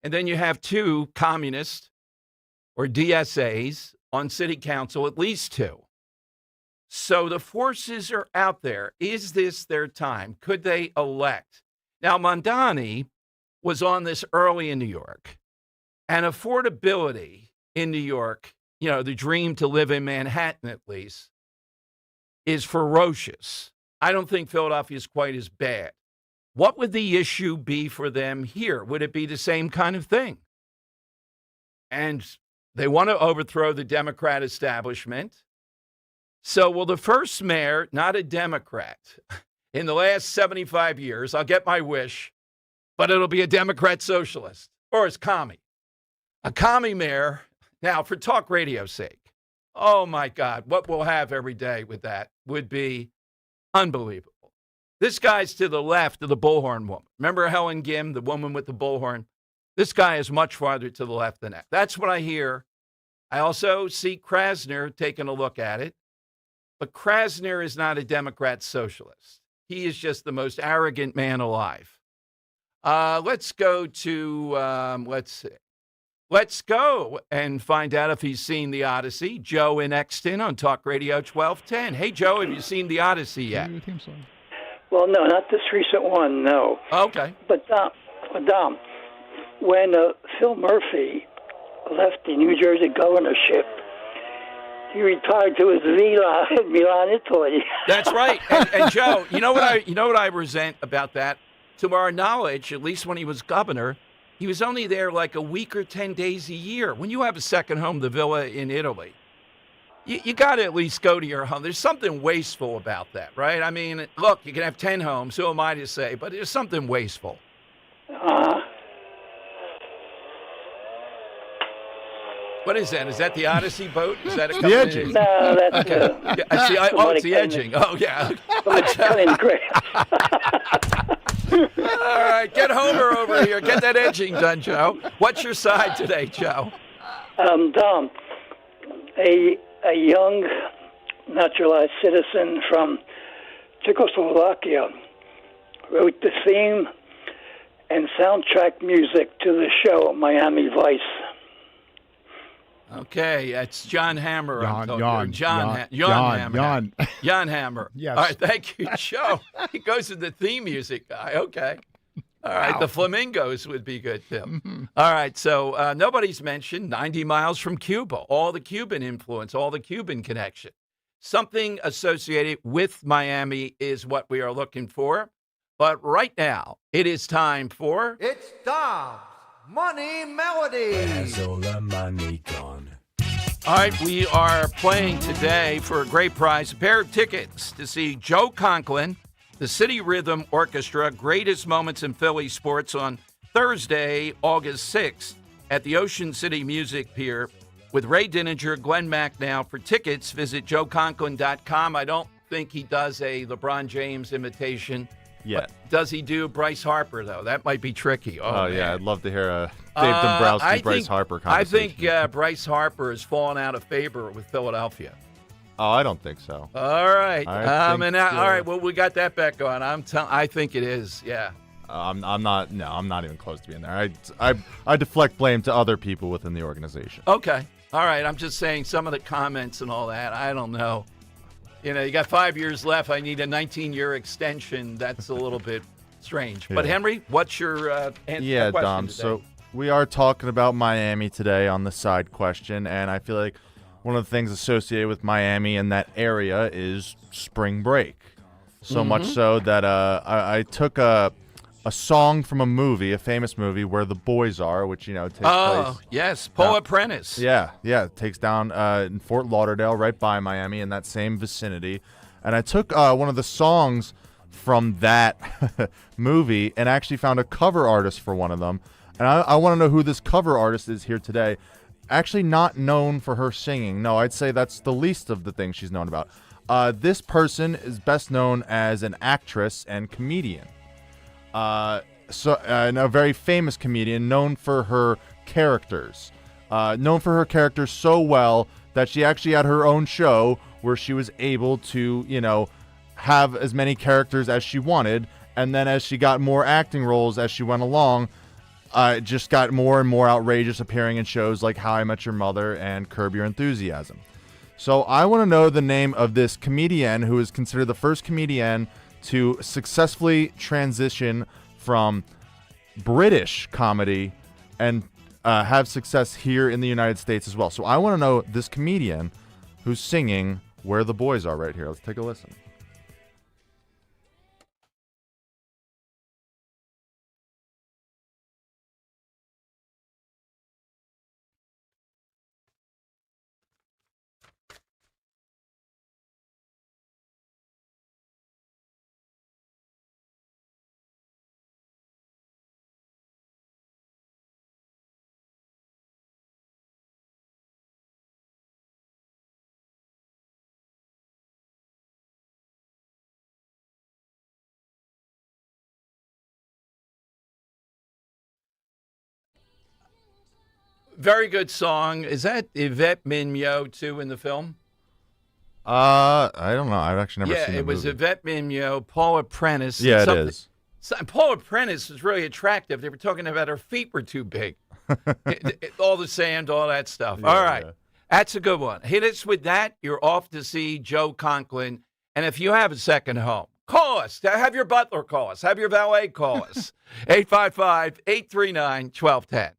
And then you have 2 communists or DSAs on city council, at least 2. So the forces are out there. Is this their time? Could they elect? Now, Mondani was on this early in New York. And affordability in New York, the dream to live in Manhattan at least, is ferocious. I don't think Philadelphia is quite as bad. What would the issue be for them here? Would it be the same kind of thing? And they want to overthrow the Democrat establishment. So will the first mayor, not a Democrat, in the last 75 years, I'll get my wish, but it'll be a Democrat socialist or as commie. A commie mayor, now for talk radio's sake, oh my God, what we'll have every day with that would be unbelievable. This guy's to the left of the bullhorn woman. Remember Helen Gim, the woman with the bullhorn? This guy is much farther to the left than that. That's what I hear. I also see Krasner taking a look at it. But Krasner is not a Democrat socialist. He is just the most arrogant man alive. Let's go to, Let's go and find out if he's seen The Odyssey. Joe in Exton on Talk Radio 1210. Hey, Joe, have you seen The Odyssey yet? Well, no, not this recent one, no. Okay. But, Dom, when Phil Murphy left the New Jersey governorship, he retired to his villa in Milan, Italy. That's right. And Joe, you know what I resent about that? To our knowledge, at least when he was governor, he was only there like a week or 10 days a year. When you have a second home, the villa in Italy, you got to at least go to your home. There's something wasteful about that, right? I mean, look, you can have 10 homes, who am I to say, but there's something wasteful. What is that? Is that the Odyssey boat? Is that a The edging? No, that's okay. I see. It's the edging. Oh, yeah. All right, get Homer over here. Get that edging done, Joe. What's your side today, Joe? Dom, a young naturalized citizen from Czechoslovakia wrote the theme and soundtrack music to the show Miami Vice. Okay, that's John Hammer. Jan Hammer. Yes. All right, thank you, Joe. He goes to the theme music guy. Okay. All right, the Flamingos would be good, too. Mm-hmm. All right, so nobody's mentioned 90 miles from Cuba, all the Cuban influence, all the Cuban connection. Something associated with Miami is what we are looking for. But right now, it is time for... It's Dom's Money Melody. Where's all the money gone? All right, we are playing today for a great prize, a pair of tickets to see Joe Conklin, the City Rhythm Orchestra, Greatest Moments in Philly Sports on Thursday, August 6th at the Ocean City Music Pier with Ray Dininger, Glenn Macnow. For tickets, visit joeconklin.com. I don't think he does a LeBron James imitation. Yeah. Does he do Bryce Harper, though? That might be tricky. Oh yeah, I'd love to hear a Dave Dombrowski, Bryce Harper conversation. I think Bryce Harper has fallen out of favor with Philadelphia. Oh, I don't think so. All right. All right. Well, we got that bet going. I think it is. Yeah. I'm not even close to being there. I deflect blame to other people within the organization. Okay. All right. I'm just saying some of the comments and all that. I don't know. You got 5 years left. I need a 19-year extension. That's a little bit strange. Yeah. But, Henry, what's your answer? Yeah, Dom. Today? So we are talking about Miami today on the side question, and I feel like one of the things associated with Miami and that area is spring break. So much so that I took a song from a movie, a famous movie, Where the Boys Are, which, takes place. Oh, yes, Paul Apprentice. Yeah, it takes down in Fort Lauderdale, right by Miami, in that same vicinity. And I took one of the songs from that movie and actually found a cover artist for one of them. And I want to know who this cover artist is here today. actually not known for her singing. No, I'd say that's the least of the things she's known about. This person is best known as an actress and comedian. And a very famous comedian, known for her characters. Known for her characters so well that she actually had her own show where she was able to, have as many characters as she wanted. And then as she got more acting roles as she went along, it just got more and more outrageous, appearing in shows like How I Met Your Mother and Curb Your Enthusiasm. So I want to know the name of this comedian who is considered the first comedian to successfully transition from British comedy and have success here in the United States as well. So I want to know this comedian who's singing Where the Boys Are right here. Let's take a listen. Very good song. Is that Yvette Mignot, too, in the film? I don't know. I've actually never seen it. Yeah, it was Yvette Mignot, Paula Prentice. Yeah, it is. Paula Prentice was really attractive. They were talking about her feet were too big. All the sand, all that stuff. Yeah, all right. yeah. That's a good one. Hit us with that. You're off to see Joe Conklin. And if you have a second home, call us. Have your butler call us. Have your valet call us. 855-839-1210.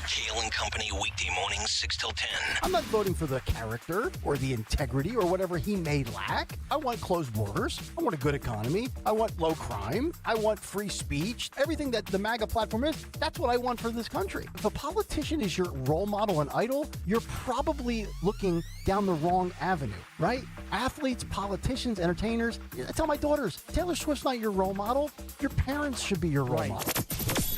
Kale and Company, weekday mornings 6 till 10. I'm not voting for the character or the integrity or whatever he may lack. I want closed borders. I want a good economy. I want low crime. I want free speech. Everything that the MAGA platform is, that's what I want for this country. If a politician is your role model and idol, you're probably looking down the wrong avenue, right? Athletes, politicians, entertainers. I tell my daughters, Taylor Swift's not your role model. Your parents should be your role model.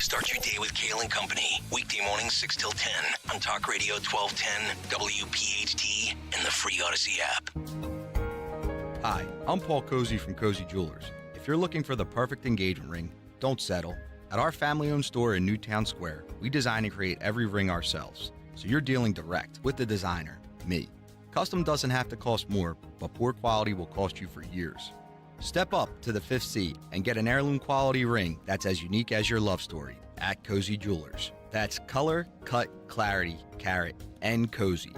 Start your day with Kale and Company, weekday mornings 6 till 10 on Talk Radio 1210, WPHT, and the free Odyssey app. Hi, I'm Paul Cozy from Cozy Jewelers. If you're looking for the perfect engagement ring, don't settle. At our family-owned store in Newtown Square, we design and create every ring ourselves, so you're dealing direct with the designer, me. Custom doesn't have to cost more, but poor quality will cost you for years. Step up to the 5th C and get an heirloom quality ring that's as unique as your love story at Cozy Jewelers. That's color, cut, clarity, carat, and cozy.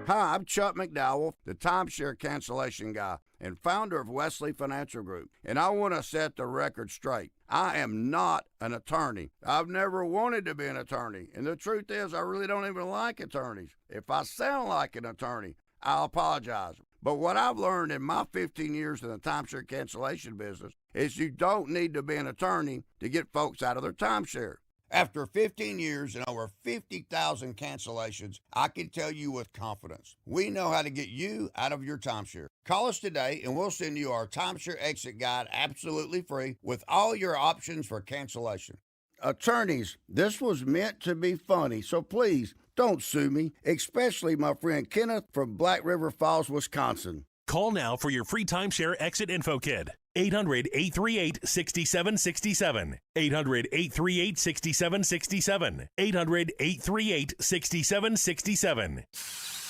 Hi, I'm Chuck McDowell, the timeshare cancellation guy and founder of Wesley Financial Group, and I want to set the record straight. I am not an attorney. I've never wanted to be an attorney, and the truth is I really don't even like attorneys. If I sound like an attorney, I'll apologize. But what I've learned in my 15 years in the timeshare cancellation business is you don't need to be an attorney to get folks out of their timeshare. After 15 years and over 50,000 cancellations, I can tell you with confidence, we know how to get you out of your timeshare. Call us today and we'll send you our timeshare exit guide absolutely free with all your options for cancellation. Attorneys, this was meant to be funny, so please don't sue me, especially my friend Kenneth from Black River Falls, Wisconsin. Call now for your free timeshare exit info kit. 800-838-6767. 800-838-6767. 800-838-6767.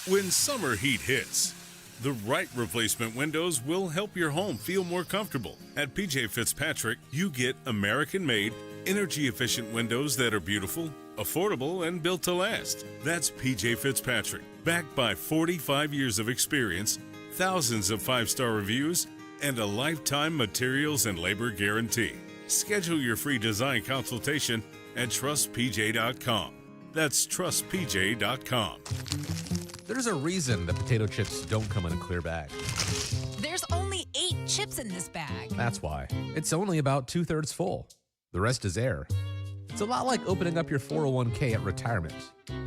When summer heat hits, the right replacement windows will help your home feel more comfortable. At PJ Fitzpatrick, you get American-made, energy-efficient windows that are beautiful, affordable, and built to last. That's PJ Fitzpatrick, backed by 45 years of experience, thousands of 5-star reviews, and a lifetime materials and labor guarantee. Schedule your free design consultation at trustpj.com. That's trustpj.com. There's a reason that potato chips don't come in a clear bag. There's only 8 chips in this bag. That's why. It's only about 2/3 full. The rest is air. It's a lot like opening up your 401k at retirement.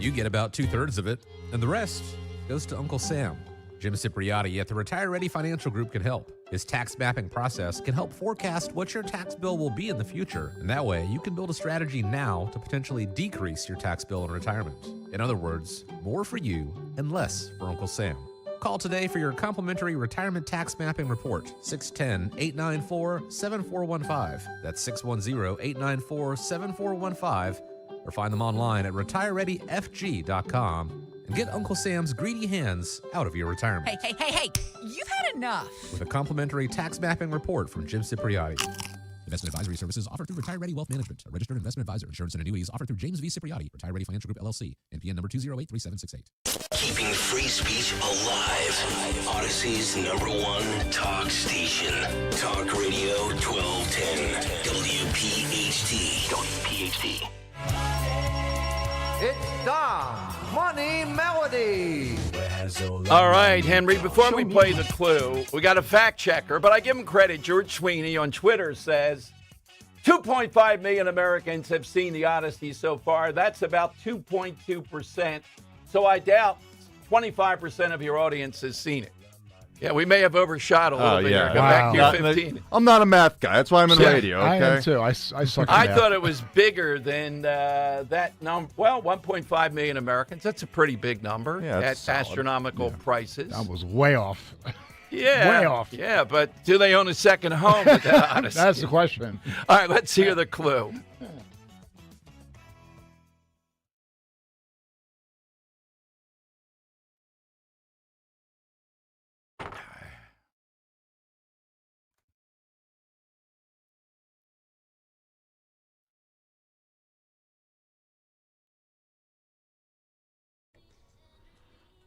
You get about 2/3 of it, and the rest goes to Uncle Sam. Jim Cipriotti at the Retire Ready Financial Group can help. His tax mapping process can help forecast what your tax bill will be in the future, and that way you can build a strategy now to potentially decrease your tax bill in retirement. In other words, more for you and less for Uncle Sam. Call today for your complimentary retirement tax mapping report, 610-894-7415. That's 610-894-7415. Or find them online at retirereadyfg.com and get Uncle Sam's greedy hands out of your retirement. Hey, you've had enough. With a complimentary tax mapping report from Jim Cipriotti. Investment advisory services offered through Retire Ready Wealth Management, a registered investment advisor. Insurance and annuities offered through James V. Cipriotti, Retire Ready Financial Group, LLC, NPN number 2083768. Keeping free speech alive. Odyssey's #1 talk station. Talk Radio 1210. WPHT. WPHT. It's Dom's Money Melody. All right, Henry, before we play the clue, we got a fact checker, but I give him credit. George Sweeney on Twitter says 2.5 million Americans have seen the Odyssey so far. That's about 2.2%. So I doubt 25% of your audience has seen it. Yeah, we may have overshot a little bit here. Go back to your 15. I'm not a math guy. That's why I'm in radio. Okay? I am too. I suck at I math. thought it was bigger than that number. Well, 1.5 million Americans. That's a pretty big number at astronomical prices. That was way off. Yeah. Way off. Yeah, but do they own a second home with that Odyssey? That's the question. All right, let's hear the clue.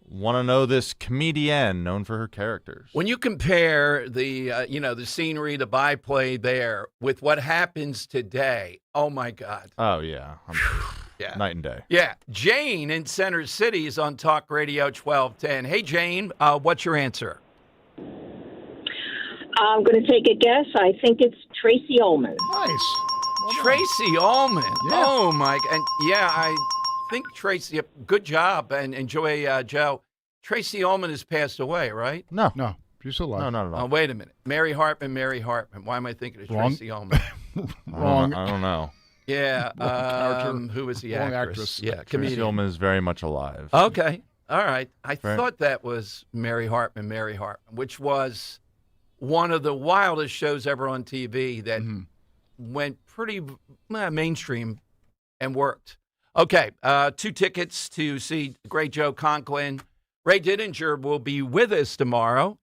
Want to know this comedienne known for her characters? When you compare the the scenery, the byplay there with what happens today, oh my God. Oh yeah. Night and day. Yeah. Jane in Center City is on Talk Radio 1210. Hey Jane, what's your answer? I'm going to take a guess. I think it's Tracy Ullman. Nice. Tracy Ullman. Yeah. Oh my. And yeah, I think Tracy. Good job and enjoy Joe. Tracy Ullman has passed away, right? No. She's still alive. No, not at all. Oh, wait a minute. Mary Hartman. Why am I thinking of Tracy Ullman? Wrong. I don't know. Yeah. Who was the actress? Yeah, Tracy comedian. Ullman is very much alive. Okay. All right. I thought that was Mary Hartman, which was one of the wildest shows ever on TV that went pretty mainstream and worked. Okay. 2 tickets to see great Joe Conklin. Ray Didinger will be with us tomorrow.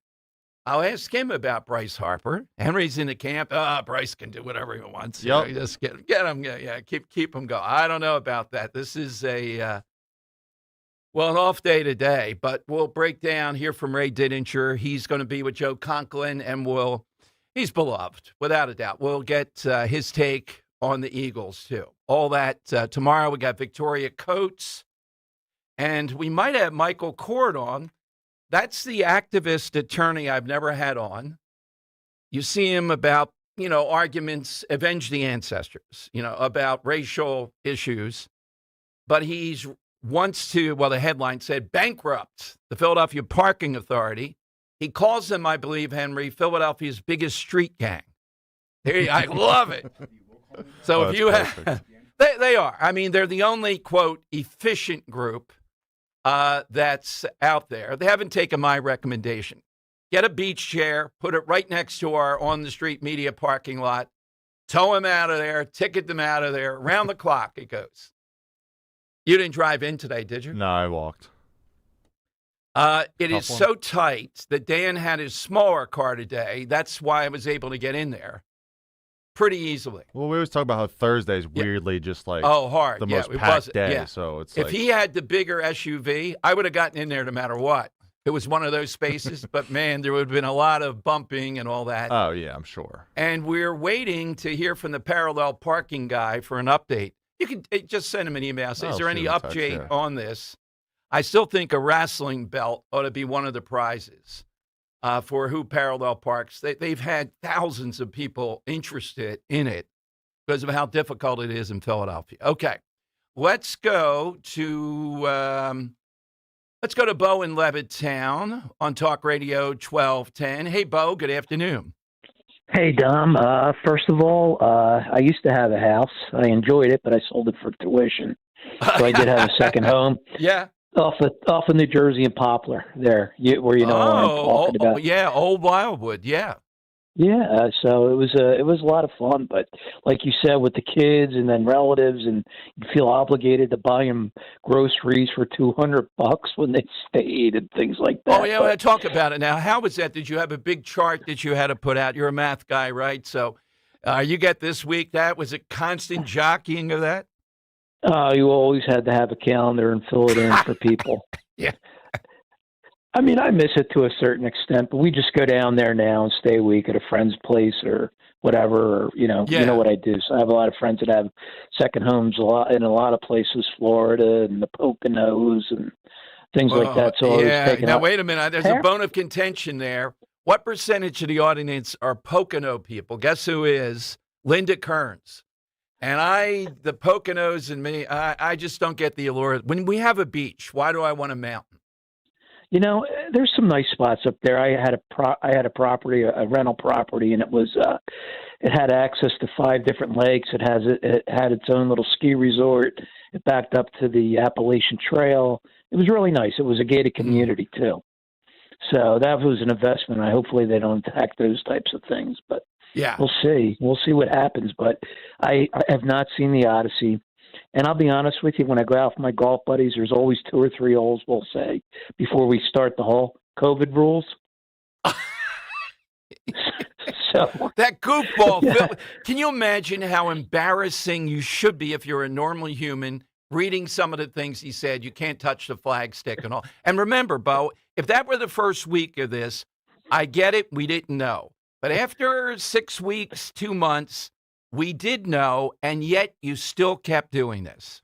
I'll ask him about Bryce Harper. Henry's in the camp. Bryce can do whatever he wants. Yep. Just get him. Yeah, keep him going. I don't know about that. This is an off day today, but we'll break down, hear from Ray Didinger. He's going to be with Joe Conklin, and he's beloved, without a doubt. We'll get his take on the Eagles, too. All that tomorrow. We got Victoria Coates, and we might have Michael Cord on. That's the activist attorney I've never had on. You see him about, arguments, avenge the ancestors, about racial issues. But he's wants to, the headline said, bankrupt the Philadelphia Parking Authority. He calls them, I believe, Henry, Philadelphia's biggest street gang. I love it. So if you have, they are. I mean, they're the only, quote, efficient group that's out there. They haven't taken my recommendation. Get a beach chair, put it right next to our on-the-street media parking lot, tow them out of there, ticket them out of there, round the clock it goes. You didn't drive in today, did you? No, I walked. It is so tight that Dan had his smaller car today. That's why I was able to get in there pretty easily. Well, we always talk about how Thursday's weirdly just like hard. the most packed day. So it's if he had the bigger SUV, I would have gotten in there no matter what. It was one of those spaces, but man, there would have been a lot of bumping and all that. Oh, yeah, I'm sure. And we're waiting to hear from the parallel parking guy for an update. You can just send him an email. Say, is there any update on this? I still think a wrestling belt ought to be one of the prizes for who parallel parks. They've had thousands of people interested in it because of how difficult it is in Philadelphia. Okay, let's go to Let's go to Bo in Levittown on Talk Radio 1210. Hey, Bo, good afternoon. Hey, Dom. First of all, I used to have a house. I enjoyed it, but I sold it for tuition. So I did have a second home. Yeah. Off of New Jersey and Poplar there, where you know what I'm talking about. Yeah, Old Wildwood, yeah. Yeah, so it was a lot of fun, but like you said, with the kids and then relatives, and you feel obligated to buy them groceries for $200 when they stayed and things like that. Oh yeah, well, talk about it now. How was that? Did you have a big chart that you had to put out? You're a math guy, right? So you get this week. That was a constant jockeying of that. You always had to have a calendar and fill it in for people. Yeah. I mean, I miss it to a certain extent, but we just go down there now and stay a week at a friend's place or whatever, or, you know what I do. So I have a lot of friends that have second homes in a lot of places, Florida and the Poconos and things like that. So now wait a minute. There's a bone of contention there. What percentage of the audience are Pocono people? Guess who is? Linda Kearns. And the Poconos and me, I just don't get the allure. When we have a beach, why do I want a mountain? You know, there's some nice spots up there. I had a property, a rental property, and it had access to 5 different lakes. It had its own little ski resort. It backed up to the Appalachian Trail. It was really nice. It was a gated community too. So that was an investment. Hopefully they don't attack those types of things, but yeah, we'll see. We'll see what happens. But I have not seen the Odyssey. And I'll be honest with you, when I go out with my golf buddies, there's always 2 or 3 holes, we'll say, before we start the whole COVID rules. So that goofball. Yeah. Can you imagine how embarrassing you should be if you're a normal human reading some of the things he said? You can't touch the flagstick and all. And remember, Bo, if that were the first week of this, I get it. We didn't know. But after 6 weeks, 2 months, we did know, and yet you still kept doing this.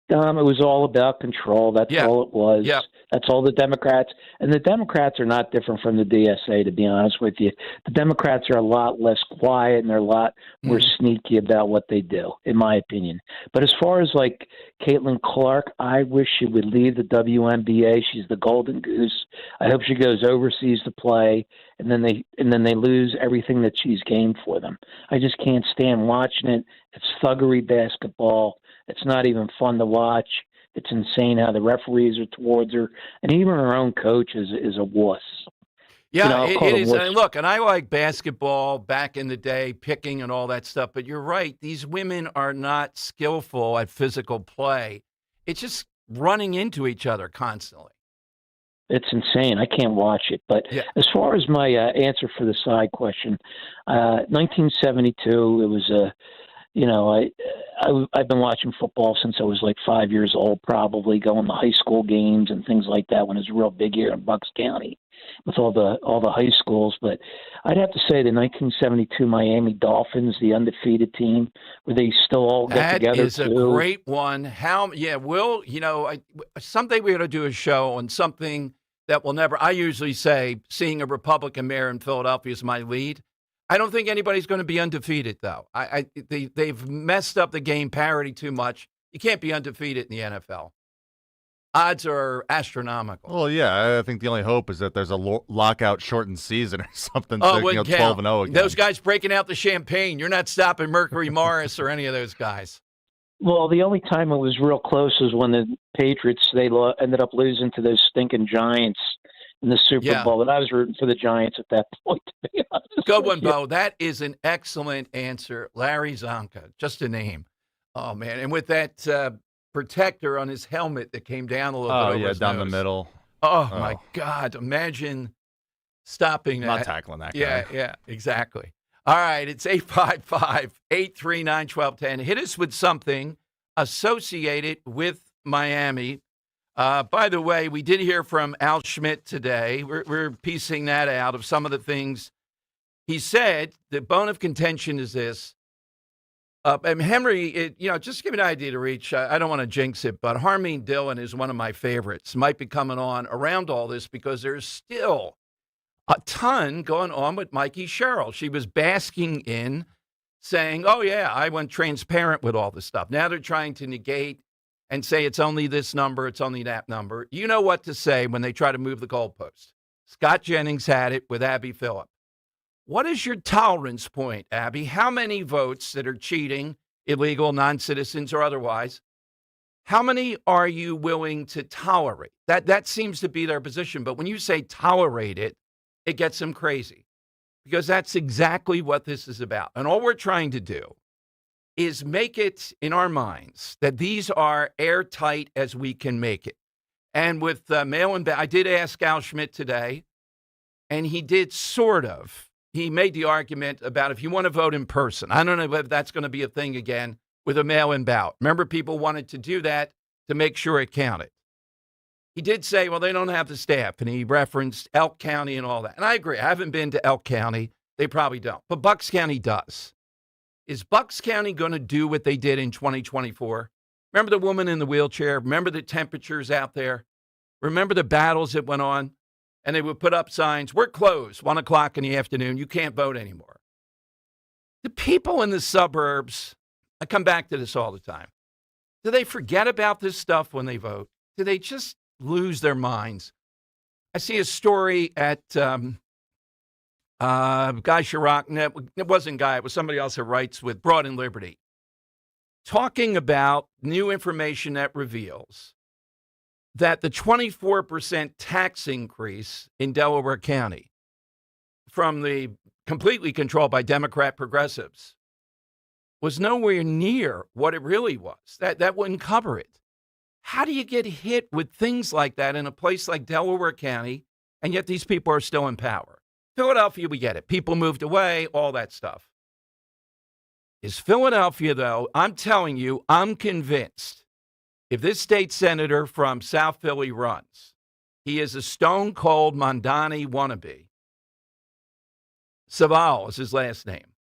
It was all about control. That's all it was. Yep. That's all the Democrats. And the Democrats are not different from the DSA, to be honest with you. The Democrats are a lot less quiet, and they're a lot more sneaky about what they do, in my opinion. But as far as, like, Caitlin Clark, I wish she would leave the WNBA. She's the golden goose. I hope she goes overseas to play, and then they lose everything that she's gained for them. I just can't stand watching it. It's thuggery basketball. It's not even fun to watch. It's insane how the referees are towards her, and even her own coach is a wuss. Yeah, it is. Look, and I like basketball back in the day, picking and all that stuff. But you're right; these women are not skillful at physical play. It's just running into each other constantly. It's insane. I can't watch it. But as far as my answer for the side question, 1972, it was a. I've been watching football since I was like 5 years old, probably going to high school games and things like that when it was real big here in Bucks County with all the high schools. But I'd have to say the 1972 Miami Dolphins, the undefeated team, where they still all get together. That is a great one. Someday we're going to do a show on something that will never. I usually say seeing a Republican mayor in Philadelphia is my lead. I don't think anybody's going to be undefeated, though. They've messed up the game parity too much. You can't be undefeated in the NFL. Odds are astronomical. Well, yeah, I think the only hope is that there's a lockout shortened season or something. 12-0 again. Those guys breaking out the champagne. You're not stopping Mercury Morris or any of those guys. Well, the only time it was real close was when the Patriots, they ended up losing to those stinking Giants in the Super Bowl, and I was rooting for the Giants at that point, to be honest. Good one, Bo. That is an excellent answer. Larry Zonka, just a name. Oh, man. And with that protector on his helmet that came down a little bit over his down nose. the middle. Oh, my God. Imagine stopping that. Not tackling that guy. Yeah, exactly. All right, it's 855-839-1210. Hit us with something associated with Miami. By the way, we did hear from Al Schmidt today. We're piecing that out of some of the things he said. The bone of contention is this. And Henry, just to give you an idea to reach, I don't want to jinx it, but Harmeen Dillon is one of my favorites. Might be coming on around all this because there's still a ton going on with Mikey Sherrill. She was basking in saying, oh, yeah, I went transparent with all this stuff. Now they're trying to negate and say it's only this number, it's only that number. You know what to say when they try to move the goalpost. Scott Jennings had it with Abby Phillip. What is your tolerance point, Abby? How many votes that are cheating, illegal, non-citizens or otherwise, how many are you willing to tolerate? That seems to be their position. But when you say tolerate it, it gets them crazy, because that's exactly what this is about. And all we're trying to do is make it in our minds that these are airtight as we can make it. And with mail-in ballot, I did ask Al Schmidt today, and he did sort of. He made the argument about if you want to vote in person. I don't know if that's going to be a thing again with a mail-in ballot. Remember, people wanted to do that to make sure it counted. He did say, well, they don't have the staff, and he referenced Elk County and all that. And I agree. I haven't been to Elk County. They probably don't. But Bucks County does. Is Bucks County going to do what they did in 2024? Remember the woman in the wheelchair? Remember the temperatures out there? Remember the battles that went on? And they would put up signs, we're closed, 1 o'clock in the afternoon. You can't vote anymore. The people in the suburbs, I come back to this all the time. Do they forget about this stuff when they vote? Do they just lose their minds? I see a story at Guy Chirac. It wasn't Guy. It was somebody else that writes with Broad and Liberty, talking about new information that reveals that the 24% tax increase in Delaware County from the completely controlled by Democrat progressives was nowhere near what it really was. That wouldn't cover it. How do you get hit with things like that in a place like Delaware County, and yet these people are still in power? Philadelphia, we get it. People moved away, all that stuff. Is Philadelphia, though, I'm telling you, I'm convinced if this state senator from South Philly runs, he is a stone-cold Mondani wannabe. Saval is his last name.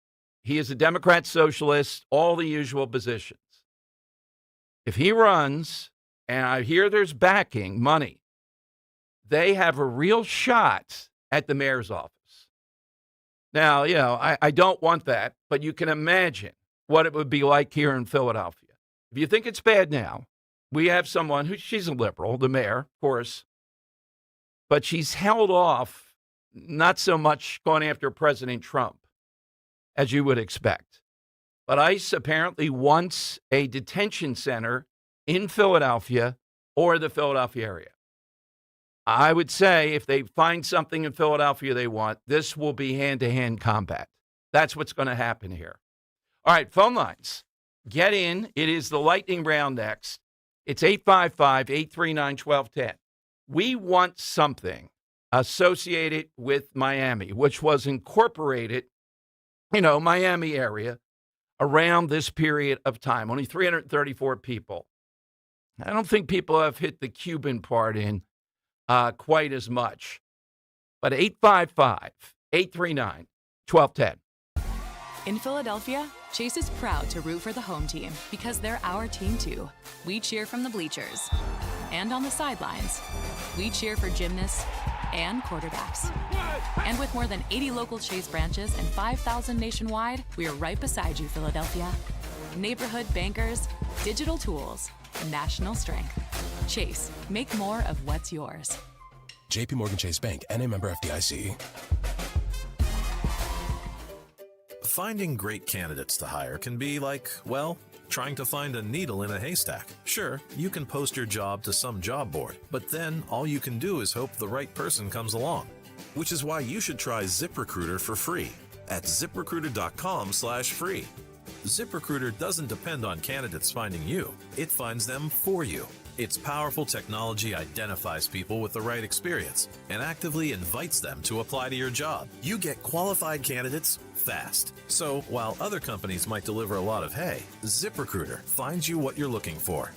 He is a Democrat socialist, all the usual positions. If he runs, and I hear there's backing, money, they have a real shot at the mayor's office. Now, you know, I don't want that, but you can imagine what it would be like here in Philadelphia. If you think it's bad now, we have someone who, she's a liberal, the mayor, of course, but she's held off not so much going after President Trump as you would expect. But ICE apparently wants a detention center in Philadelphia or the Philadelphia area. I would say if they find something in Philadelphia they want, this will be hand-to-hand combat. That's what's going to happen here. All right, phone lines. Get in. It is the lightning round next. It's 855-839-1210. We want something associated with Miami, which was incorporated, Miami area around this period of time. Only 334 people. I don't think people have hit the Cuban part in quite as much. But 855-839-1210. In Philadelphia, Chase is proud to root for the home team because they're our team too. We cheer from the bleachers and on the sidelines. We cheer for gymnasts and quarterbacks. And with more than 80 local Chase branches and 5,000 nationwide, we are right beside you, Philadelphia. Neighborhood bankers, digital tools, national strength. Chase, make more of what's yours. JP Morgan Chase Bank, N.A. member FDIC. Finding great candidates to hire can be like, well, trying to find a needle in a haystack. Sure, you can post your job to some job board, but then all you can do is hope the right person comes along. Which is why you should try ZipRecruiter for free at ZipRecruiter.com/free. ZipRecruiter doesn't depend on candidates finding you. It finds them for you. Its powerful technology identifies people with the right experience and actively invites them to apply to your job. You get qualified candidates fast. So while other companies might deliver a lot of hay, ZipRecruiter finds you what you're looking for.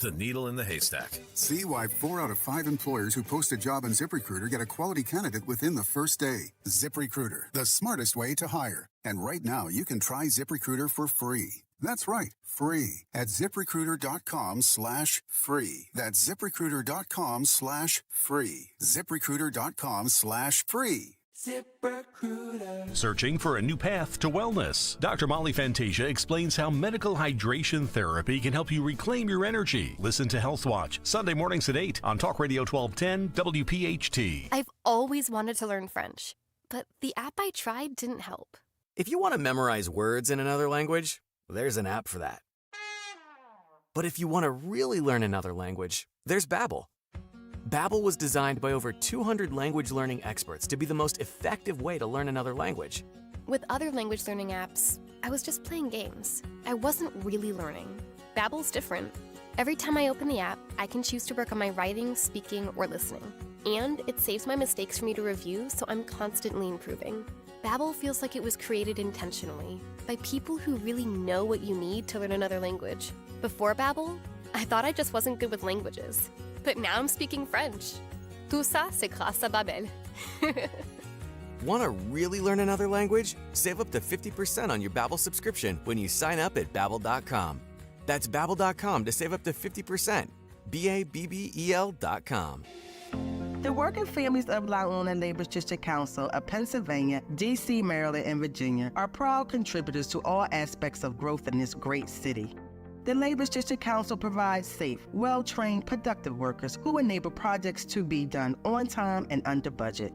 The needle in the haystack. See why 4 out of 5 employers who post a job on ZipRecruiter get a quality candidate within the first day. ZipRecruiter, the smartest way to hire. And right now, you can try ZipRecruiter for free. That's right, free at ZipRecruiter.com/free. That's ZipRecruiter.com/free. ZipRecruiter.com/free. ZipRecruiter. Searching for a new path to wellness? Dr. Molly Fantasia explains how medical hydration therapy can help you reclaim your energy. Listen to Health Watch, Sunday mornings at 8 on Talk Radio 1210 WPHT. I've always wanted to learn French, but the app I tried didn't help. If you want to memorize words in another language, there's an app for that. But if you want to really learn another language, there's Babbel. Babbel was designed by over 200 language learning experts to be the most effective way to learn another language. With other language learning apps, I was just playing games. I wasn't really learning. Babbel's different. Every time I open the app, I can choose to work on my writing, speaking, or listening. And it saves my mistakes for me to review, so I'm constantly improving. Babbel feels like it was created intentionally by people who really know what you need to learn another language. Before Babbel, I thought I just wasn't good with languages. But now I'm speaking French. Tout ça, c'est grâce à Babbel. Want to really learn another language? Save up to 50% on your Babbel subscription when you sign up at Babbel.com. That's Babbel.com to save up to 50%. Babbel.com. The working families of La Una Labor's District Council of Pennsylvania, D.C., Maryland, and Virginia are proud contributors to all aspects of growth in this great city. The Labor's District Council provides safe, well-trained, productive workers who enable projects to be done on time and under budget.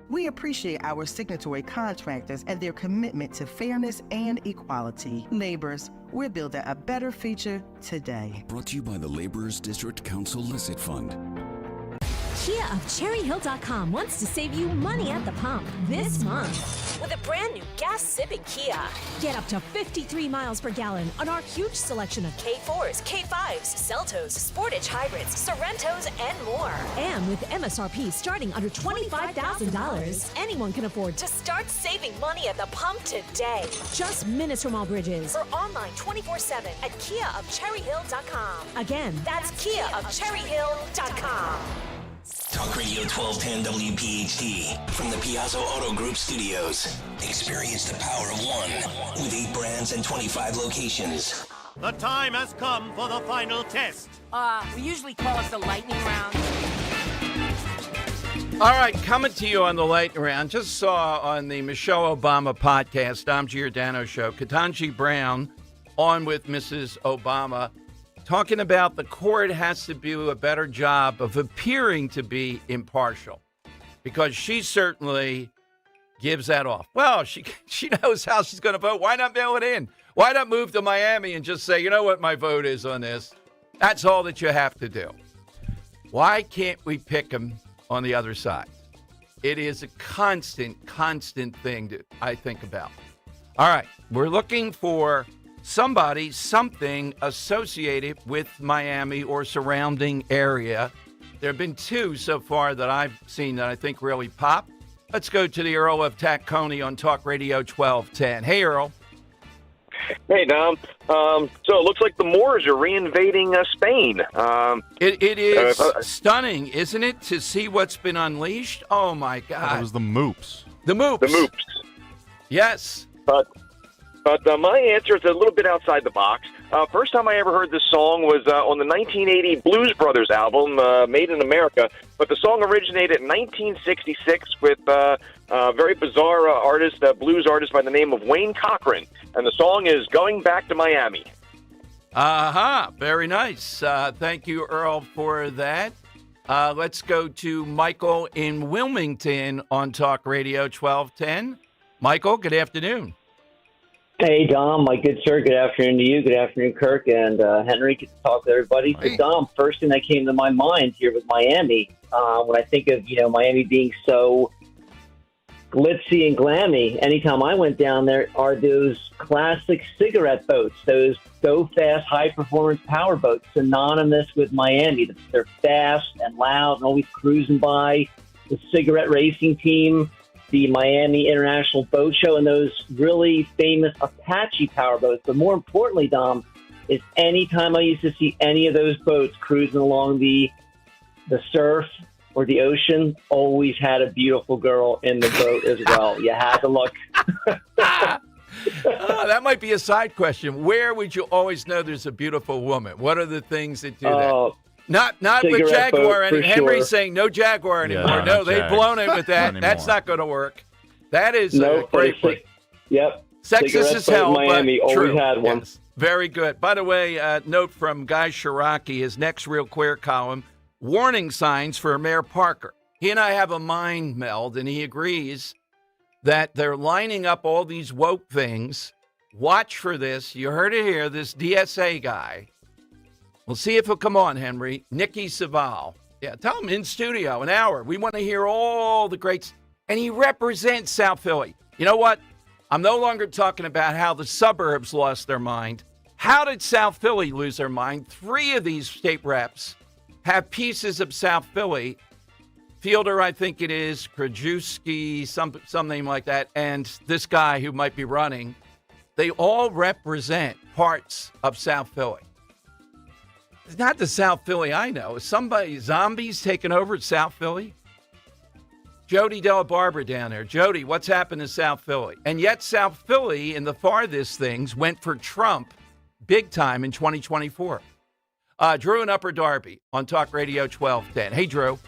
We appreciate our signatory contractors and their commitment to fairness and equality. Laborers, we're building a better future today. Brought to you by the Laborers District Council Licit Fund. Kia of CherryHill.com wants to save you money at the pump this month. With a brand new gas-sipping Kia. Get up to 53 miles per gallon on our huge selection of K4s, K5s, Seltos, Sportage hybrids, Sorrentos, and more. And with MSRP starting under $25,000, anyone can afford to start saving money at the pump today. Just minutes from all bridges. Or online 24/7 at KiaofCherryHill.com. Again, that's KiaofCherryHill.com. Talk Radio 1210 WPHT from the Piazza Auto Group Studios. Experience the power of one with 8 brands and 25 locations. The time has come for the final test. We usually call it the lightning round. All right, coming to you on the lightning round. Just saw on the Michelle Obama podcast, Dom Giordano show, Ketanji Brown on with Mrs. Obama, talking about the court has to do a better job of appearing to be impartial, because she certainly gives that off. Well, she knows how she's going to vote. Why not mail it in? Why not move to Miami and just say, you know what my vote is on this? That's all that you have to do. Why can't we pick them on the other side? It is a constant thing that I think about. All right, we're looking for somebody, something associated with Miami or surrounding area. There have been 2 so far that I've seen that I think really pop. Let's go to the Earl of Tacony on Talk Radio 1210. Hey, Earl. Hey, Dom. So it looks like the Moors are reinvading Spain. It is stunning, isn't it, to see what's been unleashed? Oh, my God. It was the Moops. The Moops. The Moops. Yes. But my answer is a little bit outside the box. First time I ever heard this song was on the 1980 Blues Brothers album, Made in America. But the song originated in 1966 with a very bizarre artist, blues artist by the name of Wayne Cochran. And the song is Going Back to Miami. Very nice. Thank you, Earl, for that. Let's go to Michael in Wilmington on Talk Radio 1210. Michael, good afternoon. Hey, Dom, my good sir. Good afternoon to you. Good afternoon, Kirk and Henry. Good to talk to everybody. So, Dom, first thing that came to my mind here was Miami. When I think of, Miami being so glitzy and glammy, anytime I went down there are those classic cigarette boats, those go-fast, high-performance power boats, synonymous with Miami. They're fast and loud and always cruising by. The cigarette racing team, the Miami International Boat Show, and those really famous Apache powerboats. But more importantly, Dom, is anytime I used to see any of those boats cruising along the surf or the ocean, always had a beautiful girl in the boat as well. You had to look. That might be a side question. Where would you always know there's a beautiful woman? What are the things that do that? Not with Jaguar anymore. Henry's saying no Jaguar anymore. Yeah, no, they've blown it with that. That's not going to work. That is a great one. Yep. Sexist as hell, Miami but always true. had one. Yes. Very good. By the way, note from Guy Shiraki, his next Real Queer column, warning signs for Mayor Parker. He and I have a mind meld, and he agrees that they're lining up all these woke things. Watch for this. You heard it here, this DSA guy. We'll see if he'll come on, Henry. Nikki Saval. Yeah, tell him in studio, an hour. We want to hear all the greats. And he represents South Philly. You know what? I'm no longer talking about how the suburbs lost their mind. How did South Philly lose their mind? 3 of these state reps have pieces of South Philly. Fielder, I think it is, Krajewski, some name like that, and this guy who might be running. They all represent parts of South Philly. It's not the South Philly I know. Is somebody, zombies taking over at South Philly? Jody Della Barbara down there. Jody, what's happened in South Philly? And yet South Philly, in the farthest things, went for Trump big time in 2024. Drew in Upper Darby on Talk Radio 1210. Hey, Drew.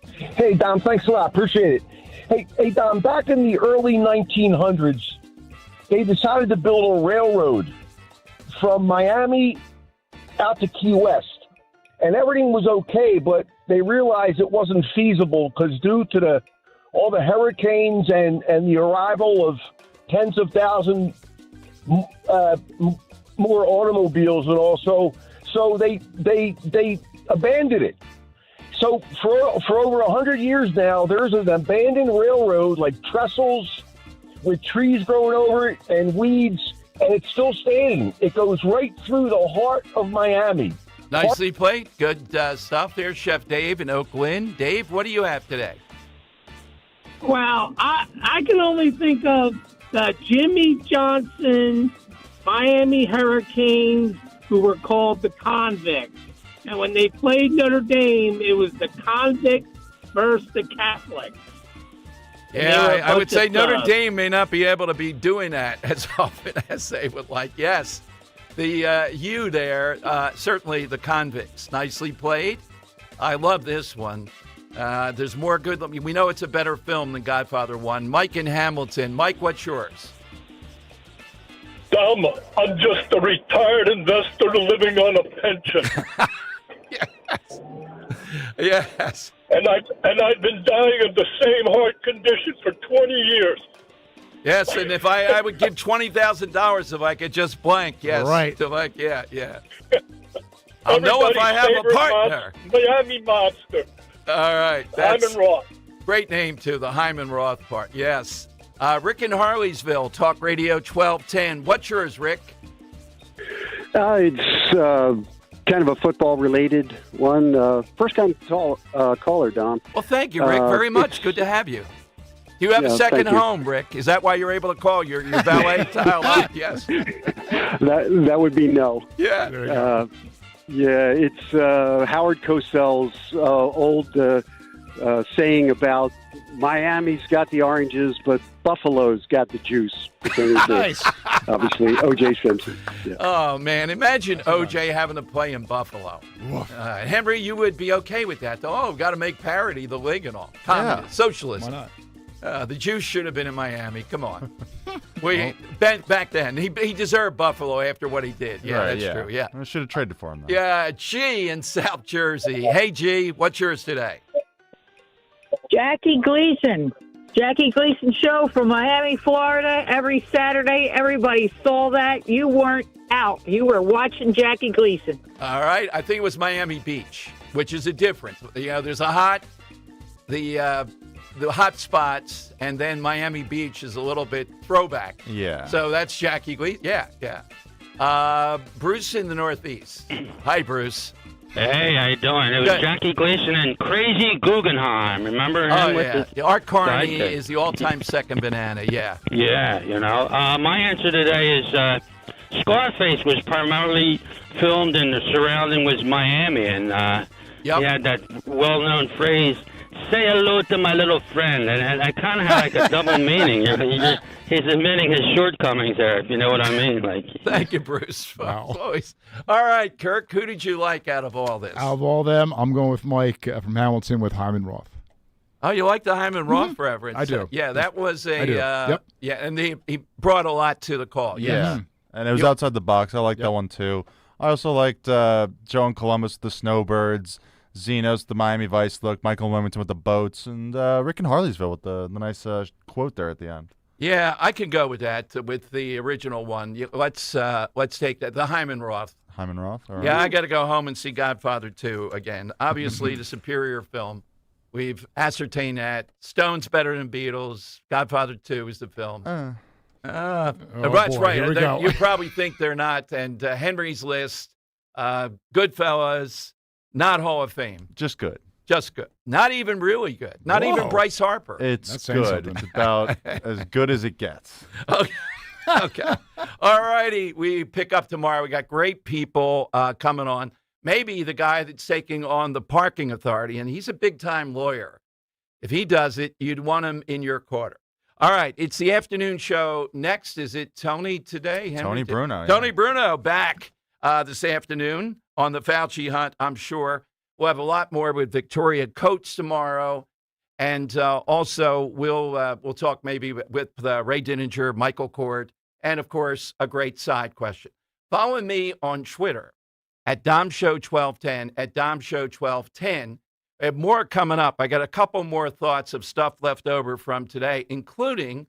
Hey, Dom. Thanks a lot. Appreciate it. Hey, Dom, back in the early 1900s, they decided to build a railroad from Miami out to Key West. And everything was okay, but they realized it wasn't feasible because due to all the hurricanes and the arrival of tens of thousands more automobiles and also, so they abandoned it. So for over 100 years now, there's an abandoned railroad, like trestles with trees growing over it and weeds, and it's still standing. It goes right through the heart of Miami. Nicely played. Good stuff there, Chef Dave in Oak Lynn. Dave, what do you have today? Well, I can only think of the Jimmy Johnson Miami Hurricanes, who were called the Convicts. And when they played Notre Dame, it was the Convicts versus the Catholics. Yeah, I would say Notre Dame may not be able to be doing that as often as they would like. Yes, the U there, certainly the Convicts. Nicely played. I love this one. There's more good. We know it's a better film than Godfather 1. Mike in Hamilton. Mike, what's yours? Dom, I'm just a retired investor living on a pension. Yes. And I've been dying of the same heart condition for 20 years. Yes, and if I would give $20,000 if I could just blank. Yes. Right. Yeah. I'll know if I have a partner. Miami Monster. All right. Hyman Roth. Great name, too, the Hyman Roth part. Yes. Rick in Harleysville, Talk Radio 1210. What's yours, Rick? It's kind of a football-related one. First-time caller, Dom. Well, thank you, Rick, very much. Good to have you. Do you have a second home, Rick? Is that why you're able to call your valet tile? Yes. That would be no. Yeah. It's Howard Cosell's old saying about Miami's got the oranges, but Buffalo's got the juice. Nice. Obviously, O.J. Simpson. Yeah. Oh, man. Imagine O.J. having to play in Buffalo. Henry, you would be okay with that, though. Oh, got to make parody the league and all. Communist, socialism. Why not? The Jews should have been in Miami. Come on. Back then, he deserved Buffalo after what he did. Yeah, right, that's true. Yeah. I should have traded for him, though. Yeah, G in South Jersey. Hey, G, what's yours today? Jackie Gleason show from Miami, Florida. Every Saturday, everybody saw that. You weren't out. You were watching Jackie Gleason. All right. I think it was Miami Beach, which is a difference. You know, there's the hot spots, and then Miami Beach is a little bit throwback. Yeah. So that's Jackie Gleason. Yeah. Bruce in the Northeast. Hi, Bruce. Hey, how you doing? It was Jackie Gleason and Crazy Guggenheim. Remember him? Art Carney is the all-time second banana, yeah. Yeah, you know. My answer today is Scarface was primarily filmed and the surrounding was Miami, and he had that well-known phrase, say hello to my little friend. And I kind of had like a double meaning. He's admitting his shortcomings there, if you know what I mean. Thank you, Bruce. Wow. All right, Kirk, who did you like out of all this? Out of all them, I'm going with Mike from Hamilton with Hyman Roth. Oh, you like the Hyman Roth reference? I do. Yeah, that was I do. Yep. Yeah, and he brought a lot to the call. Yeah, and it was outside the box. I like that one too. I also liked Joe in Columbus, the Snowbirds, Zenos, the Miami Vice look, Michael Wilmington with the boats, and Rick in Harleysville with the nice quote there at the end. Yeah, I can go with that, with the original one. Let's take that, the Hyman Roth. Hyman Roth? All right. Yeah, I got to go home and see Godfather 2 again. Obviously, the superior film. We've ascertained that. Stone's better than Beatles. Godfather 2 is the film. That's right. You probably think they're not. And Henry's List, Goodfellas, not Hall of Fame. Just good. Just good. Not even really good. Not even Bryce Harper. It's good. It's about as good as it gets. Okay. All righty. We pick up tomorrow. We got great people coming on. Maybe the guy that's taking on the parking authority, and he's a big-time lawyer. If he does it, you'd want him in your quarter. All right, it's the afternoon show. Next, is it Tony today? Tony Bruno. Tony Bruno back this afternoon on the Fauci hunt, I'm sure. We'll have a lot more with Victoria Coates tomorrow. And also, we'll talk maybe with Ray Dininger, Michael Cord, and, of course, a great side question. Follow me on Twitter at DomShow1210, at DomShow1210. I have more coming up. I got a couple more thoughts of stuff left over from today, including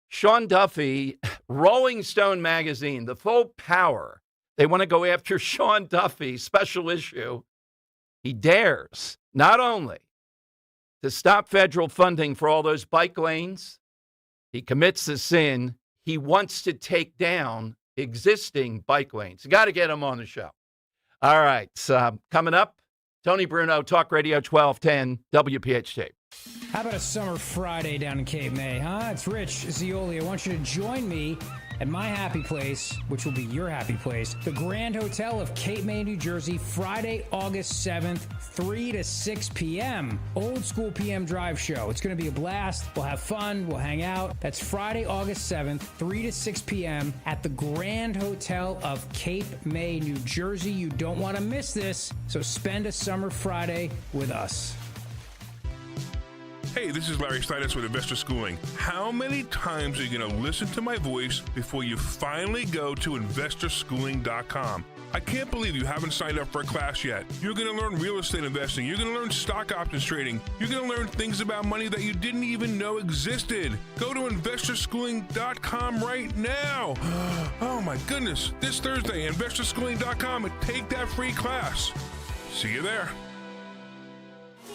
Sean Duffy, Rolling Stone magazine, the full power. They want to go after Sean Duffy, special issue. He dares not only to stop federal funding for all those bike lanes, he commits the sin. He wants to take down existing bike lanes. You got to get him on the show. All right, coming up, Tony Bruno, Talk Radio 1210, WPHT. How about a summer Friday down in Cape May, huh? It's Rich Zioli. I want you to join me at my happy place, which will be your happy place, the Grand Hotel of Cape May, New Jersey, Friday, August 7th, 3 to 6 p.m. Old school PM drive show. It's going to be a blast. We'll have fun. We'll hang out. That's Friday, August 7th, 3 to 6 p.m. at the Grand Hotel of Cape May, New Jersey. You don't want to miss this, so spend a summer Friday with us. Hey, this is Larry Steinitz with Investor Schooling. How many times are you going to listen to my voice before you finally go to investorschooling.com? I can't believe you haven't signed up for a class yet. You're going to learn real estate investing. You're going to learn stock options trading. You're going to learn things about money that you didn't even know existed. Go to investorschooling.com right now. Oh my goodness. This Thursday, investorschooling.com, and take that free class. See you there.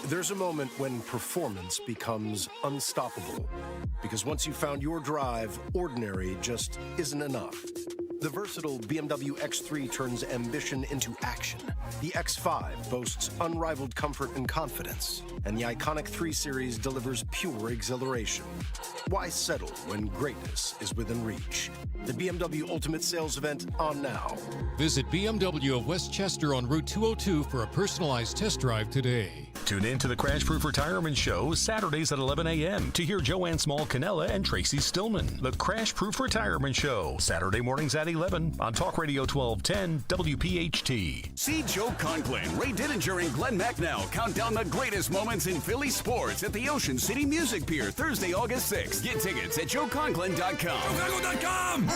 There's a moment when performance becomes unstoppable. Because once you've found your drive, ordinary just isn't enough. The versatile BMW X3 turns ambition into action. The X5 boasts unrivaled comfort and confidence. And the iconic 3 Series delivers pure exhilaration. Why settle when greatness is within reach? The BMW Ultimate Sales Event on now. Visit BMW of Westchester on Route 202 for a personalized test drive today. Tune in to the Crash Proof Retirement Show Saturdays at 11 a.m. to hear Joanne Small-Canella and Tracy Stillman. The Crash Proof Retirement Show, Saturday mornings at 11 on Talk Radio 1210 WPHT. See Joe Conklin, Ray Dininger, and Glenn Macnow count down the greatest moments in Philly sports at the Ocean City Music Pier Thursday, August 6th. Get tickets at joeconklin.com. JoeConklin.com!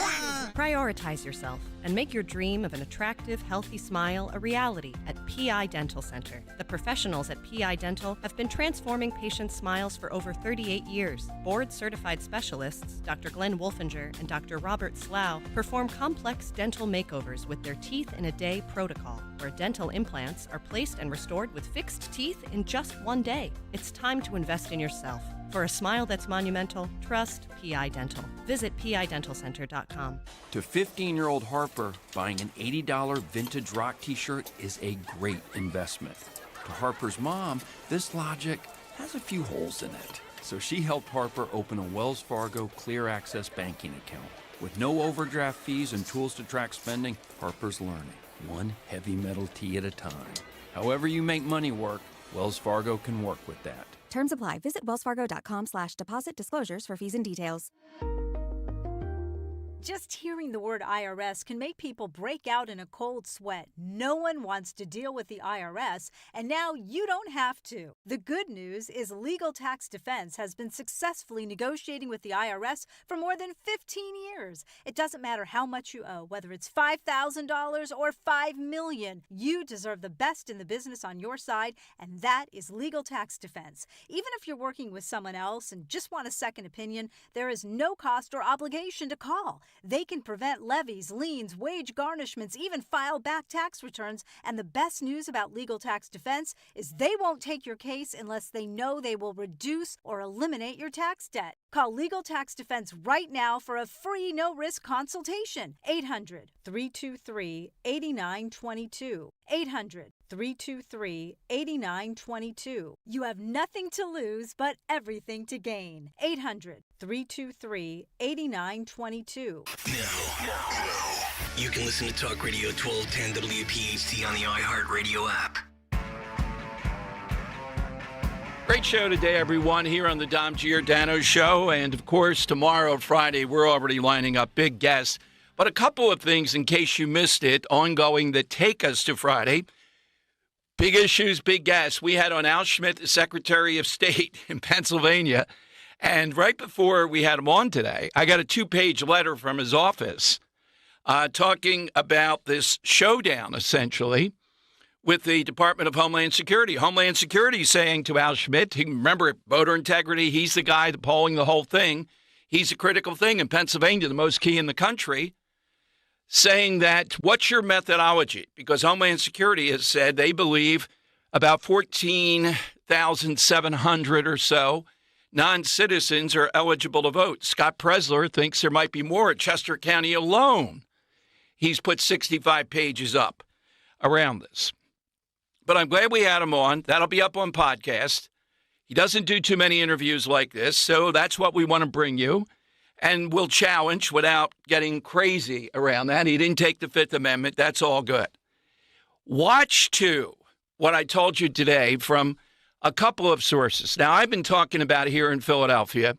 Prioritize yourself and make your dream of an attractive, healthy smile a reality at PI Dental Center. The professionals at PI Dental have been transforming patients' smiles for over 38 years. Board-certified specialists, Dr. Glenn Wolfinger and Dr. Robert Slough, perform complex dental makeovers with their Teeth in a Day protocol, where dental implants are placed and restored with fixed teeth in just 1 day. It's time to invest in yourself. For a smile that's monumental, trust PI Dental. Visit PIDentalCenter.com. To 15-year-old Harper, buying an $80 vintage rock t-shirt is a great investment. To Harper's mom, this logic has a few holes in it. So she helped Harper open a Wells Fargo Clear Access banking account. With no overdraft fees and tools to track spending, Harper's learning, one heavy metal tee at a time. However you make money work, Wells Fargo can work with that. Terms apply. Visit wellsfargo.com/deposit disclosures for fees and details. Just hearing the word IRS can make people break out in a cold sweat. No one wants to deal with the IRS, and now you don't have to. The good news is Legal Tax Defense has been successfully negotiating with the IRS for more than 15 years. It doesn't matter how much you owe, whether it's $5,000 or $5 million. You deserve the best in the business on your side, and that is Legal Tax Defense. Even if you're working with someone else and just want a second opinion, there is no cost or obligation to call. They can prevent levies, liens, wage garnishments, even file back tax returns. And the best news about Legal Tax Defense is they won't take your case unless they know they will reduce or eliminate your tax debt. Call Legal Tax Defense right now for a free no-risk consultation. 800-323-8922. 800-323-8922. You have nothing to lose but everything to gain. 800-323-8922. Now, you can listen to Talk Radio 1210 WPHT on the iHeartRadio app. Great show today, everyone, here on the Dom Giordano Show. And, of course, tomorrow, Friday, we're already lining up big guests. But a couple of things, in case you missed it, ongoing that take us to Friday. Big issues, big guests. We had on Al Schmidt, the Secretary of State in Pennsylvania. And right before we had him on today, I got a 2-page letter from his office talking about this showdown, essentially, with the Department of Homeland Security. Homeland Security saying to Al Schmidt, remember, voter integrity, he's the guy polling the whole thing. He's a critical thing in Pennsylvania, the most key in the country, saying that, what's your methodology? Because Homeland Security has said they believe about 14,700 or so non-citizens are eligible to vote. Scott Presler thinks there might be more at Chester County alone. He's put 65 pages up around this. But I'm glad we had him on. That'll be up on podcast. He doesn't do too many interviews like this, so that's what we want to bring you. And we'll challenge without getting crazy around that. He didn't take the Fifth Amendment. That's all good. Watch, too, what I told you today from a couple of sources. Now, I've been talking about here in Philadelphia.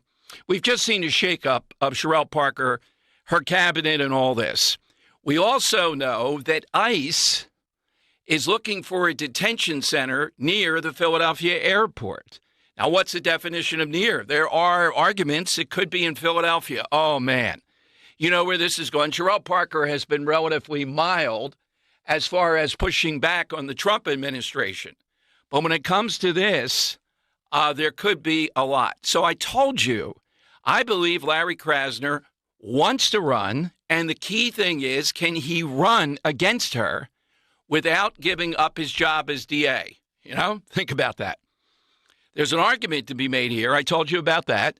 We've just seen a shakeup of Sherelle Parker, her cabinet, and all this. We also know that ICE is looking for a detention center near the Philadelphia airport. Now, what's the definition of near? There are arguments it could be in Philadelphia. Oh, man. You know where this is going. Sherelle Parker has been relatively mild as far as pushing back on the Trump administration. But when it comes to this, there could be a lot. So I told you, I believe Larry Krasner wants to run, and the key thing is, can he run against her without giving up his job as DA? You know, think about that. There's an argument to be made here. I told you about that.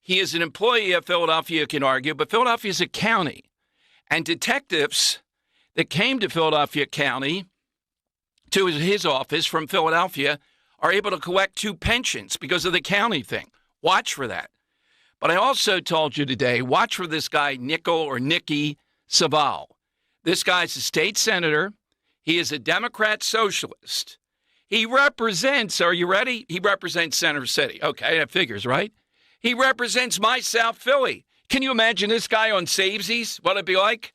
He is an employee of Philadelphia, can argue, but Philadelphia is a county. And detectives that came to Philadelphia County, to his office from Philadelphia, are able to collect 2 pensions because of the county thing. Watch for that. But I also told you today, watch for this guy, Nikki Saval. This guy's a state senator. He is a Democrat socialist. He represents, are you ready? He represents Center City. Okay, that figures, right? He represents my South Philly. Can you imagine this guy on Savesies? What it'd be like?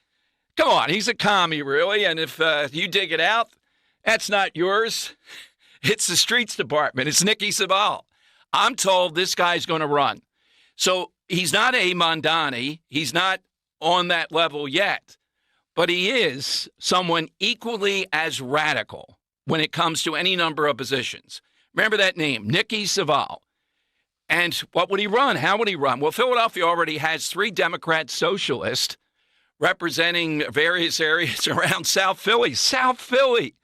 Come on, he's a commie, really. And if you dig it out, that's not yours. It's the streets department. It's Nikki Saval. I'm told this guy's going to run. So he's not a Mondani. He's not on that level yet. But he is someone equally as radical when it comes to any number of positions. Remember that name, Nikki Saval. And what would he run? How would he run? Well, Philadelphia already has 3 Democrat socialists representing various areas around South Philly. South Philly.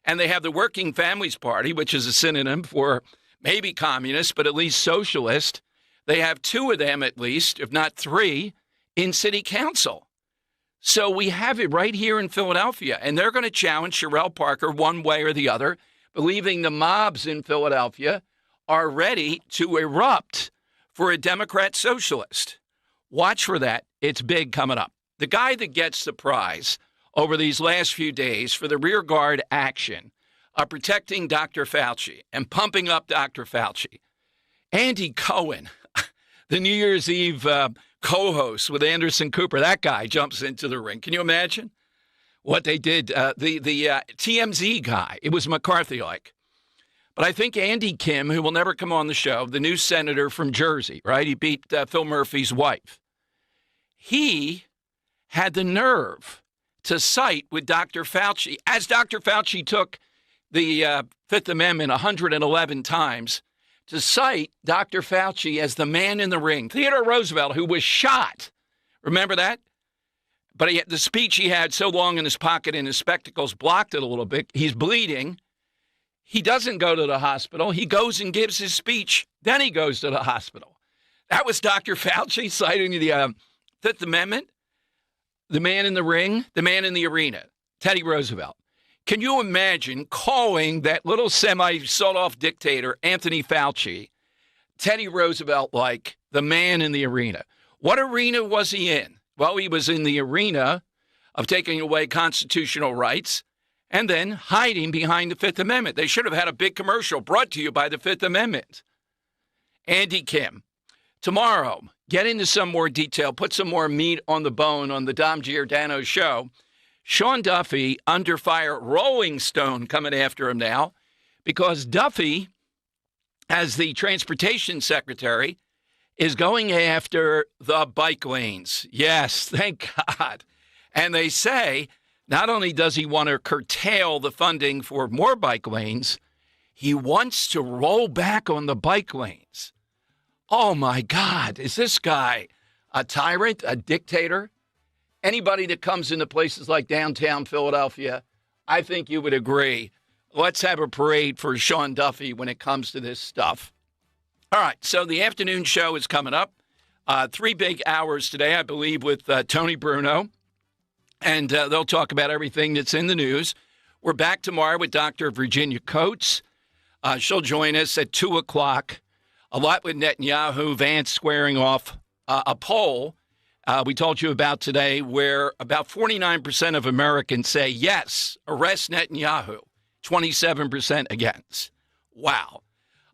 And they have the Working Families Party, which is a synonym for maybe communist, but at least socialist. They have 2 of them at least, if not 3, in city council. So we have it right here in Philadelphia, and they're going to challenge Sherelle Parker one way or the other, believing the mobs in Philadelphia are ready to erupt for a Democrat socialist. Watch for that. It's big coming up. The guy that gets the prize over these last few days for the rearguard action protecting Dr. Fauci and pumping up Dr. Fauci. Andy Cohen, the New Year's Eve co-host with Anderson Cooper, that guy jumps into the ring. Can you imagine what they did? The TMZ guy, it was McCarthy-like. But I think Andy Kim, who will never come on the show, the new senator from Jersey, right? He beat Phil Murphy's wife. He had the nerve to cite with Dr. Fauci, as Dr. Fauci took the Fifth Amendment 111 times, to cite Dr. Fauci as the man in the ring. Theodore Roosevelt, who was shot, remember that? But the speech he had so long in his pocket and his spectacles blocked it a little bit. He's bleeding. He doesn't go to the hospital. He goes and gives his speech. Then he goes to the hospital. That was Dr. Fauci citing the Fifth Amendment, the man in the ring, the man in the arena, Teddy Roosevelt. Can you imagine calling that little semi-sawed-off dictator, Anthony Fauci, Teddy Roosevelt, like the man in the arena? What arena was he in? Well, he was in the arena of taking away constitutional rights and then hiding behind the Fifth Amendment. They should have had a big commercial brought to you by the Fifth Amendment. Andy Kim. Tomorrow, get into some more detail, put some more meat on the bone on the Dom Giordano show. Sean Duffy under fire, Rolling Stone coming after him now, because Duffy, as the transportation secretary, is going after the bike lanes. Yes, thank God. And they say not only does he want to curtail the funding for more bike lanes, he wants to roll back on the bike lanes. Oh, my God. Is this guy a tyrant, a dictator? Anybody that comes into places like downtown Philadelphia, I think you would agree. Let's have a parade for Sean Duffy when it comes to this stuff. All right, so the afternoon show is coming up. 3 big hours today, I believe, with Tony Bruno. And they'll talk about everything that's in the news. We're back tomorrow with Dr. Virginia Coates. She'll join us at 2 o'clock. A lot with Netanyahu, Vance squaring off a poll we told you about today, where about 49% of Americans say, yes, arrest Netanyahu, 27% against. Wow.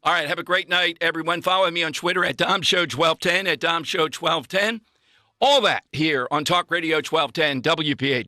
All right, have a great night, everyone. Follow me on Twitter at DomShow1210, at DomShow1210. All that here on Talk Radio 1210 WPHT.